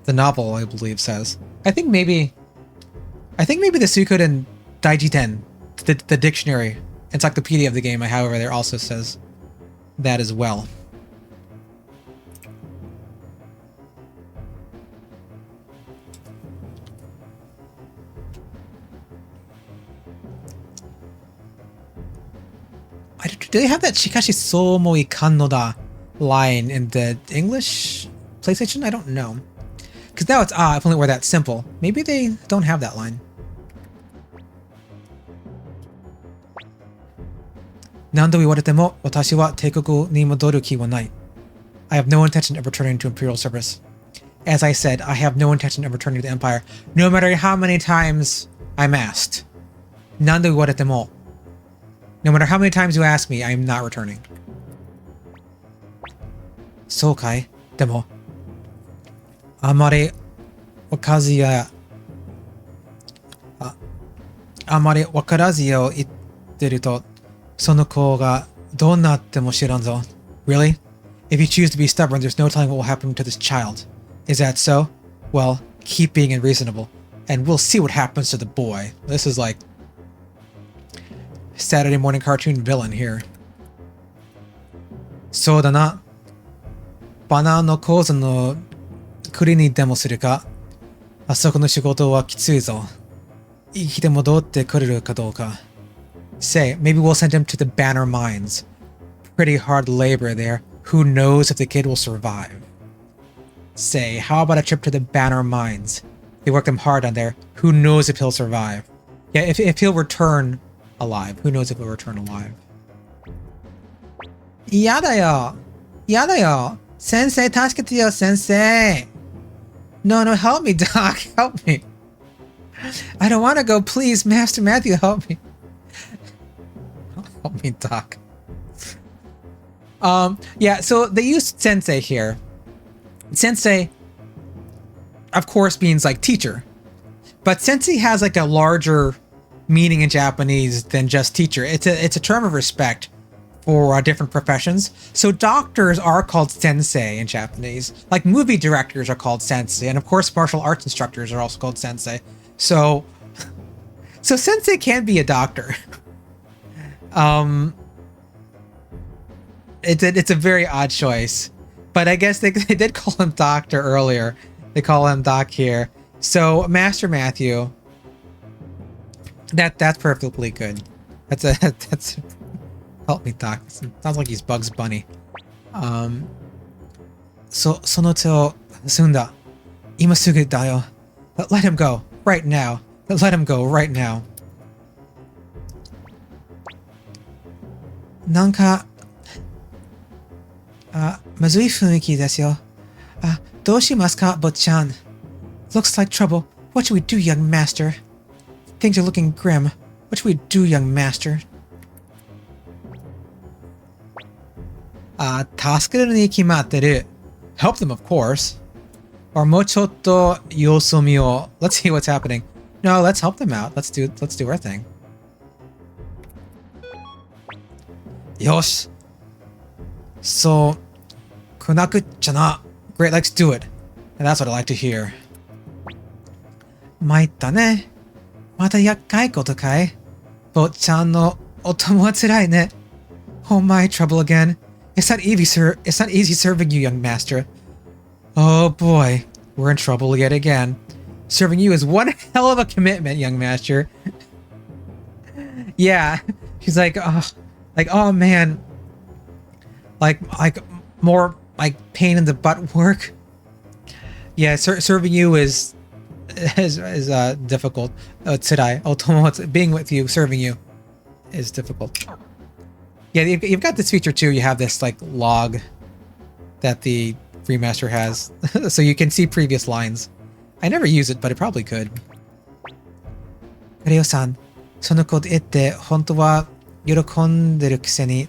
the novel, I believe, says. I think maybe the Suikoden Daijiten, the dictionary, encyclopedia of the game, however, there also says that as well. Do they have that Shikashi Somo ikan no da line in the English PlayStation? I don't know. Because now it's if only it were that simple. Maybe they don't have that line. Nando iwaretemo watashi wa teikoku ni modoru ki wa nai. I have no intention of returning to Imperial service. As I said, I have no intention of returning to the Empire, no matter how many times I'm asked. Nando iwaretemo. No matter how many times you ask me, I am not returning. So kai, demo. Amare wakaziya. Amare wakaraziya o itteru to, sono ko ga dou natte mo shiranzo. Really? If you choose to be stubborn, there's no telling what will happen to this child. Is that so? Well, keep being unreasonable, and we'll see what happens to the boy. This is like Saturday morning cartoon villain here. So da na. Bana no kozo no kuri ni demo suru ka? Asoko no shigoto wa kitsui zo. Iki de modotte kureru ka douka. Say, maybe we'll send him to the Banner Mines. Pretty hard labor there. Who knows if the kid will survive? Say, how about a trip to the Banner Mines? They worked him hard on there. Who knows if he'll survive? Yeah, if he'll return alive. Who knows if he'll return alive? Yada yo! Yada yo! Sensei, tasukete yo, sensei! No, help me, Doc. Help me. I don't want to go. Please, Master Mathiu, help me. Help me, Doc. Yeah, so they used sensei here. Sensei, of course, means like teacher. But sensei has like a larger meaning in Japanese than just teacher. It's a term of respect for different professions. So doctors are called sensei in Japanese. Like movie directors are called sensei, and of course martial arts instructors are also called sensei. So sensei can be a doctor. It's a very odd choice, but I guess they did call him doctor earlier. They call him Doc here. So Master Mathiu. That's perfectly good. That's help me, Doc. Sounds like he's Bugs Bunny. Sono te o sunda. Imasugu da yo. Let him go right now. Let him go right now. Nanka まずい雰囲気ですよ。どうしますか、坊ちゃん? Looks like trouble. What should we do, young master? Things are looking grim. What should we do, young master? 助けるに決まってる. Help them, of course. Or もうちょっと様子を見よう. Let's see what's happening. No, let's help them out. Let's do our thing. よし。そう、くなくっちゃな。Great, let's do it. And that's what I like to hear. 参ったね。また厄介ことかい？坊ちゃんのお供は辛いね。Oh my, trouble again. It's not easy, sir. It's not easy serving you, young master. Oh boy, we're in trouble yet again. Serving you is one hell of a commitment, young master. Yeah, she's like, oh man, like more like pain in the butt work. Yeah, serving you is difficult. Tsurai, otomo, being with you, serving you is difficult. Yeah, you've got this feature too. You have this like log that the remaster has, so you can see previous lines. I never use it, but it probably could. Ryo-san, そのこと言って本当は喜んでるくせに。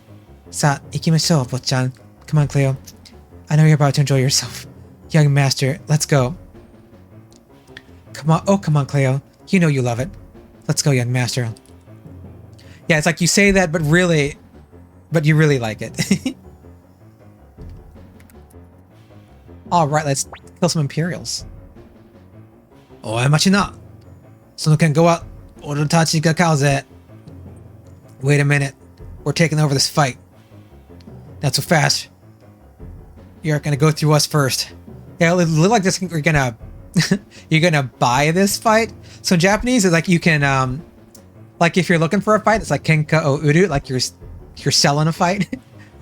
さあ、行きましょう、坊ちゃん。Come on, Cleo. I know you're about to enjoy yourself. Young master, let's go. Come on, Cleo. You know you love it. Let's go, young master. Yeah, it's like you say that, but you really like it. Alright, let's kill some Imperials. Oh, Machina. So can go out. Orotachi ga kauze. Wait a minute. We're taking over this fight. Not so fast. You're gonna go through us first. Yeah, it look like this. You're gonna you're gonna buy this fight. So in Japanese, it's like you can like if you're looking for a fight, it's like kenka o uru, like you're selling a fight,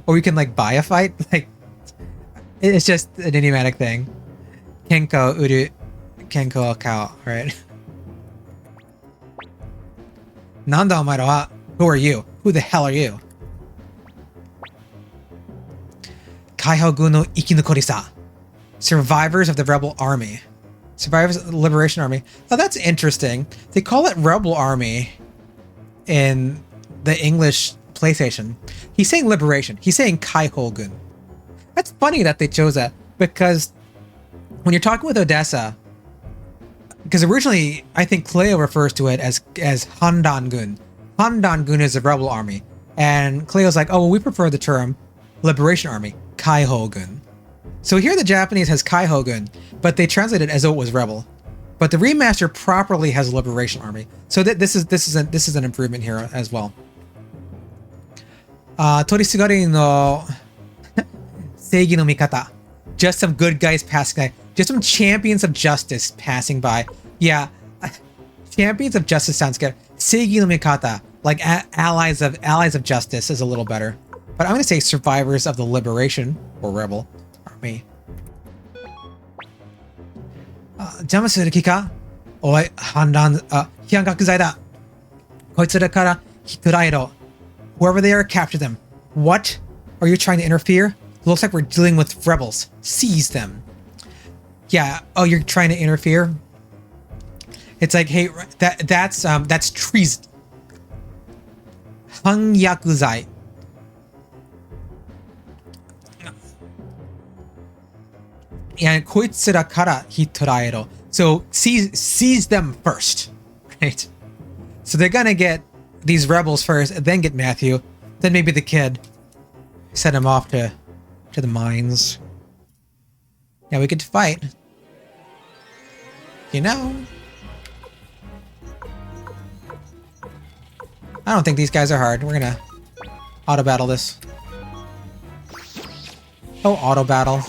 or you can like buy a fight. Like it's just an idiomatic thing. Kenka o uru, kenka o kao, right? Nanda omae wa? Who are you? Who the hell are you? Kaihou-gun no ikinukori-sa. Survivors of the rebel army. Survivors of the liberation army. Oh, that's interesting. They call it rebel army in the English PlayStation. He's saying liberation. He's saying Kaihou-gun. That's funny that they chose that, because when you're talking with Odessa, because originally I think Cleo refers to it as Handan-gun. Handan-gun is a rebel army, and Cleo's like, oh, well, we prefer the term liberation army, Kaihou-gun. So here the Japanese has Kaihou-gun, but they translate it as though it was rebel. But the remaster properly has liberation army. So this is an improvement here as well. Torisugari no Seigi no Mikata. Just some good guys passing by. Just some champions of justice passing by. Yeah, champions of justice sounds good. Seigi no Mikata, like allies of justice, is a little better. But I'm gonna say survivors of the liberation or rebel army. Jamasu kika? Oi, handan, hyangakuzai da. Koitsura kara hiturairo. Whoever they are, capture them. What? Are you trying to interfere? Looks like we're dealing with rebels. Seize them. Yeah. Oh, you're trying to interfere? It's like, hey, that's treason. Hangyakuzai. Yeah, koitsura kara hiturairo. So seize them first, right? So they're gonna get these rebels first, and then get Mathiu, then maybe the kid. Set him off to the mines. Yeah, we get to fight. You know. I don't think these guys are hard. We're gonna auto battle this. Oh, auto battle.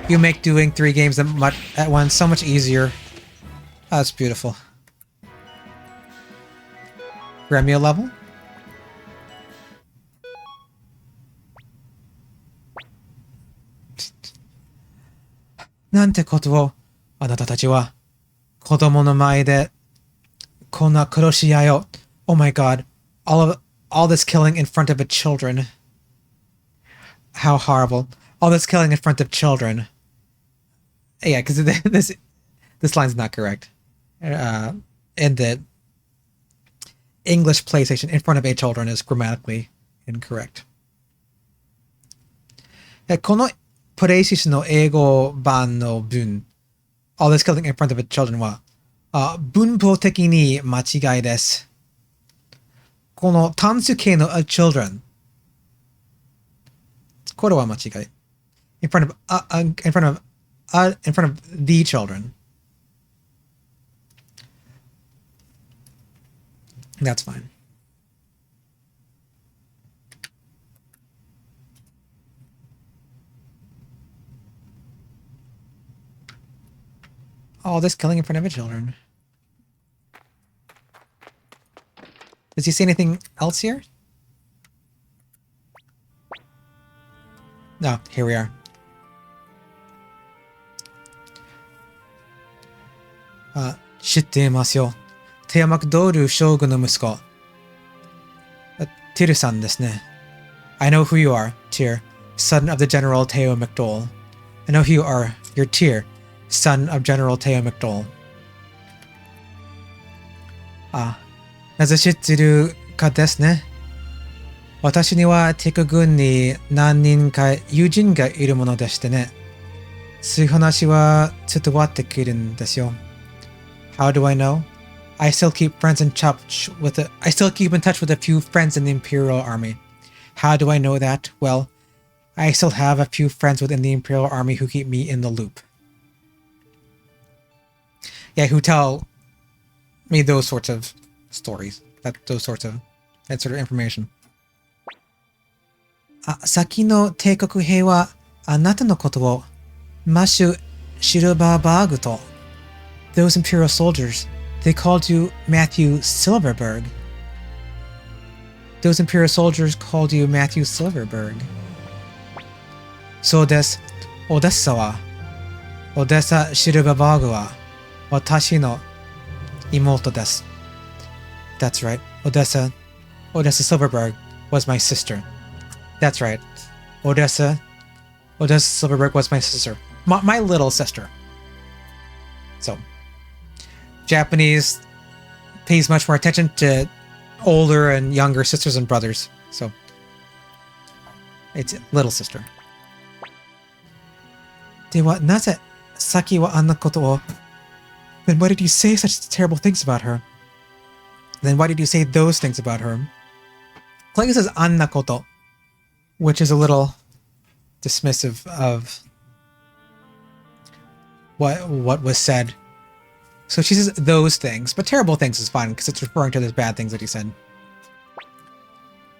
You make doing 3 games at once so much easier. Oh, that's beautiful. Gremio level? Nante koto wo anata tachi wa kodomo no mae de konna kuroshiai o. Oh my god. All this killing in front of a children. How horrible. All this killing in front of children. Yeah, because this line's not correct. In the English PlayStation, in front of a children is grammatically incorrect. このプレイシスの英語版の文 All this killing in front of a children は文法的に間違いです。この単数形の a children Koro wa machigai. In front of the children. That's fine. Oh, this killing in front of the children. Does he say anything else here? No, here we are. Shittemasu yo. Teyamakdoru shogun no musuko. Tiru-san desu ne. I know who you are, Tyr, son of the General Teo McDole. I know who you are, you're Tyr, son of General Teo McDole. Ah, なぜ知ってるかですね。私には敵軍に何人か友人がいるものでしてね。そういう話は伝わってくるんですよ。How do I know? I still keep in touch with a few friends in the Imperial Army. How do I know that? Well, I still have a few friends within the Imperial Army who keep me in the loop. Yeah, who tell me those sorts of stories. That sort of information. 先の帝国兵はあなたのことをマシュ・シルバーバーグと Those Imperial soldiers, they called you Mathiu Silverberg. Those Imperial soldiers called you Mathiu Silverberg. そうです。オデッサは、オデッサ・シルバーバーグは私の妹です。That's right. Odessa Silverberg was my sister. That's right. Odessa Silverberg was my sister. My little sister. So, Japanese pays much more attention to older and younger sisters and brothers. So, it's little sister. では、なぜ、先はあんなことを Then why did you say such terrible things about her? Then why did you say those things about her? Like it says anna koto, which is a little dismissive of what was said. So she says those things, but terrible things is fine because it's referring to those bad things that he said.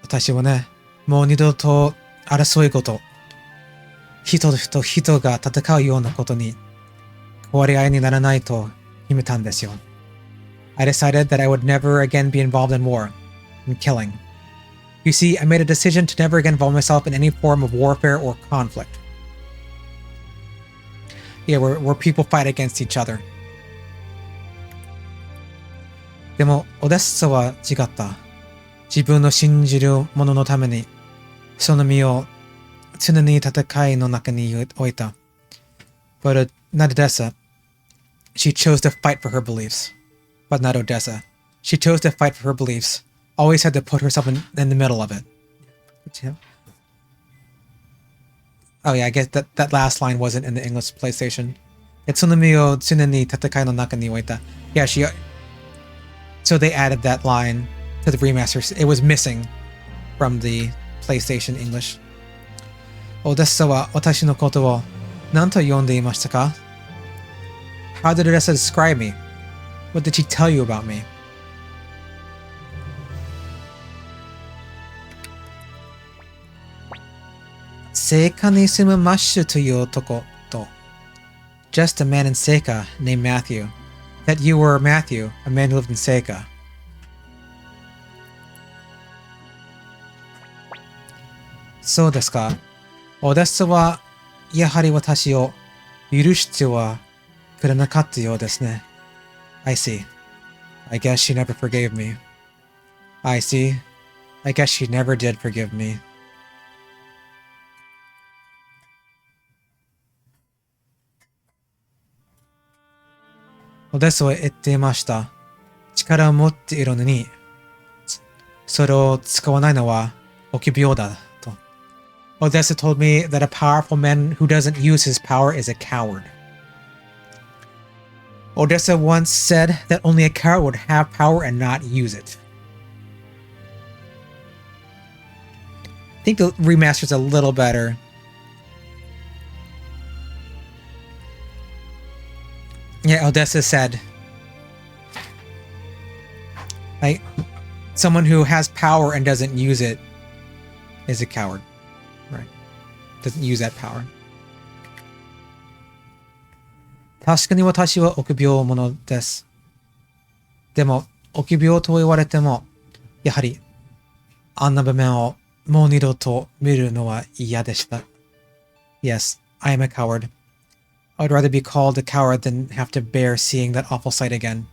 私はね、もう二度と争いごと、人と人が戦うようなことに変わり合いにならないと決めたんですよ。I decided that I would never again be involved in war, in killing. You see, I made a decision to never again involve myself in any form of warfare or conflict. Yeah, where people fight against each other. でも、オデッサは違った。自分の信じるもののために、その身を常に戦いの中に置いた。But not Odessa. She chose to fight for her beliefs. But not Odessa. She chose to fight for her beliefs. Always had to put herself in the middle of it. Oh yeah, I guess that last line wasn't in the English PlayStation. Yeah, so they added that line to the remaster. It was missing from the PlayStation English. Odessa wa watashi no koto wo nanto yonde imashita ka? How did Odessa describe me? What did she tell you about me? Seika ni sumu Mashu toyu otoko to. Just a man in Seika named Mathiu. That you were Mathiu, a man who lived in Seika. So desu ka? Odessa wa yahari watashi o yurushite wa kurenakatta you desu ne. I see. I guess she never forgave me. I see. I guess she never did forgive me. Odessa wa itte imashita. Chikara o motte iru no ni, sore o tsukawanai no wa okibyo da to. Odessa told me that a powerful man who doesn't use his power is a coward. Odessa once said that only a coward would have power and not use it. I think the remaster's a little better Yeah, Odessa said, like, someone who has power and doesn't use it is a coward. Right. Doesn't use that power. 確かに私は臆病者です。でも、臆病と言われても、やはり、あんな場面をもう二度と見るのは嫌でした。Yes, I am a coward. I would rather be called a coward than have to bear seeing that awful sight again.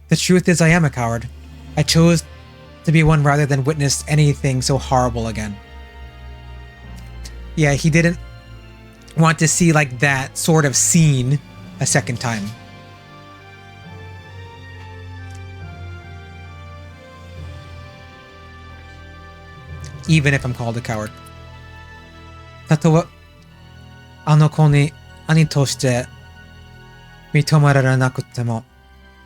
The truth is I am a coward. I chose to be one rather than witness anything so horrible again. Yeah, he didn't want to see like that sort of scene a second time. Even if I'm called a coward. たとえあの子に兄として認められなくても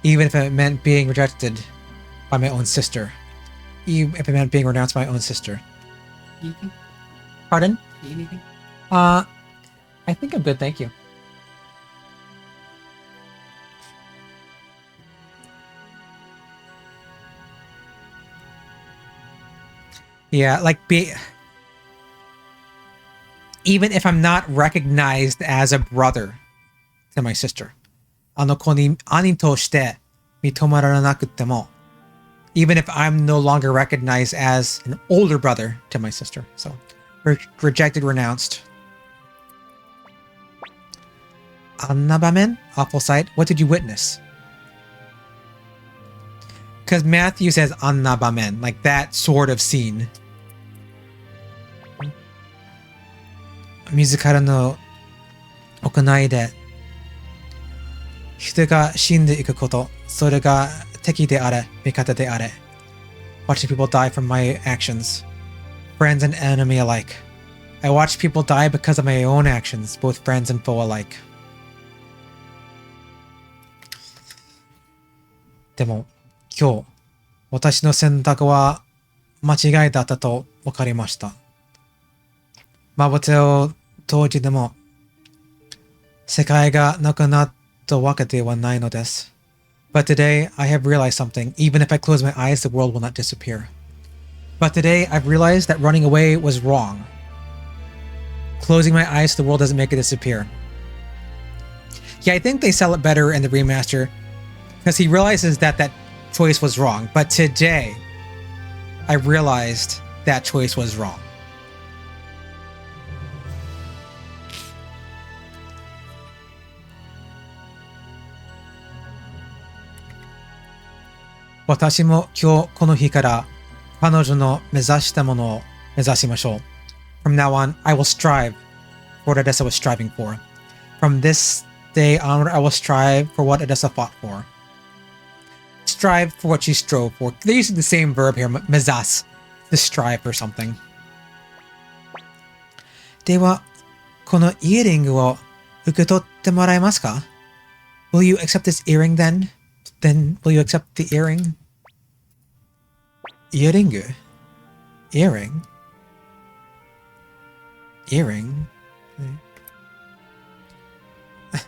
even if it meant being rejected by my own sister. Even if it meant being renounced by my own sister. Anything? Pardon? Anything? I think I'm good, thank you. Yeah, like even if I'm not recognized as a brother to my sister. あの子に兄として認められなくても even if I'm no longer recognized as an older brother to my sister. So, rejected, renounced. あんな場面? Awful sight. What did you witness? Because Matthew says あんな場面, like that sort of scene. 自らの行いで人が死んでいくこと、それが敵であれ、味方であれ。Watching people die from my actions. Friends and enemy alike. I watch people die because of my own actions, both friends and foe alike. でも、今日、私の選択は間違いだったと分かりました。まぶたを閉じても、世界がなくなったわけではないのです。But today, I have realized something. Even if I close my eyes, the world will not disappear. But today, I've realized that running away was wrong. Closing my eyes to the world doesn't make it disappear. Yeah, I think they sell it better in the remaster because he realizes that that choice was wrong. But today, I realized that choice was wrong. From now on, I will strive for what Odessa was striving for. From this day onward, I will strive for what Odessa fought for. Strive for what she strove for. They're using the same verb here, mezas, to strive for something. では、このイヤリングを受け取ってもらえますか? Will you accept this earring then? Then will you accept the earring? Earring? Earring? Earring?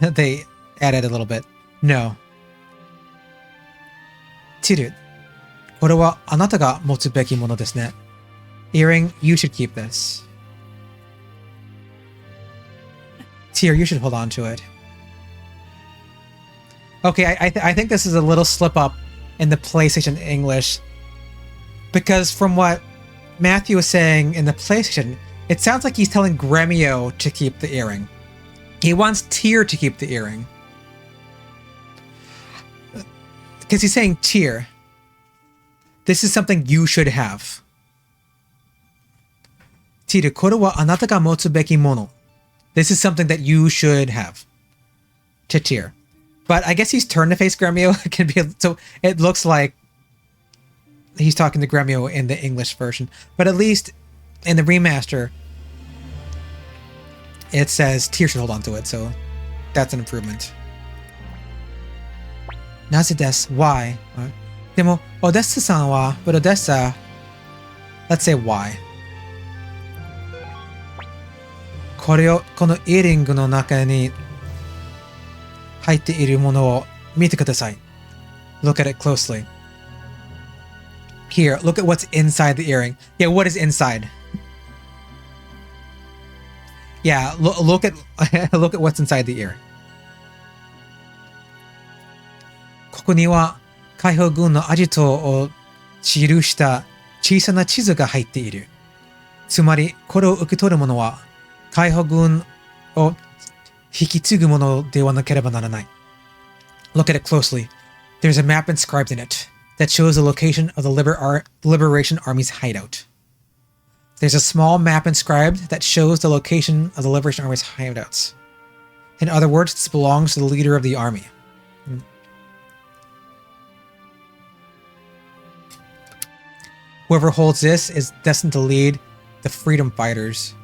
They added a little bit. No. Tiru, これはあなたが持つべきものですね. Earring, you should keep this. Tyr, you should hold on to it. Okay, I think this is a little slip up in the PlayStation English. Because from what Matthew was saying in the PlayStation, it sounds like he's telling Gremio to keep the earring. He wants Tyr to keep the earring. Because he's saying, Tyr, this is something you should have. Tyr, これはあなたが持つべきもの. This is something that you should have. To Tyr. But I guess he's turned to face Gremio. It can be, so it looks like he's talking to Gremio in the English version. But at least in the remaster, it says Tyr should hold on to it. So that's an improvement. なぜです? Why? でも、Odessa さんは、but Odessa, let's say why. このイヤリングの中に入っているものを見てください. Look at it closely. Here, look at what's inside the earring. Yeah, what is inside? Yeah, look at look at what's inside the ear. ここには海保軍のアジトを記した小さな地図が入っている。つまり、これを受け取る者は海保軍を引き継ぐ者ではなければならない。Look at it closely. There's a map inscribed in it that shows the location of the Liberation Army's hideout. There's a small map inscribed that shows the location of the Liberation Army's hideouts. In other words, this belongs to the leader of the army. Whoever holds this is destined to lead the freedom fighters.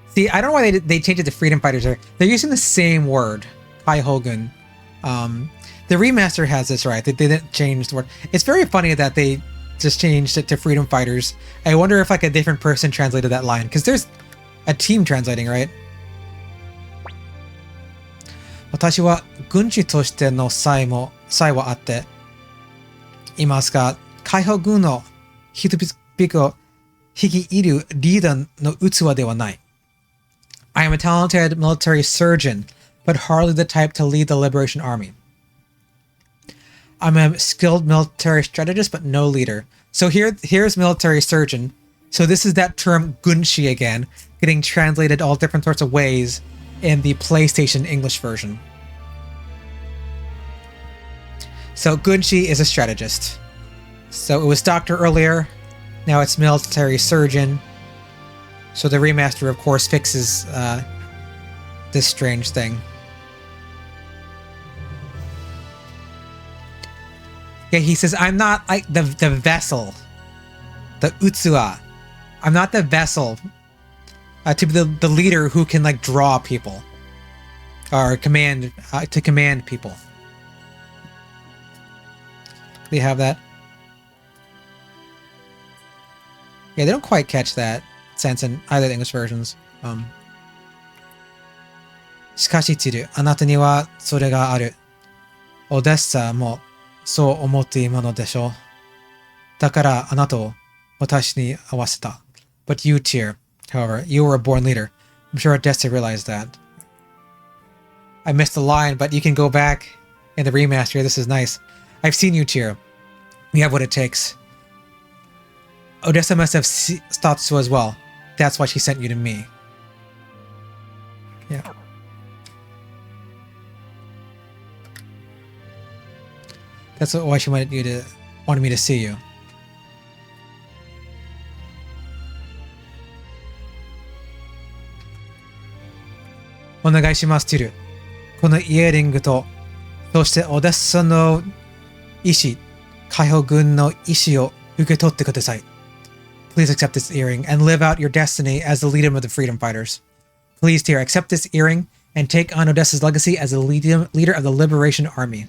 See, I don't know why they changed it to freedom fighters. They're using the same word, Kai Hogun. The remaster has this right. They didn't change the word. It's very funny that they just changed it to freedom fighters. I wonder if like a different person translated that line, because there's a team translating, right? 私は軍師としての才はあっていますが、海保軍の人々を率いるリーダーの器ではない。I am a talented military surgeon, but hardly the type to lead the Liberation Army. I'm a skilled military strategist, but no leader. So here's military surgeon. So this is that term gunshi again, getting translated all different sorts of ways in the PlayStation English version. So gunshi is a strategist. So it was doctor earlier, now it's military surgeon. So the remaster, of course, fixes this strange thing. Yeah, he says, I'm not like the vessel, the Utsuwa. I'm not the vessel to be the leader who can like draw people or command to command people. Do you have that? Yeah, they don't quite catch that sense in either of the English versions. しかしチル、あなたにはそれがある。オデッサもそう思っているものでしょう。だからあなたを私に合わせた。But you, Tyr, however, you were a born leader. I'm sure Odessa realized that. I missed the line, but you can go back in the remaster. This is nice. I've seen you, Tyr. You have what it takes. Odessa must have thought so as well. That's why she sent you to me. Yeah. That's why she wanted me to see you. Onegaishimasu, Tyr. このイヤリングと、そしてオデッサの意志、海保軍の意志を受け取ってください。Please accept this earring and live out your destiny as the leader of the freedom fighters. Please, Tyr, accept this earring and take on Odessa's legacy as the leader of the Liberation Army.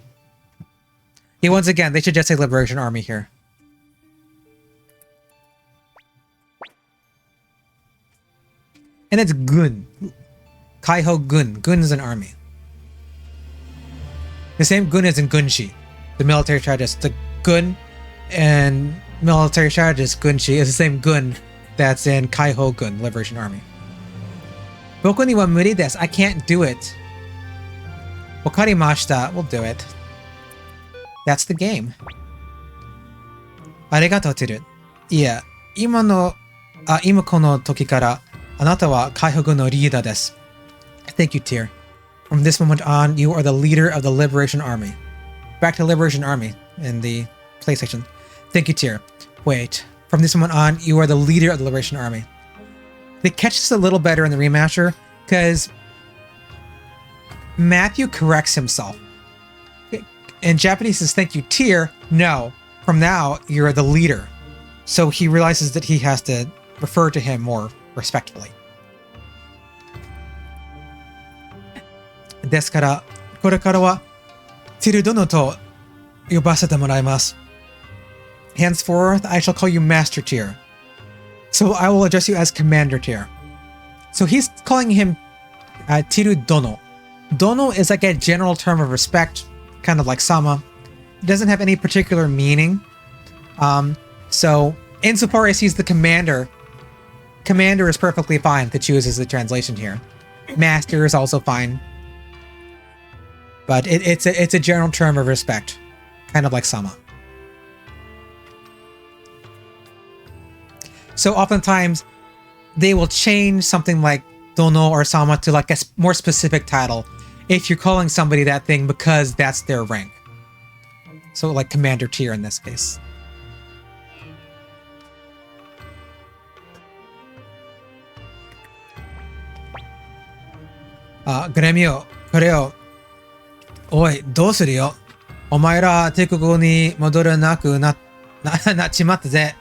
Yeah, once again, they should just say Liberation Army here. And it's Gun. Kaiho Gun. Gun is an army. The same Gun as in Gunshi, the military strategist. The Gun and military strategist Gunshi is the same Gun that's in Kaiho Gun, Liberation Army. Boku ni wa muri desu. I can't do it. Wakarimashita. We'll do it. That's the game. Arigatou, Tyr. いや、今この時からあなたは海保軍のリーダーです。Thank you, Tyr. From this moment on, you are the leader of the Liberation Army. Back to Liberation Army in the PlayStation. Thank you, Tyr. Wait. From this moment on, you are the leader of the Liberation Army. They catch this a little better in the remaster, because Mathiu corrects himself. In Japanese, says, thank you, Tyr. No. From now, you're the leader. So he realizes that he has to refer to him more respectfully. ですから、これからは、ティル殿と呼ばせてもらいます。Henceforth, I shall call you Master Tyr. So I will address you as Commander Tyr. So he's calling him Tiru Dono. Dono is like a general term of respect, kind of like sama. It doesn't have any particular meaning. So insofar as he's the commander, commander is perfectly fine to choose as the translation here. Master is also fine. But it's a general term of respect, kind of like sama. So oftentimes they will change something like dono or sama to like a more specific title if you're calling somebody that thing because that's their rank. So like commander tier in this case. Gremio, これを、おい、どうするよ。お前ら帝国に戻らなくなっちまったぜ。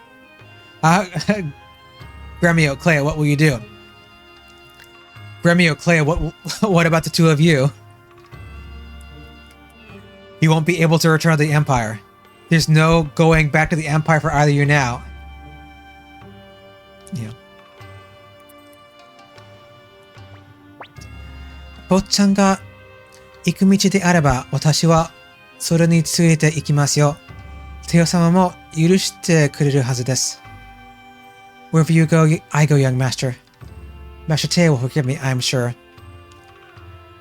Gremio, Clea, what will you do? Gremio, Clea, what about the two of you? You won't be able to return to the Empire. There's no going back to the Empire for either of you now. Yeah. 坊ちゃんが行く道であれば私はそれについて行きますよ。テオ様も許してくれるはずです。Wherever you go, I go, young master. Master Teo will forgive me, I'm sure.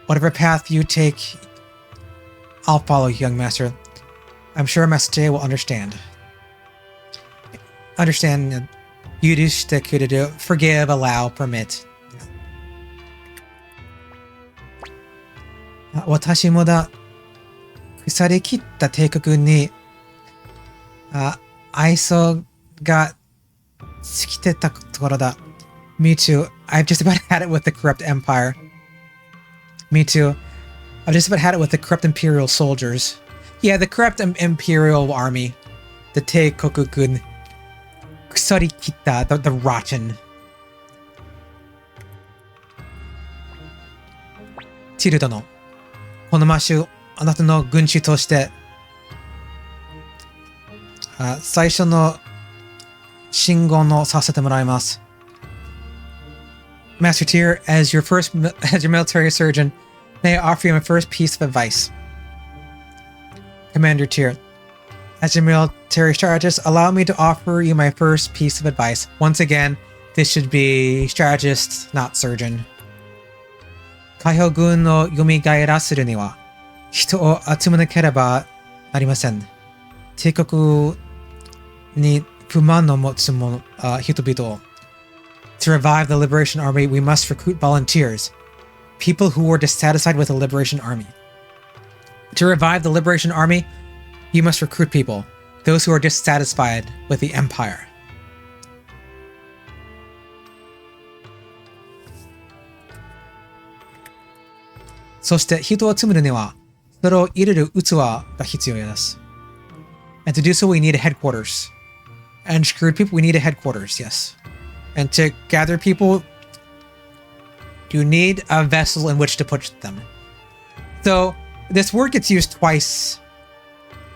Whatever path you take, I'll follow, young master. I'm sure Master Teo will understand. Understand, 許してくれる, forgive, allow, permit. 私もだ、腐り切った帝国に、愛想が尽きてたところだ。Me too. I've just about had it with the corrupt empire. Me too. I've just about had it with the corrupt imperial soldiers. Yeah, the corrupt imperial army. The Teikoku-gun. Kusari kita, the rotten. Tiru dono. このマシュ、あなたの軍師として、最初の信言をさせてもらいます。Master Tyr, as your military surgeon, may I offer you my first piece of advice. Commander Tyr, as your military strategist, allow me to offer you my first piece of advice. Once again, this should be strategist, not surgeon. 海兵軍を蘇らせるには、人を集めなければなりません。帝国に不満を持つ人々を。To revive the Liberation Army, we must recruit volunteers. People who are dissatisfied with the Liberation Army. To revive the Liberation Army, you must recruit people. Those who are dissatisfied with the Empire. そして人を集めるには、それを入れる器が必要です。And to do so, we need a headquarters. And to recruit people, we need a headquarters, yes. And to gather people, you need a vessel in which to put them. So this word gets used twice.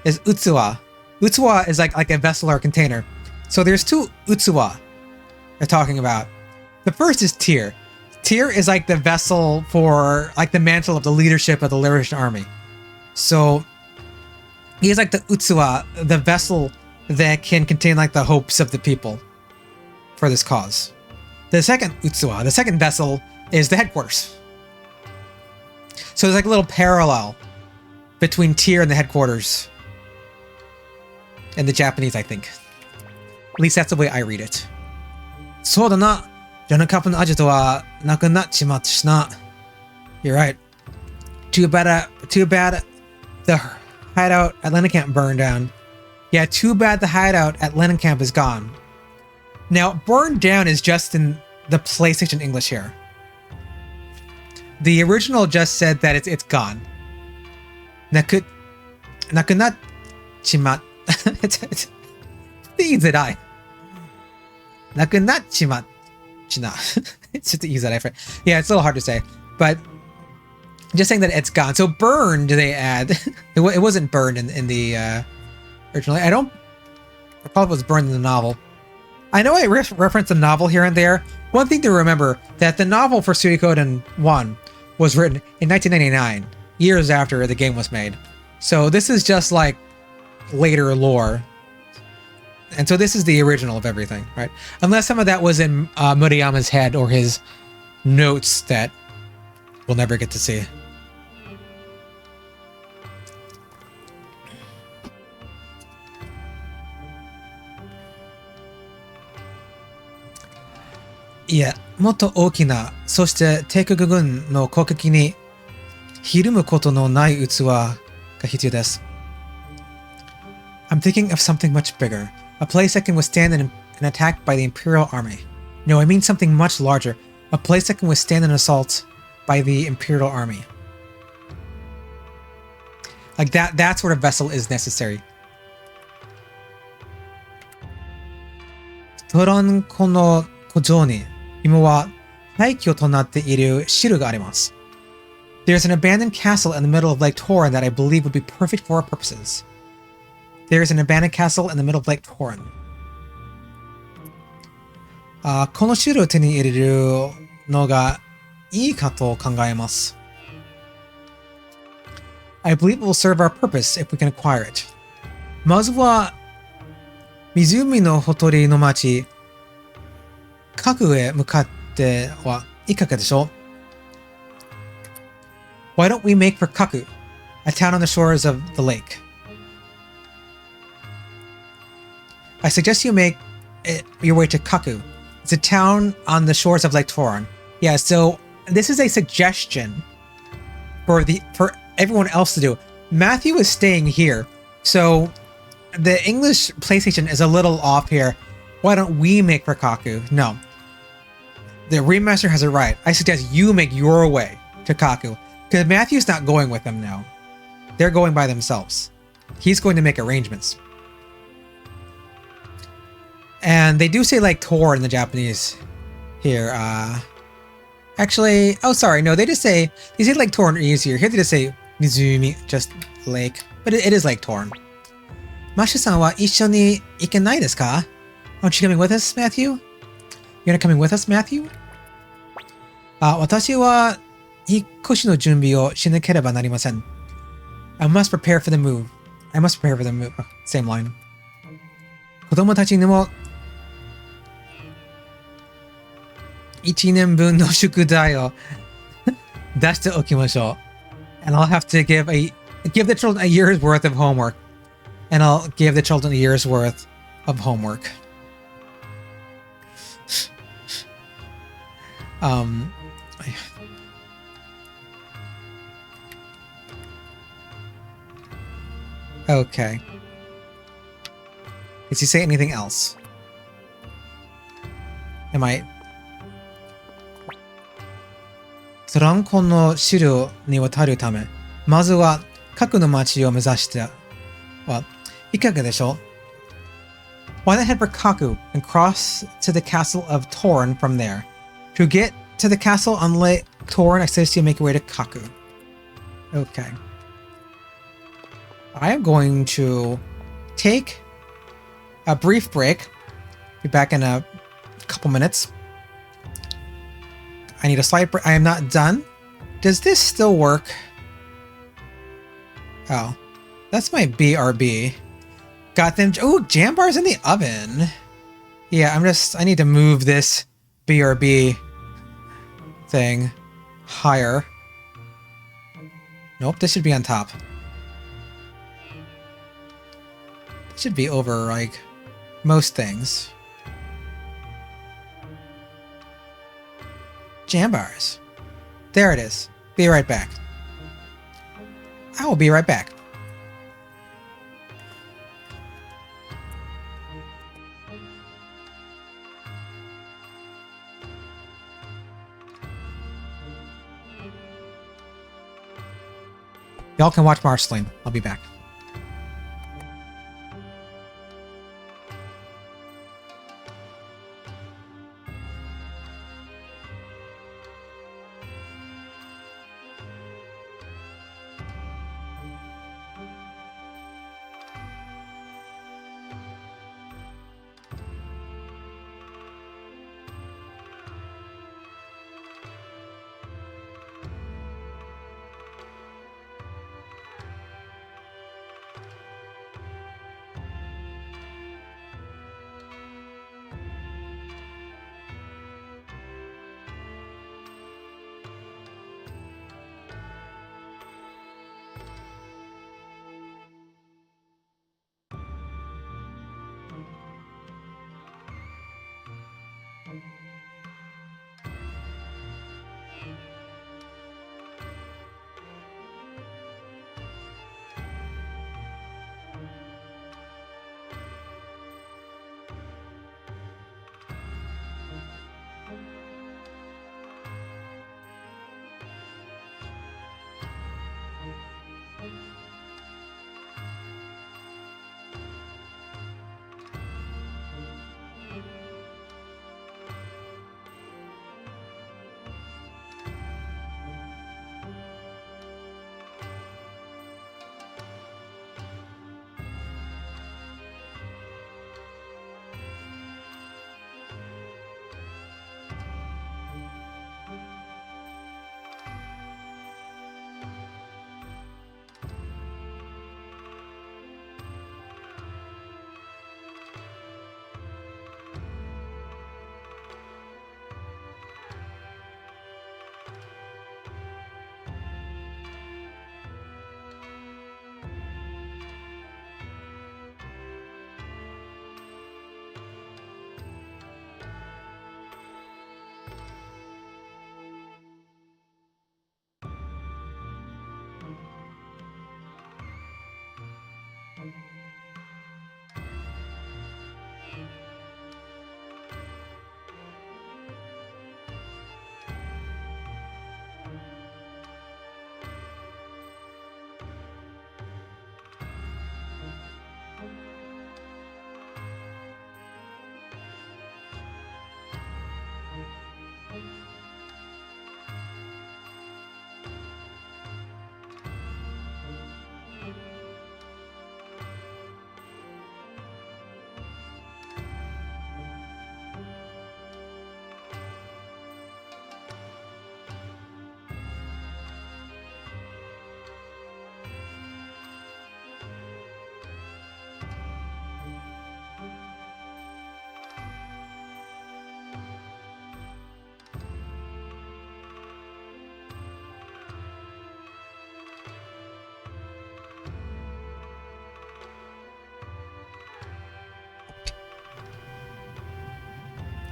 Is utsuwa. Utsuwa is like a vessel or a container. So there's two utsuwa they're talking about. The first is Tyr. Tyr is like the vessel for like the mantle of the leadership of the Liberation Army. So he's like the utsuwa, the vessel that can contain like the hopes of the people for this cause. The second utsuwa, the second vessel, is the headquarters. So there's like a little parallel between Tyr and the headquarters in the Japanese, I think. At least that's the way I read it. そうだな。ジャナカップのアジトはなくなっちまったしな。You're right. Too bad the hideout at Ledon Camp burned down. Yeah, too bad the hideout at Ledon Camp is gone. Now, burned down is just in the PlayStation English here. The original just said that it's gone. Nakunat it's Izidai. Nakunat it's just the Izidai. Yeah, it's a little hard to say, but just saying that it's gone. So burned, they add. It wasn't burned in the originally. I don't recall if it was burned in the novel. I know I referenced the novel here and there. One thing to remember, that the novel for Suikoden 1 was written in 1999, years after the game was made. So this is just like later lore. And so this is the original of everything, right? Unless some of that was in Murayama's head or his notes that we'll never get to see.いや、もっと大きな、そして帝国軍の攻撃にひるむことのない器が必要です。I'm thinking of something much bigger, a place that can withstand an attack by the Imperial Army. No, I mean something much larger, a place that can withstand an assault by the Imperial Army. Like that sort of vessel is necessary. トロン湖の湖上に今は廃墟となっている城があります。There's an abandoned castle in the middle of Lake Toran that I believe would be perfect for our purposes. There's an abandoned castle in the middle of Lake Toran. この城を手に入れるのがいいかと考えます。I believe it will serve our purpose if we can acquire it. まずは湖のほとりの町核へ向かってはいかがでしょう Why don't we make for Kaku, a town on the shores of the lake? I suggest you make your way to Kaku. It's a town on the shores of Lake Toran. Yeah, so this is a suggestion for everyone else to do. Matthew is staying here, so the English PlayStation is a little off here. Why don't we make for Kaku? No. The remaster has it right. I suggest you make your way to Kaku. Because Matthew's not going with them now. They're going by themselves. He's going to make arrangements. And they do say like Tor in the Japanese here. Actually, oh sorry, no, they say like Toran easier. Here they just say Mizumi, just lake. But it is like Toran. Masha-san wa issho ni ikenai desu ka? Aren't you coming with us, Matthew? You're not coming with us, Matthew? 私は引っ越しの準備をしなければなりません。I must prepare for the move. I must prepare for the move. Same line. 子供たちにも1年分の宿題を出しておきましょう。And I'll have to give the children a year's worth of homework. And I'll give the children a year's worth of homework. Okay. Does he say anything else? Am I... トランコの城に渡るため、まずは核の町を目指してはいかがでしょう Why not head for Kaku and cross to the castle of Toran from there? To get to the castle on Lake Toran, I suggest you make your way to Kaku. Okay. I am going to take a brief break. Be back in a couple minutes. I need a slight break. I am not done. Does this still work? Oh, that's my BRB. Got them. Oh, jam bars in the oven. Yeah, I need to move this BRB thing higher. Nope, this should be on top. This should be over, like, most things. Jam bars. There it is. Be right back. I will be right back. Y'all can watch Marceline. I'll be back.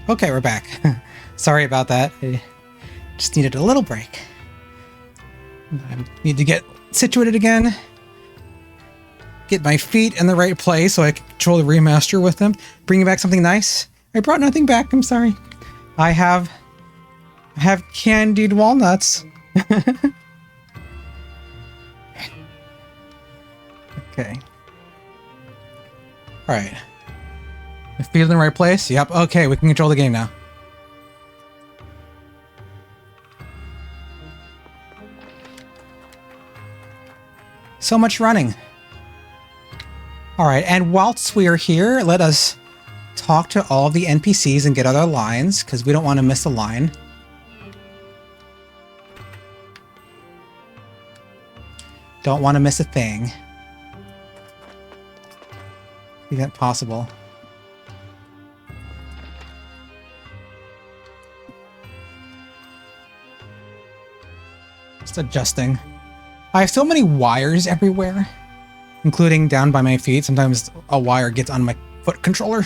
Okay, we're back. Sorry about that. I just needed a little break. I need to get situated again. Get my feet in the right place so I can control the remaster with them. Bringing back something nice. I brought nothing back. I'm sorry. I have candied walnuts. Okay. All right. My feet in the right place. Yep. Okay, we can control the game now. So much running. All right, and whilst we are here, let us talk to all of the NPCs and get other lines, because we don't want to miss a line. Don't want to miss a thing. Is that possible? Just adjusting. I have so many wires everywhere, including down by my feet. Sometimes a wire gets on my foot controller,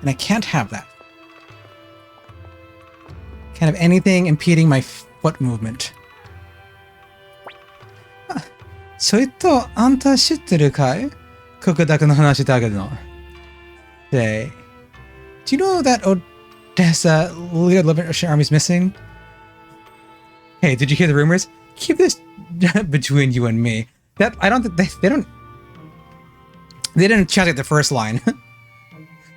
and I can't have that. Can't have anything impeding my foot movement. ちょいとあんた知ってるかい？ここだけの話だけど。Say, do you know that Odessa leader of the Liberation Army is missing? Hey, did you hear the rumors? Keep this between you and me. That I don't think they didn't translate the first line.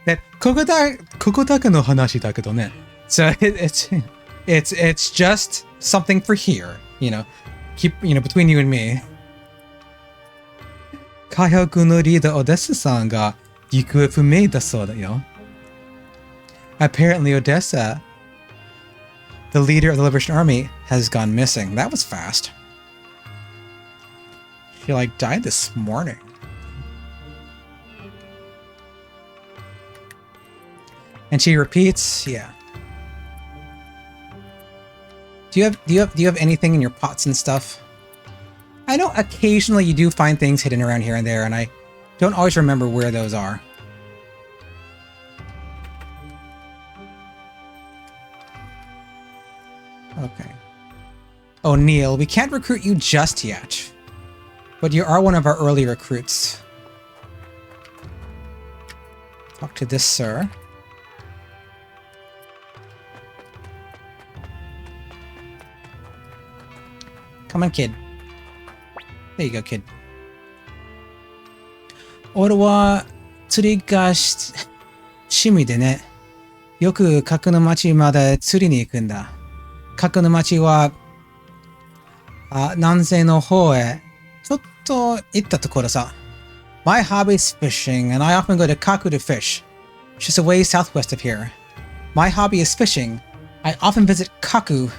That ここだけの話だけどね. So it's just something for here, you know. Keep, you know, between you and me. 海北のリーダーオデッサさんが行方不明だそうだよ. Apparently Odessa, the leader of the Liberation Army, has gone missing. That was fast. She like died this morning. And she repeats, yeah. Do you have anything in your pots and stuff? I know occasionally you do find things hidden around here and there, and I don't always remember where those are. Okay. Oh, Neil, we can't recruit you just yet. But you are one of our early recruits. Talk to this sir. Come on, kid. There you go, kid. 俺は釣りが趣味でね。よく角の町まで釣りに行くんだ。角の町は南西の方へちょっと行ったところさ。My hobby is fishing, and I often go to Kaku to fish. Just a ways southwest of here. My hobby is fishing. I often visit Kaku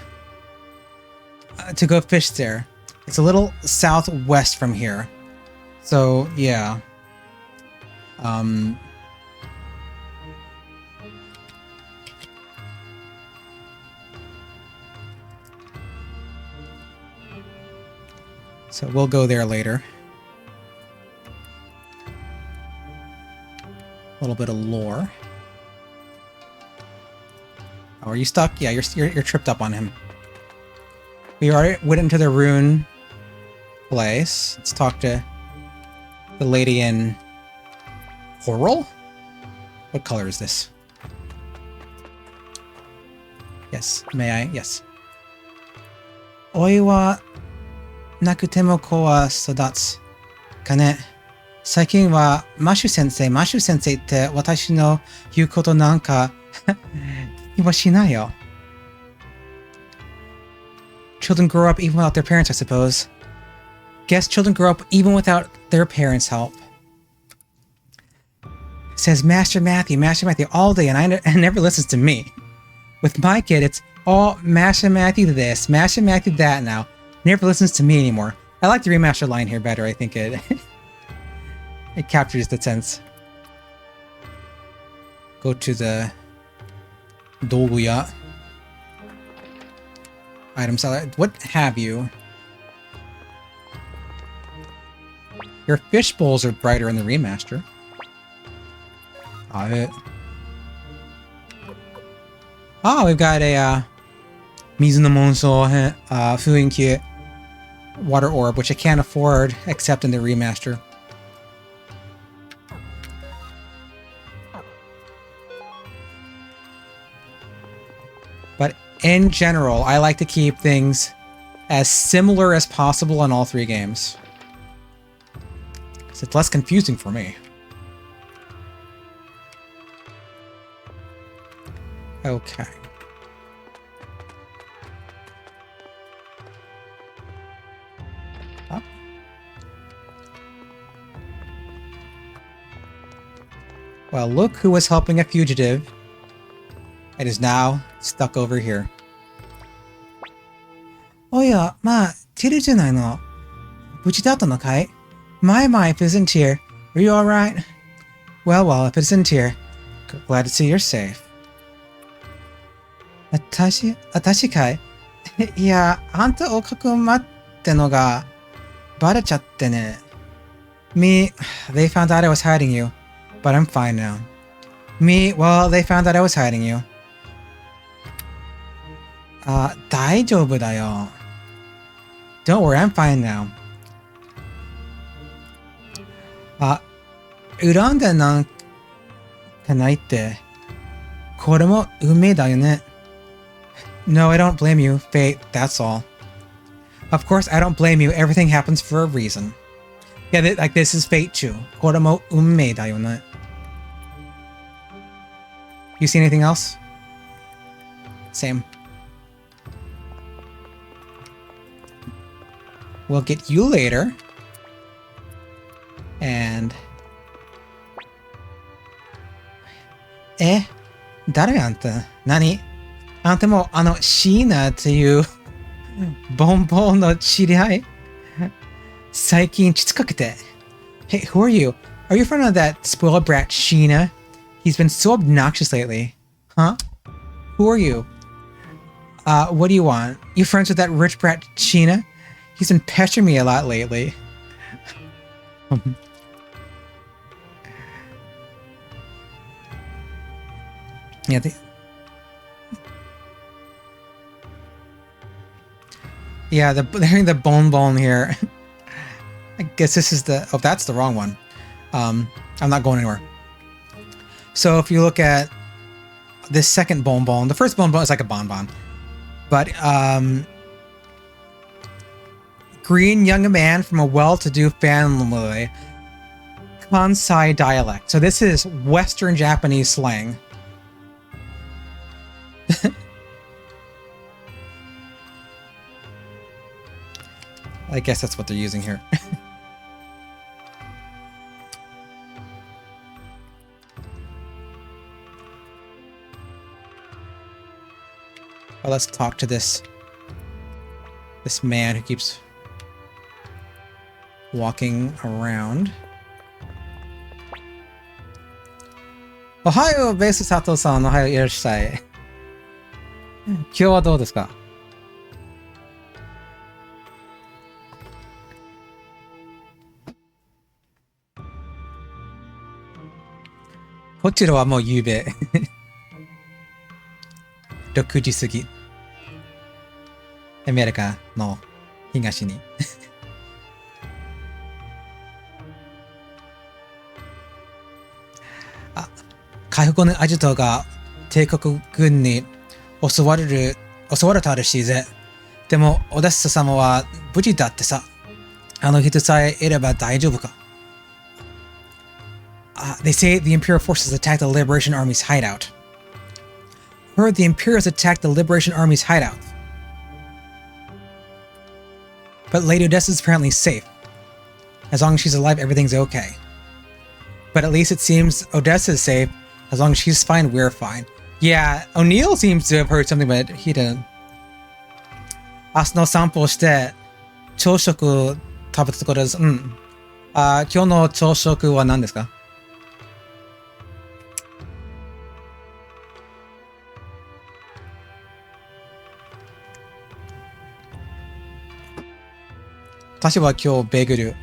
to go fish there. It's a little southwest from here. So, yeah. So we'll go there later. A little bit of lore. Oh, are you stuck? Yeah, you're tripped up on him. We already went into the rune place. Let's talk to the lady in coral? What color is this? Yes, may I? Yes. Oi wa nakute mo ko wa sodatsu ka ne. Saikin wa Mashu sensei tte watashi no言うことなんか聞きもしないよ. Children grow up even without their parents, I suppose. Guess children grow up even without their parents' help. It says Master Mathiu all day, and never listens to me. With my kid, it's all Master Mathiu this, Master Mathiu that now. Never listens to me anymore. I like the remaster line here better. I think it it captures the sense. Go to the Doguya. Item seller. What have you? Your fish bowls are brighter in the remaster. Got it. Oh, we've got a Mizuno Monso Fuinkyu water orb, which I can't afford except in the remaster. But in general, I like to keep things as similar as possible in all 3 games. So it's less confusing for me. Okay. Oh. Well, look who was helping a fugitive and is now stuck over here. Oh yeah, まあ、ティルじゃないの。無事だったのかい? My wife isn't here. Are you alright? Well, if it isn't here, glad to see you're safe. 私かい? いや、あんたをかくまってのがバレちゃってね。Me, they found out I was hiding you, but I'm fine now. Me, well, they found out I was hiding you. 大丈夫だよ. Don't worry, I'm fine now. 恨んでなんかないって。これも運命だよね。No, I don't blame you, fate, that's all. Of course, I don't blame you, everything happens for a reason. Yeah, like this is fate too. これも運命だよね. You see anything else? Same. We'll get you later. And... 誰あんた? 何? あんたもシーナっていうボンボンの知り合い? 最近しつかけて. Hey, who are you? Are you in front of that spoiled brat Sheena? He's been so obnoxious lately. Huh? Who are you? What do you want? You friends with that rich brat Sheena? He's been pestering me a lot lately. Yeah, they're having the bone here. I guess this is the... Oh, that's the wrong one. I'm not going anywhere. So if you look at this second bonbon, the first bonbon is like a bonbon. But, green young man from a well-to-do family. Kansai dialect. So this is Western Japanese slang. I guess that's what they're using here. Well, let's talk to this man who keeps walking around. Ohayo, Besu Sato-san. Ohayo, irashai. 今日はどうですか? こちらはもう夕べ6時過ぎ。アメリカの東に回復のアジトが帝国軍に襲われたらしいぜ。でもオデッサ様は無事だってさ。あの人さえいれば大丈夫か。They say the Imperial forces attacked the Liberation Army's hideout. Heard the Imperials attacked the Liberation Army's hideout. But Lady Odessa is apparently safe. As long as she's alive, everything's okay. But at least it seems Odessa is safe. As long as she's fine, we're fine. Yeah, O'Neill seems to have heard something, but he didn't. 明日の散歩をして朝食食べたところです。今日の朝食は何ですか? 私は今日ベーグル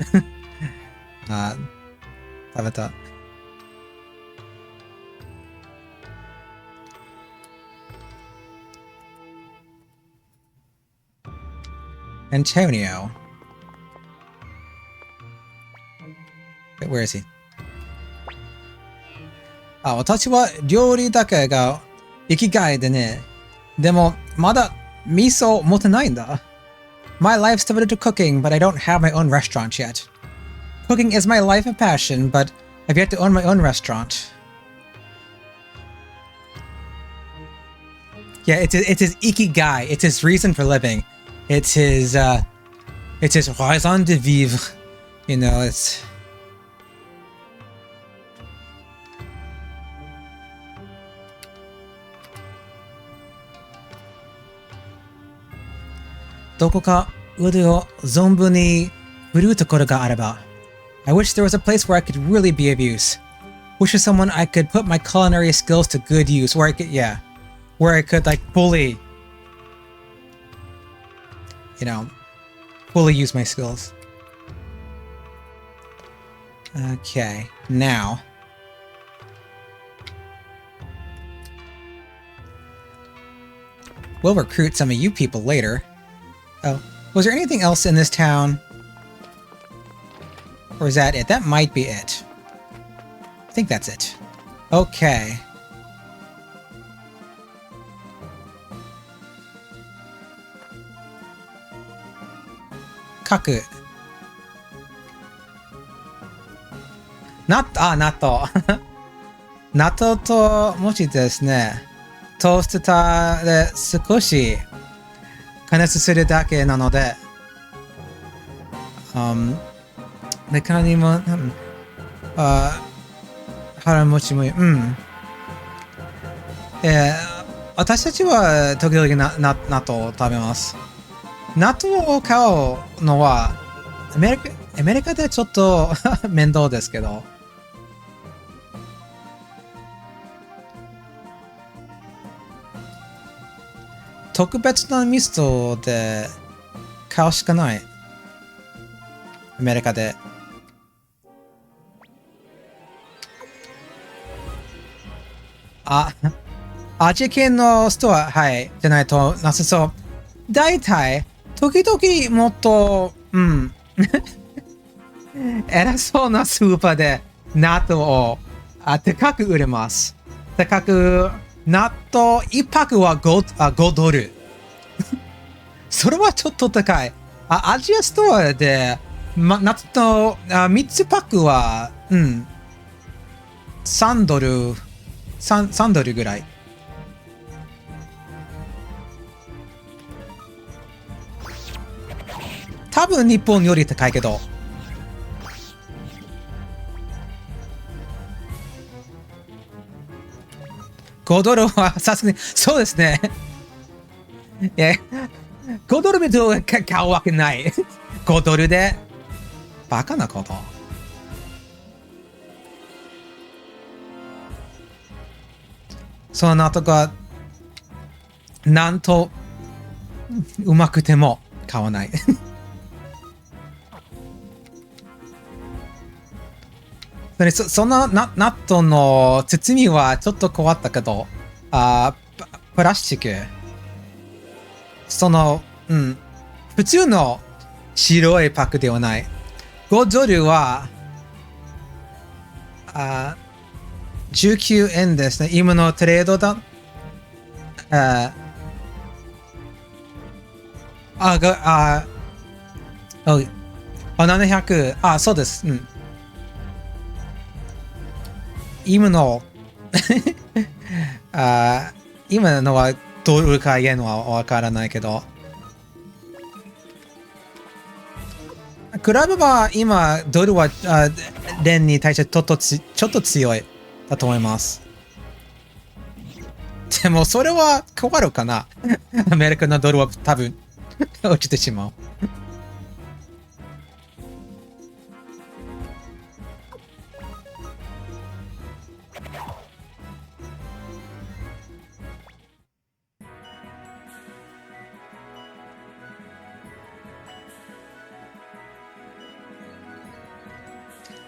食べた。Antonio. Wait, where is he? あ、私は料理だけが生きがいでね。でも、まだ味噌持ってないんだ。My life's devoted to cooking, but I don't have my own restaurant yet. Cooking is my life and passion, but I've yet to own my own restaurant. Yeah, it's his ikigai. It's his reason for living. It's his raison de vivre. You know, it's... どこか腕を存分に振るうところがあれば。I wish there was a place where I could really be of use. Wish there's someone I could put my culinary skills to good use. Where I could, yeah. Where I could, like, fully, you know, fully use my skills. Okay, now. We'll recruit some of you people later. Oh, was there anything else in this town? Or is that it? That might be it. I think that's it. Okay. Kaku. Natto. 納豆と餅ですね。トースターで少し加熱するだけなので、メカニも、腹持ちも、私たちは時々納豆を食べます。納豆を買うのはアメリカでちょっと面倒ですけど。特別なミストで買うしかない。アメリカで。アジア系のストア、はい、じゃないとなさそう。大体、時々もっと、偉そうなスーパーで納豆を高く売れます。高く、納豆1パックは 5ドル。それはちょっと高い。アジアストアで、納豆3つパックは、3ドル、3ドルぐらい。多分日本より高いけど。5ドルはさすがに、そうですね。5ドルで買うわけない。5ドルで。バカなこと。その納豆が、なんと、うまくても買わない。その納豆の包みはちょっと変わったけど、プラスチック。普通の白いパックではない。5ドルは、19円ですね。今のトレードだ。700、そうです。今の今のはドルか円はわからないけど、比べば今ドルは円に対してちょっと強いだと思います。でもそれは変わるかな。アメリカのドルは多分落ちてしまう。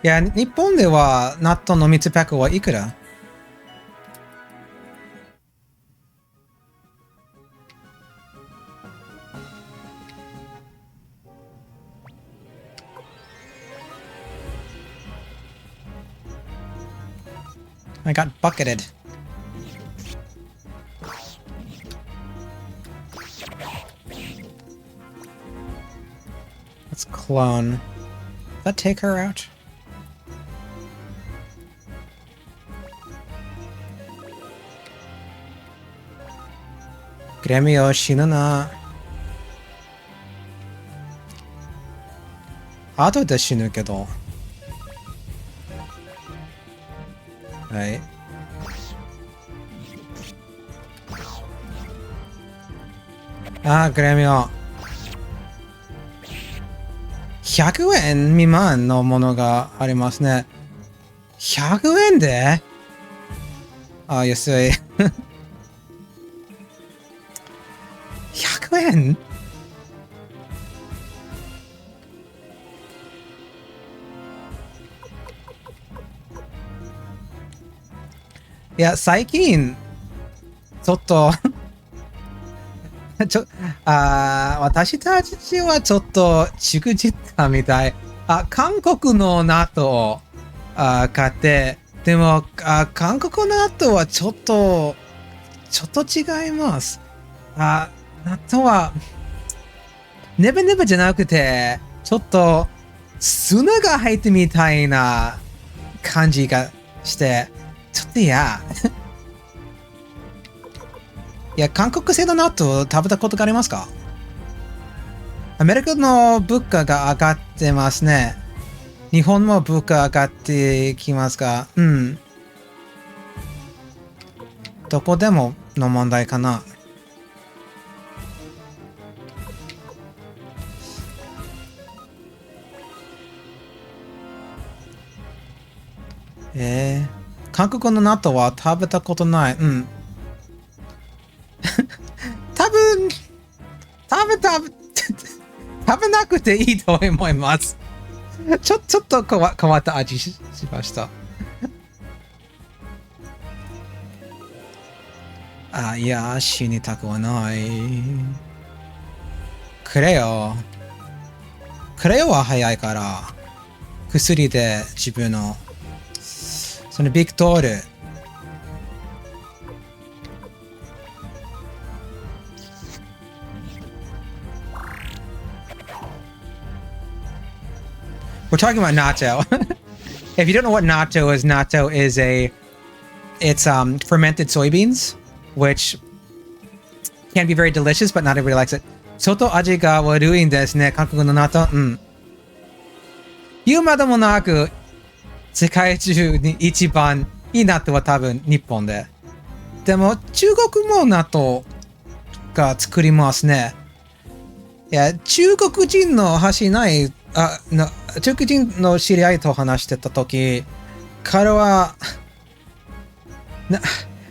いや、日本では納豆の3パックはいくら？ I got bucketed. Let's clone. Does that take her out? Gremio Shinana. 後で死ぬけど。はい。あー、グレミオ。100円未満のものがありますね。100円であー、安い。100円いや、最近、ちょっと私たちはちょっとしくじったみたい。韓国の納豆買って、でも、韓国の納豆はちょっと違います。納豆は、ネバネバじゃなくて、ちょっと砂が入ってみたいな感じがして、ちょっと嫌。いや、韓国製の納豆食べたことがありますか？アメリカの物価が上がってますね。日本も物価上がってきますが、うん。どこでもの問題かな。韓国の納豆は食べたことない。うん。多分食べなくていいと思います。ちょっと変わった味しました。いや、死にたくはない。クレヨは早いから、薬で自分の、そのビクトール、We're talking about natto. If you don't know what natto is it's fermented soybeans, which can be very delicious, but not everybody likes it. 相当味が悪いんですね、韓国の納豆。うん。言うまでもなく、世界中に一番いい納豆は多分日本で。でも中国も納豆が作りますね。いや、中国人の中国人の知り合いと話してたとき、彼は、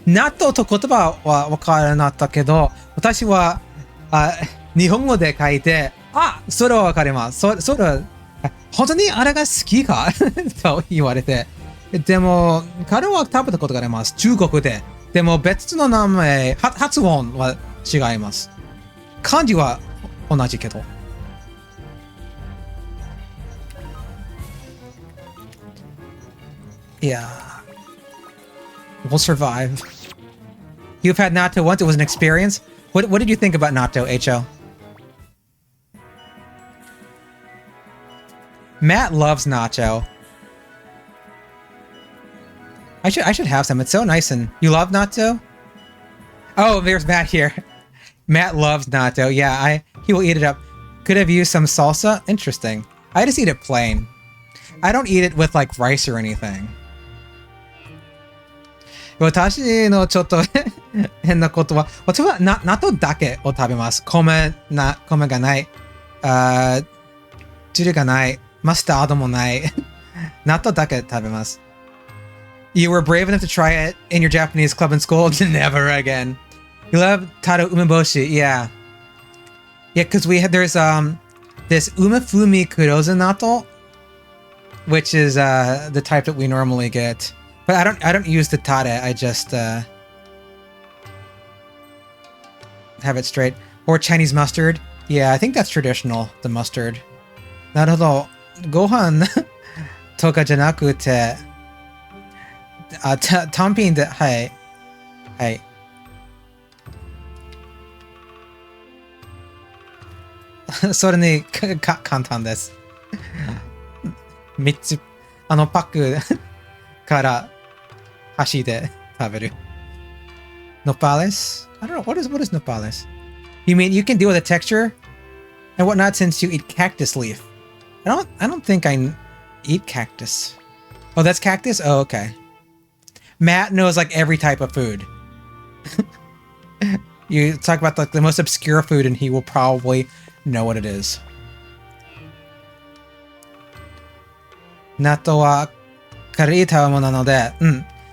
納豆と言葉は分からなかったけど、私は日本語で書いて、それは分かります。それは、本当にあれが好きかと言われて。でも、彼は食べたことがあります。中国で。でも別の名前、発音は違います。漢字は同じけど。Yeah. We'll survive. You've had natto once. It was an experience. What did you think about natto, H.O.? Matt loves natto. I should have some. It's so nice and... You love natto? Oh, there's Matt here. Matt loves natto. Yeah, he will eat it up. Could have used some salsa. Interesting. I just eat it plain. I don't eat it with like rice or anything. 私のちょっと変なことは、私は納豆だけを食べます。米がない。汁がない。マスタードもない。納豆だけ食べます。You were brave enough to try it in your Japanese club in school? Never again. You love taro umeboshi, yeah. Yeah, because there's this umefumi kurozu natto, which is the type that we normally get. But I don't use the tare, I just have it straight. Or Chinese mustard. Yeah, I think that's traditional, the mustard. なるほど。ご飯とかじゃなくて、単品で、はい。はい。それに簡単です。3つ、パックから箸で食べる。Nopales? I don't know. What is nopales? You mean you can deal with the texture and whatnot since you eat cactus leaf? I don't think I eat cactus. Oh, that's cactus? Oh, okay. Matt knows like every type of food. You talk about like the most obscure food and he will probably know what it is. 納豆は軽い食べ物なので、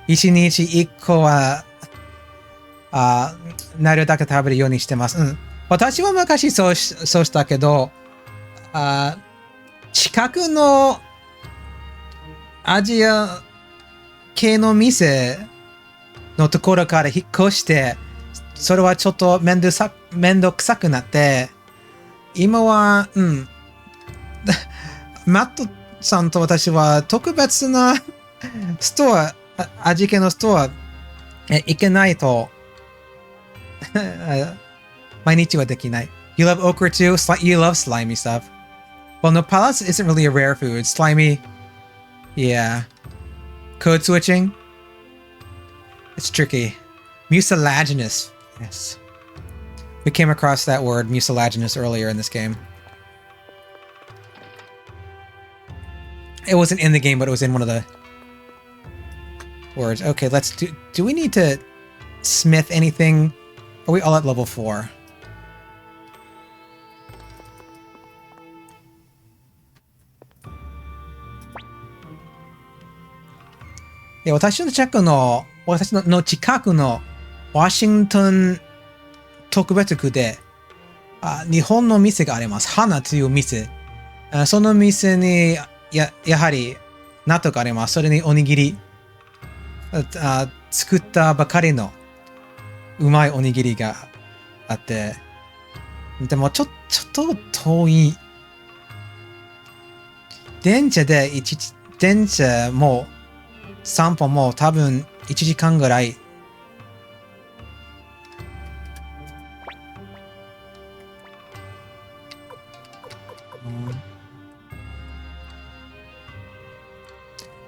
1日1個はなるだけ食べるようにしてます。私は昔そうしたけど、近くのアジア系の店のところから引っ越して、それはちょっとめんどくさくなって、今は、マットさんと私は特別なストア、味系のストア行けないと、毎日はできない。You love okra too? You love slimy stuff. Well, nopales isn't really a rare food. Slimy, yeah. Code switching? It's tricky. Mucilaginous. Yes. We came across that word, mucilaginous, earlier in this game. It wasn't in the game, but it was in one of the words. Okay, let's do we need to smith anything? Are we all at level 4? Yeah, 私の近くのワシントン特別区で日本の店があります。花という店。その店にやはり納豆があります。それにおにぎり作ったばかりのうまいおにぎりがあって、でもちょっと遠い。電車も散歩も多分1時間ぐらい。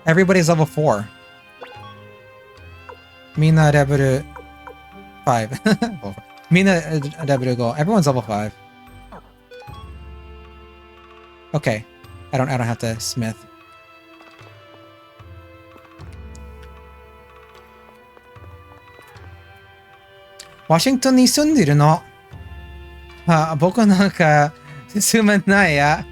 Everybody's level 4. みんなレベル5. みんなレベル5. Everyone's level 5. Okay. I don't have to smith. ワシントンに住んでいるの。僕なんか住めないや。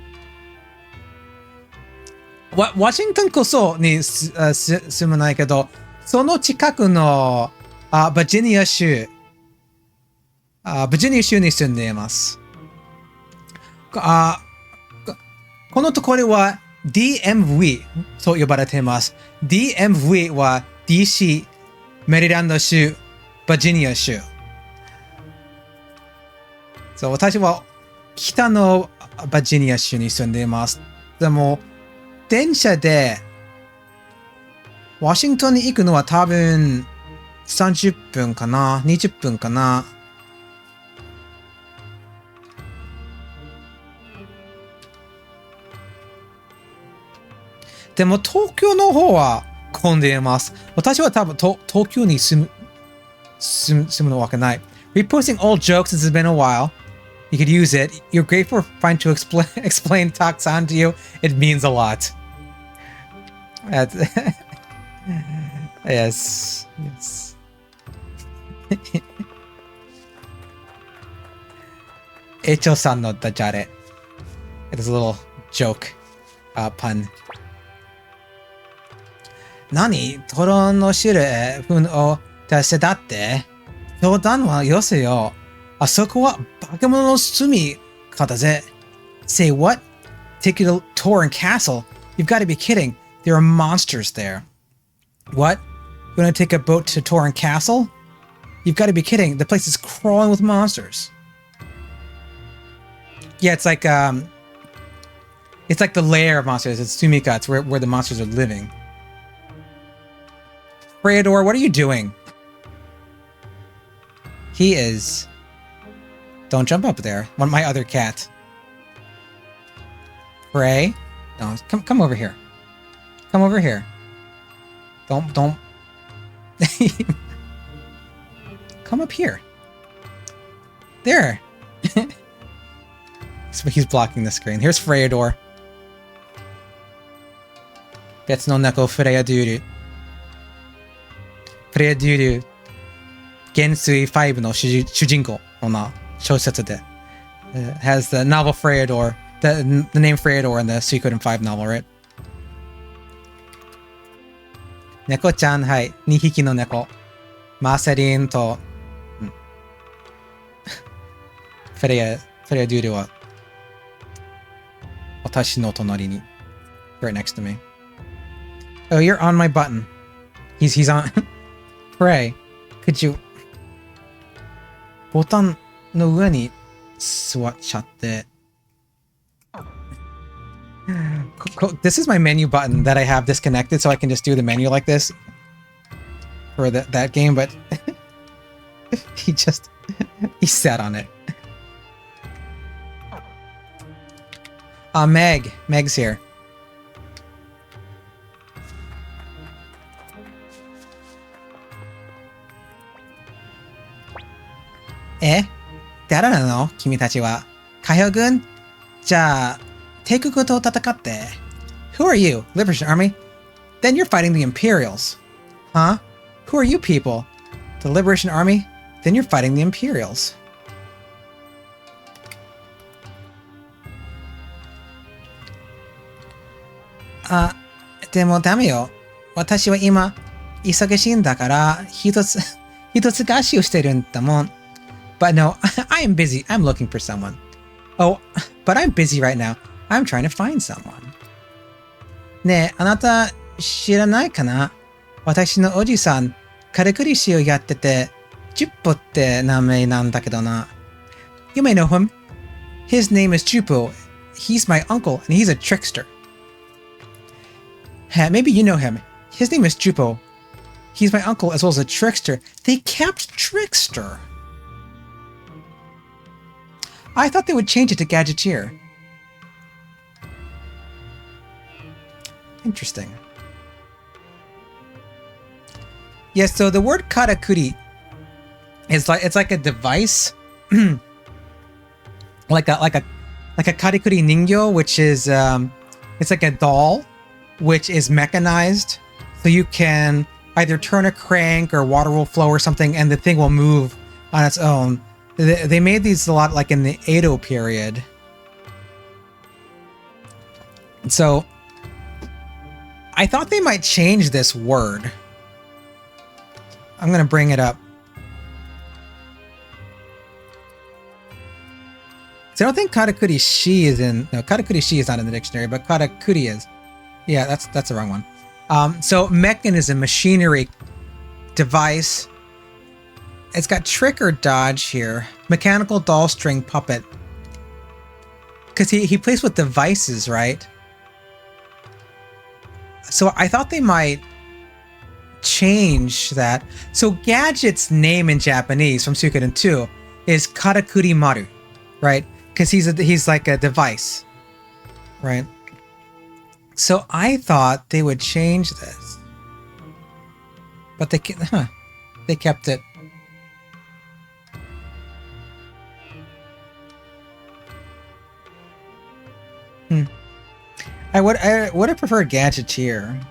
ワシントンこそに住めないけど、その近くのバージニア州に住んでいます。このところは DMV と呼ばれています。DMV は DC メリーランド州、バージニア州。そう、私は北のバージニア州に住んでいます。でも、電車でワシントンに行くのは多分30分かな、20分かな。でも東京の方は混んでいます。私は多分東京に住むのわけない。Reposting old jokes, it's been a while. You could use it. You're grateful for finding to explain Toxan to you. It means a lot. Yes. Echo-san no dajare. It is a little joke pun. 何トロンの汁分を出せだって冗談はよせよ。あそこは化け物の住み方ぜ。Say what? Take you to Toran Castle? You've got to be kidding. There are monsters there. What? You want to take a boat to Toran Castle? You've got to be kidding. The place is crawling with monsters. Yeah, it's like the lair of monsters. It's Sumika. It's where the monsters are living. Freydor, what are you doing? He is... Don't jump up there. My other cat. Frey? No, come over here. Come over here. Don't... Come up here. There. He's blocking the screen. Here's Freydor. 別の猫フレアデュール。フレアデュール。元帥5の主人公の小説で。has the novel Freydor. The name Freydor in the Suikoden 5 novel, right? 猫ちゃん、はい。2匹の猫。マーセリンと、フレアデュールは、私の隣に。Right next to me. Oh, you're on my button. He's on. Frey, could you... ボタンの上に座っちゃって。This is my menu button that I have disconnected, so I can just do the menu like this for that game, but he sat on it. Meg's here. Eh? 誰なの君たちは。海洋軍？じゃあ、帝国と戦って。Who are you? Liberation Army? Then you're fighting the Imperials. Huh? Who are you people? The Liberation Army? Then you're fighting the Imperials. Ah, でもダメよ。私は今、忙しいんだから、一つ合集してるんだもん。But no, I am busy. I'm looking for someone. Oh, but I'm busy right now. I'm trying to find someone. ねえ、あなた知らないかな？私のおじさん、カリクリシをやってて、ジュッポって名前なんだけどな。You may know him. His name is Jupo. He's my uncle, and he's a trickster. Maybe you know him. His name is Jupo. He's my uncle as well as a trickster. They kept trickster. I thought they would change it to Gadgeteer. Interesting. Yes, so the word karakuri is like a device, like a karikuri ningyo, which is it's like a doll, which is mechanized, so you can either turn a crank or water will flow or something, and the thing will move on its own. They made these a lot like in the Edo period. So I thought they might change this word. I'm going to bring it up. So I don't think karakuri shi is in... No, karakuri shi is not in the dictionary, but karakuri is. Yeah, that's the wrong one. So mechanism, machinery, device... It's got trick or dodge here. Mechanical doll string puppet. Because he plays with devices, right? So I thought they might change that. So Gadget's name in Japanese from Suikoden 2 is Karakuri Maru, right? Because he's like a device, right? So I thought they would change this. But they kept it. I would have preferred Gadgeteer.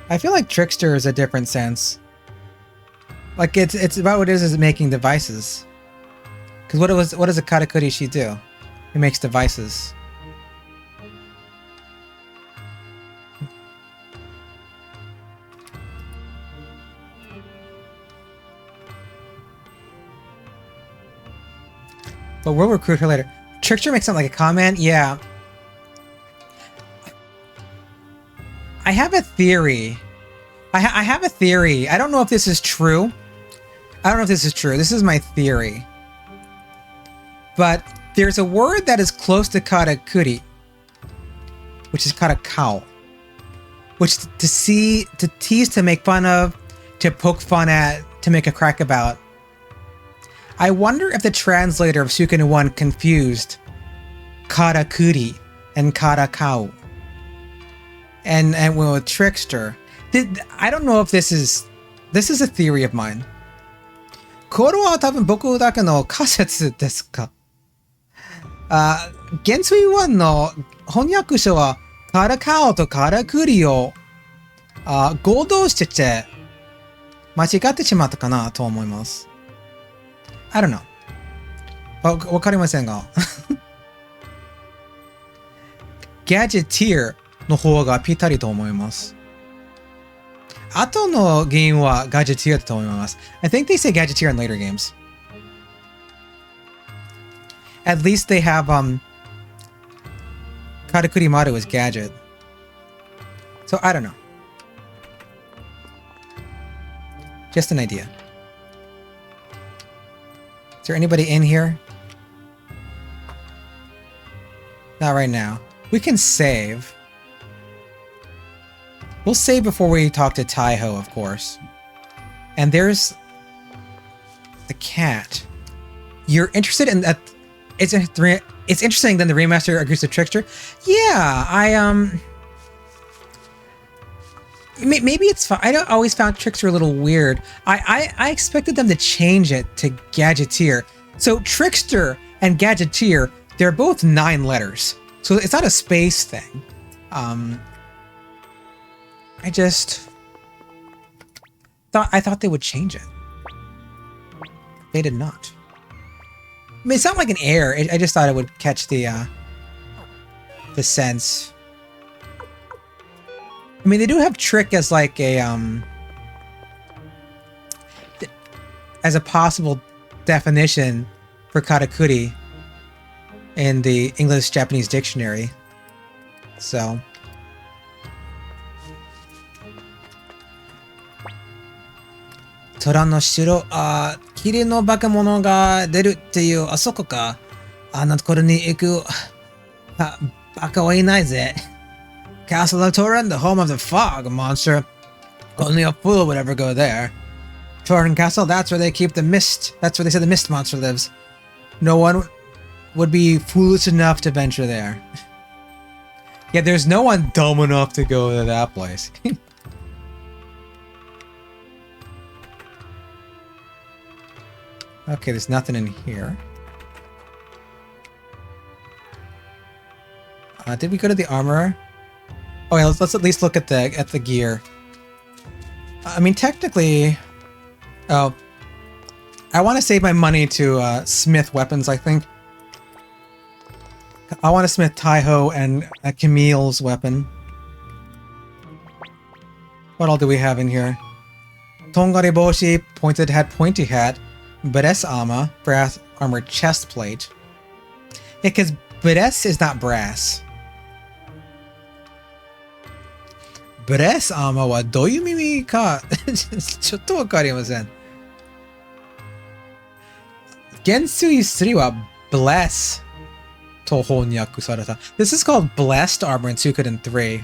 I feel like Trickster is a different sense. Like it's about what it is making devices. Because what does a karakuri shi do? It makes devices. But we'll recruit her later. Trickster makes something like a comment? Yeah. I have a theory. I have a theory. I don't know if this is true. This is my theory. But there's a word that is close to karakuri, which is karakao, which to tease, to make fun of, to poke fun at, to make a crack about. I wonder if the translator of Suikoden 1 confused karakuri and karakau. And with trickster. I don't know if this is a theory of mine. これは多分僕だけの仮説ですか。元帥1の翻訳書はカラカオとカラクリを合同してて間違ってしまったかなと思います。I don't know. わかりませんが。Gadgeteer の方がぴったりと思います。後のゲームは Gadgeteer だと思います。I think they say Gadgeteer in later games. At least they have Karakuri Maru as Gadget. So I don't know. Just an idea. Is there anybody in here? Not right now. We can save. We'll save before we talk to Taiho, of course. And there's the cat. You're interested in that? It's interesting that the remaster agrees to Trickster. Yeah, maybe it's fine. I always found Trickster a little weird. I expected them to change it to Gadgeteer. So Trickster and Gadgeteer, they're both 9 letters. So it's not a space thing. I just thought they would change it. They did not. I mean, it's not like an error. I just thought it would catch the sense. I mean, they do have trick as like a as a possible definition for karakuri in the English-Japanese dictionary. So. Toran no shiro, 霧の化け物が出るっていう、あそこか。あんなところに行く。バカはいないぜ。Castle of Toran, the home of the fog monster. Only a fool would ever go there. Toran Castle, that's where they keep the mist. That's where they say the mist monster lives. No one would be foolish enough to venture there. Yeah, there's no one dumb enough to go to that place. Okay, there's nothing in here. Did we go to the armorer? Oh yeah, let's at least look at the gear. I mean, technically, oh, I want to save my money to smith weapons. I think I want to smith Taiho and Camille's weapon. What all do we have in here? Tongari Boshi, pointed hat, pointy hat. Brass armor, brass armor chest plate. Yeah, because brass is not brass. Brass armor はどういう意味かちょっとわかりません。元帥3は bless と翻訳された。This is called blessed armor in Suikoden 3.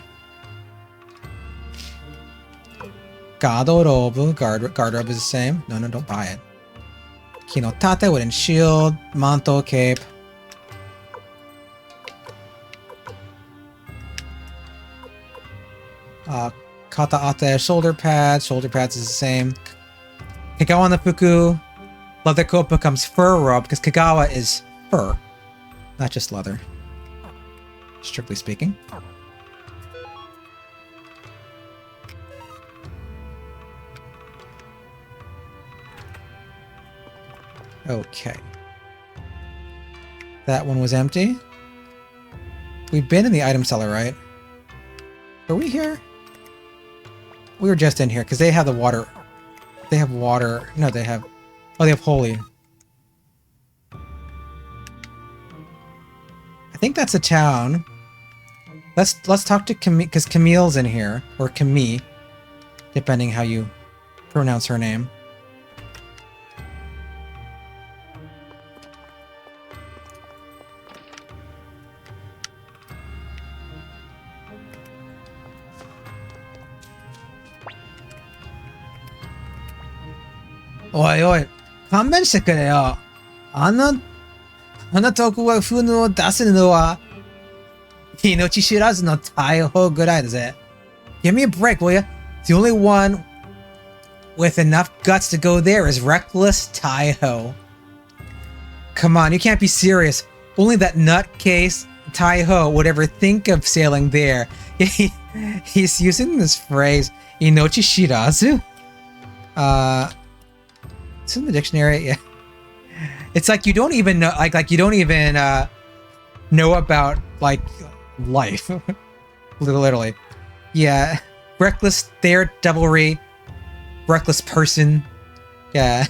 Garderobe, garderobe is the same. No, don't buy it. Kinotate, wooden shield, mantle, cape. Kata ate, shoulder pads. Shoulder pads is the same. Kagawa no fuku. Leather coat becomes fur robe because Kagawa is fur, not just leather. Strictly speaking. Okay. That one was empty. We've been in the item cellar, right? Are we here? We were just in here because they have the water. They have water. No, they have. Oh, they have holy. I think that's a town. Let's talk to Camille because Camille's in here, or Camille, depending how you pronounce her name. おいおい、勘弁してくれよ。あんなとこは風を出すのは、命知らずの逮捕ぐらいだぜ。Give me a break, will ya? The only one with enough guts to go there is reckless Taiho. Come on, you can't be serious. Only that nutcase Taiho would ever think of sailing there. He's using this phrase, Inochi Shirazu? It's in the dictionary, yeah. It's like you don't even know, like you don't even know about, like, life. Literally. Yeah. Reckless daredevilry. Reckless person. Yeah.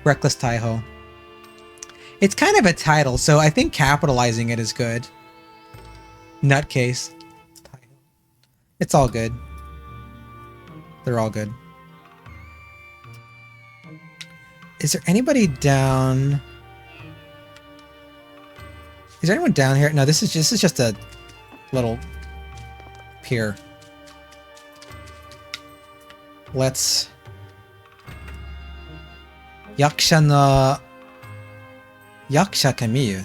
Reckless Taiho. It's kind of a title, so I think capitalizing it is good. Nutcase. It's all good. They're all good. Is there anybody down? Is there anyone down here? No, this is just a little pier. Let's Yaksha Kamiyu.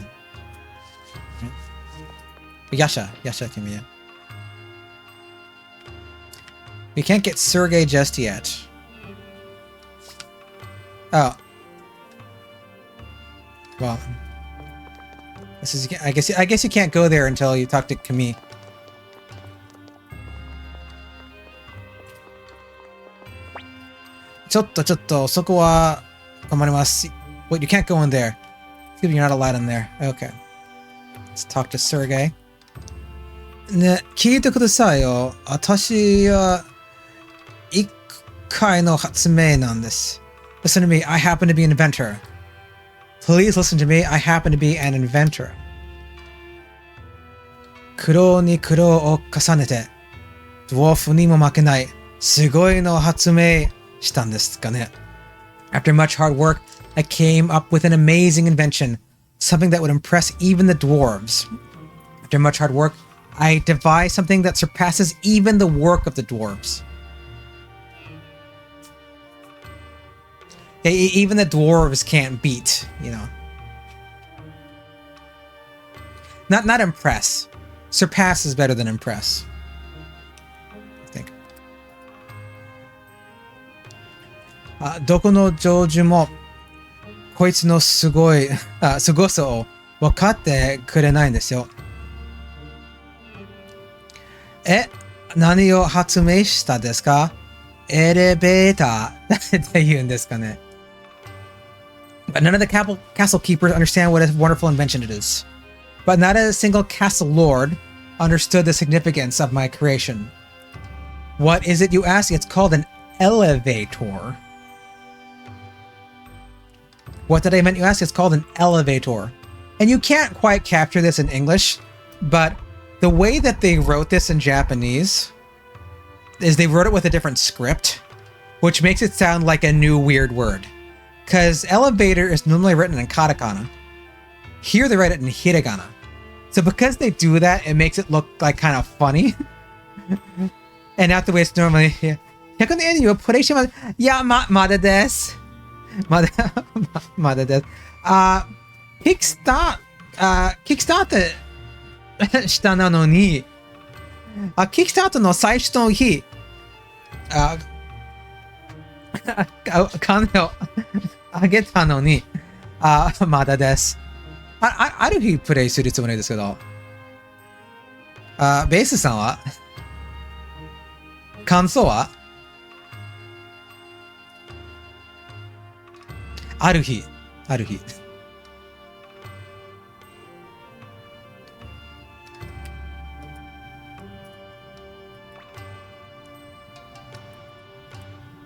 Yasha Kamiyu. We can't get Sergei just yet. Oh. Well, this is. I guess you can't go there until you talk to Camille. Chotto, soko wa komarimasu. Wait, you can't go in there. You're not allowed in there. Okay. Let's talk to Sergei. Ne, kiite kudasai yo. Atashi wa ikkai no hatsumei nan desu. Listen to me, I happen to be an inventor. Please listen to me, I happen to be an inventor. Kuro ni kuro o kasanete, dwarf ni mo makenai, sugoi no hatsumei shitan desu ka ne. After much hard work, I came up with an amazing invention, something that would impress even the dwarves. After much hard work, I devised something that surpasses even the work of the dwarves. Even the dwarves can't beat, you know. Not impress. Surpass is better than impress, I think. Doko no jouju mo koitsu no sugosa o wakatte kurenai desu yo. Nani o hatsumei shita desu ka? Elevator って言うんですかね. But none of the castle keepers understand what a wonderful invention it is. But not a single castle lord understood the significance of my creation. What is it, you ask? It's called an elevator. What did I mean, you ask? It's called an elevator. And you can't quite capture this in English, but the way that they wrote this in Japanese is they wrote it with a different script, which makes it sound like a new weird word. Because elevator is normally written in katakana. Here they write it in hiragana. So because they do that, it makes it look like kind of funny. And not the way it's normally. Yeah. 100の円にはプレイします。いや、まだです。まだです。キックスタートしたなのに、キックスタートの最初の日、金をあげたのに、まだです。ある日プレイするつもりですけど、ベースさんは感想はある日。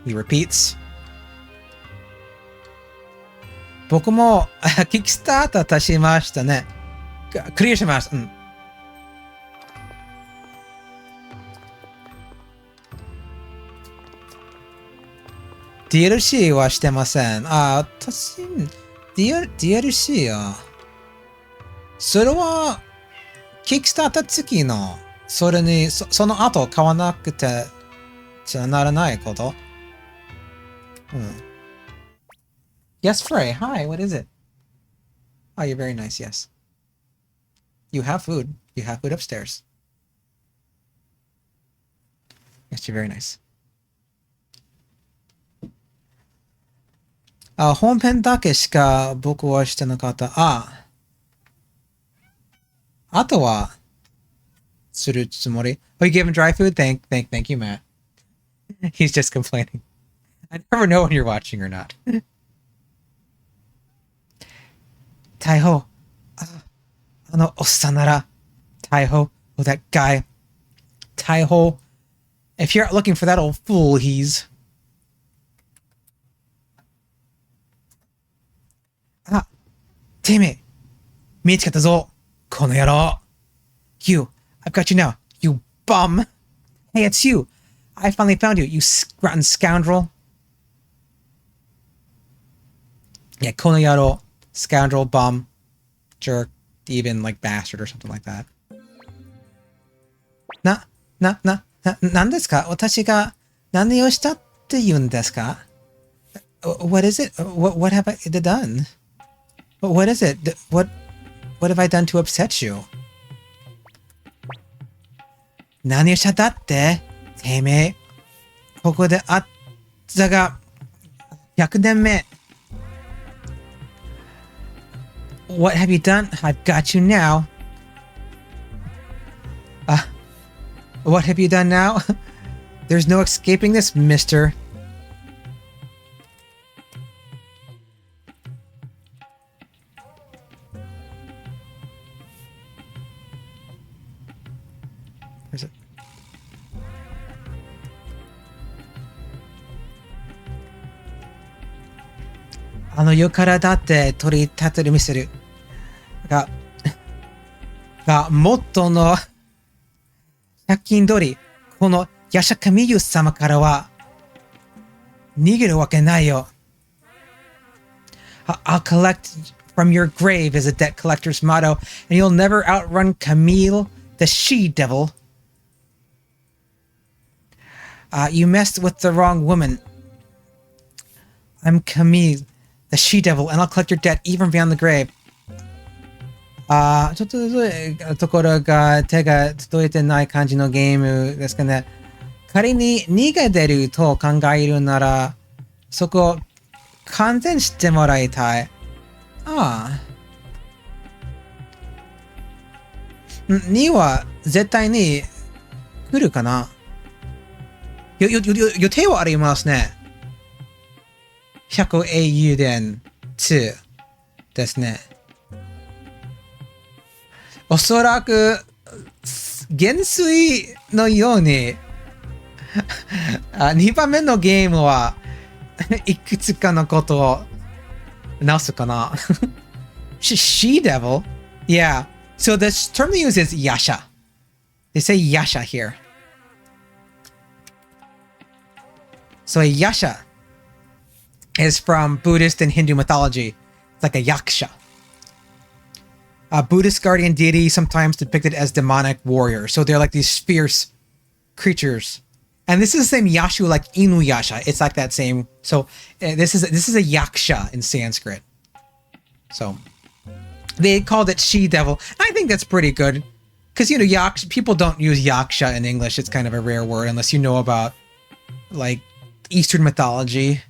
He repeats. 僕もキックスターターしましたね。クリアしました。DLC はしてません。私、DLC は、それは、キックスターター付きの、その後買わなくて、じゃならないこと Yes, Frey. Hi, what is it? Oh, you're very nice, yes. You have food. You have food upstairs. Yes, you're very nice. あ、本編だけしか僕はしてなかった。あ、あとは、するつもり。Oh, you gave him dry food? Thank you, Matt. He's just complaining. I never know when you're watching or not. 大砲。あのおっさんなら、大砲。Oh, that guy. 大砲. If you're looking for that old fool, he's... あ、てめえ、見つけたぞ、この野郎。You, I've got you now, you bum. Hey, it's you. I finally found you, you rotten scoundrel. Yeah, この野郎, scoundrel, bum, jerk, even like bastard or something like that. なんですか？私が何をしたって言うんですか？ What is it? What have I done? What is it? What have I done to upset you? 何をしただって？てめえ、ここで会ったが100年目。What have you done? I've got you now. What have you done now? There's no escaping this, mister. Where's it? Yo kara datte toritatteru miseru. Ga motto no 借金通り、このヤシャカミユ様からは逃げるわけないよ。I'll collect from your grave is a debt collector's motto, and you'll never outrun Camille, the she-devil. You messed with the wrong woman. I'm Camille, the she-devil, and I'll collect your debt even beyond the grave. ちょっとところが手が届いてない感じのゲームですかね。仮に逃げてると考えるなら、そこを完全してもらいたい。ああ。2は絶対に来るかな。予定はありますね。100英雄伝2ですね。おそらく元帥のように2番目のゲームはいくつかのことを直すかな。She-devil? Yeah. So the term they use is yasha. They say yasha here. So a yasha is from Buddhist and Hindu mythology. It's like a yaksha. A Buddhist guardian deity, sometimes depicted as demonic warrior. So they're like these fierce creatures. And this is the same Yashu like Inuyasha. It's like that same. So this is a yaksha in Sanskrit. So they called it she-devil. I think that's pretty good. Because, you know, people don't use yaksha in English. It's kind of a rare word unless you know about, like, Eastern mythology.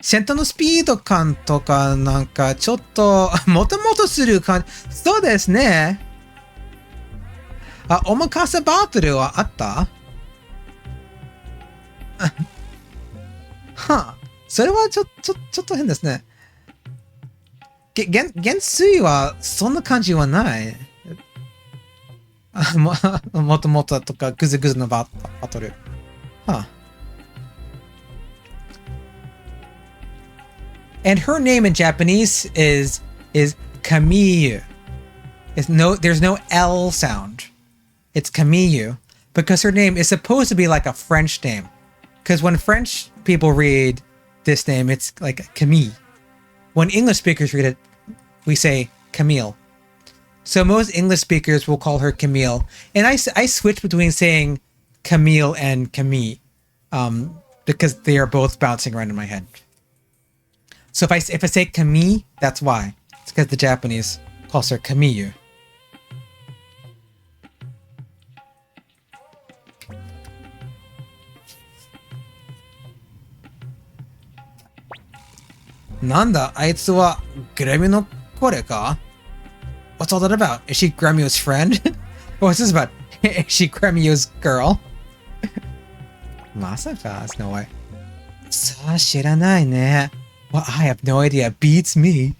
戦闘のスピード感とかなんかちょっともともとする感じ。そうですね。おまかせバトルはあったはあ、それはちょっと変ですね。元帥はそんな感じはない。もともととかグズグズのバトル。はあ。And her name in Japanese is Kamiyu. There's no L sound. It's Kamiyu because her name is supposed to be like a French name. Because when French people read this name, it's like Camille. When English speakers read it, we say Camille. So most English speakers will call her Camille. And I switch between saying Camille and Camille because they are both bouncing around in my head. So if I say Kami, that's why. It's because the Japanese calls her Kamiyu. Nanda, aitsu wa Gremio no kore ka? What's all that about? Is she Gremio's friend? What's this about? Is she Gremio's girl? Masaka? That's no way. Sa shiranai ne. Well, I have no idea. Beats me.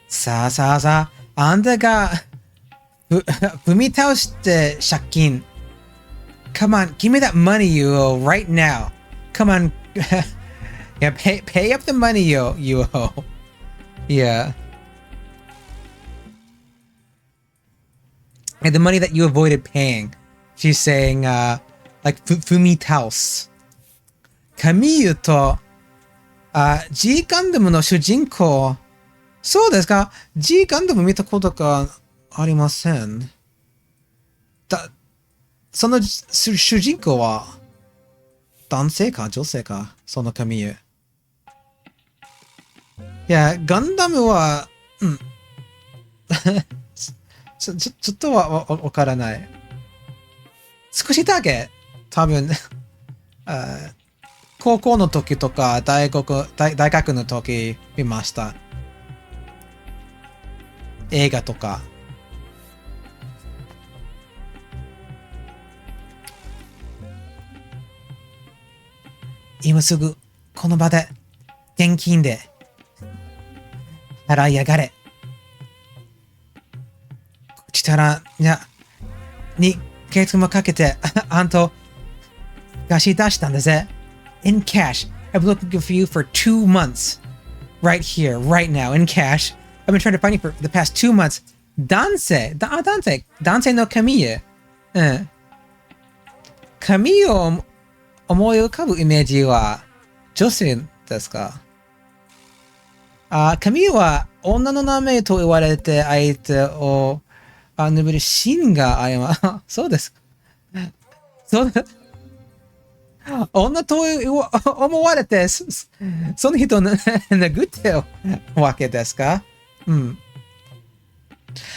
Sa. あんたが踏み倒して借金 Come on, give me that money, you owe, right now. Come on. Yeah, pay up the money you owe. Yeah. And the money that you avoided paying. She's saying, like, Fumi Taos. Kamiyu to, G Gundam no shujinko. そうですか G ガンダム見たことがありません。その主人公は男性か女性かその神優。いや、ガンダムは、ちょっとはわからない。少しだけ、多分、高校の時とか大学の時見ました。映画とか。今すぐこの場で現金で払いやがれ。こちらに月もかけてあんと貸し出したんだぜ。In cash. I've been looking for you for 2 months. Right here, right now, in cash. I've been trying to find you for the past 2 months. 男性の髪へ。髪を思い浮かぶイメージは女性ですか？髪は女の名前と言われて相手を眠るシーンがあります。そうですか。女と思われて、その人を殴ってるわけですか？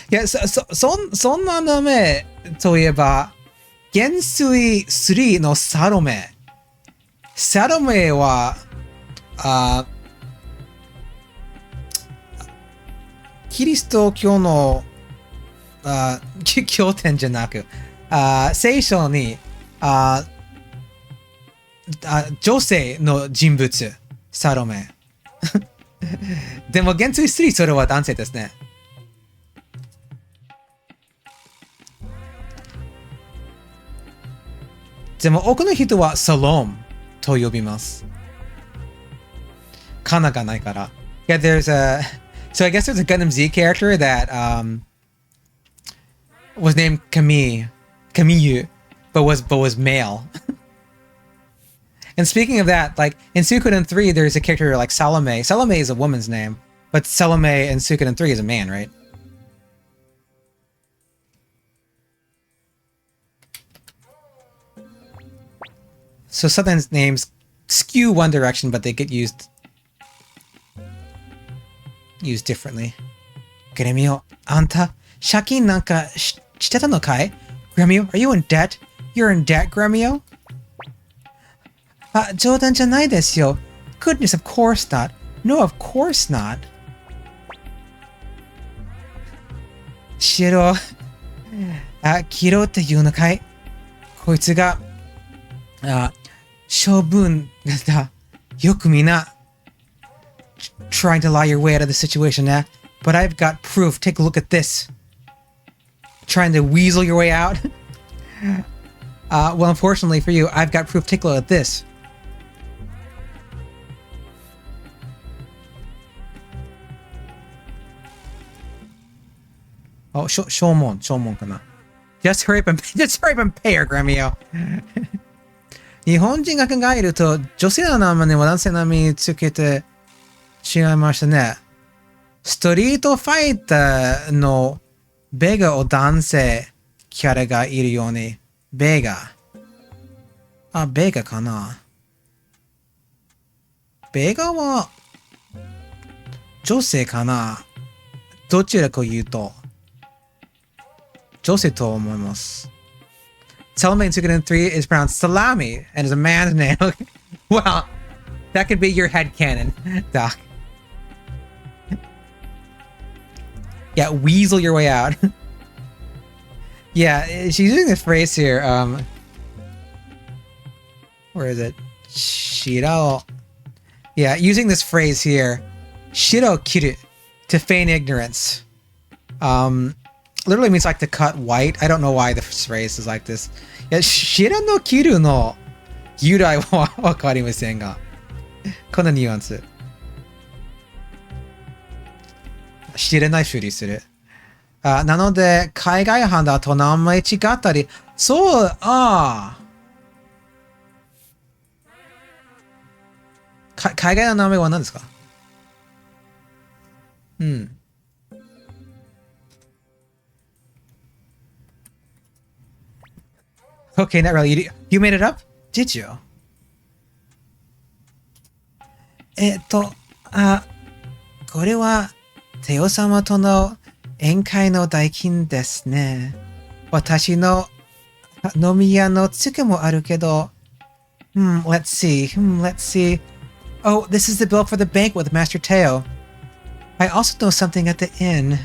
いや、そんな名前といえば、元帥3のサロメ。サロメは、キリスト教の、経典じゃなく、聖書に、女性の人物、サロメ。でも、元帥3、それは男性ですね。でも、多くの人はサロムと呼びます。カナがないから。Yeah, so I guess there's a Gundam Z character that was named Kamiyu, but was male. And speaking of that, like in Suikoden 3, there's a character like Salome. Salome is a woman's name, but Salome in Suikoden 3 is a man, right? So Southern names skew one direction, but they get used differently. Gremio, anta, shakin nanka shiteta no kai? Gremio, are you in debt? You're in debt, Gremio? 冗談じゃないですよ。Goodness, of course not. No, of course not. 白、キロって言うのかい？こいつが、処分だ。よくみんな、trying to lie your way out of the situation now. But I've got proof. Take a look at this. Trying to weasel your way out? Well, unfortunately for you, I've got proof. Take a look at this. Oh, Shomon かな。Just hurry up and pay her, Gremio. 日本人が考えると、女性の名前にも男性の名前につけて違いましたね。ストリートファイターのベガを男性キャラがいるように、ベガかな。ベガは女性かな。どちらか言うと女性と思います。Selma in Suikoden 3 is pronounced salami and is a man's name. Well, that could be your headcanon, Doc. Yeah, weasel your way out. Yeah, she's using this phrase here. Where is it? Shiro. Yeah, using this phrase here. Shiro kiru. To feign ignorance. Literally means like to cut white. I don't know why the phrase is like this. Yeah, Shiro no kiru no yurai wa wakarimasen ga. このニュアンス。知れないふりする。なので、海外版だと名前違ったり、そう、海外の名前は何ですか？うん。Okay, not really. You made it up? Did you? これは、テオ様との宴会の代金ですね。私の飲み屋のツケもあるけど。let's see. Let's see. Oh, this is the bill for the banquet with Master Teo. I also know something at the inn.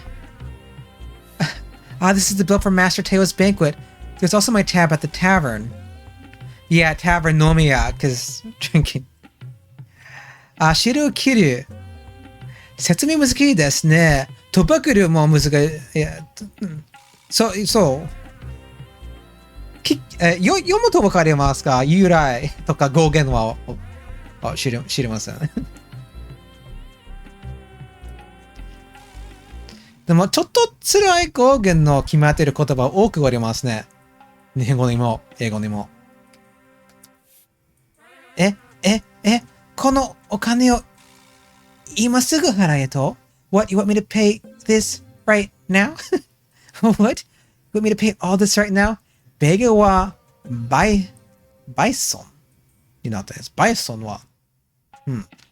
This is the bill for Master Teo's banquet. There's also my tab at the tavern. Yeah, tavern nomiya, because drinking. Shiro kiru. 説明難しいですね。賭博量も難しい。いや、そう。読むとわかりますか？由来とか語源は知りません。でも、ちょっと辛い語源の決まっている言葉多くありますね。日本語にも、英語にも。このお金を今すぐ払えと？ What? You want me to pay this right now? What? You want me to pay all this right now? ベゲはバイソンになったやつ。バイソンは、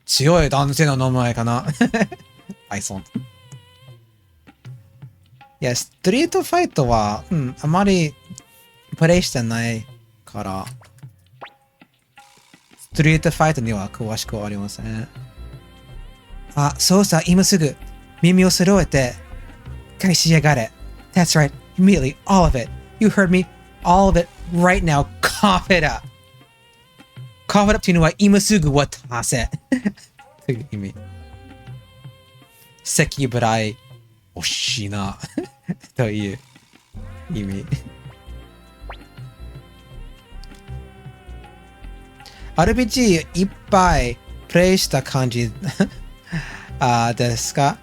強い男性の名前かな。バイソン。いや、ストリートファイトは、あまりプレイしてないから、ストリートファイトには詳しくありません。そうさ、今すぐ耳を揃えて返しやがれ。That's right, immediately, all of it. You heard me, all of it, right now, cough it up. Cough it up っていうのは今すぐ渡せ。という意味。咳払い惜しいな。という意味。RPG いっぱいプレイした感じですか？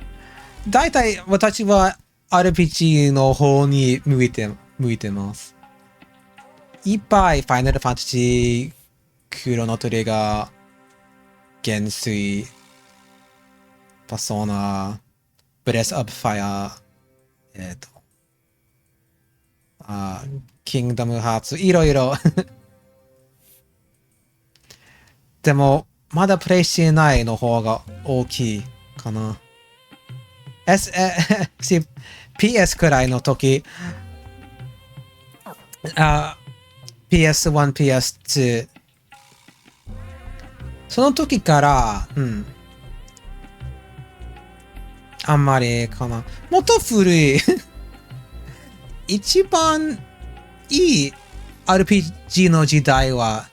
だいたい私は RPG の方に向いてます。いっぱいファイナルファンタジー、クロノトリガー、元帥、パソーナ、ブレスオブファイア、キングダムハーツ、いろいろ。でも、まだプレイしてないの方が大きいかな。PS くらいの時、PS1、PS2、その時から、あんまりかな。もっと古い、一番いい RPG の時代は、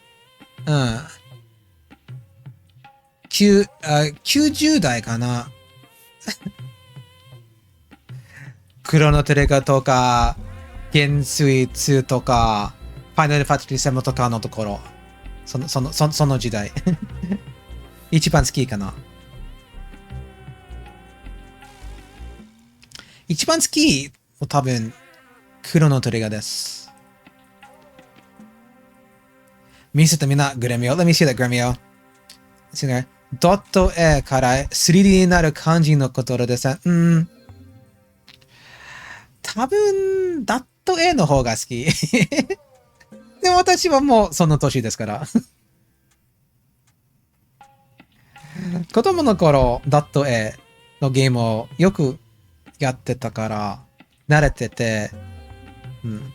90代かな。クロノトリガーとか、元帥2とか、ファイナルファンタジー7とかのところ。その時代。一番好きかな。一番好きは多分、クロノトリガーです。見せてみな、グレミオ。Let me see that, グレミオ。ドット A から 3D になる感じのことです。多分、ドット A の方が好き。でも私はもうその年ですから。子供の頃、ダット A のゲームをよくやってたから、慣れてて、うん。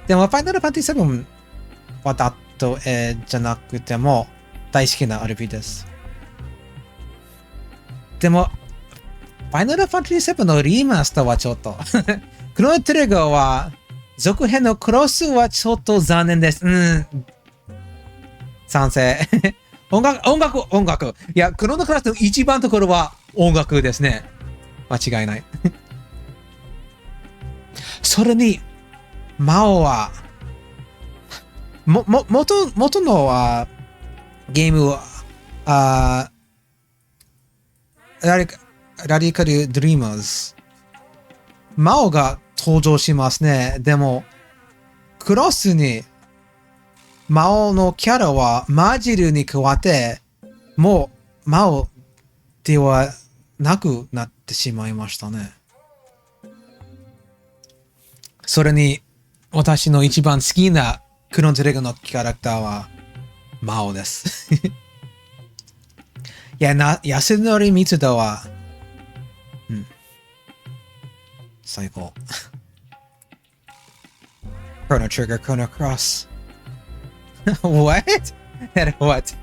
でも、ファイナルファンタジー7はダット A じゃなくても大好きな RPG です。でも、ファイナルファンタジー7のリーマスターはちょっとクロノトリガーは続編のクロスはちょっと残念です。賛成。音楽。いや、クロノクラスの一番ところは音楽ですね。間違いない。それに、マオは、元のゲームは、ラディカル・ドリーマーズ。マオが登場しますね。でも、クロスに、マオのキャラはマジルに加わって、もうマオではなくなってしまいましたね。それに、私の一番好きなクロノトリガーのキャラクターは、マオです。いや、安則光田は、最高。Chrono Trigger, Chrono Cross. What? What?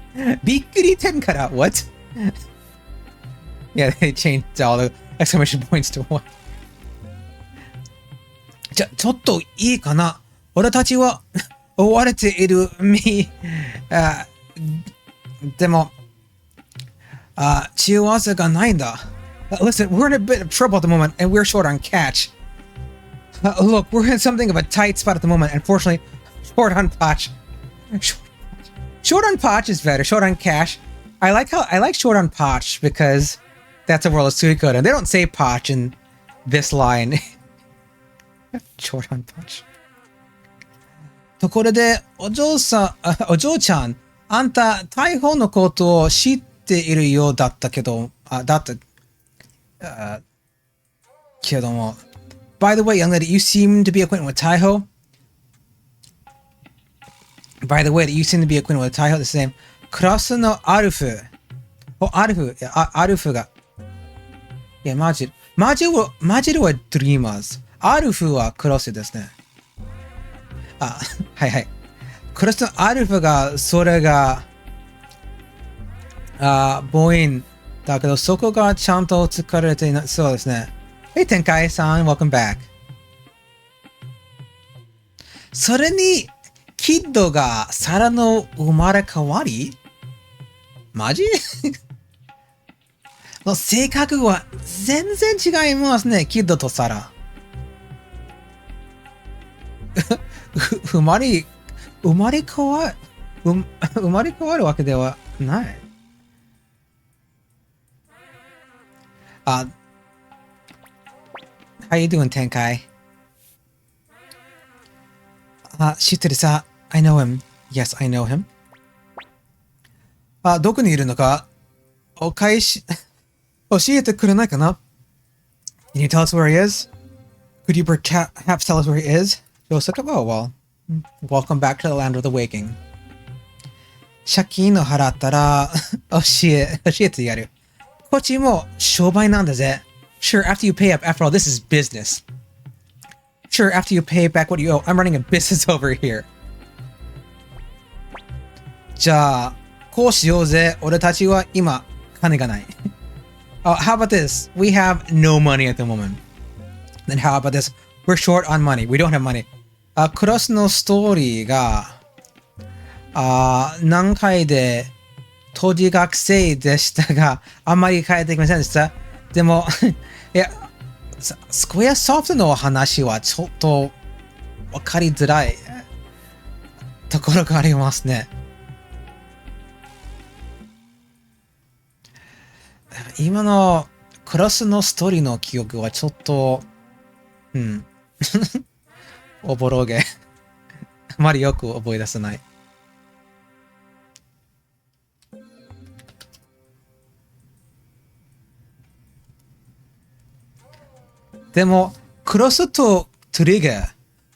びっくり点から What? Yeah, they changed all the exclamation points to one. ちょっといいかな。俺たちは追われているでも、血合わせがないんだ。Listen, we're in a bit of trouble at the moment, and we're short on cash. Look, we're in something of a tight spot at the moment. Unfortunately, short on potch. Short on potch is better. Short on cash. I like short on potch because that's a world of Suikoden. They don't say potch in this line. Short on potch. ところで、お嬢ちゃん、あんた、逮捕のことを知っているようだったけど、けども。By the way, young lady, you seem to be acquainted with Taiho. The same. クラスのアルフ。アルフが。いや、マジルはドリーマーズ。アルフはクロスですね。はい。クロスのアルフが、それが、母音だけど、そこがちゃんと作られていない。そうですね。Hey, Tenkai-san, welcome back. それに、キッドが皿の生まれ変わり？マジ？の性格は全然違いますね、キッドと皿。生まれ変わるわけではない。How you doing, Tenkai? 知ってるさ。I know him. Yes, I know him. どこにいるのか教えてくれないかな Can you tell us where he is? Could you perhaps tell us where he is? Joseph, oh, well, welcome back to the land of the waking. 借金を払ったら教えてやる。こっちも商売なんだぜ。Sure, after you pay up. After all, this is business. Sure, after you pay back what you owe. I'm running a business over here. じゃあ、こうしようぜ。俺たちは今、金がない。How about this? We have no money at the moment. Then how about this? We're short on money. We don't have money. クロスのストーリーが、何回で、当時学生でしたが、あんまり変えてきませんでした。でも、いや、スクエアソフトの話はちょっと分かりづらいところがありますね。今のクロスのストーリーの記憶はちょっと、おぼろげ。あまりよく覚え出せない。でも、クロスとトリガー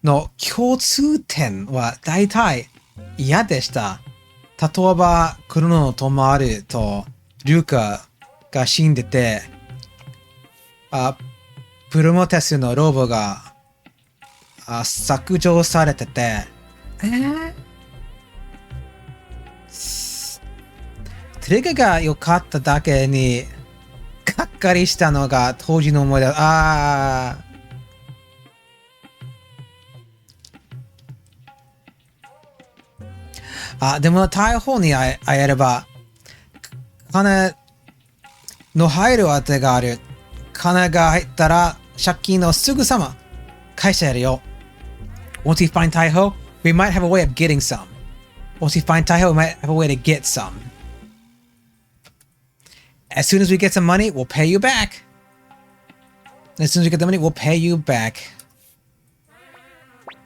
の共通点は大体嫌でした。例えば、来るの止まると、ルカが死んでて、プロモテスのロボが削除されてて、トリガーが良かっただけに、がっかりしたのが当時の思い出。でも逮捕に会えれば、金の入る当てがある。金が入ったら借金のすぐさま返してやるよ。Once we find Taiho, we might have a way of getting some. Once we find Taiho, we might have a way to get some. As soon as we get some money, we'll pay you back. As soon as we get the money, we'll pay you back.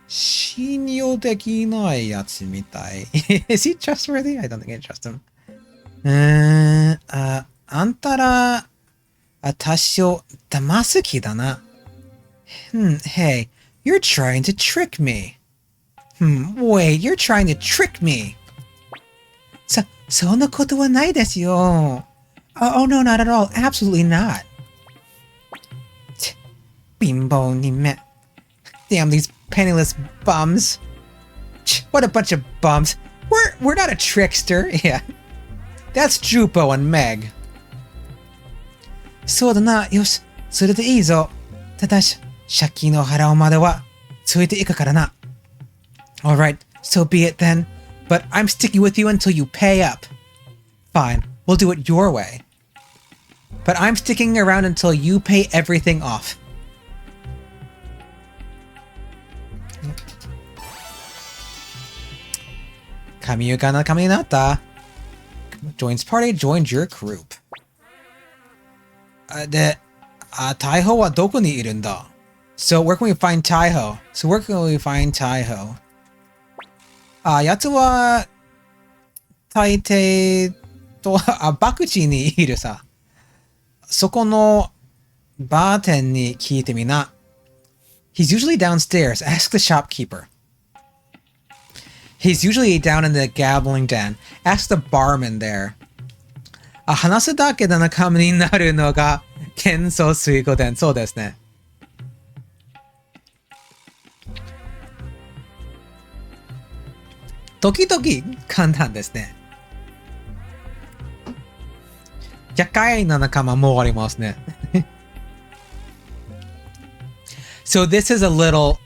信用できないやつみたい。Is he trustworthy? I don't think I trust him. あんたら、多少騙す気だな。Hey, you're trying to trick me. Wait, you're trying to trick me. そんなことはないですよ。Oh, no, not at all. Absolutely not. 貧乏にめ。Damn these penniless bums. What a bunch of bums. We're not a trickster. Yeah. That's Jupo and Meg. そうだな。よし。それでいいぞ。ただし、借金を払うまでは、ついていくからな。Alright, so be it then. But I'm sticking with you until you pay up. Fine, we'll do it your way. But I'm sticking around until you pay everything off. Kamiyuka na Kaminata. Joins party, joins your group. で、Taiho はどこにいるんだ? So where can we find Taiho? So where can we find Taiho? やつは大抵とバクチにいるさ。そこのバーテンに聞いてみな。He's usually downstairs. Ask the shopkeeper. He's usually down in the gambling den. Ask the barman there. 話すだけで仲間になるのが幻想水湖伝。そうですね。時々簡単ですね。厄介な仲間もありますね。So this is a little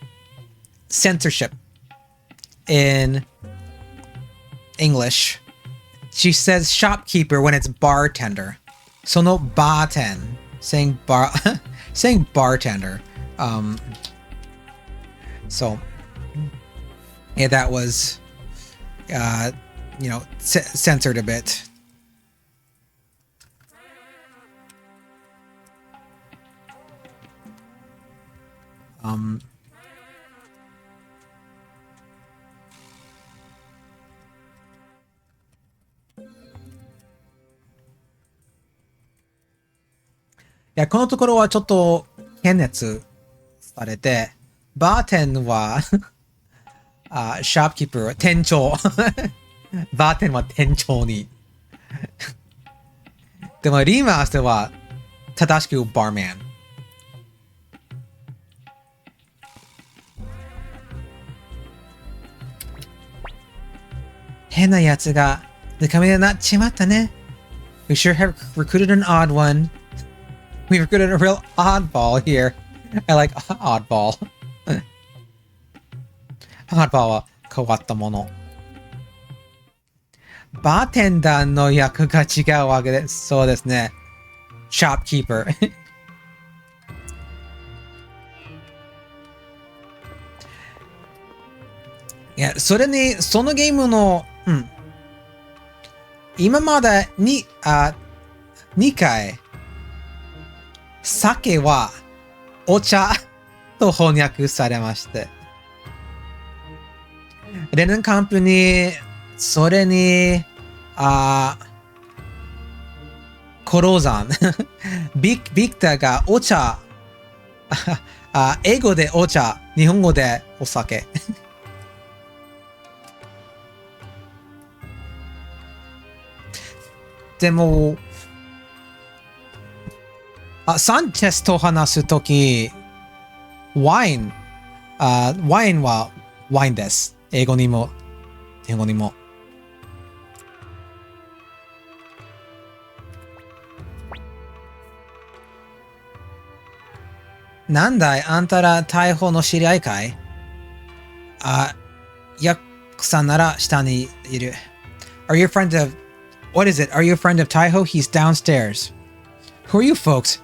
censorship in English. She says shopkeeper when it's bartender. So no bartend. Saying bartender. So yeah, that was censored a bit.いや、このところはちょっと検閲されて、バーテンはショップキーパーは店長。バーテンは店長に。でもリマースでは正しくバーマン。変なやつがデカミになっちまったね。We sure have recruited an odd one. We recruited a real oddball here. I like oddball. Oddball は変わったもの。バーテンダーの役が違うわけです。そうですね。Shopkeeper いや、それに、そのゲームの、今までに、2回、酒はお茶と翻訳されまして。レノンカンプに、それに、コローザン。ビクターがお茶、英語でお茶、日本語でお酒。でも、サンチェスと話すとき、ワインはワインです。英語にも。なんだいあんたら逮捕の知り合いかいヤクさんなら下にいる。Are you a friend of... What is it? Are you a friend of Taiho? He's downstairs. Who are you folks?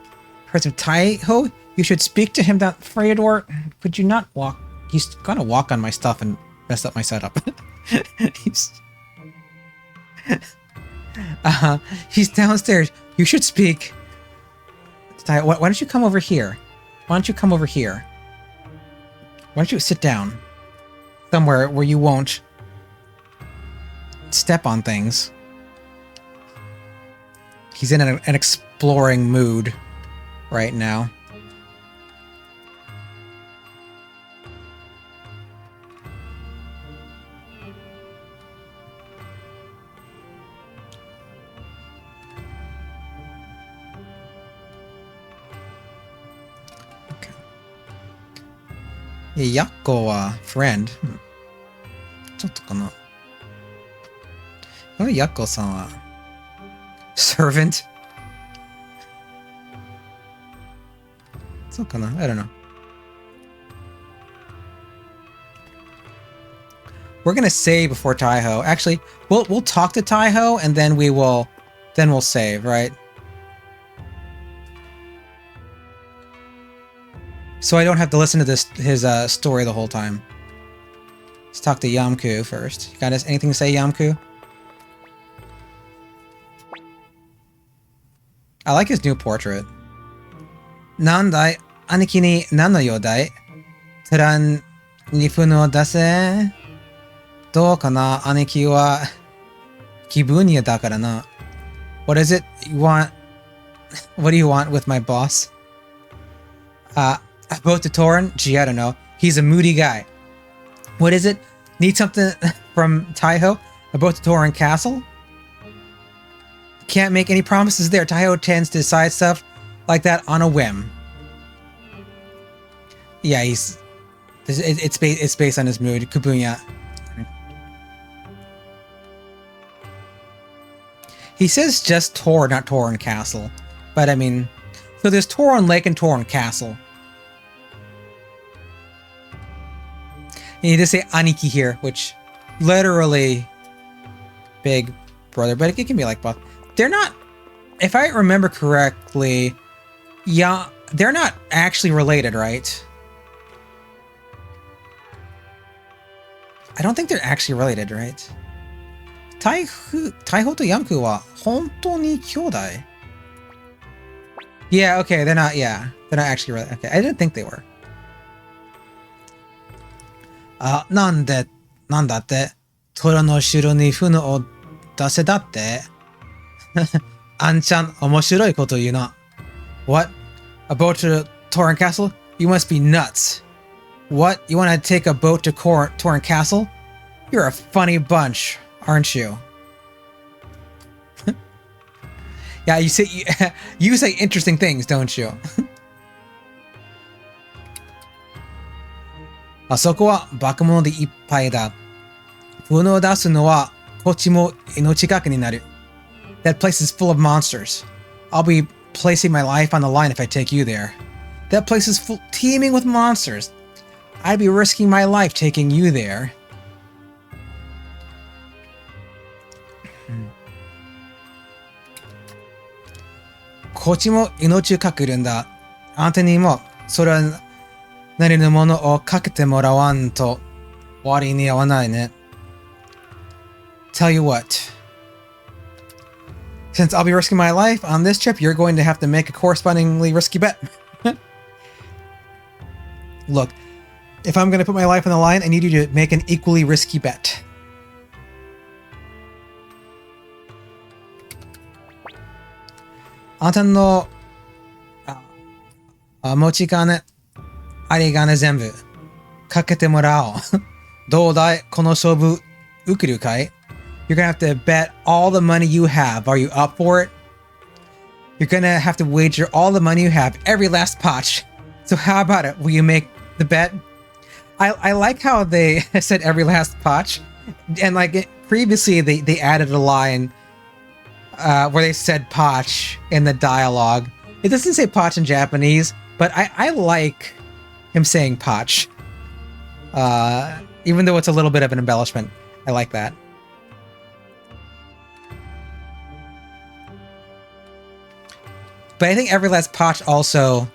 Friends of Taiho? You should speak to him down... Freydor, could you not walk? He's gonna walk on my stuff and mess up my setup. He's downstairs. You should speak. Why don't you come over here? Why don't you come over here? Why don't you sit down? Somewhere where you won't step on things. He's in an exploring mood right now. Yakko wa friend. ちょっとかな。Yakko さんは servant? そうかな I don't know. We're gonna save before Taiho. Actually, we'll talk to Taiho and then we'll save, right? So I don't have to listen to his story the whole time. Let's talk to Yamku first. You got anything to say, Yamku? I like his new portrait. Nandai, aniki ni nan no yodai? Toran ni funu o dase? Dou kana, aniki wa kibuni da kara na. What is it you want? What do you want with my boss? Both to Toran? Gee, I don't know. He's a moody guy. What is it? Need something from Taiho? About to Toran Castle? Can't make any promises there. Taiho tends to decide stuff like that on a whim. Yeah, it's based on his mood. Kubunya. He says just Tor, not Toran Castle. But I mean, so there's Toran Lake and Toran Castle. And you just say Aniki here, which literally big brother, but it can be like both. They're not, if I remember correctly, yeah, they're not actually related, right? I don't think they're actually related, right? Taiho to Yamku wa hontou ni kyōdai? Yeah, okay, they're not actually related. Okay, I didn't think they were. なんだって、虎の城に船を出せだって。あんちゃん、面白いこと言うな。What? A boat to Toran Castle? You must be nuts. What? You want to take a boat to Toran Castle? You're a funny bunch, aren't you? Yeah, you say interesting things, don't you? あそこは化け物でいっぱいだ。船を出すのはこっちも命がけになる。That place is full of monsters. I'll be placing my life on the line if I take you there. That place is teeming with monsters. I'd be risking my life taking you there. こっちも命をかけるんだ。あんたにもそれはなりのものをかけてもらわんと終わりに合わないね。Tell you what. Since I'll be risking my life on this trip, you're going to have to make a correspondingly risky bet. Look, if I'm going to put my life on the line, I need you to make an equally risky bet. Antan no mochigane, arigane zenbu, kakete morao. どうだいこの勝負、受けるかい You're gonna have to bet all the money you have. Are you up for it? You're gonna have to wager all the money you have, every last potch. So how about it? Will you make the bet? I like how they said every last potch. And like previously they added a line where they said potch in the dialogue. It doesn't say potch in Japanese, but I like him saying potch. Even though it's a little bit of an embellishment. I like that. But I think every last potch also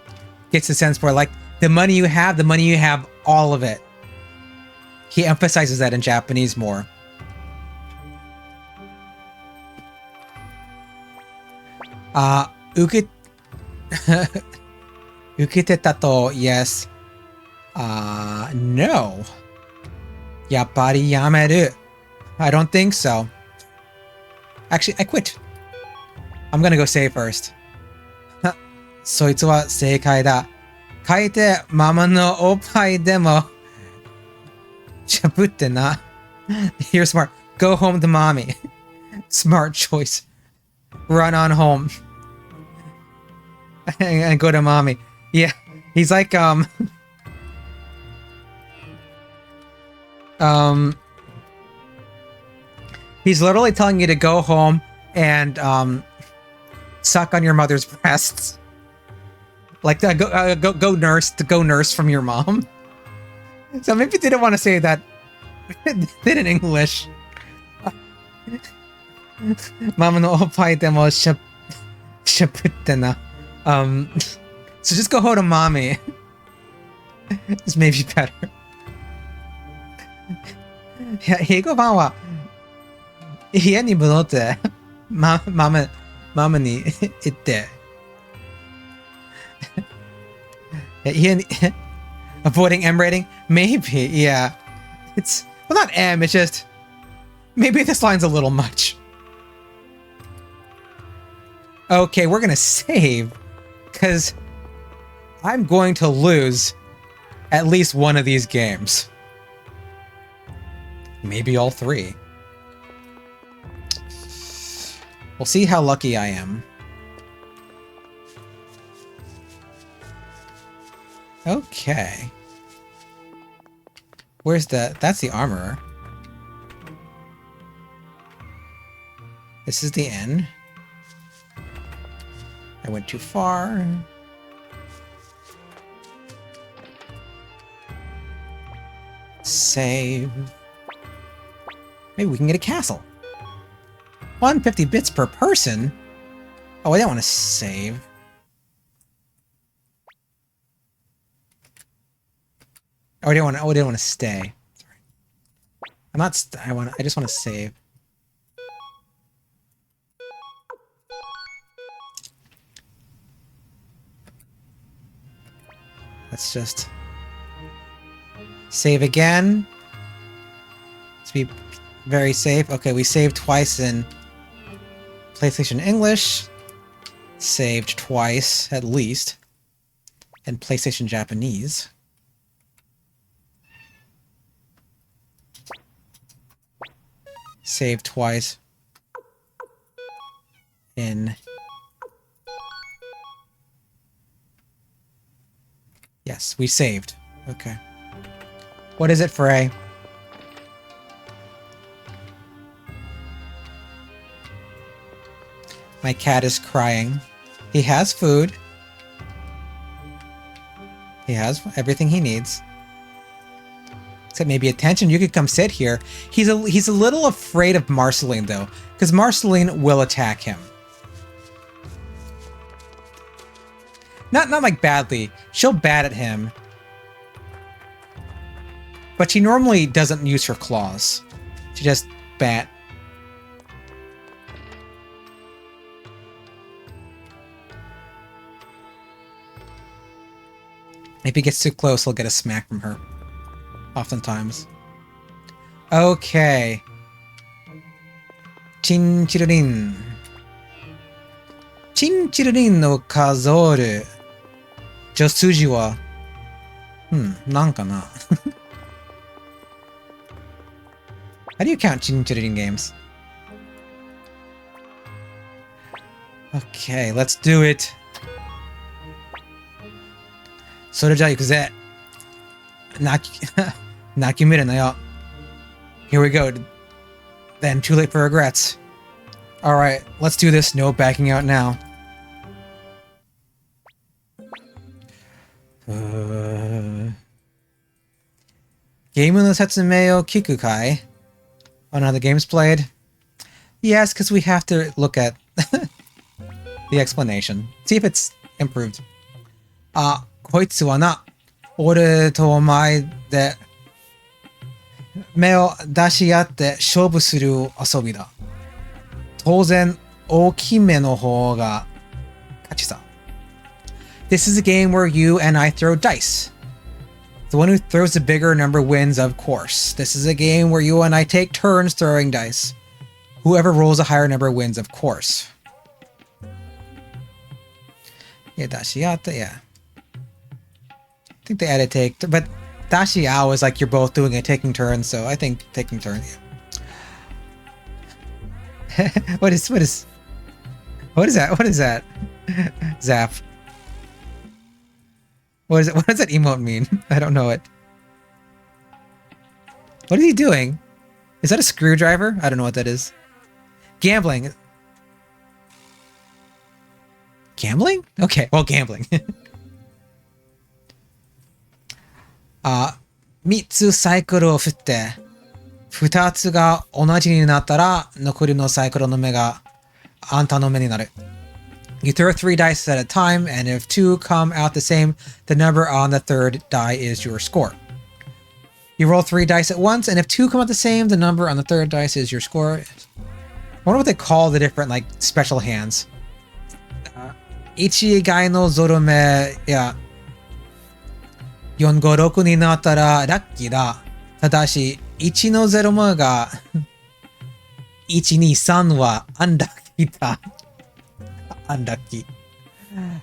gets the sense where like the money you have, all of it. He emphasizes that in Japanese more. Ukete tato, yes. No. Yappari yameru. I don't think so. Actually, I quit. I'm gonna go save first. そいつは正解だ。書いてママのおっぱいでもしゃぶってな。You're smart. Go home to mommy. Smart choice. Run on home. And go to mommy. Yeah, he's like he's literally telling you to go home and suck on your mother's breasts. Like go nurse from your mom. So maybe they didn't want to say that did in English. Mama no oppai demo shaputte na. So just go home to mommy. This may be better. いや、英語版は家に戻ってママに言って。家に avoiding M rating? Maybe, yeah. It's well, not M. It's just maybe this line's a little much. Okay, we're gonna save because I'm going to lose at least one of these games. Maybe all three. We'll see how lucky I am. Okay. Where's the... That's the armorer. This is the inn. I went too far. Save. Maybe we can get a castle. 150 bits per person? Oh, I don't want to save. Oh, I didn't want to stay. Sorry. I'm not. I just want to save. Let's just save again. Let's be very safe. Okay, we saved twice in PlayStation English. Saved twice, at least, in PlayStation Japanese. Saved twice in... Yes, we saved. Okay. What is it, Frey? My cat is crying. He has food. He has everything he needs. Except maybe attention. You could come sit here. He's a little afraid of Marceline though, because Marceline will attack him. Not like badly. She'll bat at him. But she normally doesn't use her claws. She just bat. If he gets too close, he'll get a smack from her. Oftentimes. Okay. Chinchirurin. Chinchirurin no kazoru. Josuji wa... nan kana? How do you count Chinchirurin games? Okay, let's do it. それじゃあ行くぜ。泣き見るなよ。Here we go. Then too late for regrets. Alright, let's do this. No backing out now. Game の説明を聞くかい? On how the game's played? Yes, because we have to look at the explanation. See if it's improved. あ、こいつはな、俺とお前で目を出し合って勝負する遊びだ。当然、大きめの方が勝ちさ。This is a game where you and I throw dice. The one who throws the bigger number wins, of course. This is a game where you and I take turns throwing dice. Whoever rolls a higher number wins, of course. Yeah, dashiata, yeah. I think they added take, but dashiao is like you're both doing it, taking turns, so I think taking turns, yeah. What is that? What is that? Zap. What is it? What does that emote mean? I don't know it. What is he doing? Is that a screwdriver? I don't know what that is. Gambling. Gambling? Okay, well, gambling. 3つサイクルを振って、2つが同じになったら、残りのサイクルの目があんたの目になる。You throw 3 dice at a time, and if 2 come out the same, the number on the third die is your score. You roll 3 dice at once, and if 2 come out the same, the number on the third dice is your score. I wonder what they call the different, like, special hands. 1以外のゾロ目や4、5、6になったらラッキーだ。ただし、1のゼロ目が1、2、3はアンラッキーだ。Unlucky.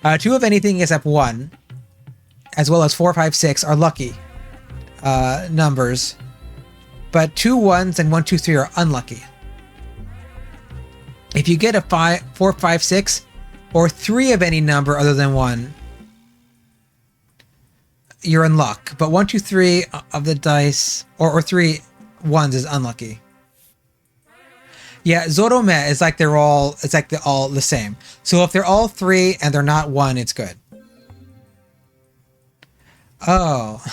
2 of anything except 1, as well as 4, 5, 6 are lucky numbers, but 2 1s and 1, 2, 3 are unlucky. If you get a 4, 5, 6, or 3 of any number other than 1, you're in luck, but 1, 2, 3 of the dice, or 3 1s is unlucky. Yeah, Zorome is like they're all the same. So if they're all 3 and they're not 1, it's good. Oh.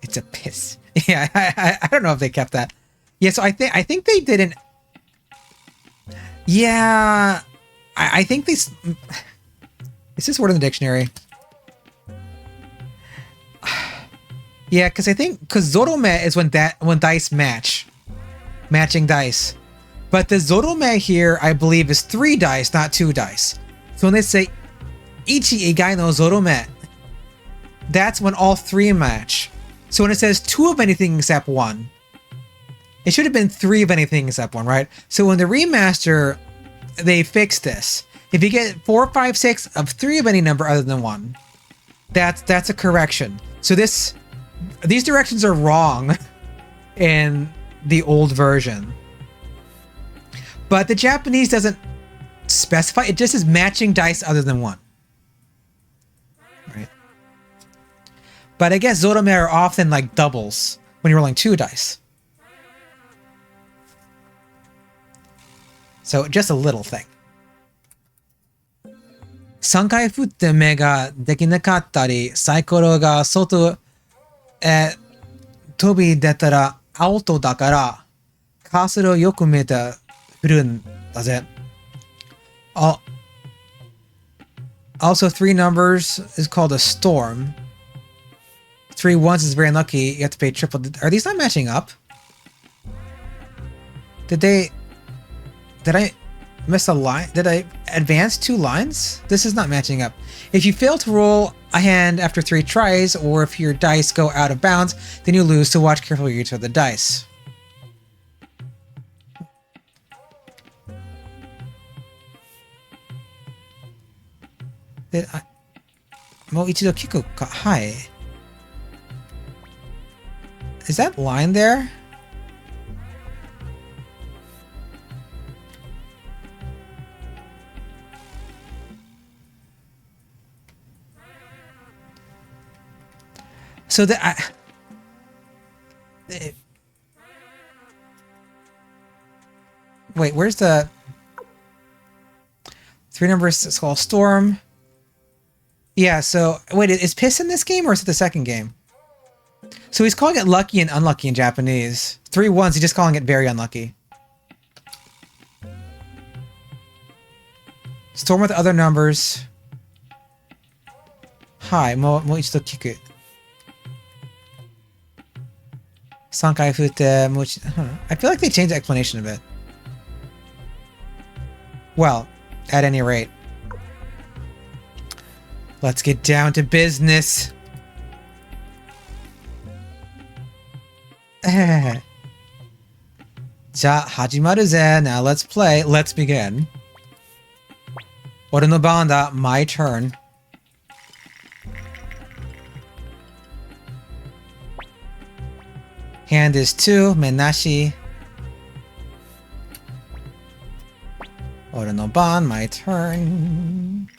It's a piss. Yeah, I don't know if they kept that. Yeah, so I think they didn't. Yeah, I think they. Is this word in the dictionary? Yeah, because Zorome is when dice match. Matching dice. But the Zorome here, I believe, is 3 dice, not 2 dice. So when they say Ichi Igai no Zorome, that's when all 3 match. So when it says 2 of anything except 1, it should have been 3 of anything except 1, right? So in the remaster, they fixed this. If you get 4, 5, 6 of 3 of any number other than 1, that's a correction. So these directions are wrong in the old version, but the Japanese doesn't specify. It just is matching dice other than 1, right? But I guess Zorome are often like doubles when you're rolling 2 dice, so just a little thing. 3回振って目ができなかったり、サイコロが外へ飛び出たらアウトだから、カーソルをよく見て振るんだぜ。Also, 3 numbers is called a storm. 3 ones is very unlucky. You have to pay triple. Are these not matching up? Did I miss a line? Did I advance 2 lines? This is not matching up. If you fail to roll a hand after 3 tries, or if your dice go out of bounds, then you lose, so watch carefully your use of the dice. Hi. Is that line there? So the wait, where's the 3 numbers? It's called Storm. Yeah, so wait, is Piss in this game or is it the second game? So he's calling it lucky and unlucky in Japanese. 3 ones, he's just calling it very unlucky. Storm with other numbers. Hi, mo ichido kiku. 3回振って、もう一度, I feel like they changed the explanation a bit. Well, at any rate. Let's get down to business. Ja, hajimaru ze. Now let's play. Let's begin. Ore no ban da. My turn. Hand is 2. Menashi. Ore no ban. My turn.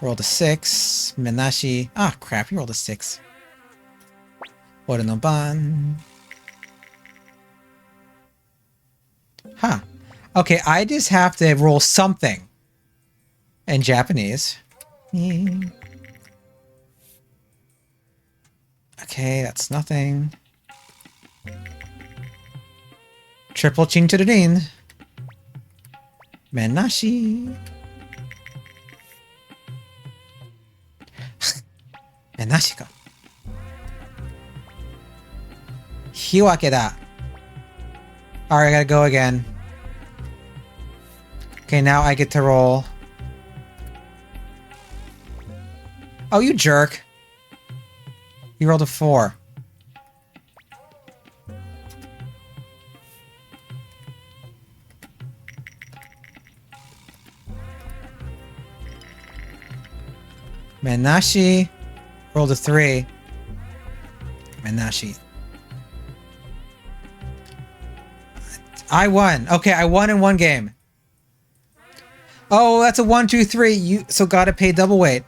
Rolled a 6. Menashi. Ah, crap. You rolled a 6. Ore no ban. Huh. Okay, I just have to roll something in Japanese. Okay, that's nothing. Triple ching to the din. Menashi. Menashi ka. Hiwake da. Alright, I gotta go again. Okay, now I get to roll. Oh, you jerk. You rolled a 4. Menashi rolled a 3. Menashi. I won. Okay, I won in one game. Oh, that's a 1, 2, 3. You so gotta pay double weight.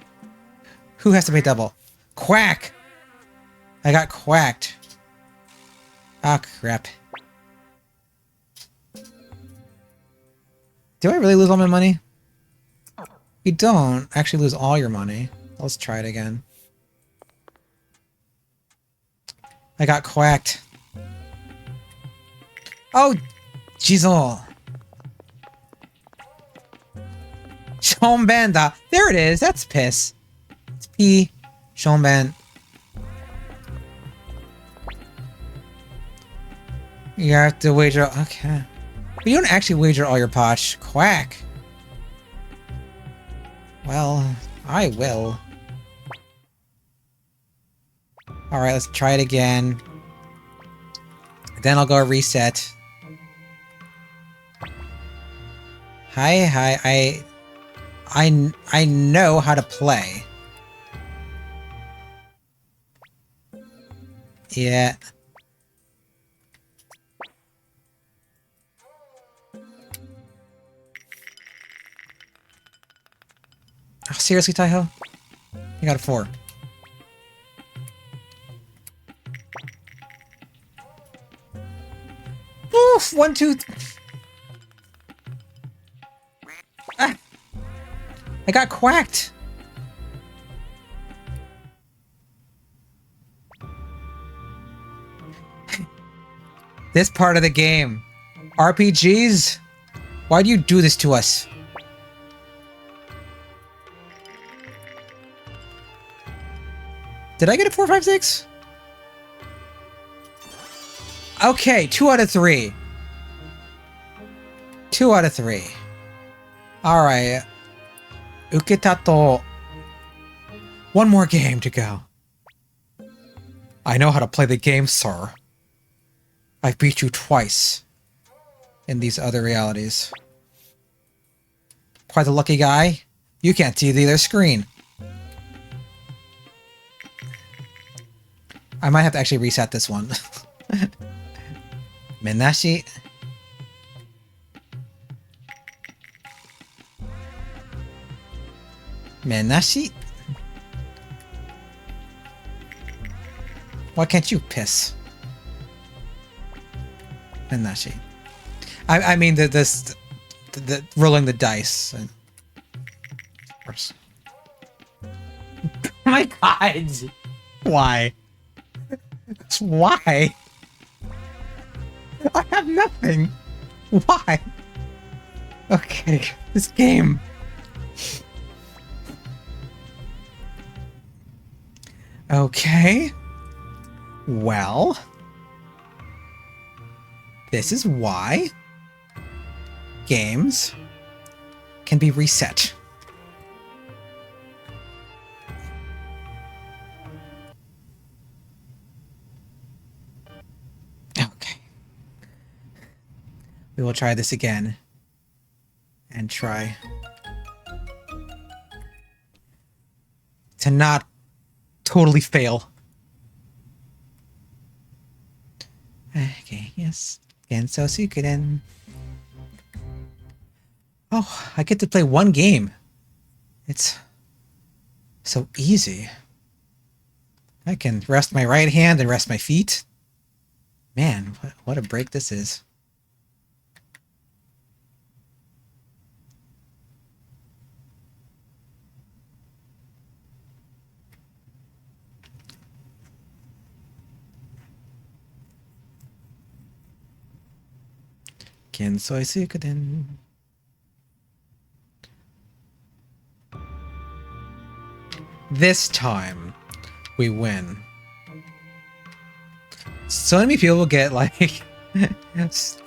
Who has to pay double? Quack! I got quacked. Ah, crap. Do I really lose all my money? You don't actually lose all your money. Let's try it again. I got quacked. Oh, jeez. Shonbanda. There it is. That's piss. It's P. Shonban. You have to wager. Okay. But you don't actually wager all your posh. Quack. Well, I will. Alright, let's try it again. Then I'll go reset. Hi. I know how to play. Yeah. Oh, seriously, Taiho? You got a 4. Oof! 1, 2... Ah! I got quacked! This part of the game. RPGs? Why do you do this to us? Did I get a 4, 5, 6? Okay, 2 out of 3. 2 out of 3. Alright. Uketato. One more game to go. I know how to play the game, sir. I've beat you twice in these other realities. Quite the lucky guy. You can't see the other screen. I might have to actually reset this one. Menashi. Menashi? Why can't you piss? Menashi. I mean the rolling the dice. Of course. Oh my god! Why? Why? I have nothing. Why? Okay, this game. Okay. Well, this is why games can be reset. Okay. We will try this again and try to not totally fail. Okay, yes. And so Suikoden. Oh, I get to play one game. It's so easy. I can rest my right hand and rest my feet. Man, what a break this is. Kensoi Suikoden. This time, we win. So many people get, like,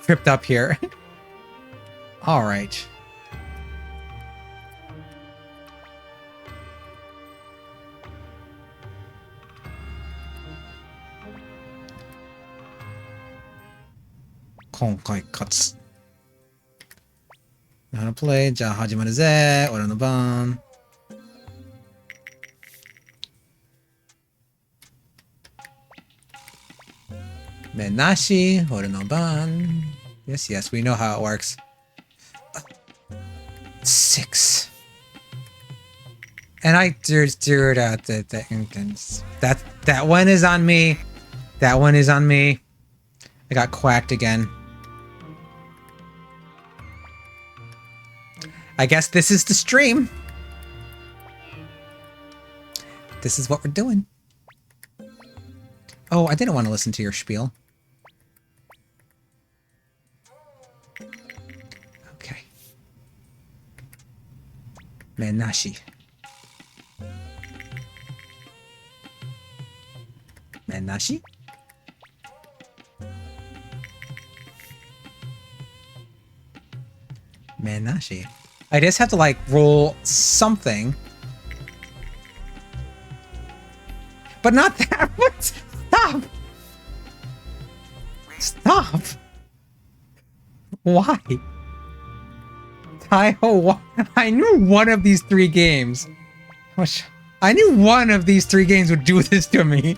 tripped up here. Alright. Konkai katsu. Wanna play? じゃあ始まるぜ。俺の番。Menashi,俺の番. Yes, yes, we know how it works. 6. And I zeroed out the instance. That one is on me. That one is on me. I got quacked again. I guess this is the stream. This is what we're doing. Oh, I didn't want to listen to your spiel. Okay. Menashi. Menashi? Menashi. I just have to, like, roll something. But not that. What? Stop! Stop! Why? Taiho, I knew one of these 3 games. I knew one of these 3 games would do this to me.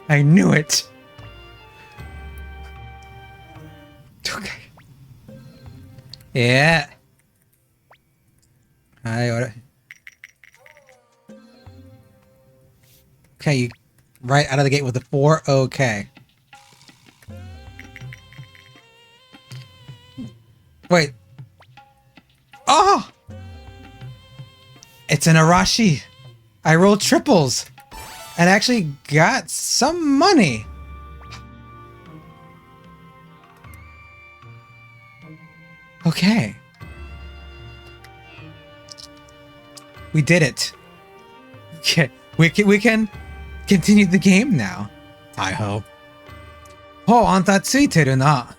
I knew it. Okay. Yeah. Okay, you right out of the gate with a 4. Okay. Wait. Oh! It's an Arashi. I rolled triples and actually got some money. Okay. We did it. Okay. We can continue the game now. Taiho. Oh, あんたついてるな。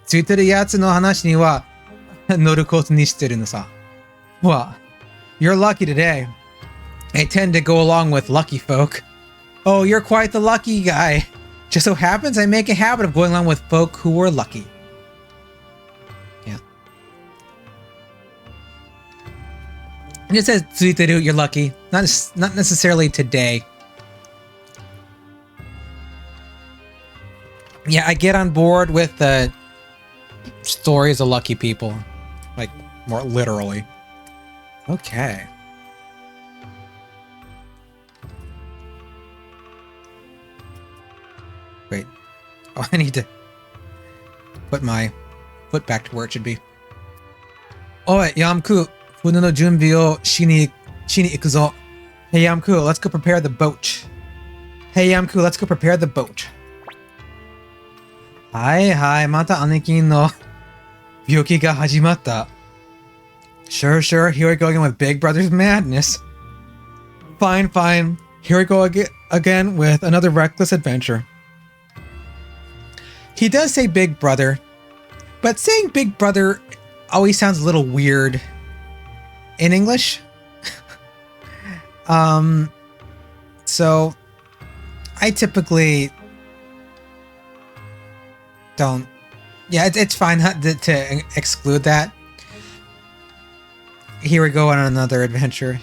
ついてるやつの話には乗ることにしてるのさ。Well, you're lucky today. I tend to go along with lucky folk. Oh, you're quite the lucky guy. Just so happens I make a habit of going along with folk who were lucky. Yeah. And it says ついてる, you're lucky. Not necessarily today. Yeah, I get on board with the stories of lucky people. Like, more literally. Okay. Wait. Oh, I need to put my foot back to where it should be. Oi, Yamku, funu no junbi o shi ni ikuzo. Hey Yamku, let's go prepare the boat. Hey Yamku, let's go prepare the boat. Hi, mata anikin no byoki ga hajimatta. Sure, here we go again with Big Brother's madness. Fine. Here we go again with another reckless adventure. He does say Big Brother, but saying Big Brother always sounds a little weird in English. So I typically don't. Yeah, it's fine to exclude that. Here we go on another adventure,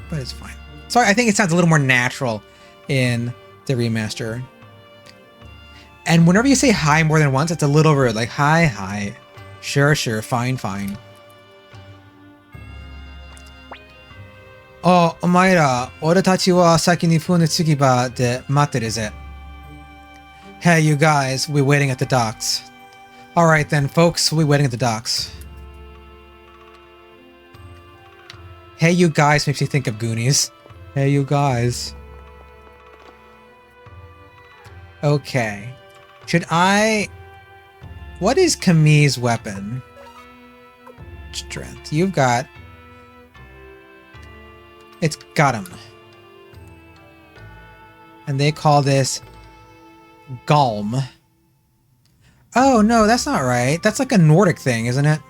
but it's fine. So I think it sounds a little more natural in the remaster. And whenever you say hi more than once, it's a little rude. Like, hi. Sure, fine. Oh, omaira, ore tachi wa saki ni fune tsugiba de matteru ze. Hey, you guys, we're waiting at the docks. Alright then, folks, we're waiting at the docks. Hey, you guys makes me think of Goonies. Hey, you guys. Okay. Should I... What is Camille's weapon? Strength. You've got... It's got him. And they call this... Galm. Oh, no, that's not right. That's like a Nordic thing, isn't it?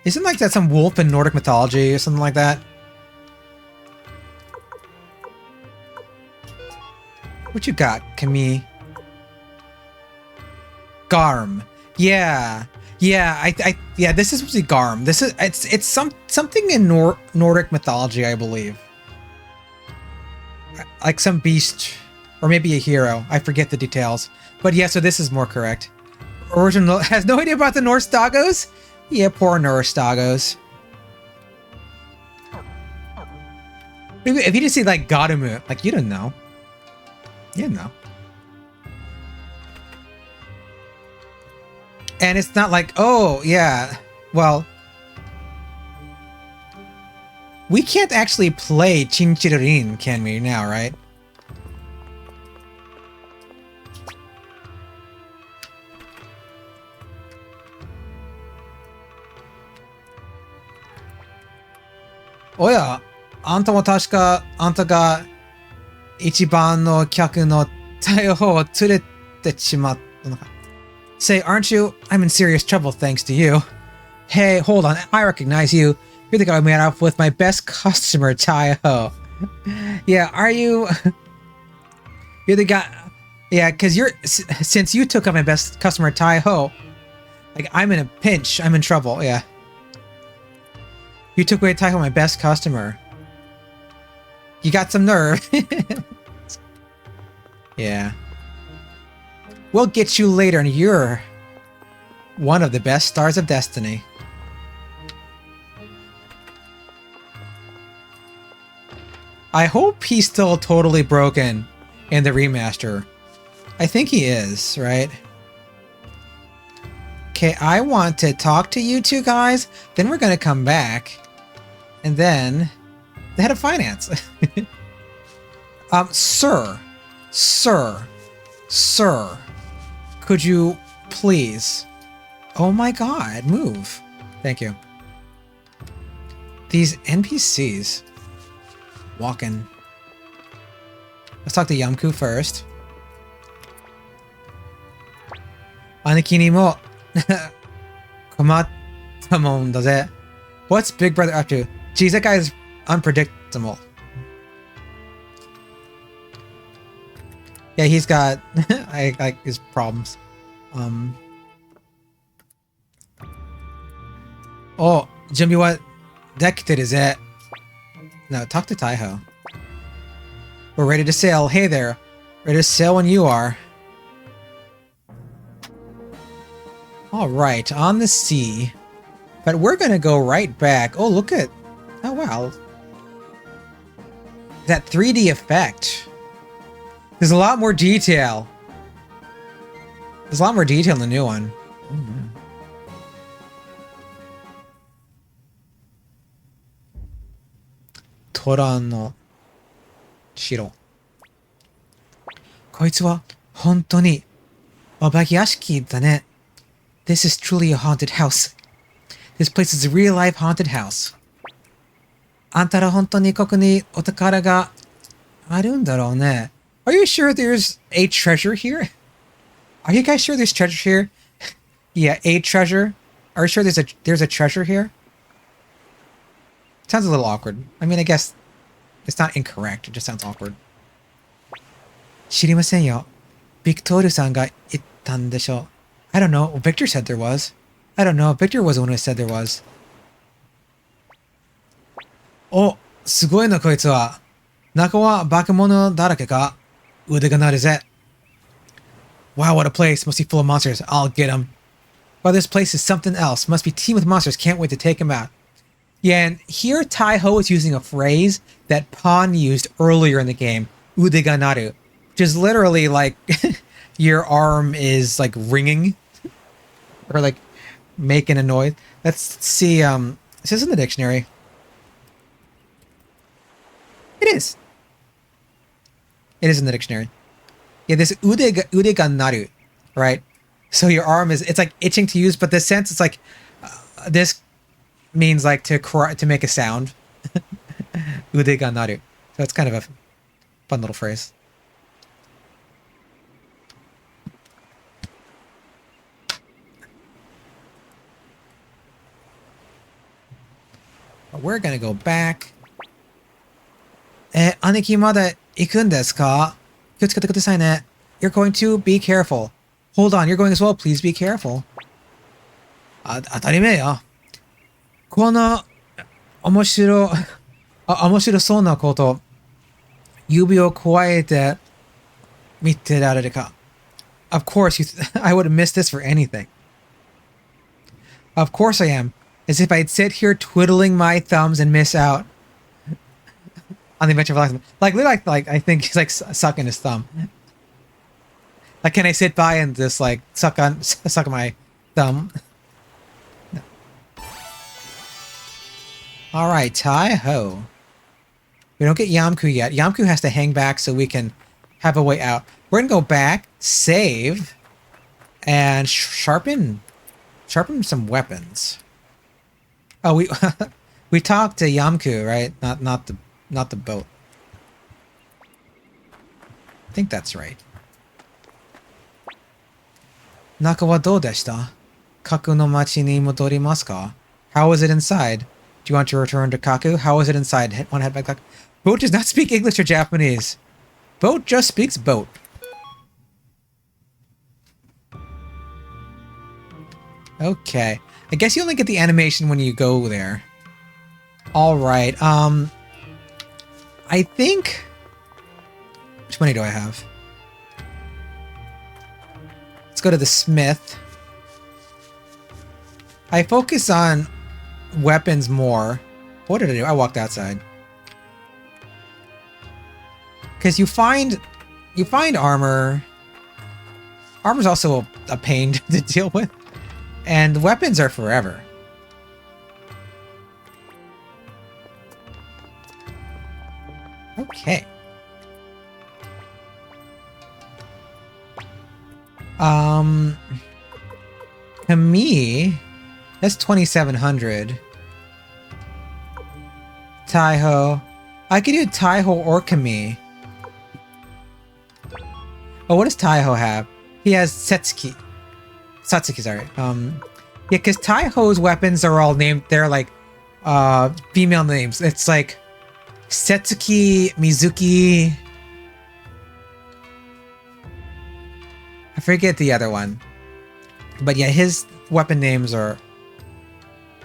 Isn't like that some wolf in Nordic mythology or something like that? What you got, Camille? Garm. Yeah, this is supposed to be Garm. This is it's something in Nordic mythology, I believe. Like some beast or maybe a hero. I forget the details. But yeah, so this is more correct. Original has no idea about the Norse doggos? Yeah, poor Norse doggos. If you just see like Godamu, like you don't know. You know. And it's not like, oh, yeah, well, we can't actually play Chinchiririn, can we, now, right? Oya, anta mo tashika anta ga ichiban no kyaku no taiho o tsurete shimatta no ka. Say, aren't you? I'm in serious trouble thanks to you. Hey, hold on, I recognize you. You're the guy who made off with my best customer, Taiho. Yeah, are you? You're the guy. Yeah, because since you took up my best customer, Taiho, like I'm in a pinch. I'm in trouble. Yeah. You took away Taiho, my best customer. You got some nerve. Yeah. We'll get you later, and you're one of the best stars of destiny. I hope he's still totally broken in the remaster. I think he is, right? Okay, I want to talk to you two guys, then we're gonna come back, and then the head of finance. Sir, could you please? Oh my god, move. Thank you. These NPCs walking. Let's talk to Yamku first. Aniki ni mo komatta mon daze. What's Big Brother up to? Geez, that guy's unpredictable. Yeah, he's got like his problems. Oh, Jimmy, what dekiteru is it? No, talk to Taiho. We're ready to sail. Hey there. Ready to sail when you are. Alright, on the sea. But we're gonna go right back. Oh, look at... Oh, wow. That 3D effect. There's a lot more detail. There's a lot more detail in the new one. Mm-hmm. Toran no Shiro. こいつは本当にお化け屋敷だね. This is truly a haunted house. This place is a real life haunted house. あんたら本当にここにお宝があるんだろうね. Are you sure there's a treasure here? Are you guys sure there's treasure here? Yeah, a treasure. Are you sure there's a treasure here? Sounds a little awkward. I mean, I guess it's not incorrect. It just sounds awkward. 知りませんよ。ビクトールさんが言ったんでしょう. I don't know. Victor said there was. I don't know. Victor was the one who said there was. お、すごいなこいつは。中は化け物だらけか。腕が鳴るぜ。Wow, what a place. Must be full of monsters. I'll get him. Wow, this place is something else. Must be teemed with monsters. Can't wait to take him out. Yeah, and here Taiho is using a phrase that Pon used earlier in the game. Ude ga naru. Which is literally like your arm is like ringing. Or like making a noise. Let's see, it says in the dictionary. It is. It is in the dictionary. Yeah, this ude ga naru, right? So your arm is, it's like itching to use, but the sense it's like, this means like to make a sound. Ude ga naru. So it's kind of a fun little phrase. But we're gonna go back. 兄貴まだ行くんですか? 気をつけてくださいね. You're going to be careful. Hold on, you're going as well. Please be careful. 当たり前よ. この面白そうなこと、指をくわえて見てられるか? Of course, I would have missed this for anything. Of course I am. As if I'd sit here twiddling my thumbs and miss out on the adventure of a lifetime. Like, literally, like I think he's like sucking his thumb. Like, can I sit by and just like suck on my thumb? No. All right, Taiho. We don't get Yamku yet. Yamku has to hang back so we can have a way out. We're gonna go back, save, and sharpen some weapons. Oh, we talked to Yamku, right? Not the boat. I think that's right. Naka wa dou deshita? Kaku no machi ni modorimasu ka? How was it inside? Do you want to return to Kaku? How was it inside? Want to head back to Kaku? Boat does not speak English or Japanese. Boat just speaks boat. Okay. I guess you only get the animation when you go there. Alright, I think... Which money do I have? Let's go to the smith. I focus on weapons more. What did I do? I walked outside. Because you find armor. Armor's also a pain to deal with. And weapons are forever. Okay. To me, that's 2,700. Taiho. I could do Taiho or Kami. Oh, what does Taiho have? He has Setsuki. Satsuki, sorry. Yeah, because Taiho's weapons are all named, they're like, female names. It's like Setsuki, Mizuki. I forget the other one. But yeah, his weapon names are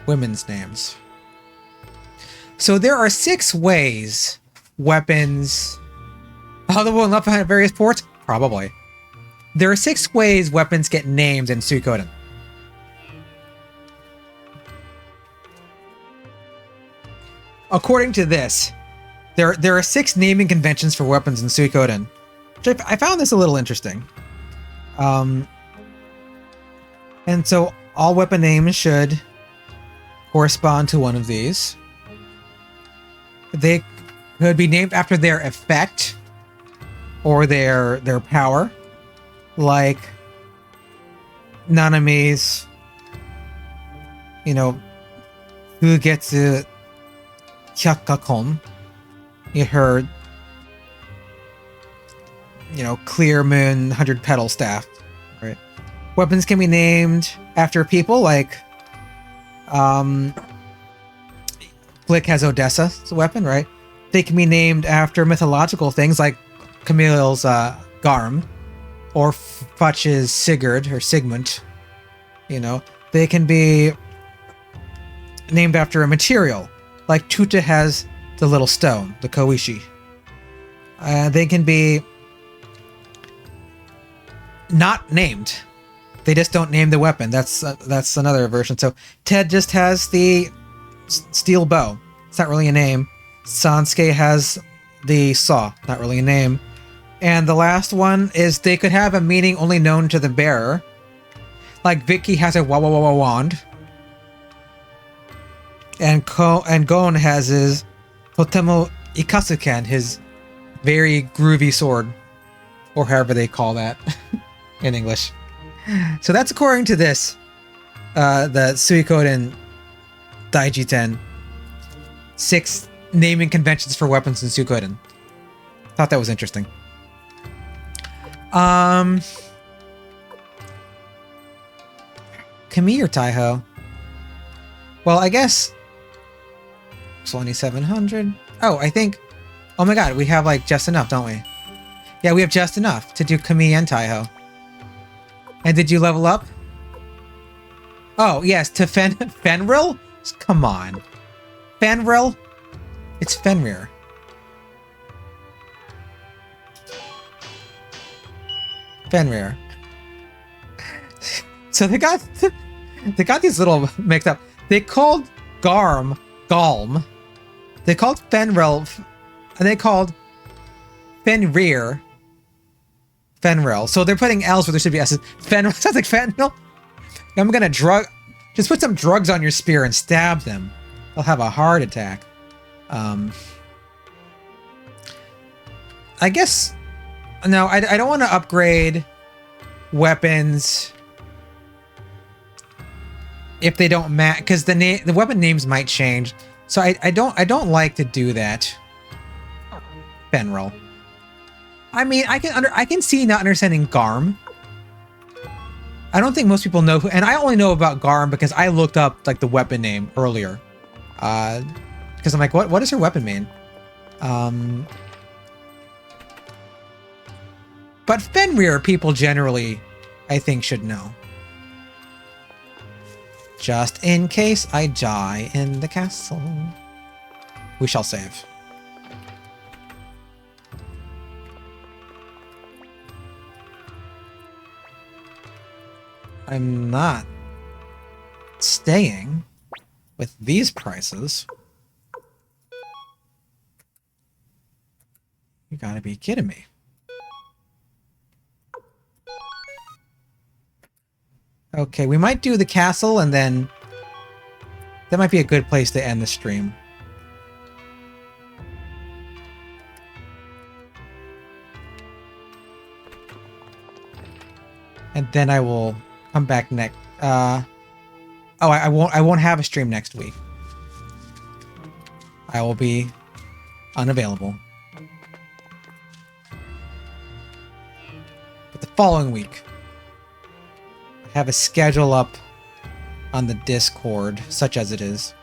women's names. So there are 6 ways weapons... Oh, the one left behind at various ports? Probably. There are 6 ways weapons get named in Suikoden. according to this, there are 6 naming conventions for weapons in Suikoden. Which I found this a little interesting. And so all weapon names should correspond to one of these. They could be named after their effect or their power, like Nanami's, Fugetsu Hyakakon. You heard, Clear Moon 100 Petal Staff, right? Weapons can be named after people, like Flick has Odessa as a weapon, right? They can be named after mythological things like Camille's Garm, or Futch's Sigurd or Sigmund. They can be named after a material, like Tuta has the little stone, the Koishi. They can be not named. They just don't name the weapon. That's another version. So Ted just has the steel bow. It's not really a name. Sansuke has the saw. Not really a name. And the last one is they could have a meaning only known to the bearer. Like Vicky has a Wawawawa wand. And Gon has his Totemo Ikasuken, his very groovy sword. Or however they call that in English. So that's according to this. The Suikoden Daijiten. 6 naming conventions for weapons in Suikoden. Thought that was interesting. Kami or Taiho? Well, I guess 2700. Oh, I think. Oh my god, we have like just enough, don't we? Yeah, we have just enough to do Kami and Taiho. And did you level up? Oh, yes, to Fenrir? Come on. Fenrir? It's Fenrir. Fenrir. So they got these little mixed up. They called Galm. They called Fenrir, and they called Fenrir. So they're putting L's where there should be S's. Fenrir sounds like fentanyl. I'm gonna just put some drugs on your spear and stab them. They'll have a heart attack. I guess no. I don't want to upgrade weapons if they don't match, because the weapon names might change. So I don't like to do that. Fenrir. I mean, I can see not understanding Garm. I don't think most people know who, and I only know about Garm because I looked up like the weapon name earlier. Because I'm like, what does her weapon mean? But Fenrir people generally, I think, should know. Just in case I die in the castle. We shall save. I'm not staying with these prices. You gotta be kidding me. Okay, we might do the castle, and then that might be a good place to end the stream. And then I will come back next. I won't have a stream next week. I will be unavailable. But the following week, I have a schedule up on the Discord, such as it is.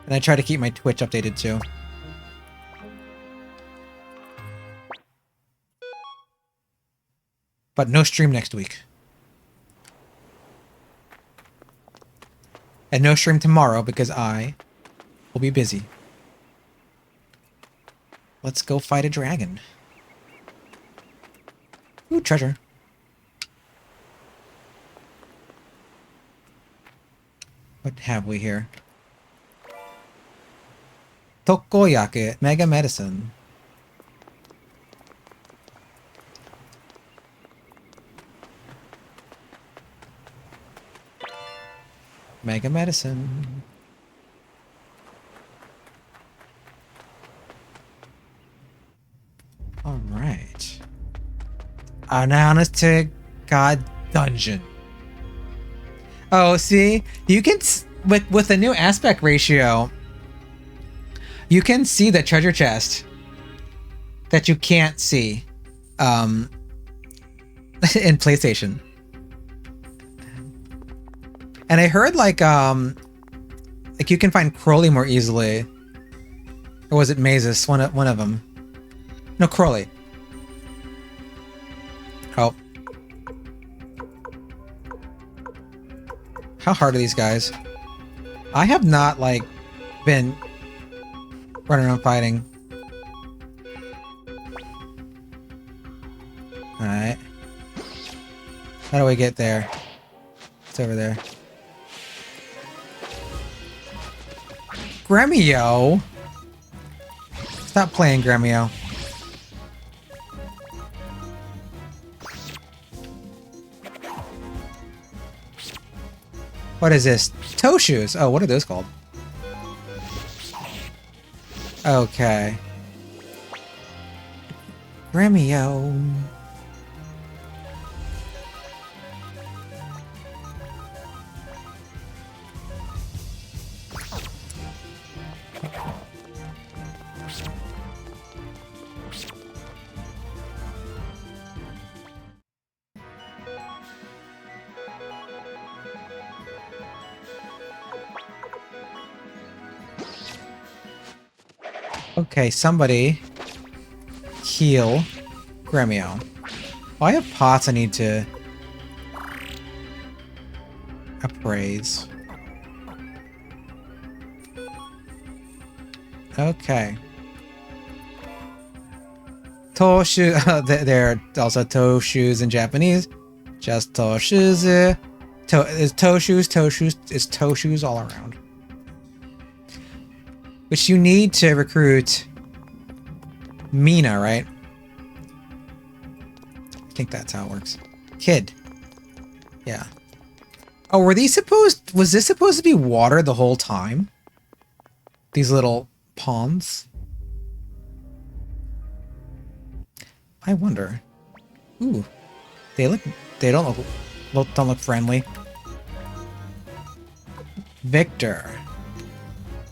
And I try to keep my Twitch updated too. But no stream next week. And no stream tomorrow because I will be busy. Let's go fight a dragon. Ooh, treasure. What have we here? Tokoyaku, Mega Medicine. Mega Medicine. Alright. Anonymous God Dungeon. Oh, see? You can... With the new aspect ratio, you can see the treasure chest that you can't see in PlayStation. And I heard like you can find Crowley more easily. Or was it Mazes? One of them. No, Crowley. Oh. How hard are these guys? I have not like been running around fighting. Alright. How do we get there? It's over there. Gremio? Stop playing, Gremio. What is this? Toe shoes. Oh, what are those called? Okay. Gremio. Okay, somebody heal Gremio. Oh, I have pots I need to appraise. Okay. Toe shoes. There are also toe shoes in Japanese. Just toe shoes. Is toe shoes. Toe shoes is toe shoes all around. Which you need to recruit Mina, right? I think that's how it works. Kid. Yeah. Oh, were these supposed... Was this supposed to be water the whole time? These little ponds? I wonder. Ooh. They look... They don't look friendly. Victor.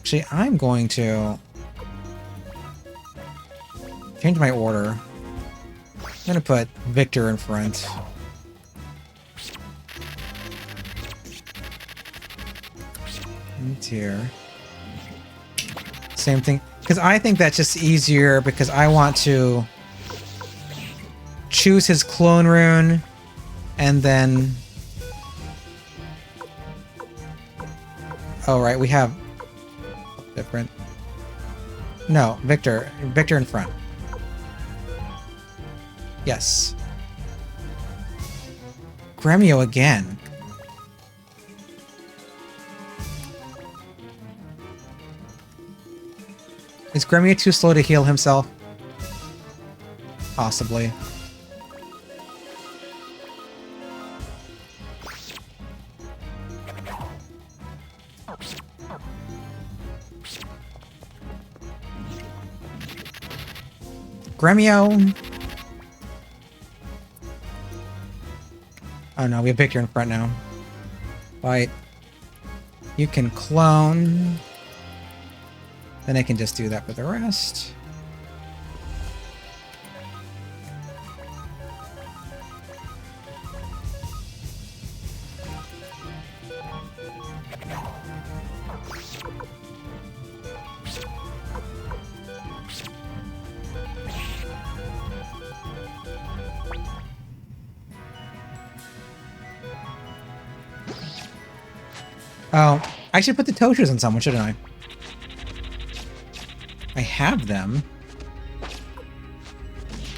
Actually, I'm going to change my order. I'm going to put Victor in front. And here. Same thing. Because I think that's just easier because I want to choose his clone rune and then... Oh, right, we have... Different. No, Victor. Victor in front. Yes. Gremio again. Is Gremio too slow to heal himself? Possibly. Gremio! Oh no, we have Victor in front now. Fight. You can clone. Then I can just do that for the rest. Oh, I should put the toe shoes on someone, shouldn't I? I have them.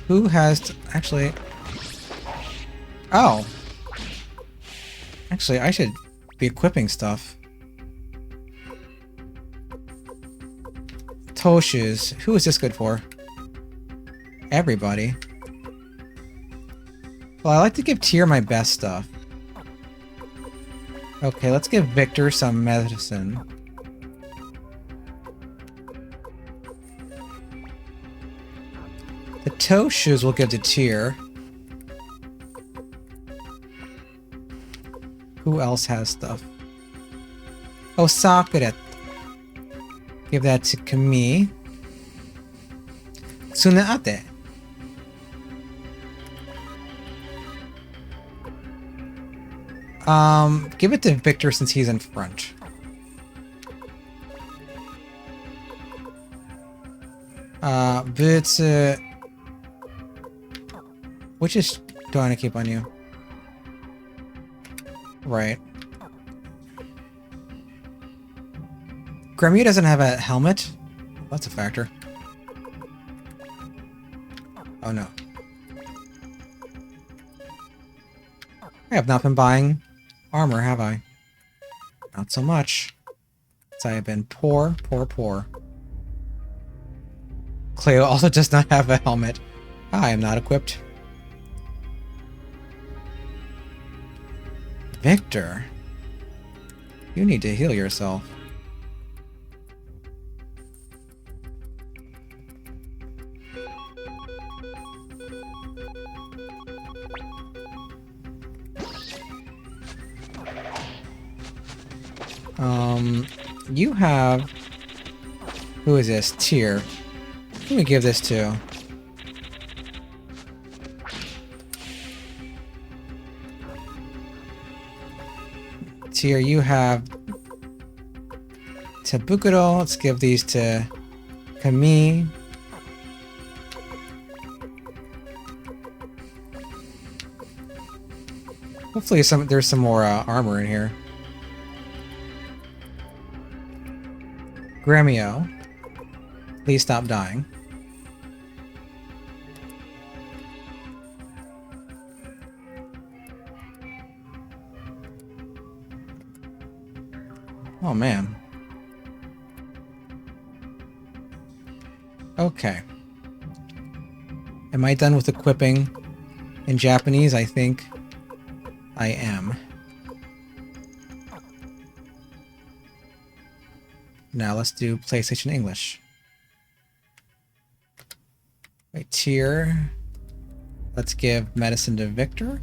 Who has to... Actually... Oh. Actually, I should be equipping stuff. Toe shoes. Who is this good for? Everybody. Well, I like to give Tyr my best stuff. Okay, let's give Victor some medicine. The toe shoes we'll give to Tyr. Who else has stuff? Oh, Sakura. Give that to Kami. Tsuneate. Give it to Victor since he's in front. But, which is do I want to keep on you? Right. Gremio doesn't have a helmet? That's a factor. Oh no. I have not been buying armor, have I? Not so much. So I have been poor, poor, poor. Cleo also does not have a helmet. I am not equipped. Victor, you need to heal yourself. You have... Who is this? Tyr. Let me give this to... Tyr, you have... Tabukuro. Let's give these to... Kami. Hopefully there's some more armor in here. Gremio, please stop dying. Oh man. Okay. Am I done with equipping in Japanese? I think I am. Now let's do PlayStation English. Right, Tyr. Let's give medicine to Victor.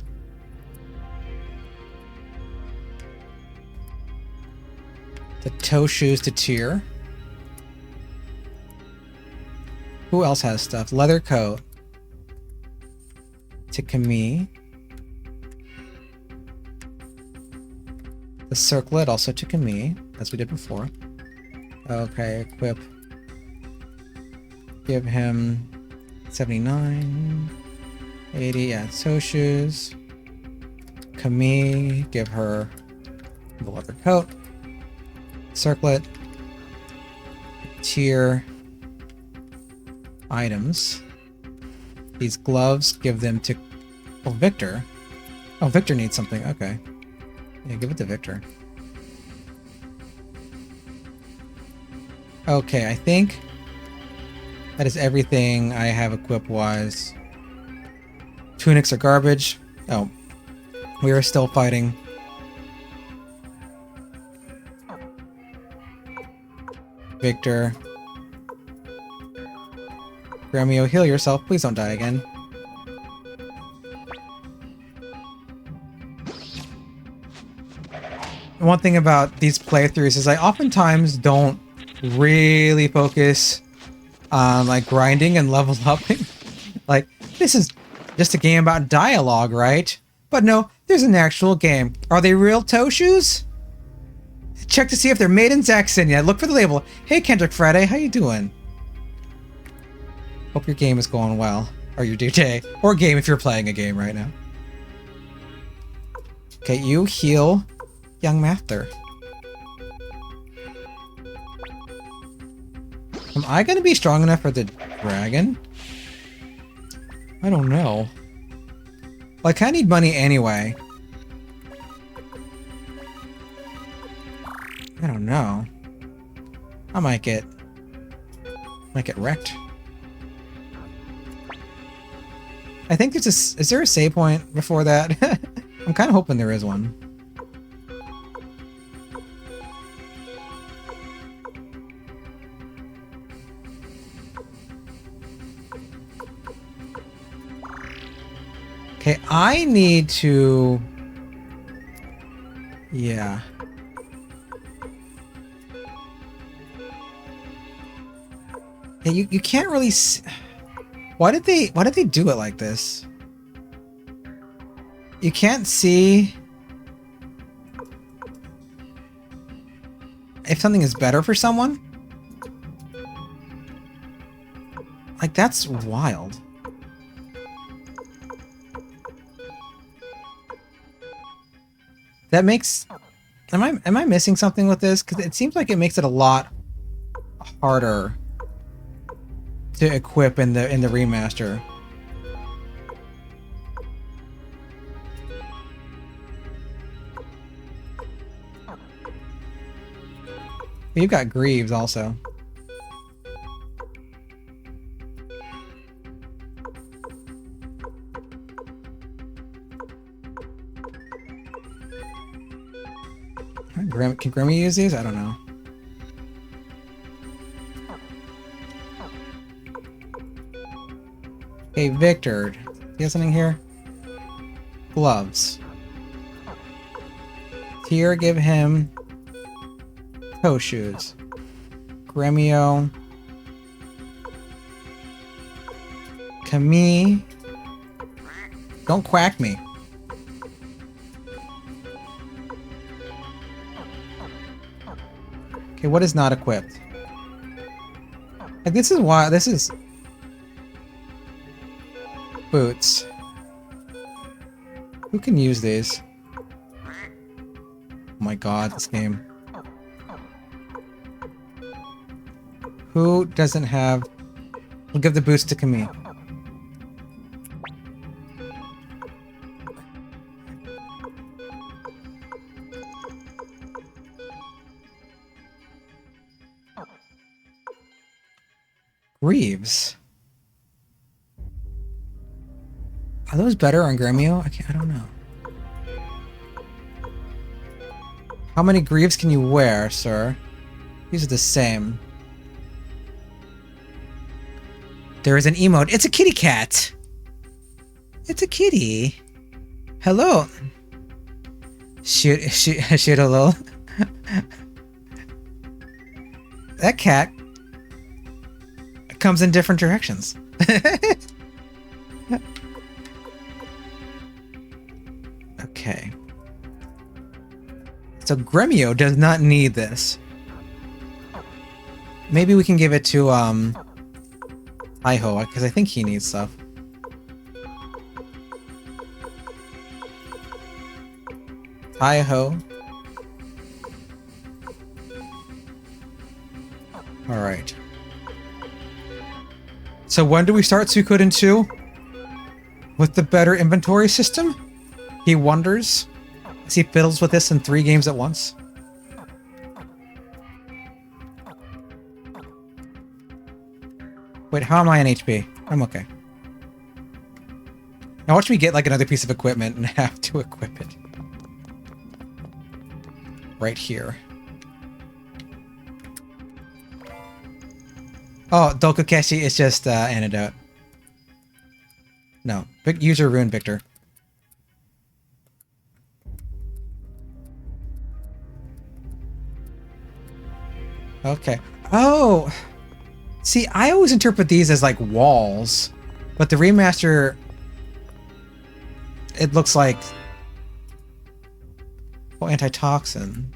The toe shoes to Tyr. Who else has stuff? Leather coat to Kami. The circlet also to Kami, as we did before. Okay, equip. Give him 79, 80, yeah, toe shoes. Kami, give her the leather coat. Circlet. Tyr. Items. These gloves, give them to... Oh, Victor. Oh, Victor needs something, okay. Yeah, give it to Victor. Okay, I think that is everything I have equip-wise. Tunics are garbage. Oh, we are still fighting. Victor. Gremio, heal yourself. Please don't die again. One thing about these playthroughs is I oftentimes don't really focus on like grinding and level upping. Like, this is just a game about dialogue, right? But no, there's an actual game. Are they real toe shoes? Check to see if they're made in Zaxxon yet. Look for the label. Hey Kendrick Friday, how you doing? Hope your game is going well. Or your day. Or game if you're playing a game right now. Okay, you heal young Mather. Am I gonna be strong enough for the dragon? I don't know. Like, I need money anyway. I don't know. I might get Might get wrecked. I think there's a... Is there a save point before that? I'm kind of hoping there is one. Okay, I need to... Yeah. Yeah, you can't really see... Why did they do it like this? You can't see if something is better for someone? Like, that's wild. That makes... Am I missing something with this? Because it seems like it makes it a lot harder to equip in the remaster. You've got Greaves also. Can Grimmy use these? I don't know. Hey, Victor. You have something here? Gloves. Here, give him toe shoes. Gremio. Camille. Don't quack me. Okay, what is not equipped? Like, this is why... This is... Boots. Who can use these? Oh my god, this game. Who doesn't have... We'll give the boots to Camille. Greaves. Are those better on Gremio? I don't know. How many Greaves can you wear, sir? These are the same. There is an emote. It's a kitty cat! It's a kitty. Hello. Shoot a little. That cat comes in different directions. Okay. So Gremio does not need this. Maybe we can give it to Iho, because I think he needs stuff. Iho. Alright. So when do we start Suikoden 2? With the better inventory system? He wonders as he fiddles with this in 3 games at once. Wait, how am I in HP? I'm okay. Now watch me get like another piece of equipment and have to equip it. Right here. Oh, Dokukeshi is just antidote. No, use your rune, Victor. Okay. Oh! See, I always interpret these as like walls, but the remaster, it looks like... Oh, antitoxin.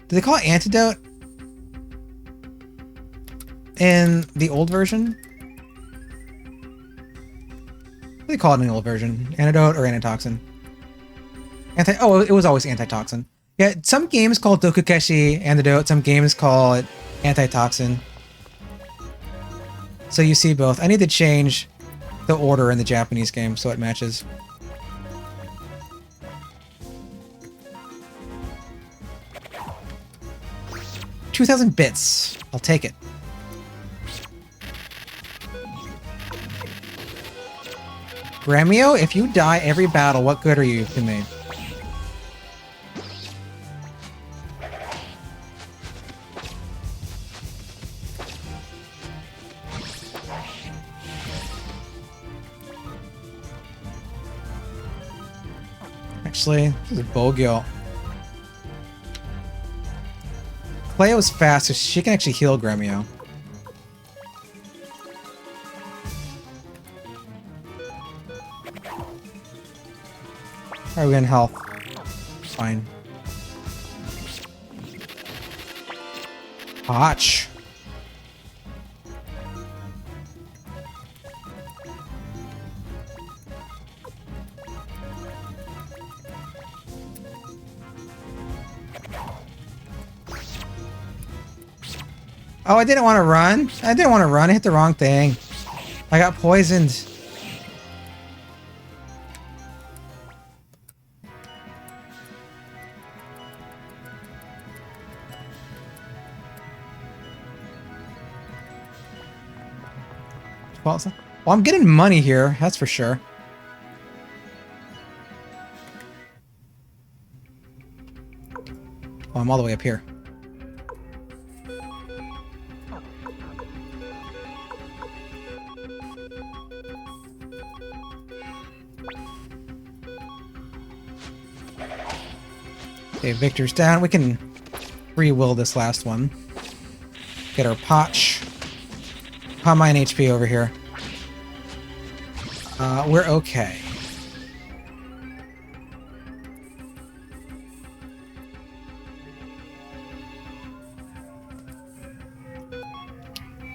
Do they call it antidote? In the old version? What do they call it in the old version? Antidote or antitoxin? Oh, it was always antitoxin. Yeah, some games call it Dokukeshi antidote, some games call it antitoxin. So you see both. I need to change the order in the Japanese game so it matches. 2,000 bits. I'll take it. Gremio, if you die every battle, what good are you to me? Actually, this is a Bogyo. Cleo's fast, so she can actually heal Gremio. Alright, we in health. Fine. Hotch. Oh, I didn't want to run. I didn't want to run. I hit the wrong thing. I got poisoned. Well, I'm getting money here. That's for sure. Oh, I'm all the way up here. Okay, Victor's down. We can free will this last one. Get our potch. How am I in HP over here? We're okay.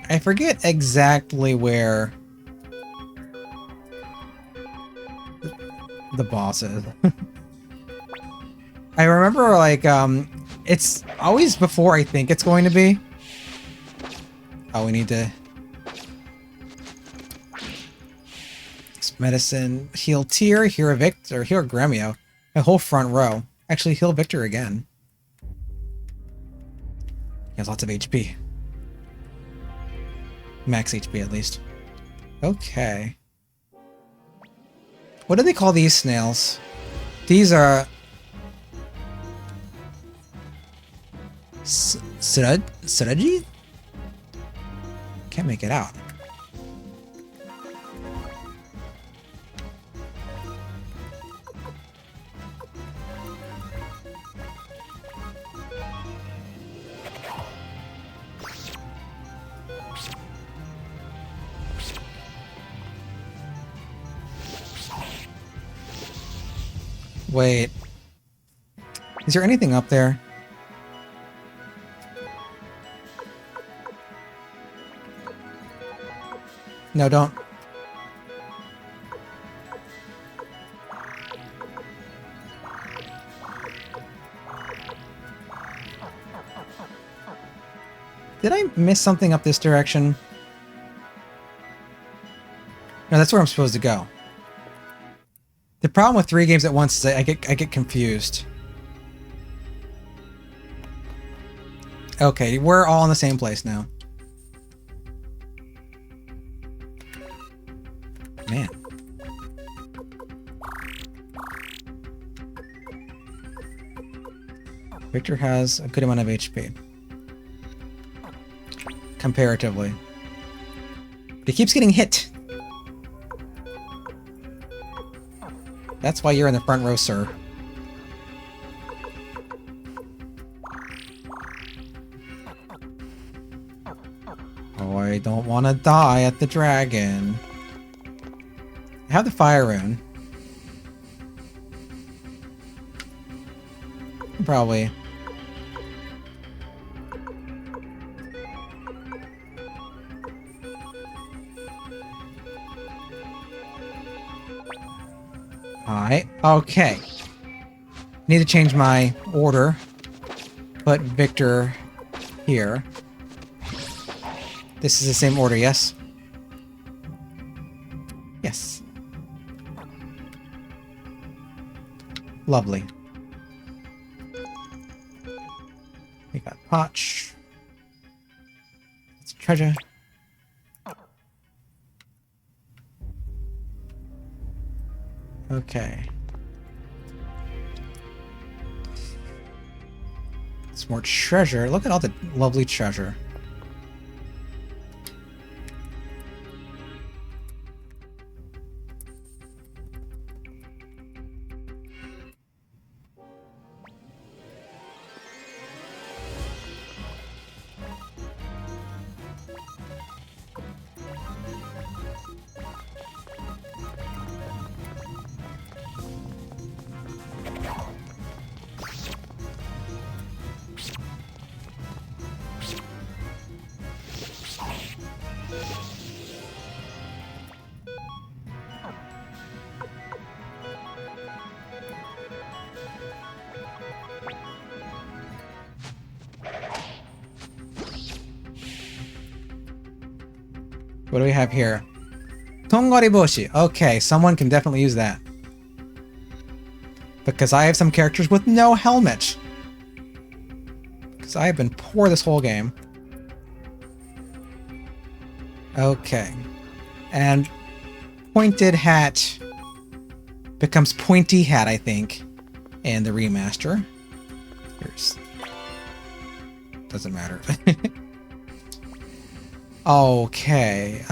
I forget exactly where the boss is. I remember, like, it's always before I think it's going to be. Oh, we need to... Medicine, heal Tyr, heal Victor, heal Gremio. A whole front row. Actually, heal Victor again. He has lots of HP. Max HP, at least. Okay. What do they call these snails? These are... Sarady? Can't make it out. Wait. Is there anything up there? No, don't. Did I miss something up this direction? No, that's where I'm supposed to go. The problem with 3 games at once is I get confused. Okay, we're all in the same place now. Man. Victor has a good amount of HP. Comparatively. But he keeps getting hit. That's why you're in the front row, sir. Oh, I don't want to die at the dragon. I have the fire rune. Probably. Alright, okay. Need to change my order. Put Victor here. This is the same order, yes? Yes. Lovely. We got Potch. It's treasure. Okay. It's more treasure. Look at all the lovely treasure. What do we have here? Tongariboshi. Okay, someone can definitely use that. Because I have some characters with no helmet. Because I have been poor this whole game. Okay. And pointed hat becomes pointy hat, I think, in the remaster. Here's... Doesn't matter. Okay,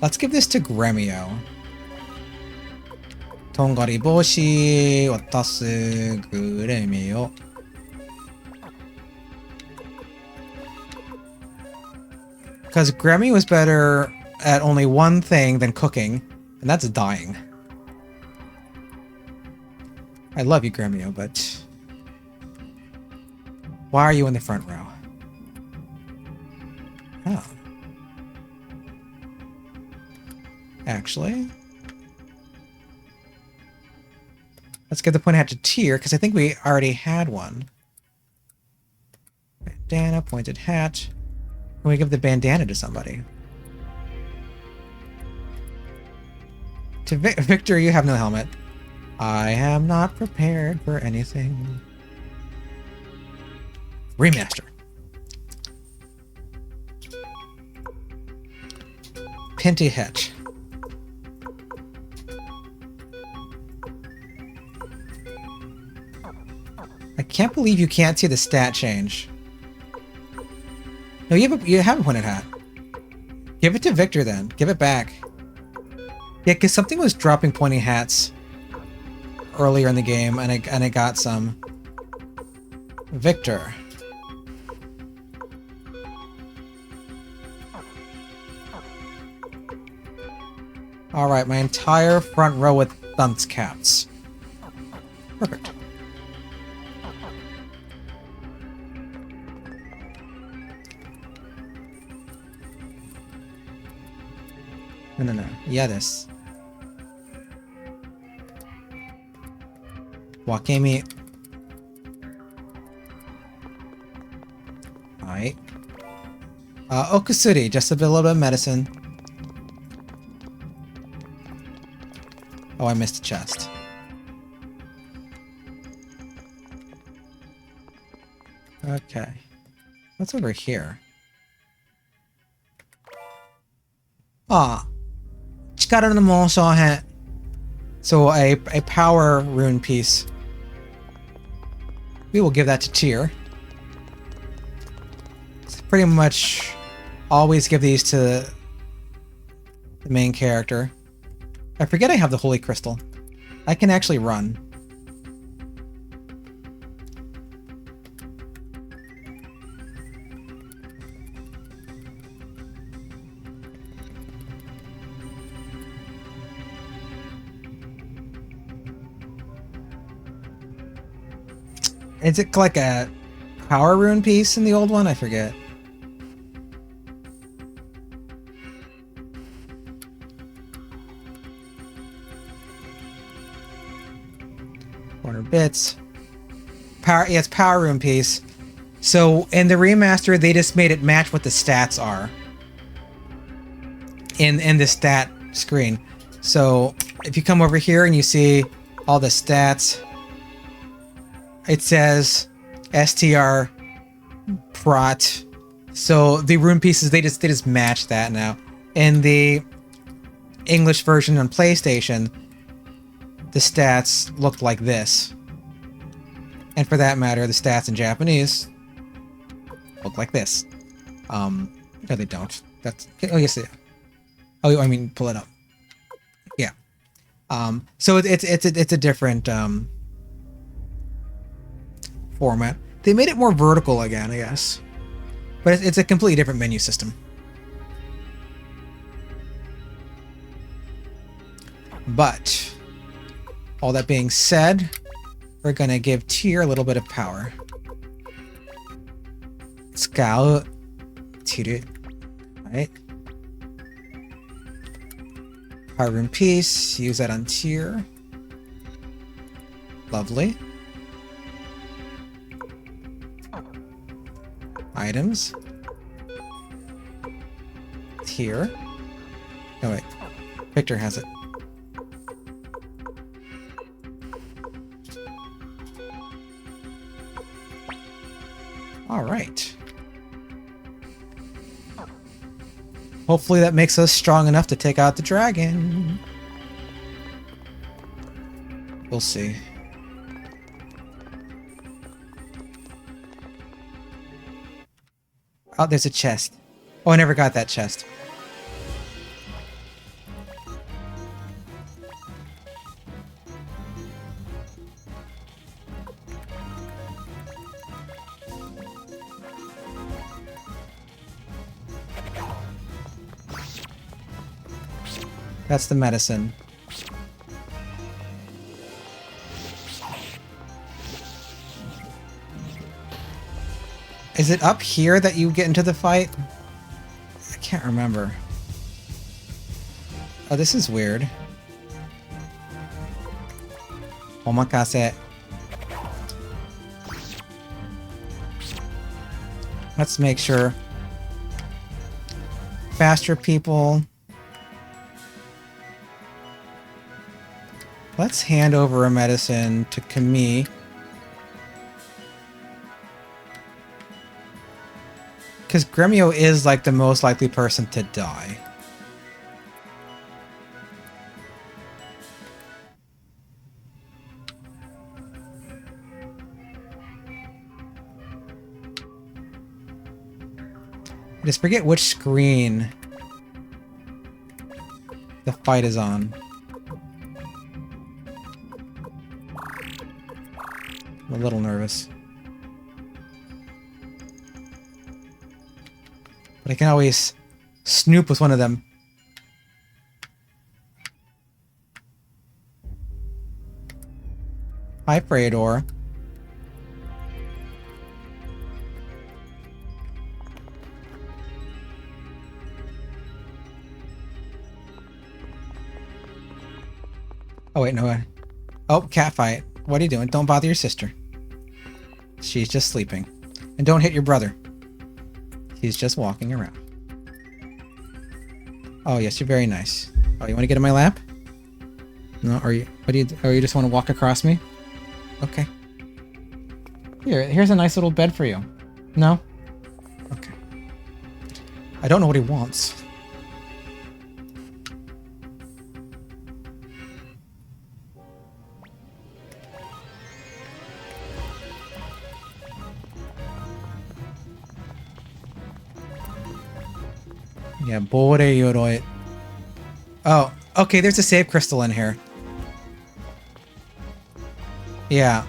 let's give this to Gremio. Tongariboshi, watasu, Gremio. Because Gremio was better at only one thing than cooking, and that's dying. I love you, Gremio, but why are you in the front row? Oh. Actually, let's give the point hat to Tyr, because I think we already had one. Bandana, pointed hat. Can we give the bandana to somebody? To Victor, you have no helmet. I am not prepared for anything. Remaster. Pinty hat. I can't believe you can't see the stat change. No, you have a pointed hat. Give it to Victor then. Give it back. Yeah, because something was dropping pointy hats earlier in the game, and I got some. Victor. All right, my entire front row with dunce caps. Perfect. No. Yeah, this. Wakemi. Alright. Okusuri, just a little bit of medicine. Oh, I missed a chest. Okay. What's over here? Ah. Chikara no Monsho hat. So a power rune piece. We will give that to Tyr. Pretty much always give these to the main character. I forget I have the Holy Crystal. I can actually run. Is it like a power rune piece in the old one? I forget. Corner bits. Power, yeah, it's power rune piece. So in the remaster, they just made it match what the stats are in the stat screen. So if you come over here and you see all the stats, it says STR Prot. So the rune pieces, they just match that now. In the English version on PlayStation, the stats looked like this. And for that matter, the stats in Japanese look like this. No, they don't. That's... Oh, yes, they do. Oh, I mean, pull it up. Yeah. So it's a different format. They made it more vertical again, I guess. But it's a completely different menu system. But all that being said, we're gonna give Tyr a little bit of power. Scout Tyr, right? Carve in Peace, use that on Tyr. Lovely. Items. Tyr. Oh wait, Victor has it. All right. Hopefully that makes us strong enough to take out the dragon. We'll see. Oh, there's a chest. Oh, I never got that chest. That's the medicine. Is it up here that you get into the fight? I can't remember. Oh, this is weird. Omakase. Let's make sure. Faster people. Let's hand over a medicine to Camille. Because Gremio is like the most likely person to die. I just forget which screen the fight is on. I'm a little nervous. But I can always snoop with one of them. Hi, Freydor. Oh, wait, no. Oh, cat fight. What are you doing? Don't bother your sister. She's just sleeping. And don't hit your brother. He's just walking around. Oh, yes, you're very nice. Oh, you want to get in my lap? No, or you just want to walk across me? Okay. Here's a nice little bed for you. No? Okay. I don't know what he wants. Yeah, Bore Yoroi. Oh, okay, there's a save crystal in here. Yeah.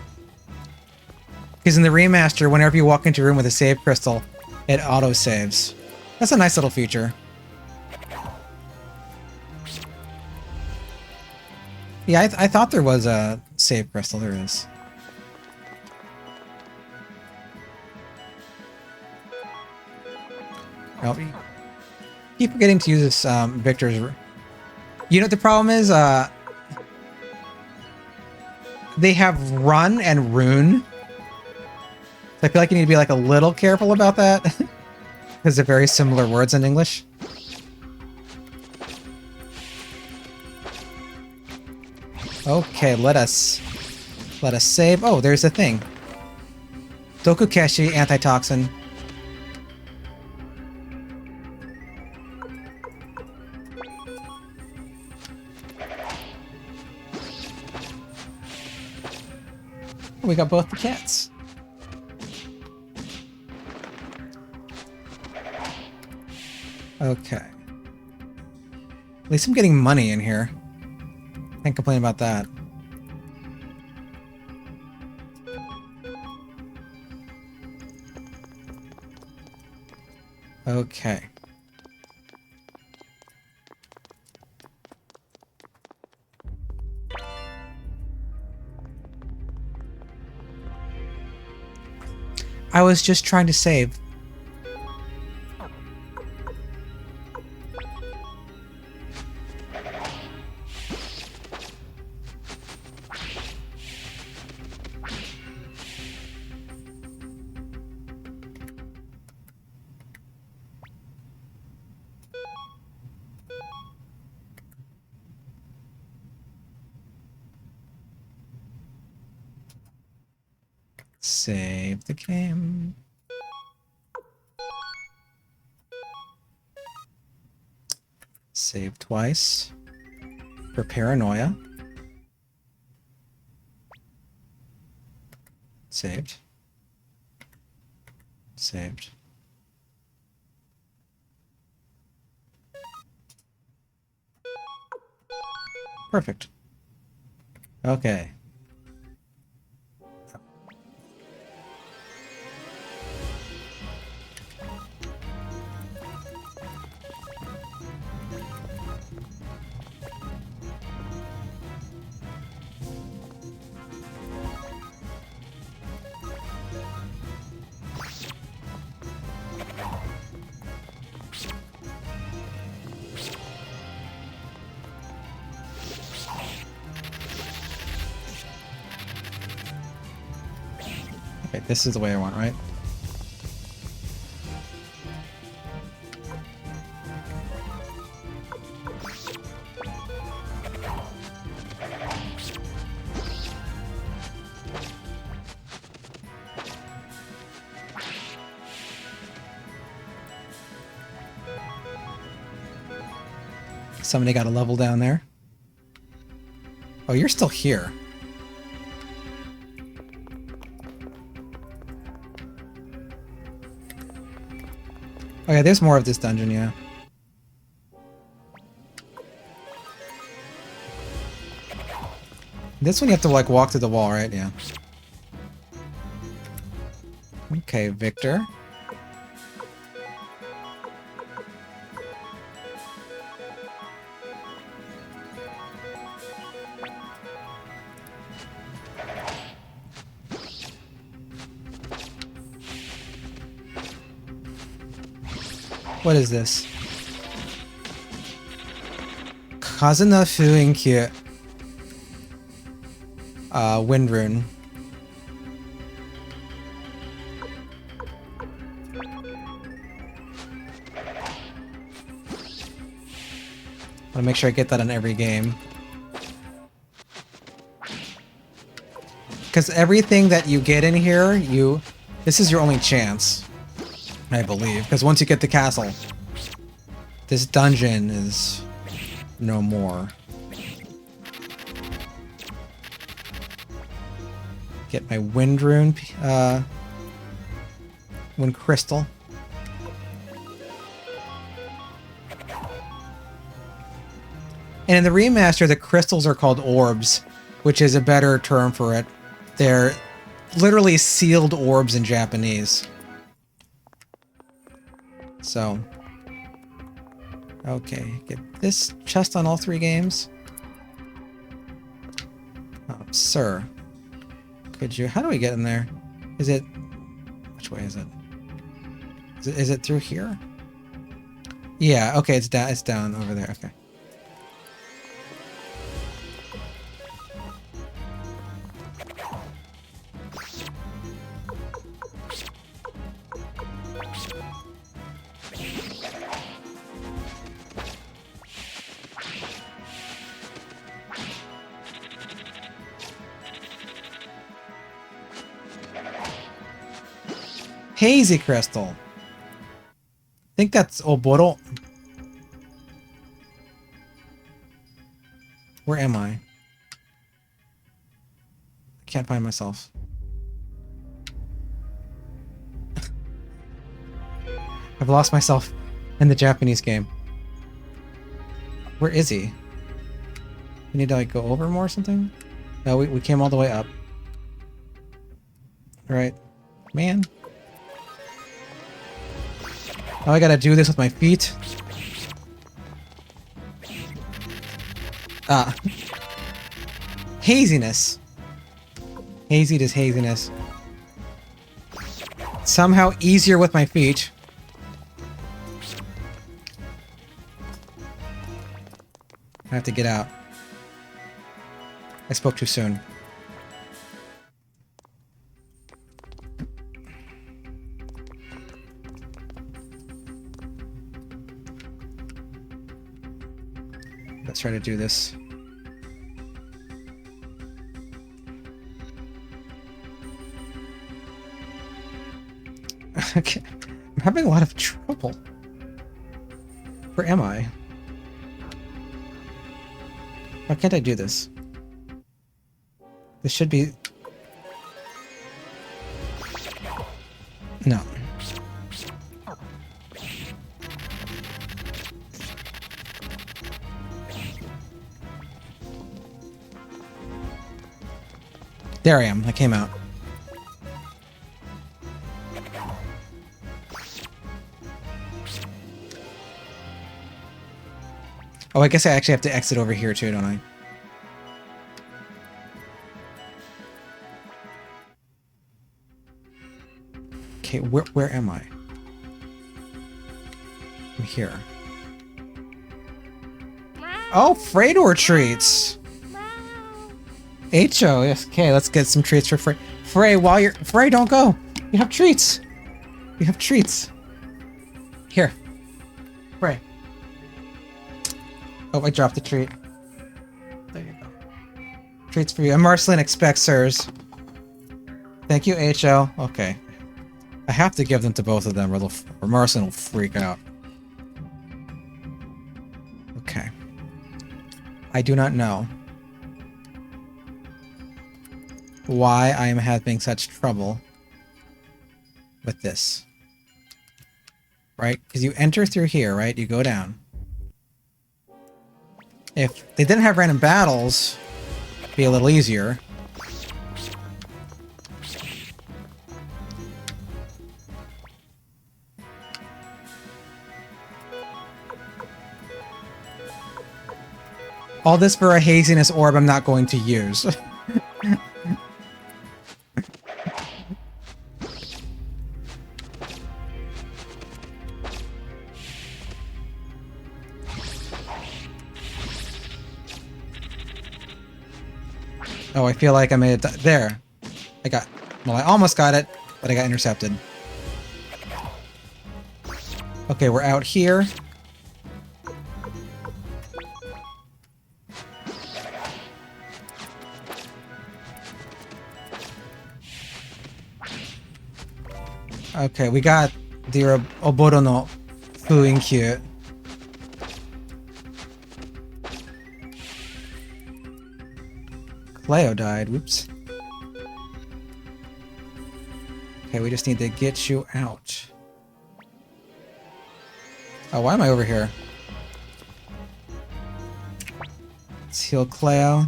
Because in the remaster, whenever you walk into a room with a save crystal, it auto-saves. That's a nice little feature. Yeah, I thought there was a save crystal. There is. Oh, keep forgetting to use this Victor's. You know what the problem is? They have run and rune. So I feel like you need to be like a little careful about that. Because they're very similar words in English. Okay, let us save. Oh, there's a thing. Dokukeshi antitoxin. We got both the cats. Okay. At least I'm getting money in here. Can't complain about that. Okay. I was just trying to save. Save the game. Save twice. For paranoia. Saved. Saved. Perfect. Okay. Okay, this is the way I want, right? Somebody got a level down there. Oh, you're still here. Oh yeah, there's more of this dungeon, yeah. This one you have to like walk through the wall, right? Yeah. Okay, Victor. What is this? Kazuna Fuinkyu. Wind rune. I want to make sure I get that in every game. Because everything that you get in here, this is your only chance. I believe, because once you get the castle, this dungeon is no more. Get my wind rune, wind crystal. And in the remaster, the crystals are called orbs, which is a better term for it. They're literally sealed orbs in Japanese. So, okay, get this chest on all 3 games. Oh, sir, could you? How do we get in there? Is it? Which way is it? Is it through here? Yeah. Okay, it's down. It's down over there. Okay. Hazy crystal. I think that's Oboro. Where am I? I can't find myself. I've lost myself in the Japanese game. Where is he? We need to like go over more or something? No, we came all the way up. Alright. Man. Now I gotta do this with my feet. Ah. Haziness. Hazy does haziness. Somehow easier with my feet. I have to get out. I spoke too soon. Let's try to do this. Okay. I'm having a lot of trouble. Where am I? Why can't I do this? This should be... No. There I am. I came out. Oh, I guess I actually have to exit over here too, don't I? Okay, where am I? I'm here. Oh, Freydor treats! H.O. Yes, okay, let's get some treats for Frey. Frey, while you're... Frey, don't go! You have treats! You have treats. Here. Frey. Oh, I dropped the treat. There you go. Treats for you. And Marceline expects hers. Thank you, H.O. Okay. I have to give them to both of them or Marceline will freak out. Okay. I do not know why I am having such trouble with this. Right? Because you enter through here, right? You go down. If they didn't have random battles, it'd be a little easier. All this for a haziness orb I'm not going to use. Oh, I feel like I made it there. I got... Well, I almost got it, but I got intercepted. Okay, we're out here. Okay, we got the Oboro no Fuinkyu. Cleo died, whoops. Okay, we just need to get you out. Oh, why am I over here? Let's heal Cleo.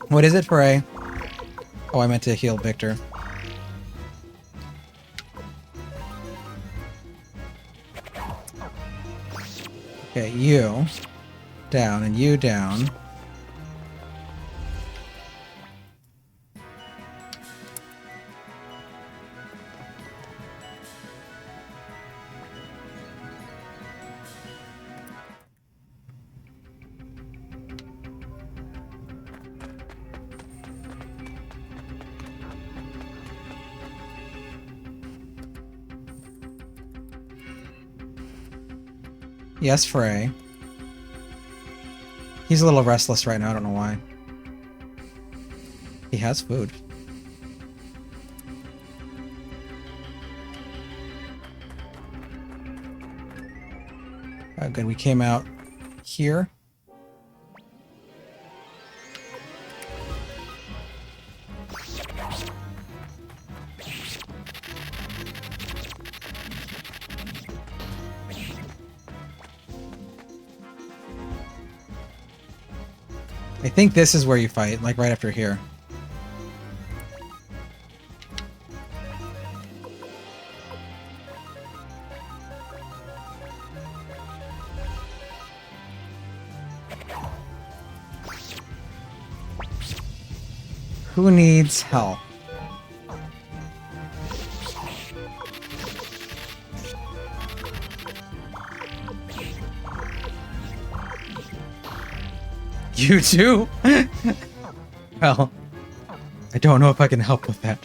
What is it for a... Oh, I meant to heal Victor. Okay, you down and you down. Yes, Frey. He's a little restless right now, I don't know why. He has food. Oh, good, we came out here. I think this is where you fight, like right after here. Who needs help? You too? Well, I don't know if I can help with that.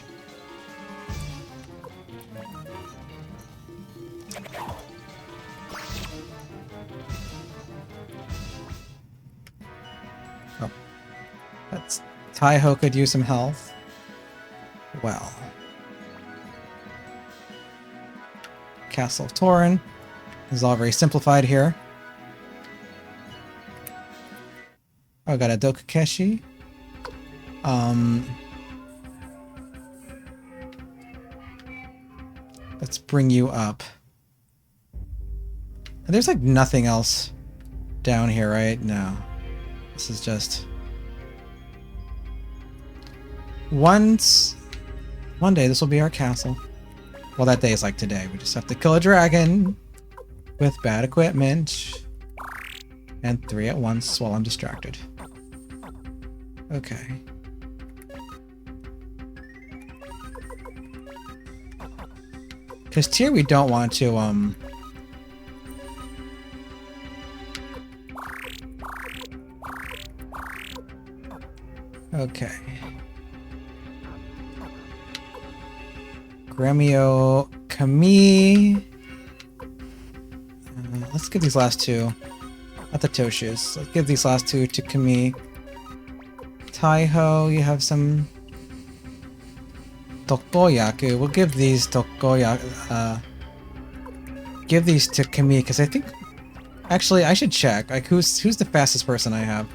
Oh. That's... Taiho could use some health. Well. Castle of Toran. This is all very simplified here. Oh, I got a Dokukeshi. Let's bring you up. And there's like nothing else down here, right? No. This is just... One day this will be our castle. Well, that day is like today. We just have to kill a dragon with bad equipment. And 3 at once while I'm distracted. Okay. Because here we don't want to, Okay. Gremio, Kami. Let's give these last two. Not the Toshus. Let's give these last two to Kami. Taiho, you have some Tokoyaku. We'll give these Tokoyaku. Give these to Kami because I think. Actually, I should check. Like, who's the fastest person I have?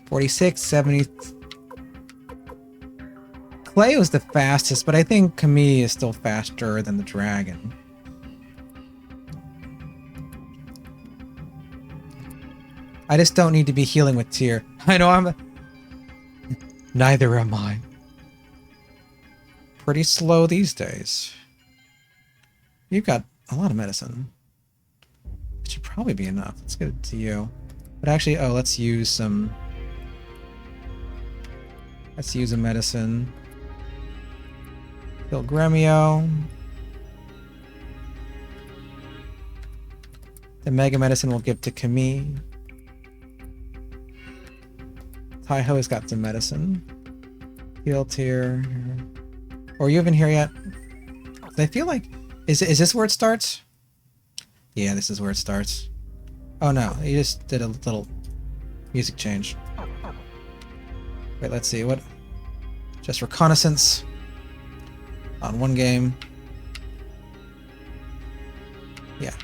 46, 70. Cleo's the fastest, but I think Kami is still faster than the dragon. I just don't need to be healing with Tyr. I know I'm... Neither am I. Pretty slow these days. You've got a lot of medicine. It should probably be enough. Let's get it to you. But actually, oh, let's use some... Let's use a medicine. Kill Gremio. The Mega Medicine we'll give to Kami. Taiho has got some medicine. Heal Tier. Or are you even here yet? I feel like... Is this where it starts? Yeah, this is where it starts. Oh no, you just did a little music change. Wait, let's see. What? Just reconnaissance. On one game. Yeah.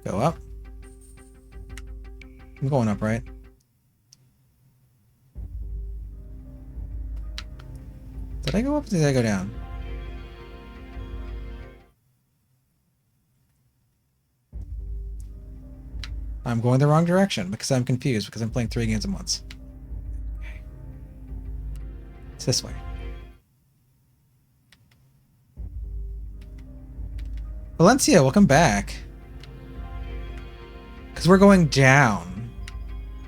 Go up. I'm going up, right? Did I go up or did I go down? I'm going the wrong direction because I'm confused because I'm playing 3 games at once. Okay. It's this way. Valencia, welcome back. Because we're going down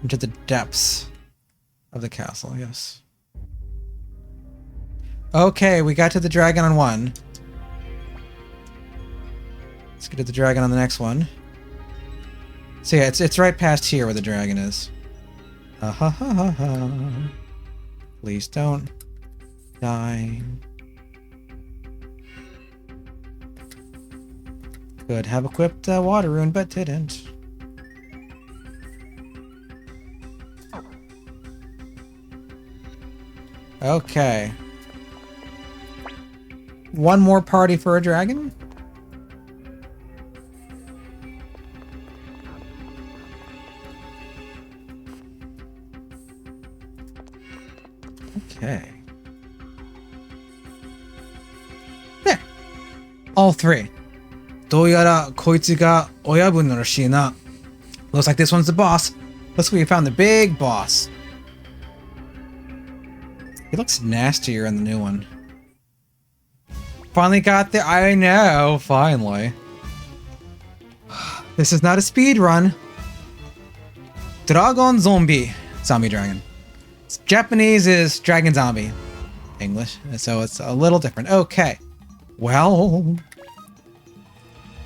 into the depths of the castle, yes. Okay, we got to the dragon on one. Let's get to the dragon on the next one. So yeah, it's right past here where the dragon is. Ha ha ha ha. Please don't die. Could have equipped a water rune, but didn't. Okay. One more party for a dragon? Okay. There. All 3. どうやらこいつが親分らしいな. Looks like this one's the boss. Looks like we found the big boss. He looks nastier in the new one. Finally got there. I know, finally. This is not a speed run. Dragon zombie. Zombie dragon. Japanese is dragon zombie. English. So it's a little different. Okay. Well.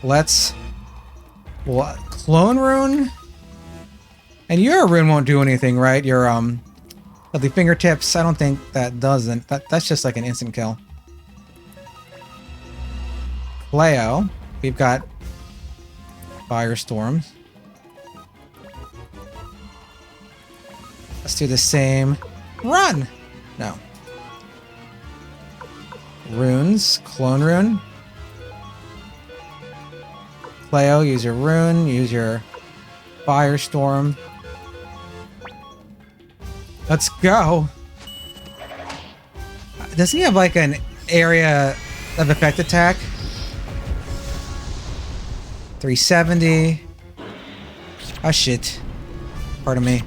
Let's... What? Clone rune? And your rune won't do anything, right? Your, the fingertips, I don't think that doesn't. That's just like an instant kill. Cleo. We've got Firestorm. Let's do the same. Run! No. Runes. Clone rune. Cleo, use your rune. Use your Firestorm. Let's go. Does he have like an area of effect attack? 370. Oh shit. Pardon me.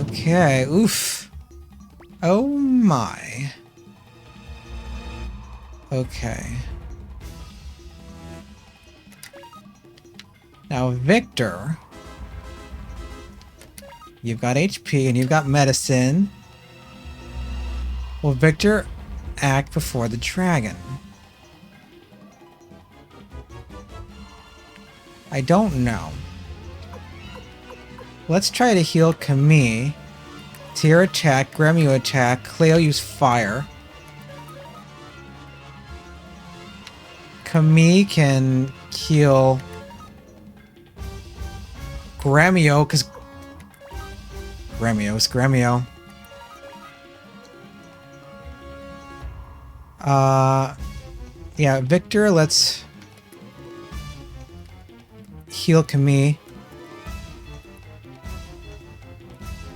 Okay, oof. Oh my. Okay. Now, Victor, you've got HP and you've got medicine. Will Victor act before the dragon? I don't know. Let's try to heal Camille. Tyr attack, Gremio attack, Cleo use fire. Camille can heal Gremio, because Gremio is Gremio. Yeah, Victor, let's heal Camille.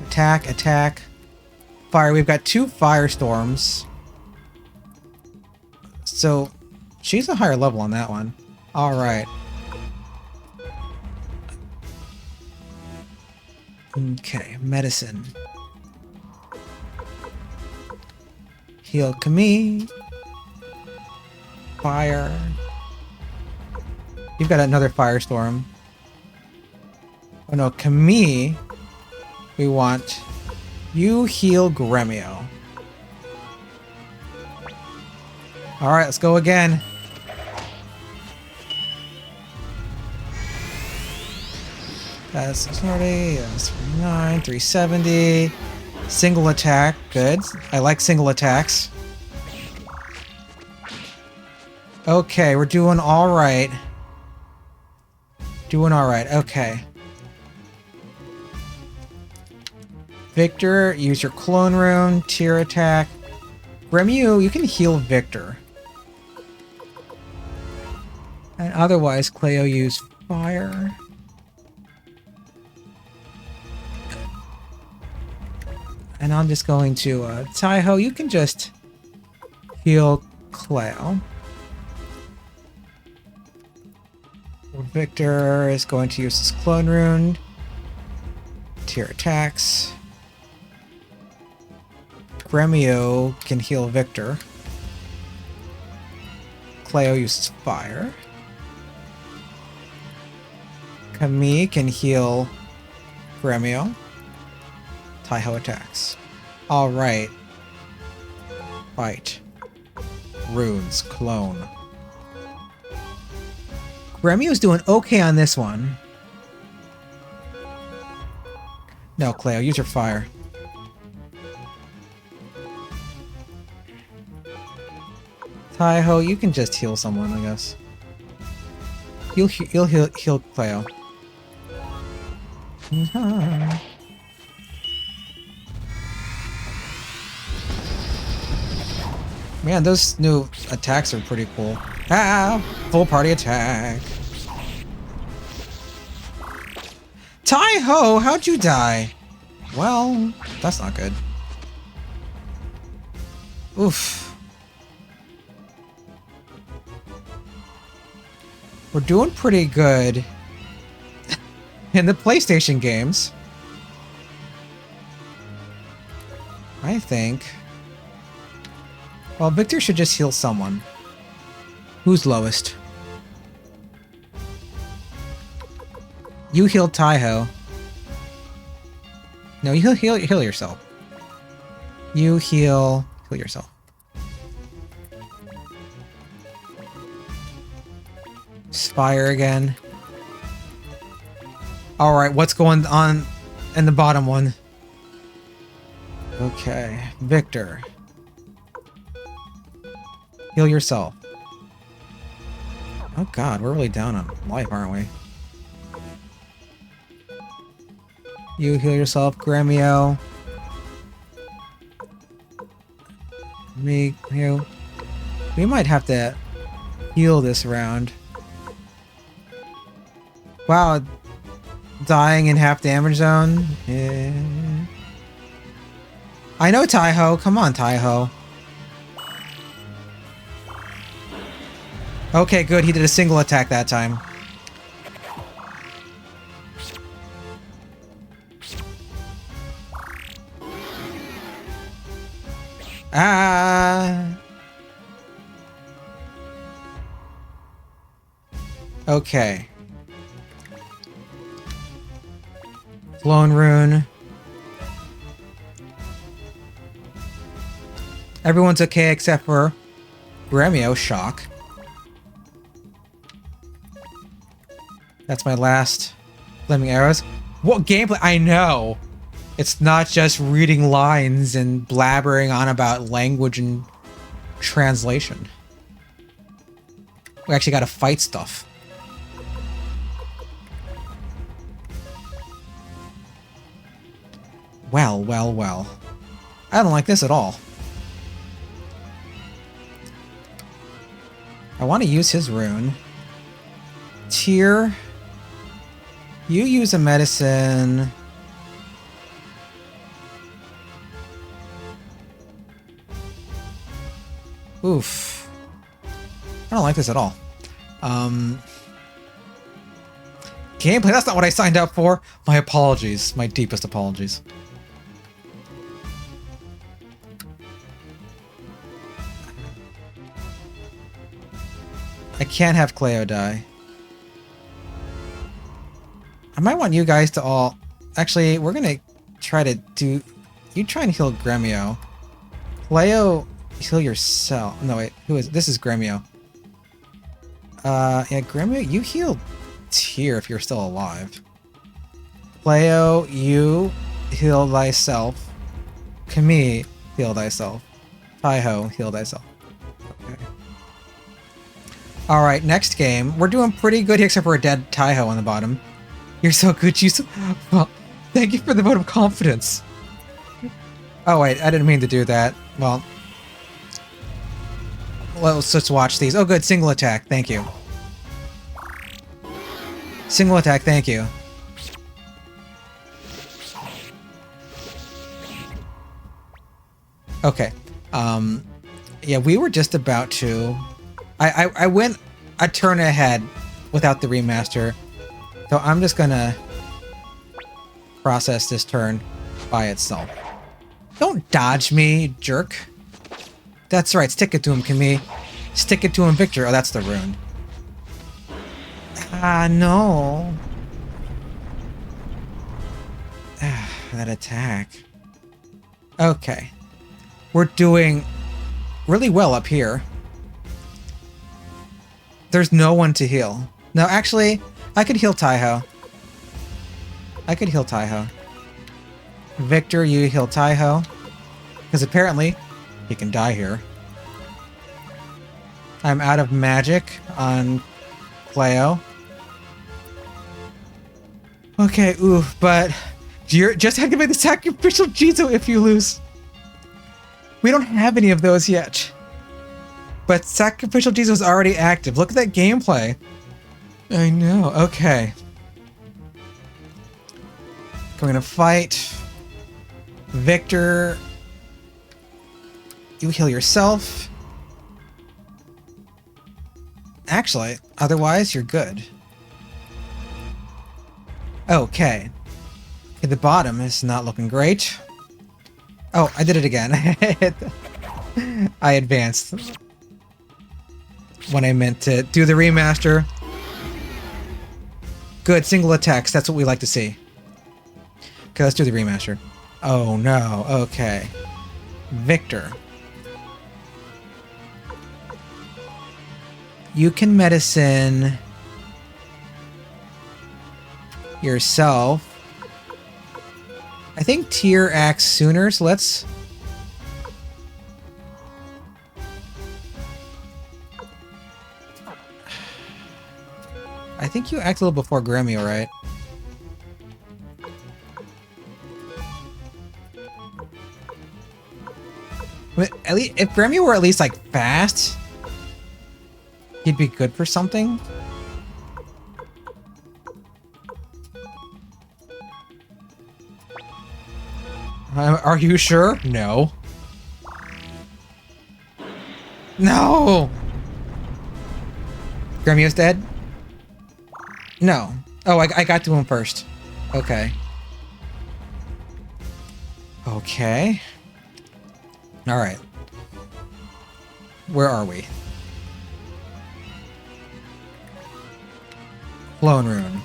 Attack, attack. Fire. We've got 2 firestorms. So, she's a higher level on that one. Alright. Okay, medicine. Heal Camille. Fire. You've got another firestorm. Oh no, Camille. We want you heal Gremio. Alright, let's go again. That's 30, that's 9, 370. Single attack, good. I like single attacks. Okay, we're doing alright. Doing alright, okay. Victor, use your clone rune, Tyr attack. Gremio, you can heal Victor. And otherwise, Cleo use fire. And I'm just going to, Taiho, you can just heal Cleo. Victor is going to use his clone rune. Tyr attacks. Gremio can heal Victor. Cleo uses fire. Camille can heal Gremio. Taiho attacks. Alright. Fight. Runes. Clone. Gremio's doing okay on this one. No, Cleo, use your fire. Taiho, you can just heal someone, I guess. You'll heal Cleo. Man, those new attacks are pretty cool. Ah! Full party attack. Taiho, how'd you die? Well, that's not good. Oof. We're doing pretty good in the PlayStation games. I think. Well, Victor should just heal someone. Who's lowest? You healed Taiho. No, you heal yourself. You heal yourself. Spire again. Alright, what's going on in the bottom one? Okay, Victor. Heal yourself. Oh god, we're really down on life, aren't we? You heal yourself, Gremio. Me, you. We might have to heal this round. Wow, dying in half damage zone? Yeah. I know Taiho, come on Taiho. Okay, good, he did a single attack that time. Ah. Okay. Clone Rune. Everyone's okay except for Gremio. Shock. That's my last Flaming Arrows. What gameplay? I know! It's not just reading lines and blabbering on about language and translation. We actually gotta fight stuff. Well, well, well. I don't like this at all. I want to use his rune. Tyr. You use a medicine. Oof. I don't like this at all. Gameplay, that's not what I signed up for. My apologies. My deepest apologies. I can't have Cleo die. I might want you guys to all... Actually, we're gonna try to do... You try and heal Gremio. Cleo, heal yourself. No, wait. Who is... This is Gremio. Yeah, Gremio, you heal Tyr if you're still alive. Cleo, you heal thyself. Camille, heal thyself. Taiho, heal thyself. Okay. Alright, next game. We're doing pretty good except for a dead Taiho on the bottom. You're so good, you so... Well, thank you for the vote of confidence. Oh wait, I didn't mean to do that. Well... Let's just watch these. Oh good, single attack, thank you. Single attack, thank you. Okay. Yeah, we were just about to... I went a turn ahead without the remaster. So I'm just gonna process this turn by itself. Don't dodge me, jerk. That's right, stick it to him, Camille. Stick it to him, Victor. Oh, that's the rune. Ah, no. Ah, that attack. Okay. We're doing really well up here. There's no one to heal. No, actually, I could heal Taiho. I could heal Taiho. Victor, you heal Taiho. Because apparently, he can die here. I'm out of magic on Cleo. Okay, oof, but you're just activate the sacrificial Jizo if you lose. We don't have any of those yet. But sacrificial Jizo is already active. Look at that gameplay. I know, okay. We're gonna fight. Victor, you heal yourself. Actually, otherwise, you're good. Okay. Okay, the bottom is not looking great. Oh, I did it again. I advanced when I meant to do the remaster. Good, single attacks. That's what we like to see. Okay, let's do the remaster. Oh no, okay. Victor. You can medicine yourself. I think Tyr acts sooner, so let's... I think you act a little before Gremio, right? At least, if Gremio were at least, like, fast, he'd be good for something. Are you sure? No. No! Gremio's dead? No. Oh, I got to him first. Okay. Okay. Alright. Where are we? Clone Rune.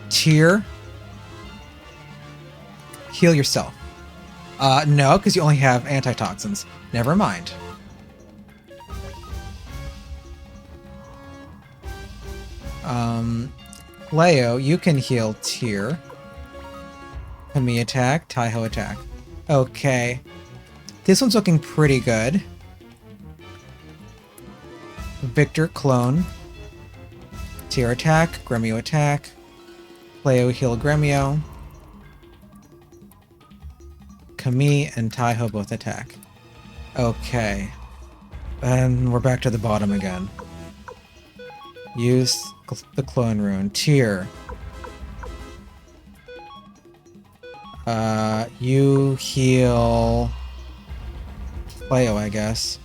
Tyr. Heal yourself. No, because you only have antitoxins. Never mind. Leo, you can heal Tyr. Kami attack, Taiho attack. Okay. This one's looking pretty good. Victor clone. Tyr attack, Gremio attack. Leo heal Gremio. Kami and Taiho both attack. Okay. And we're back to the bottom again. Use the clone rune. Tyr. You heal Cleo, I guess.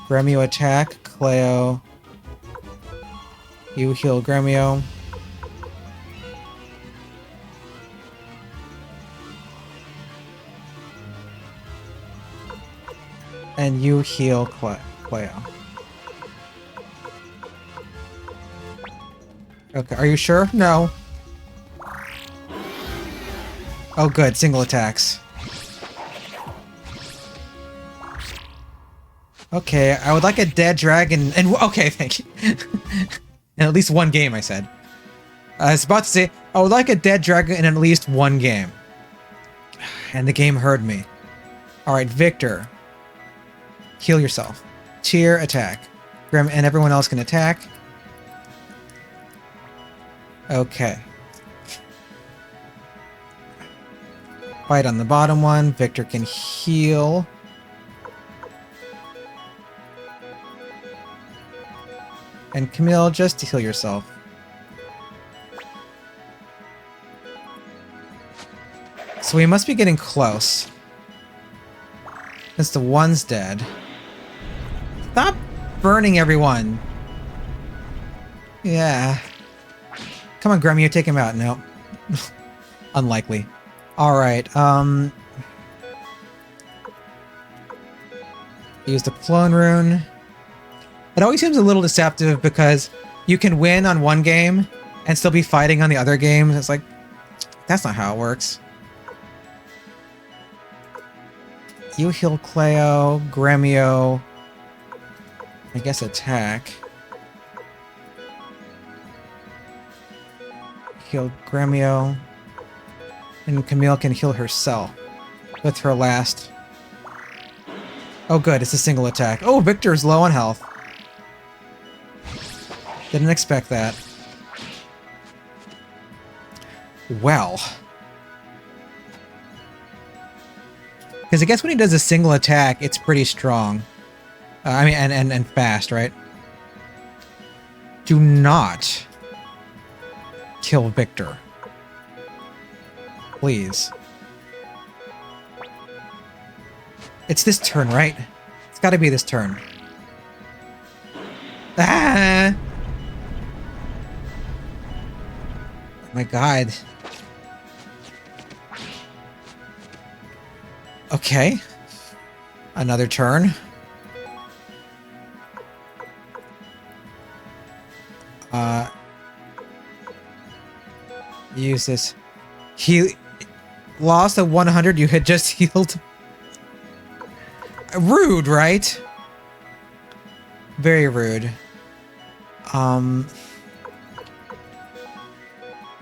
Gremio attack, Cleo. You heal Gremio. And you heal Cleo. Okay, are you sure? No. Oh good, single attacks. Okay, I would like a dead dragon and okay, thank you. In at least one game, I said. I was about to say, I would like a dead dragon in at least one game. And the game heard me. Alright, Victor. Heal yourself. Tyr, attack. Grim and everyone else can attack. Okay. Fight on the bottom one. Victor can heal. And Camille, just to heal yourself. So we must be getting close. Since the one's dead. Stop burning everyone. Yeah. Come on, Gremio, take him out. No. Unlikely. Alright, use the clone rune. It always seems a little deceptive because you can win on one game and still be fighting on the other games. It's like, that's not how it works. You heal Cleo, Gremio. I guess attack. Heal Gremio. And Camille can heal herself with her last. Oh good, it's a single attack. Oh, Victor's low on health. Didn't expect that. Well. Because I guess when he does a single attack, it's pretty strong. I mean, and fast, right? Do not kill Victor. Please. It's this turn, right? It's got to be this turn. Ah! Oh my god. Okay. Another turn. Use this. He lost a 100 you had just healed. Rude, right? Very rude.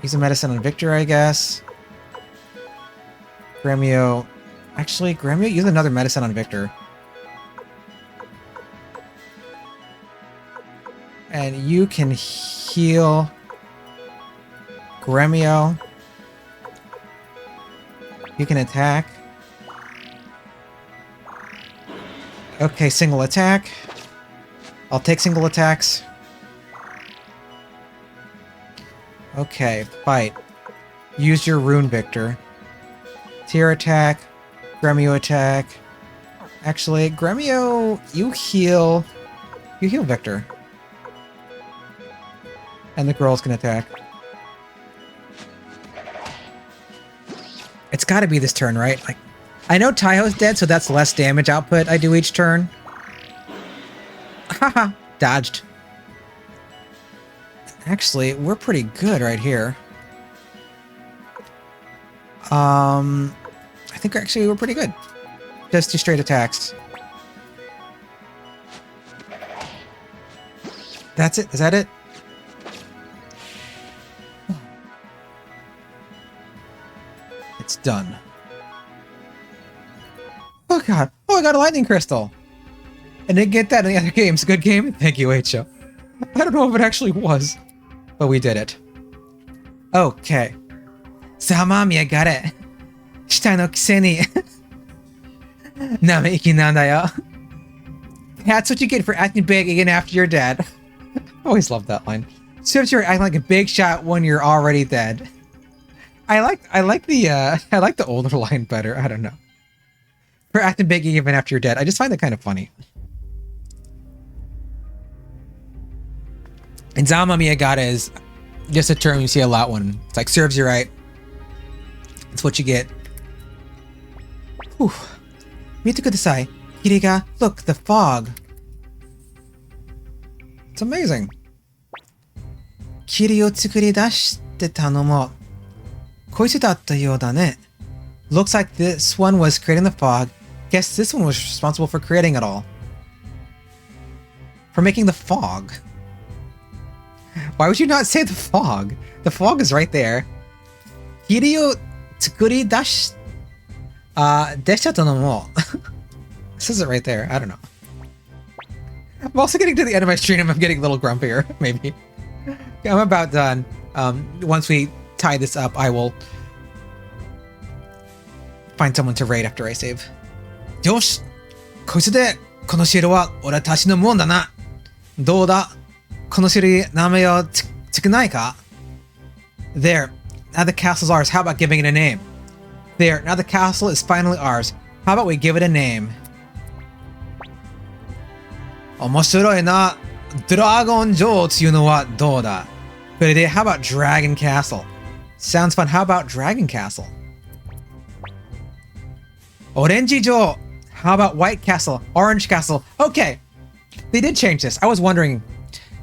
Use a medicine on Victor, I guess. Gremio. Actually, Gremio, use another medicine on Victor. And you can heal Gremio. You can attack. Okay, single attack. I'll take single attacks. Okay, fight. Use your rune, Victor. Tear attack. Gremio attack. Actually, Gremio, you heal. You heal Victor. And the girls can attack. It's gotta be this turn, right? Like, I know Taiho's dead, so that's less damage output I do each turn. Haha, dodged. Actually, we're pretty good right here. I think actually we're pretty good. Just do straight attacks. That's it? Is that it? It's done. Oh god. Oh, I got a lightning crystal. I didn't get that in the other games. Good game? Thank you, H-O. I don't know if it actually was, but we did it. Okay. Sa, mommy, I got it. 下のくせに 生意気なんだよ. That's what you get for acting big again after you're dead. I always love that line. So if you're acting like a big shot when you're already dead. I like the older line better. I don't know. For acting big even after you're dead. I just find that kind of funny. And Zama Miyagata is just a term you see a lot when it's like serves you right. It's what you get. Whew. Mite kudasai. Kiriga, look, the fog. It's amazing. Kiri o tsukuri dashite ta no mo koitsu datta you da ne. Looks like this one was creating the fog. Guess this one was responsible for creating it all. For making the fog. Why would you not say the fog? The fog is right there. Kiri o tsukuri deshita no mo. This is it right there. I don't know. I'm also getting to the end of my stream. I'm getting a little grumpier, maybe. Okay, I'm about done. Once we tie this up, I will find someone to raid after I save. Yosh! こいつでこの城は俺たちのもんだな。どうだこの城に名前をつけないか There, now the castle's ours. How about giving it a name? There, now the castle is finally ours. How about we give it a name? 面白いな。ドラゴン城っていうのはどうだ Good idea. How about Dragon Castle? Sounds fun. How about Dragon Castle? オレンジ城 How about White Castle? Orange Castle? Okay. They did change this. I was wondering.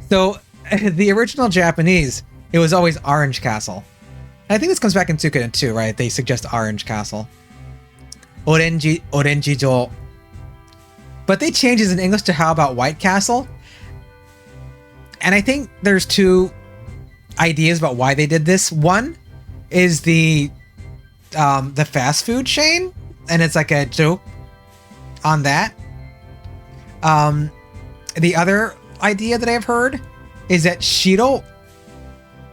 So, the original Japanese, it was always Orange Castle. I think this comes back in Suikoden too, right? They suggest Orange Castle. Orenji jo. But they changed it in English to how about White Castle? And I think there's two ideas about why they did this. One is the fast food chain, and it's like a joke on that. The other idea that I've heard is that Shiro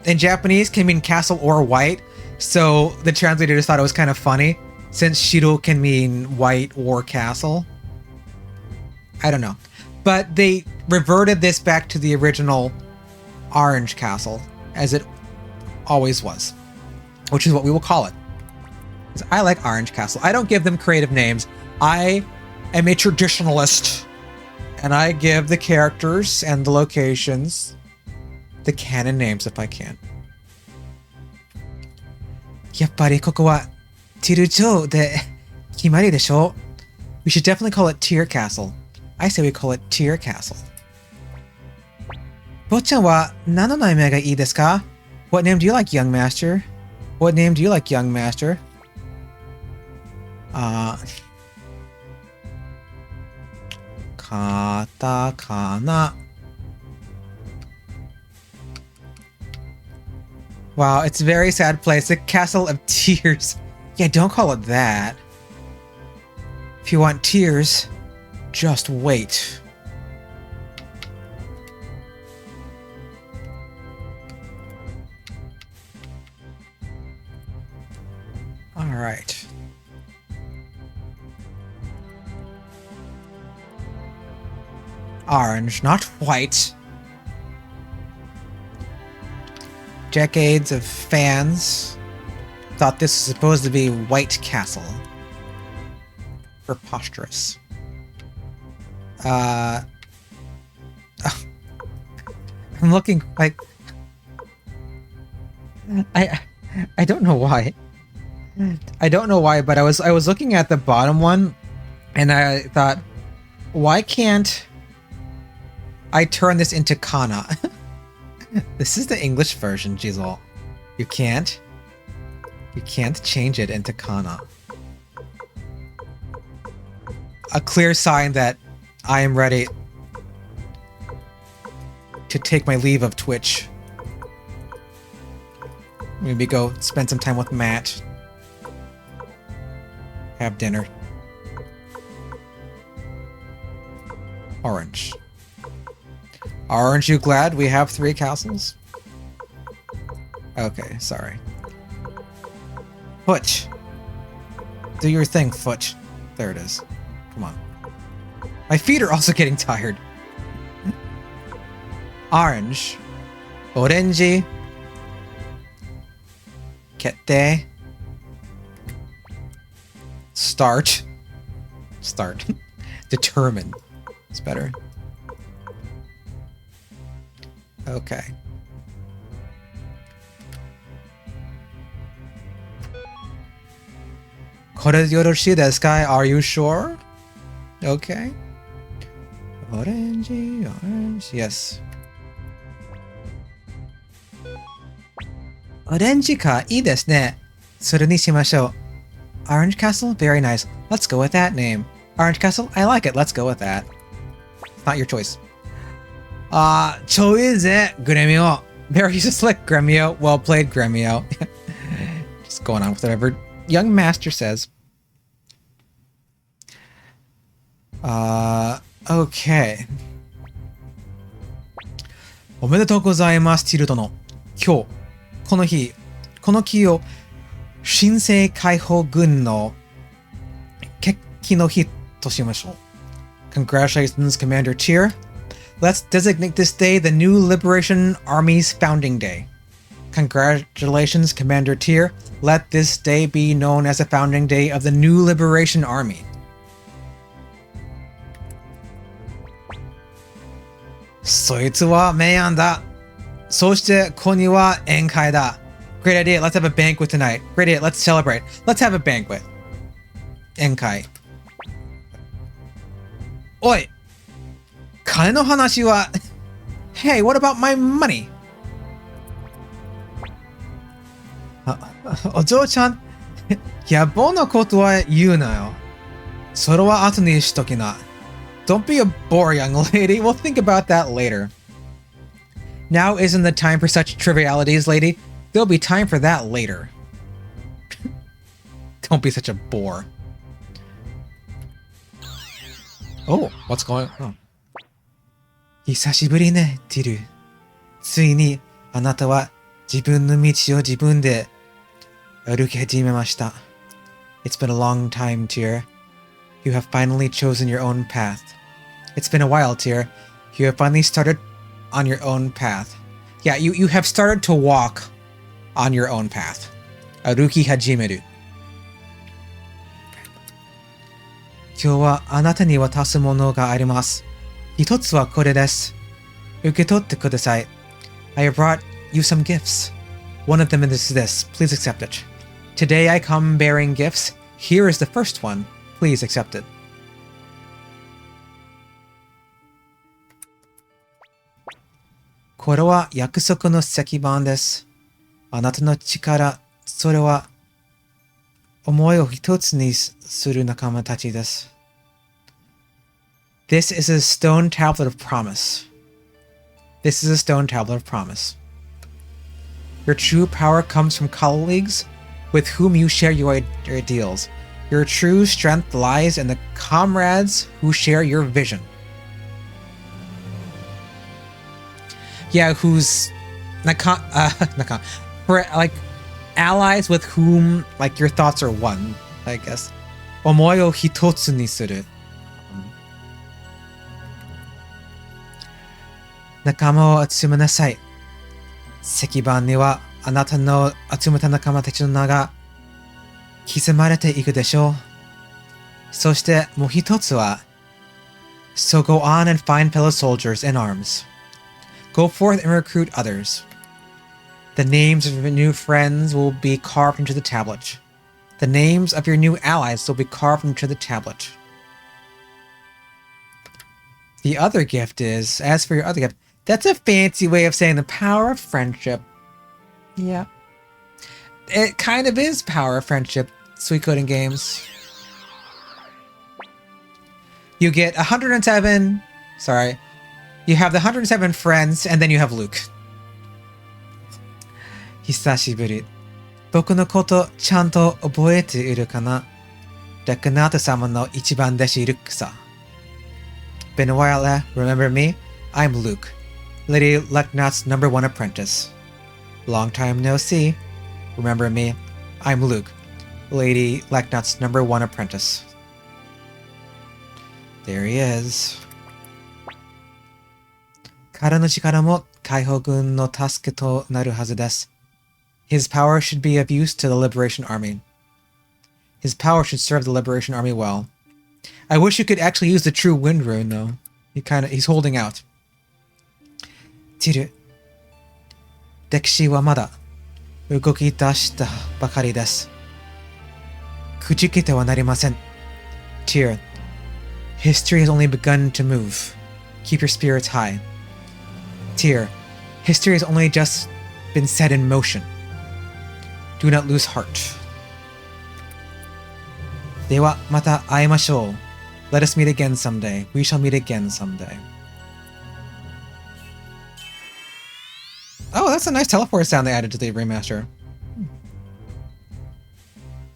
in Japanese can mean castle or white, so the translator just thought it was kind of funny since Shiro can mean white or castle. I don't know, but they reverted this back to the original Orange Castle as it always was, which is what we will call it. I like Orange Castle. I don't give them creative names. I am a traditionalist, and I give the characters and the locations the canon names if I can. やっぱりここはティル城で決まりでしょ? We should definitely call it Tier Castle. I say we call it Tier Castle. 坊ちゃんは何の名前がいいですか? What name do you like, young master? What name do you like, young master? Katakana. Wow, it's a very sad place. The Castle of Tears. Yeah, don't call it that. If you want tears, just wait. All right. Orange, not white. Decades of fans thought this was supposed to be White Castle. Preposterous. I'm looking like I don't know why. I don't know why, but I was looking at the bottom one and I thought, why can't I turn this into kana? This is the English version, Jizzle. You can't change it into kana. A clear sign that I am ready to take my leave of Twitch. Maybe go spend some time with Matt. Have dinner. Orange. Aren't you glad we have 3 castles? Okay, sorry. Foot. Do your thing, Foot. There it is. Come on. My feet are also getting tired. Orange. Orange. Kette. Start. Start. Determine. It's better. Okay. Koreyoroshi desu ka? Are you sure? Okay. Orange, orange, yes. Orange ka? Ii desu ne. Sore ni shimashou. Orange Castle? Very nice. Let's go with that name. Orange Castle? I like it. Let's go with that. It's not your choice. Choice Gremio. Very slick, Gremio. Well played, Gremio. Just going on with whatever young master says. Okay. おめでとうございます、ティル殿。今日、この日、この木を新生解放軍の決起の日としましょう。Congratulations, Commander Tyr. Let's designate this day the new Liberation Army's founding day. Congratulations, Commander Tyr. Let this day be known as the founding day of the new Liberation Army. そいつは名案だ。そしてここには宴会だ。Great idea. Let's have a banquet tonight. Great idea. Let's celebrate. Let's have a banquet. 宴会。おい。金の話は Hey, what about my money? お嬢ちゃん、野暮なことは言うなよ。それは後にしときな。Don't be a bore, young lady. We'll think about that later. Now isn't the time for such trivialities, lady. There'll be time for that later. Don't be such a bore. Oh, what's going on? 久しぶりね、ティル。ついにあなたは自分の道を自分で歩き始めました。It's been a long time, Tyr. You have finally chosen your own path. It's been a while, Tyr. You have finally started on your own path. Yeah, you have started to walk on your own path. 歩き始める。今日はあなたに渡すものがあります。一つはこれです。受け取ってください。I have brought you some gifts. One of them is this. Please accept it. Today I come bearing gifts. Here is the first one. Please accept it. これは約束の石板です。あなたの力、それは思いを一つにする仲間たちです。This is a stone tablet of promise. This is a stone tablet of promise. Your true power comes from colleagues with whom you share your ideals. Your true strength lies in the comrades who share your vision. Yeah, who's for like allies with whom like your thoughts are one, I guess. 思いを一つにする。仲間を集めなさい。石板にはあなたの集めた仲間たちの名が刻まれていくでしょう。そしてもう一つは So go on and find fellow soldiers in arms. Go forth and recruit others. The names of your new friends will be carved into the tablet. The names of your new allies will be carved into the tablet. The other gift is, as for your other gift, that's a fancy way of saying the power of friendship. Yeah. It kind of is power of friendship, Suikoden games. You get 107, sorry, you have the 107 friends, and then you have Luke. 久しぶり。僕のことちゃんと覚えているかな？ラクナート様の一番弟子ルックさ。Been a while, remember me? I'm Luke, Lady Leknat's number one apprentice. Long time no see. Remember me? I'm Luke, Lady Leknat's number one apprentice. There he is. 彼の力も解放軍の助けとなるはずです。His power should be of use to the Liberation Army. His power should serve the Liberation Army well. I wish you could actually use the true wind rune, though. He's holding out. ティル、歴史はまだ動き出したばかりです。くじけてはなりません。Tyr, history has only begun to move. Keep your spirits high. Tyr, history has only just been set in motion. Do not lose heart. ではまた会いましょう。Let us meet again someday. We shall meet again someday. Oh, that's a nice teleport sound they added to the remaster.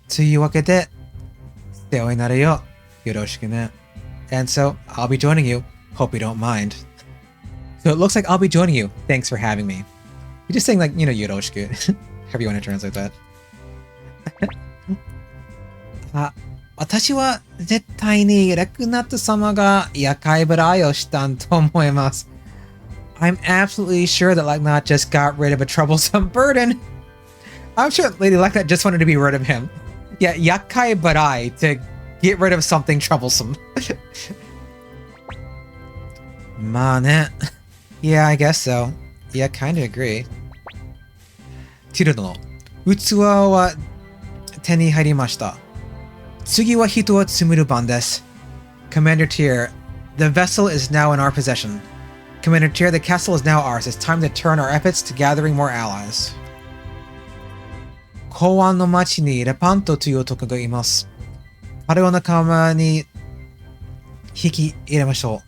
というわけで、世話になるよ。よろしくね。And so, I'll be joining you. Hope you don't mind. So it looks like I'll be joining you. Thanks for having me. You're just saying like, you know, yoroshiku. However you want to translate that. あ、私は絶対にレクナット様が夜会払いをしたと思います。I'm absolutely sure that Leknat just got rid of a troublesome burden. I'm sure Lady Leknat just wanted to be rid of him. Yeah, yakai barai to get rid of something troublesome. まあね。Yeah, I guess so. Yeah, kind of agree. ティルの器は手に入りました。次は人を積む番です。Commander Tyr, the vessel is now in our possession. Commander Tyr, the castle is now ours. It's time to turn our efforts to gathering more allies. 港湾の町にレパントという男がいます。彼を仲間に引き入れましょう。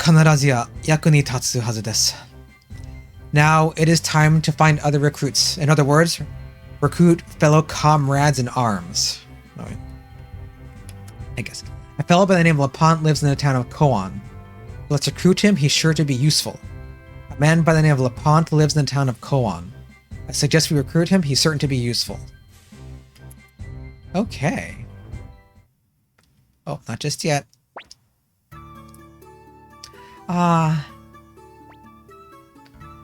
必ずや役に立つはずです。Now it is time to find other recruits. In other words, recruit fellow comrades in arms. Oh, I guess. A fellow by the name of Lepant lives in the town of Koan. Let's recruit him, he's sure to be useful. A man by the name of Lepant lives in the town of Koan. I suggest we recruit him, he's certain to be useful. Okay. Oh, not just yet.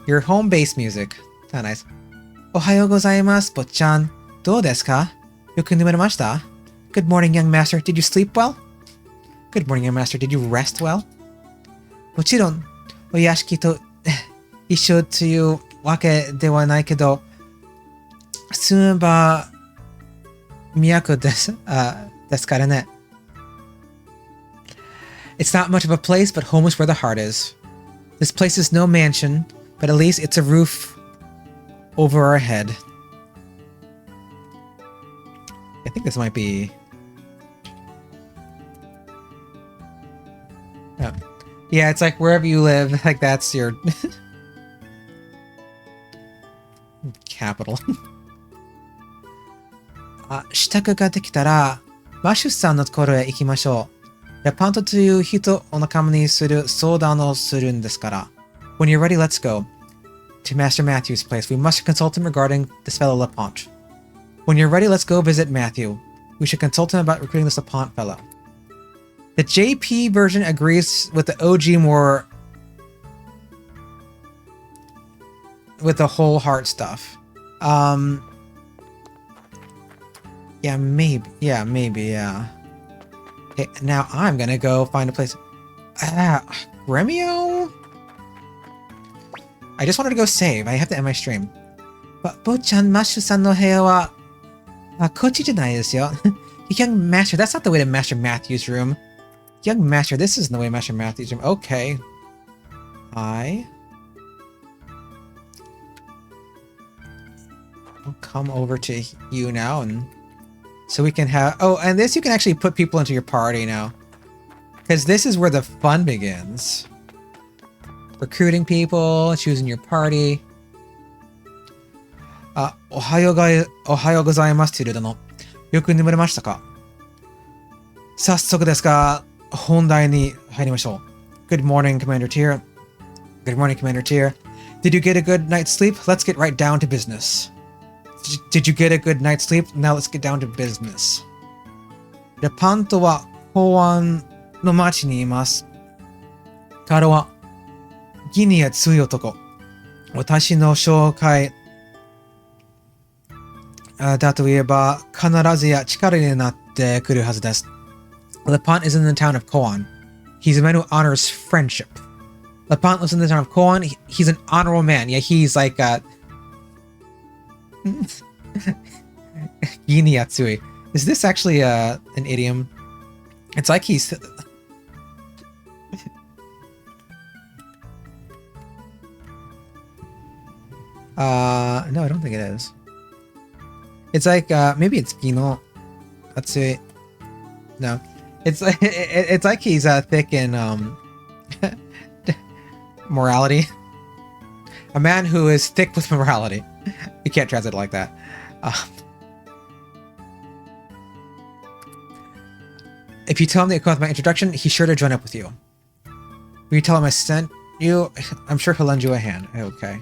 Your home base music. Ah, nice. おはようございます、坊ちゃん。どうですか？よく眠れました？ Good morning, young master. Did you sleep well? Good morning, young master. Did you rest well? もちろん、お屋敷と一緒というわけではないけど、住めば都です。ですからね。It's not much of a place, but home is where the heart is. This place is no mansion, but at least it's a roof over our head. I think this might be... Oh. Yeah, it's like wherever you live, like that's your... capital. 支度ができたら、マシュさんのところへ行きましょう。レパントという人を仲間にする相談をするんですから。When you're ready, let's go to Master Mathiu's place. We must consult him regarding this fellow Lepant. When you're ready, let's go visit Mathiu. We should consult him about recruiting this Lepant fellow. The JP version agrees with the OG more with the whole heart stuff. Yeah, maybe. Yeah, maybe, yeah. Okay, now I'm gonna go find a place. Gremio? I just wanted to go save. I have to end my stream. But Bo-chan, Mashu-san no heya wa kochi janai desu yo. Young master, that's not the way to Master Mathiu's room. Young master, this isn't the way to Master Mathiu's room. Okay. Hi. I'll come over to you now and so we can have... Oh, and this you can actually put people into your party now. Because this is where the fun begins. Recruiting people, choosing your party. Ohayo gozaimasu, Ledon. Yoku nemuremashita ka? Sassoku desu ga, hondai ni hairimashou. Good morning, Commander Tier. Good morning, Commander Tier. Did you get a good night's sleep? Let's get right down to business. Did you get a good night's sleep? Now let's get down to business. Lepanto wa Koan no machi ni imasu. Kara wa Gini ya tsui otoko. Watashi no shoukai da to ieba kanarazu ya chikara ni natte kuru hazu desu. Lepant is in the town of Koan. He's a man who honors friendship. Lepant lives in the town of Koan. He's an honorable man. Yeah, he's like Gini Yatsui. Is this actually an idiom? It's like he's... no, I don't think it is. It's like, maybe it's Gino Yatsui. No. It's like, it's like he's thick in morality. A man who is thick with morality. You can't translate it like that. If you tell him that you come with my introduction, he's sure to join up with you. Will you tell him I sent you? I'm sure he'll lend you a hand. Okay.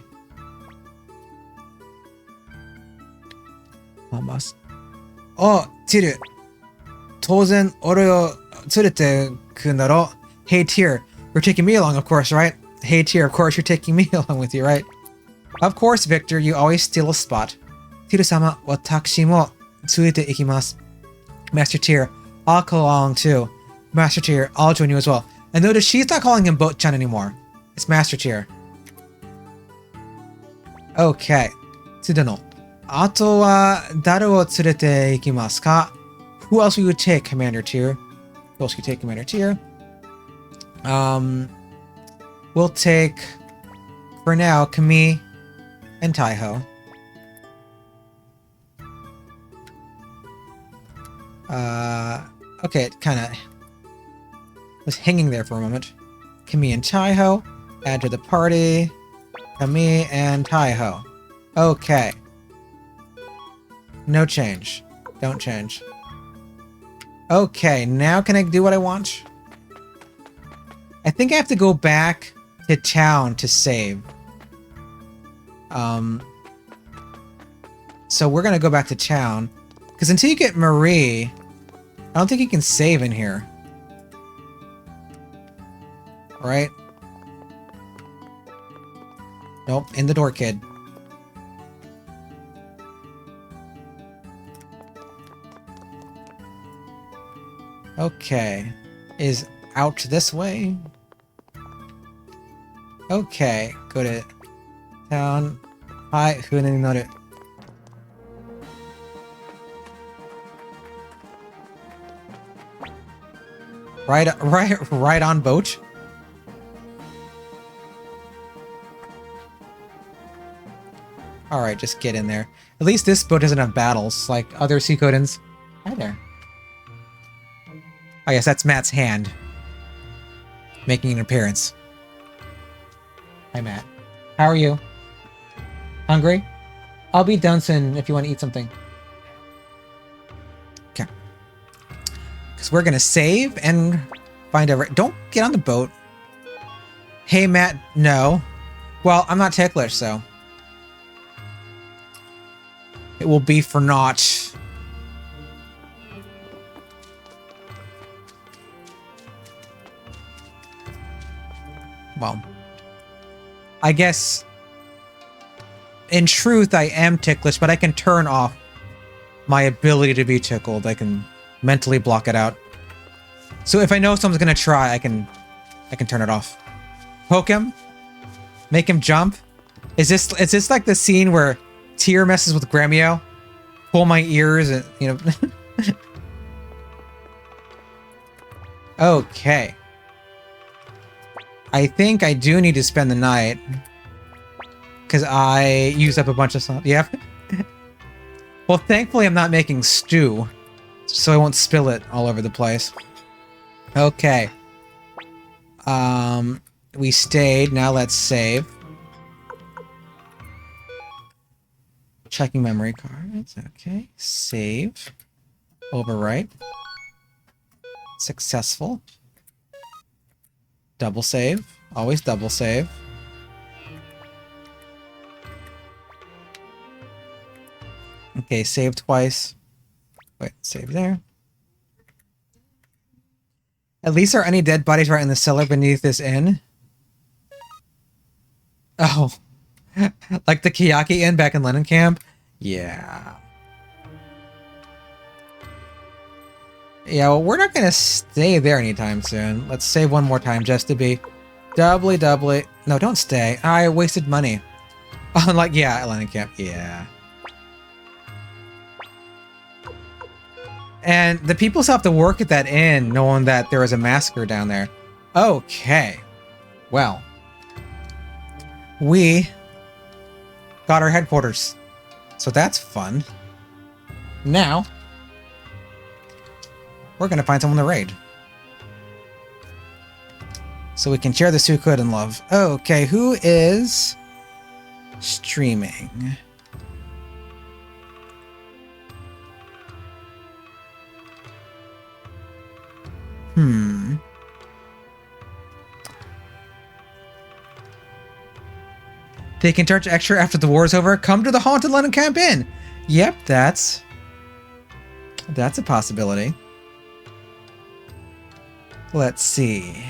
Almost. Oh, Tiru. Tozen ore o tsurete kun daro. Hey, Tier. You're taking me along, of course, right? Hey, Tier, of course you're taking me along with you, right? Of course, Victor, you always steal a spot. Tiru-sama, watashi mo tsuite ikimasu. Master Tier, I'll go along too. Master Tier, I'll join you as well. And notice she's not calling him Boat-chan anymore. It's Master Tier. Okay. Tsudono. Ato wa dare wo tsurete ikimasu ka? Who else will you take, Commander Tier? Who else will you take, Commander Tier? We'll take, for now, Camille and Taiho. Okay, it kind of was hanging there for a moment. Camille and Taiho, add to the party. Camille and Taiho. Okay. No change. Don't change. Okay, now can I do what I want? I think I have to go back to town to save. So we're gonna go back to town. Because until you get Marie, I don't think you can save in here. Right? Nope, in the door, kid. Okay. Is out this way? Okay. Go to town. Hi, Huninoru. Right on boat. All right, just get in there. At least this boat doesn't have battles like other Suikodens. Hi there. I guess that's Matt's hand making an appearance. Hi, Matt. How are you? Hungry? I'll be done soon if you want to eat something. Okay. Because we're going to save and find a... Don't get on the boat. Hey, Matt. No. Well, I'm not ticklish, so... It will be for naught. Well, I guess in truth I am ticklish, but I can turn off my ability to be tickled. I can mentally block it out. So if I know someone's gonna try, I can turn it off. Poke him, make him jump. Is this like the scene where Tyr messes with Gremio? Pull my ears and, you know. Okay. I think I do need to spend the night. Because I used up a bunch of stuff. Yeah. Well, thankfully I'm not making stew. So I won't spill it all over the place. Okay. We stayed. Now let's save. Checking memory cards. Okay. Save. Overwrite. Successful. Double save. Always double save. Okay, save twice. Wait, save there. At least are any dead bodies right in the cellar beneath this inn? Oh. Like the Kiyaki Inn back in Ledon Camp? Yeah. Yeah, well, we're not gonna stay there anytime soon. Let's save one more time just to be doubly. No, don't stay. I wasted money. Like, yeah, Ledon Camp. Yeah. And the people still have to work at that inn knowing that there was a massacre down there. Okay. Well. We got our headquarters. So that's fun. Now, we're going to find someone to raid. So we can share the Suikoden love. Okay, who is streaming? They can charge extra after the war is over. Come to the Haunted Ledon Camp Inn. Yep, that's a possibility. Let's see.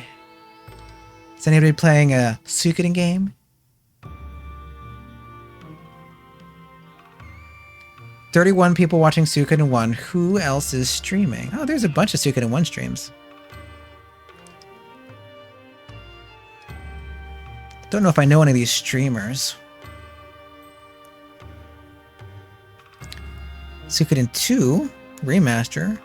Is anybody playing a Suikoden game? 31 people watching Suikoden 1. Who else is streaming? Oh, there's a bunch of Suikoden 1 streams. Don't know if I know any of these streamers. Suikoden 2 Remaster.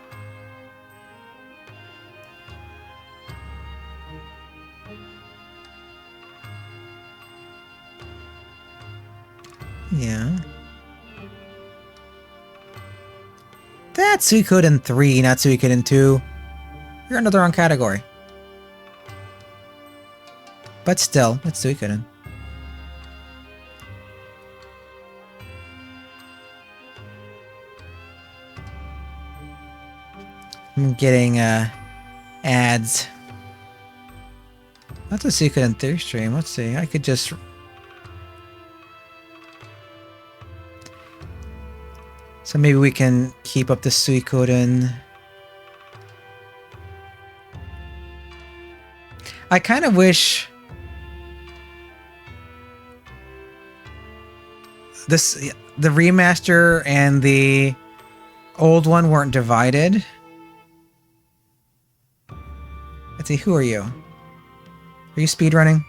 Yeah. That's Suikoden 3, not Suikoden 2. You're in the wrong category. But still, it's Suikoden. I'm getting ads. That's a Suikoden 3 stream. Let's see. I could just... So maybe we can keep up the Suikoden. I kind of wish the remaster and the old one weren't divided. Let's see, who are you? Are you speedrunning?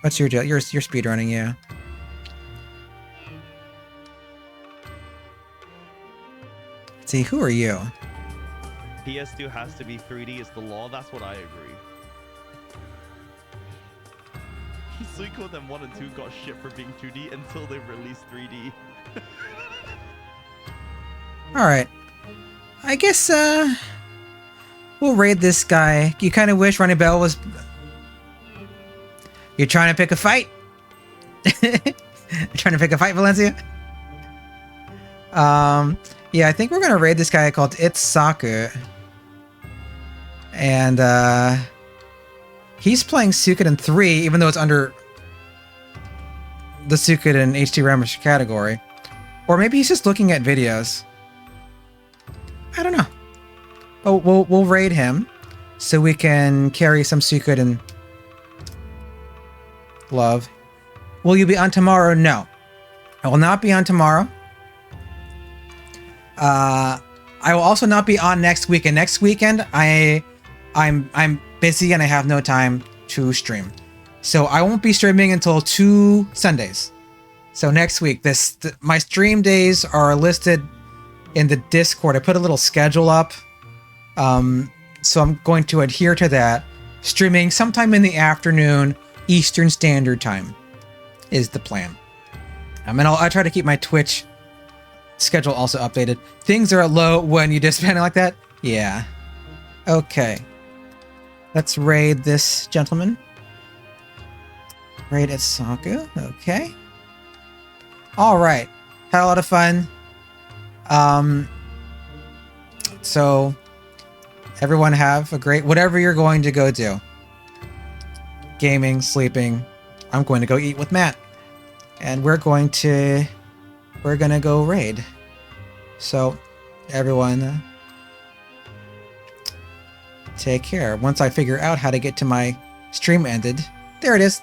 What's your deal? You're speedrunning, yeah. Let's see, who are you? PS2 has to be 3D, it's the law, that's what I agree. Suikoden 1 and 2 got shit for being 2D until they released 3D. Alright. I guess, we'll raid this guy. You kind of wish Ronnie Bell was... You're trying to pick a fight? You're trying to pick a fight, Valencia? Yeah, I think we're gonna raid this guy called It's Saku. And, he's playing Suikoden 3, even though it's under the Suikoden HD Remaster category. Or maybe he's just looking at videos. I don't know. Oh, we'll raid him so we can carry some Suikoden love. Will you be on tomorrow? No. I will not be on tomorrow. I will also not be on next weekend. Next weekend, I'm busy and I have no time to stream. So I won't be streaming until 2 Sundays. So next week, my stream days are listed in the Discord. I put a little schedule up. So I'm going to adhere to that. Streaming sometime in the afternoon, Eastern Standard Time is the plan. And I'll try to keep my Twitch schedule also updated. Things are low when you disband it like that. Yeah. Okay. Let's raid this gentleman. Raid at Saku. Okay. Alright. Had a lot of fun. So everyone have a great whatever you're going to go do. Gaming, sleeping. I'm going to go eat with Matt. And we're gonna go raid. So everyone take care. Once I figure out how to get to my stream ended. There it is.